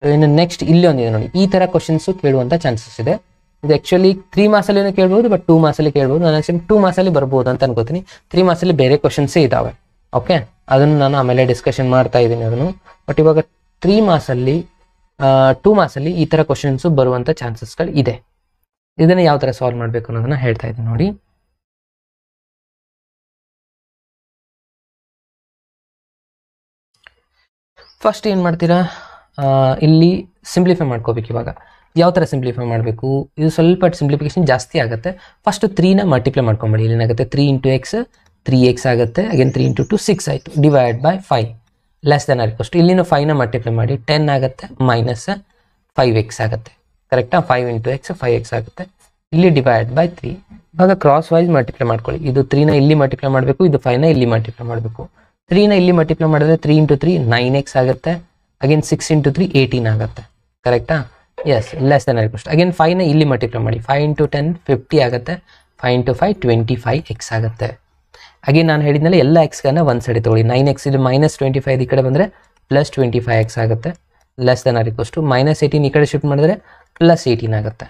ಇನ್ನು ನೆಕ್ಸ್ಟ್ ಇಲ್ಲಿ ಒಂದಿದೆ ನೋಡಿ. ಈ ಥರ ಕ್ವಶನ್ಸು ಕೇಳುವಂಥ ಚಾನ್ಸಸ್ ಇದೆ. ಇದು ಆ್ಯಕ್ಚುಲಿ 3 ಮಾರ್ಕ್ಸಲ್ಲಿ ಕೇಳ್ಬೋದು, ಬಟ್ 2 ಮಾರ್ಕ್ಸಲ್ಲಿ ಕೇಳ್ಬೋದು. ನಾನು ಆ್ಯಕ್ಚುಲಿ 2 ಮಾರ್ಕ್ಸಲ್ಲಿ ಬರ್ಬೋದು ಅಂತ ಅನ್ಕೋತೀನಿ. 3 ಮಾರ್ಕ್ಸಲ್ಲಿ ಬೇರೆ ಕ್ವಶನ್ಸೇ ಇದ್ದಾವೆ. ಓಕೆ, ಅದನ್ನು ನಾನು ಆಮೇಲೆ ಡಿಸ್ಕಷನ್ ಮಾಡ್ತಾ ಇದ್ದೀನಿ ಅದನ್ನು. ಬಟ್ ಇವಾಗ 2 ಮಾರ್ಕ್ಸಲ್ಲಿ ಈ ಥರ ಕ್ವಶನ್ಸು ಬರುವಂಥ ಚಾನ್ಸಸ್ಗಳು ಇದೆ. ಇದನ್ನು ಯಾವ ಥರ ಸಾಲ್ವ್ ಮಾಡಬೇಕು ಅನ್ನೋದನ್ನ ಹೇಳ್ತಾ ಇದ್ದೀನಿ ನೋಡಿ. ಫಸ್ಟ್ ಏನು ಮಾಡ್ತೀರಾ, ಇಲ್ಲಿ ಸಿಂಪ್ಲಿಫೈ ಮಾಡ್ಕೋಬೇಕು. ಇವಾಗ ಯಾವ ಥರ ಸಿಂಪ್ಲಿಫೈ ಮಾಡಬೇಕು, ಇದು ಸ್ವಲ್ಪ ಸಿಂಪ್ಲಿಫಿಕೇಶನ್ ಜಾಸ್ತಿ ಆಗುತ್ತೆ. ಫಸ್ಟ್ 3ನ ಮಲ್ಟಿಪ್ಲೈ ಮಾಡ್ಕೊಂಬೇಡಿ. ಇಲ್ಲಿ ಏನಾಗುತ್ತೆ 3 ಇಂಟು ಎಕ್ಸ್ 3x ಆಗುತ್ತೆ. ಅಗೇನ್ 3 ಇಂಟು 2 6 ಆಯಿತು. Divide by 5 less than or equals to, ಇಲ್ಲಿನೂ 5ನ ಮಲ್ಟಿಪ್ಲೈ ಮಾಡಿ 10 ಆಗುತ್ತೆ, -5x ಆಗುತ್ತೆ. ಕರೆಕ್ಟಾ? 5 ಇಂಟು ಎಕ್ಸ್ 5x ಆಗುತ್ತೆ. ಇಲ್ಲಿ ಡಿವೈಡ್ ಬೈ 3. ಇವಾಗ ಕ್ರಾಸ್ ವೈಸ್ ಮಲ್ಟಿಪ್ಲೈ ಮಾಡ್ಕೊಳ್ಳಿ. ಇದು 3ನ ಇಲ್ಲಿ ಮಲ್ಟಿಪ್ಲೈ ಮಾಡಬೇಕು, ಇದು 5ನ ಇಲ್ಲಿ ಮಲ್ಟಿಪ್ಲೈ ಮಾಡಬೇಕು. 3ನ ಇಲ್ಲಿ ಮಲ್ಟಿಪ್ಲೈ ಮಾಡಿದ್ರೆ 3 ಇಂಟು 3 9x ಆಗುತ್ತೆ. ಅಗೇನ್ 6 ಇಂಟು 3 18 ಆಗುತ್ತೆ. ಕರೆಕ್ಟಾ? Yes, less than or equals to. Again 5ನ ಇಲ್ಲಿ ಮಲ್ಟಿಪ್ಲೈ ಮಾಡಿ. 5 ಇಂಟು 10 50 ಆಗುತ್ತೆ. 5 ಇಂಟು 5 25x ಆಗುತ್ತೆ. ಅಗೇನ್ ನಾನು ಹೇಳಿದ್ನಲ್ಲ ಎಲ್ಲ ಎಕ್ಸ್ಗಳನ್ನ ಒಂದು ಸೈಡ್ ತೊಗೊಳ್ಳಿ. 9x ಇದು -25 ಈ ಕಡೆ ಬಂದರೆ +25x ಆಗುತ್ತೆ, less than or equals to -18 ಈ ಕಡೆ ಶಿಫ್ಟ್ ಮಾಡಿದ್ರೆ +18 ಆಗುತ್ತೆ.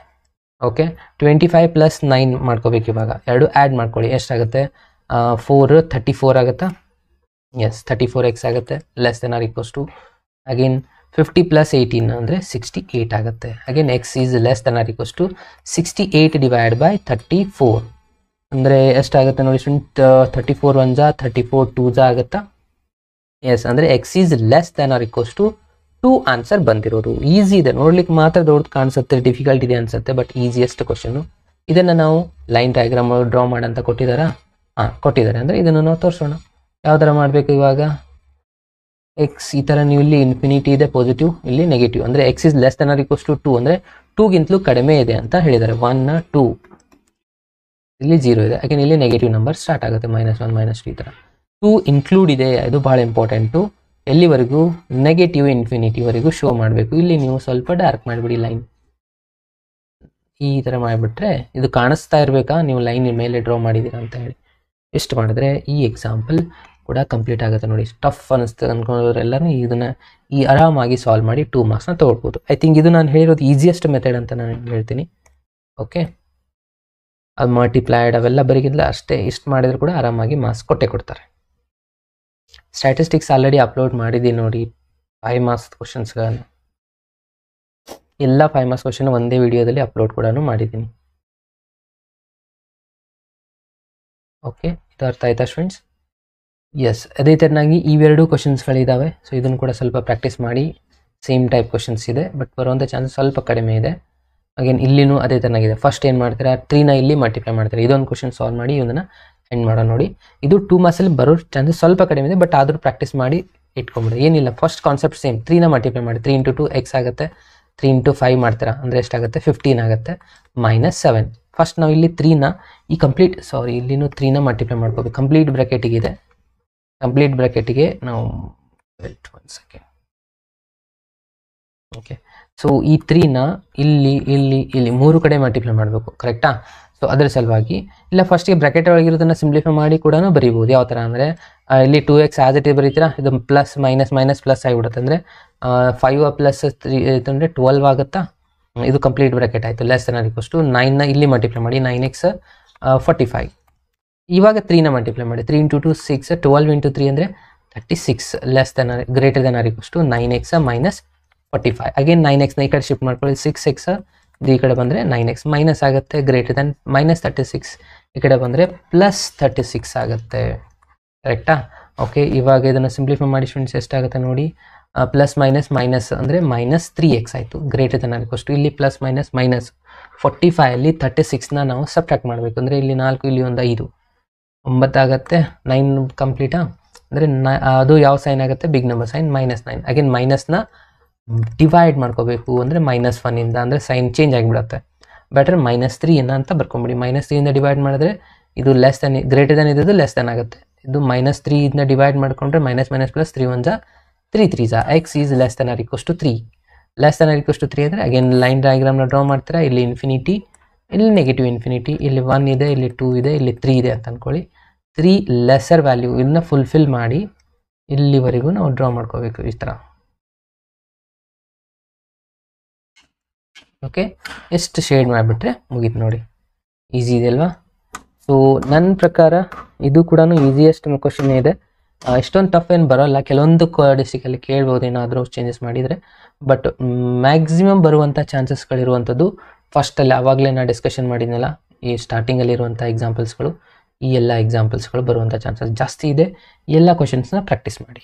ಓಕೆ, 25 + 9 ಮಾಡ್ಕೋಬೇಕು. ಇವಾಗ ಎರಡು ಆ್ಯಡ್ ಮಾಡ್ಕೊಳ್ಳಿ, ಎಷ್ಟಾಗುತ್ತೆ 4 34 ಆಗುತ್ತಾ? ಎಸ್ 34x ಆಗುತ್ತೆ, less than or equals to again 50 + 18 ಅಂದರೆ 68 ಆಗುತ್ತೆ. Again x is less than or equals to 68 / 34 ಅಂದರೆ ಎಷ್ಟಾಗುತ್ತೆ ನೋಡಿ ಸ್ಟೂಡೆಂಟ್, 34 1 34 2 ಆಗುತ್ತಾ? ಎಸ್, ಅಂದರೆ x is less than or equals to 2 answer ಬಂದಿರೋದು. ಈಸಿ ಇದೆ, ನೋಡ್ಲಿಕ್ಕೆ ಮಾತ್ರ ದೊಡ್ಡದು ಕಾಣಿಸುತ್ತೆ, ಡಿಫಿಕಲ್ಟ್ ಇದೆ ಅನ್ಸುತ್ತೆ, ಬಟ್ ಈಸಿಯೆಸ್ಟ್ ಕ್ವಶನು. ಇದನ್ನು ನಾವು ಲೈನ್ ಡಯಾಗ್ರಾಮ್ ಡ್ರಾ ಮಾಡಂತ ಕೊಟ್ಟಿದ್ದಾರಾ? ಕೊಟ್ಟಿದ್ದಾರೆ, ಅಂದರೆ ಇದನ್ನು ನಾವು ತೋರಿಸೋಣ. ಯಾವ ಥರ ಮಾಡಬೇಕು ಇವಾಗ? ಎಕ್ಸ್ ಈ ಥರ ನೀವು ಇಲ್ಲಿ ಇನ್ಫಿನಿಟಿ ಇದೆ ಪಾಸಿಟಿವ್, ಇಲ್ಲಿ ನೆಗೆಟಿವ್, ಅಂದರೆ x is less than or equals to 2 ಅಂದರೆ 2ಗಿಂತಲೂ ಕಡಿಮೆ ಇದೆ ಅಂತ ಹೇಳಿದ್ದಾರೆ. 1 2 ಇಲ್ಲಿ 0 ಇದೆ, ಯಾಕೆಂದ್ರೆ ಇಲ್ಲಿ ನೆಗೆಟಿವ್ ನಂಬರ್ ಸ್ಟಾರ್ಟ್ ಆಗುತ್ತೆ, -1 -2 ಈ ಥರ. 2 ಇನ್ಕ್ಲೂಡ್ ಇದೆ, ಇದು ಭಾಳ ಇಂಪಾರ್ಟೆಂಟು. ಎಲ್ಲಿವರೆಗೂ? ನೆಗೆಟಿವ್ ಇನ್ಫಿನಿಟಿವರೆಗೂ ಶೋ ಮಾಡಬೇಕು. ಇಲ್ಲಿ ನೀವು ಸ್ವಲ್ಪ ಡಾರ್ಕ್ ಮಾಡಿಬಿಡಿ ಲೈನ್, ಈ ಥರ ಮಾಡಿಬಿಟ್ರೆ ಇದು ಕಾಣಿಸ್ತಾ ಇರಬೇಕಾ ನೀವು ಲೈನ್ ಮೇಲೆ ಡ್ರಾ ಮಾಡಿದ್ದೀರಾ ಅಂತ ಹೇಳಿ. ಎಷ್ಟು ಮಾಡಿದ್ರೆ ಈ ಎಕ್ಸಾಂಪಲ್ ಕೂಡ ಕಂಪ್ಲೀಟ್ ಆಗುತ್ತೆ ನೋಡಿ. ಟಫ್ ಅನ್ನಿಸ್ತದೆ ಅಂದ್ಕೊಂಡವರೆಲ್ಲರೂ ಇದನ್ನು ಆರಾಮಾಗಿ ಸಾಲ್ವ್ ಮಾಡಿ 2 ಮಾರ್ಕ್ಸ್ನ ತೊಗೊಳ್ಬೋದು. ಐ ಥಿಂಕ್ ಇದು ನಾನು ಹೇಳಿರೋದು ಈಸಿಯೆಸ್ಟ್ ಮೆಥಡ್ ಅಂತ ನಾನು ಹೇಳ್ತೀನಿ. ಓಕೆ, ಅದು ಮಲ್ಟಿಪ್ಲೈಡ್ ಅವೆಲ್ಲ ಬರೀಗಿಲ್ಲ, ಅಷ್ಟೇ ಇಷ್ಟು ಮಾಡಿದ್ರು ಕೂಡ ಆರಾಮಾಗಿ ಮಾರ್ಕ್ಸ್ ಕೊಡ್ತಾರೆ. ಸ್ಟ್ಯಾಟಿಸ್ಟಿಕ್ಸ್ ಆಲ್ರೆಡಿ ಅಪ್ಲೋಡ್ ಮಾಡಿದ್ದೀನಿ ನೋಡಿ, 5 ಮಾರ್ಕ್ಸ್ ಕ್ವಶನ್ಸ್ಗಳನ್ನು, ಎಲ್ಲ 5 ಮಾರ್ಕ್ಸ್ ಕ್ವಶನ್ ಒಂದೇ ವಿಡಿಯೋದಲ್ಲಿ ಅಪ್ಲೋಡ್ ಕೂಡ ಮಾಡಿದ್ದೀನಿ. ಓಕೆ, ಇದು ಅರ್ಥ ಆಯ್ತಾ ಸ್ಟೂಡೆಂಟ್ಸ್? ಎಸ್, ಅದೇ ಥರನಾಗಿ ಇವೆರಡು ಕ್ವಶನ್ಸ್ಗಳಿದ್ದಾವೆ. ಸೊ ಇದನ್ನು ಕೂಡ ಸ್ವಲ್ಪ ಪ್ರಾಕ್ಟೀಸ್ ಮಾಡಿ. ಸೇಮ್ ಟೈಪ್ ಕ್ವಶನ್ಸ್ ಇದೆ, ಬಟ್ ಬರುವಂಥ ಚಾನ್ಸಸ್ ಸ್ವಲ್ಪ ಕಡಿಮೆ ಇದೆ. ಅಗೇನ್ ಇಲ್ಲಿನೂ ಅದೇ ಥರನಾಗಿದೆ. ಫಸ್ಟ್ ಏನು ಮಾಡ್ತೀರಾ, 3ನ ಇಲ್ಲಿ ಮಲ್ಟಿಪ್ಲೈ ಮಾಡ್ತಾರೆ. ಇದೊಂದು ಕ್ವಶನ್ ಸಾಲ್ವ್ ಮಾಡಿ ಇದನ್ನು ಎಂಡ್ ಮಾಡೋ ನೋಡಿ. ಇದು 2 ಮಾರ್ಕ್ಸಲ್ಲಿ ಬರೋ ಚಾನ್ಸಸ್ ಸ್ವಲ್ಪ ಕಡಿಮೆ ಇದೆ, ಬಟ್ ಆದರೂ ಪ್ರಾಕ್ಟೀಸ್ ಮಾಡಿ ಇಟ್ಕೊಂಬಿಡಿ. ಏನಿಲ್ಲ, ಫಸ್ಟ್ ಕಾನ್ಸೆಪ್ಟ್ ಸೇಮ್. 3ನ ಮಲ್ಟಿಪ್ಲೈ ಮಾಡಿ, 3 × 2 x ಆಗುತ್ತೆ. 3 × 5 ಮಾಡ್ತೀರಾ ಅಂದರೆ ಎಷ್ಟಾಗುತ್ತೆ? 15 ಆಗುತ್ತೆ, -7. ಫಸ್ಟ್ ನಾವು ಇಲ್ಲಿ 3ನ ಈ ಇಲ್ಲಿನೂ 3ನ ಮಲ್ಟಿಪ್ಲೈ ಮಾಡ್ಕೋಬೇಕು. ಕಂಪ್ಲೀಟ್ ಬ್ರ್ಯಾಕೆಟಿಗಿದೆ, ಕಂಪ್ಲೀಟ್ ಬ್ರ್ಯಾಕೆಟಿಗೆ ನಾವು ಒಂದು ಸೆಕೆಂಡ್. ಓಕೆ, ಸೊ ಈ 3ನ ಇಲ್ಲಿ ಇಲ್ಲಿ ಇಲ್ಲಿ 3 ಕಡೆ ಮಲ್ಟಿಪ್ಲೈ ಮಾಡಬೇಕು, ಕರೆಕ್ಟಾ? ಸೊ ಅದರ ಸಲುವಾಗಿ ಇಲ್ಲ ಫಸ್ಟಿಗೆ ಬ್ರ್ಯಾಕೆಟ್ ಒಳಗಿರೋದನ್ನು ಸಿಂಪ್ಲಿಫೈ ಮಾಡಿ ಕೂಡ ಬರೀಬೋದು. ಯಾವ ಥರ ಅಂದರೆ ಇಲ್ಲಿ 2x ಆಸ್ ಇಟ್ ಬರೀತೀರಾ, ಇದು ಪ್ಲಸ್ ಮೈನಸ್ ಮೈನಸ್ ಪ್ಲಸ್ ಆಗಿಬಿಡುತ್ತೆ. ಅಂದರೆ 5 + 3 ಅಂದರೆ 12 ಆಗುತ್ತಾ? ಇದು ಕಂಪ್ಲೀಟ್ ಬ್ರ್ಯಾಕೆಟ್ ಆಯಿತು. Less than or equals to 9ನ ಇಲ್ಲಿ ಮಲ್ಟಿಪ್ಲೈ ಮಾಡಿ, 9x 45. ಇವಾಗ 3ನ ಮಲ್ಟಿಪ್ಲೈ ಮಾಡಿ, 3 × 2 6, 12 × 3 ಅಂದರೆ 36, less than greater than or equals to 9x -45. Again 9xನ ಈ ಕಡೆ ಶಿಫ್ಟ್ ಮಾಡ್ಕೊಳ್ಳಿ, 6x ಈ ಕಡೆ ಬಂದರೆ 9x ಮೈನಸ್ ಆಗುತ್ತೆ, ಗ್ರೇಟರ್ ದೆನ್ -36 ಈ ಕಡೆ ಬಂದರೆ +36 ಆಗುತ್ತೆ, ಕರೆಕ್ಟಾ? ಓಕೆ, ಇವಾಗ ಇದನ್ನು ಸಿಂಪ್ಲಿಫೈ ಮಾಡಿ ಸ್ಟೂಡೆಂಟ್ಸ್ ಎಷ್ಟಾಗುತ್ತೆ ನೋಡಿ, ಪ್ಲಸ್ ಮೈನಸ್ ಮೈನಸ್ ಅಂದರೆ -3x ಆಯಿತು, greater than or equals to ಇಲ್ಲಿ ಪ್ಲಸ್ ಮೈನಸ್ -45 ಅಲ್ಲಿ 36ನ ನಾವು ಸಬ್ಟ್ರಾಕ್ಟ್ ಮಾಡಬೇಕು. ಅಂದರೆ ಇಲ್ಲಿ 4 ಇಲ್ಲಿ ಒಂದು 5 9 ಆಗುತ್ತೆ, 9 ಕಂಪ್ಲೀಟಾ? ಅಂದರೆ ಅದು ಯಾವ ಸೈನ್ ಆಗುತ್ತೆ? Big number sign, -9. ಅಗೇನ್ ಮೈನಸ್ನ ಡಿವೈಡ್ ಮಾಡ್ಕೋಬೇಕು, ಅಂದರೆ -1ಇಂದ, ಅಂದರೆ ಸೈನ್ ಚೇಂಜ್ ಆಗಿಬಿಡುತ್ತೆ. ಬೆಟರ್ -3 ಅಂತ ಬರ್ಕೊಂಬಿಡಿ. -3ಇಂದ ಡಿವೈಡ್ ಮಾಡಿದ್ರೆ ಇದು ಲೆಸ್ ದೆನ್ ಗ್ರೇಟರ್ ದೆನ್ ಇದ್ದು ಲೆಸ್ ದೆನ್ ಆಗುತ್ತೆ. ಇದು -3ಇಂದ ಡಿವೈಡ್ ಮಾಡಿಕೊಂಡ್ರೆ -, +3 1 3 3 x is less than or equals to 3. Less than or equals to 3 ಅಂದರೆ ಅಗೇನ್ ಲೈನ್ ಡಯಾಗ್ರಾಮ್ನ ಡ್ರಾ ಮಾಡ್ತೀರಾ. ಇಲ್ಲಿ ಇನ್ಫಿನಿಟಿ, ಇಲ್ಲಿ ನೆಗೆಟಿವ್ ಇನ್ಫಿನಿಟಿ, ಇಲ್ಲಿ 1 ಇದೆ, ಇಲ್ಲಿ 2 ಇದೆ, ಇಲ್ಲಿ 3 ಇದೆ ಅಂತ ಅಂದ್ಕೊಳ್ಳಿ. 3 ಲೆಸರ್ ವ್ಯಾಲ್ಯೂ ಇದನ್ನ ಫುಲ್ಫಿಲ್ ಮಾಡಿ ಇಲ್ಲಿವರೆಗೂ ನಾವು ಡ್ರಾ ಮಾಡ್ಕೋಬೇಕು ಈ ಥರ. ಓಕೆ, ಎಷ್ಟು ಶೇಡ್ ಮಾಡಿಬಿಟ್ರೆ ಮುಗೀತು ನೋಡಿ, ಈಸಿ ಇದೆ ಅಲ್ವಾ? ಸೊ ನನ್ನ ಪ್ರಕಾರ ಇದು ಕೂಡ ಈಸಿಯೆಸ್ಟ್ ಕ್ವಶನ್ ಇದೆ. ಇಷ್ಟೊಂದು ಟಫ್ ಏನು ಬರೋಲ್ಲ, ಕೆಲವೊಂದು ಡಿಸ್ಟಿಕಲ್ಲಿ ಕೇಳ್ಬೋದು ಏನಾದರೂ ಚೇಂಜಸ್ ಮಾಡಿದರೆ, ಬಟ್ ಮ್ಯಾಕ್ಸಿಮಮ್ ಬರುವಂಥ ಚಾನ್ಸಸ್ಗಳಿರುವಂಥದ್ದು ಫಸ್ಟಲ್ಲಿ ಆವಾಗಲೇ ನಾನು ಡಿಸ್ಕಷನ್ ಮಾಡಿದ್ನಲ್ಲ, ಈ ಸ್ಟಾರ್ಟಿಂಗಲ್ಲಿರುವಂಥ ಎಕ್ಸಾಂಪಲ್ಸ್ಗಳು, ಈ ಎಲ್ಲ ಎಕ್ಸಾಂಪಲ್ಸ್ಗಳು ಬರುವಂಥ ಚಾನ್ಸಸ್ ಜಾಸ್ತಿ ಇದೆ. ಎಲ್ಲ ಕ್ವಶನ್ಸ್ನ ಪ್ರಾಕ್ಟೀಸ್ ಮಾಡಿ.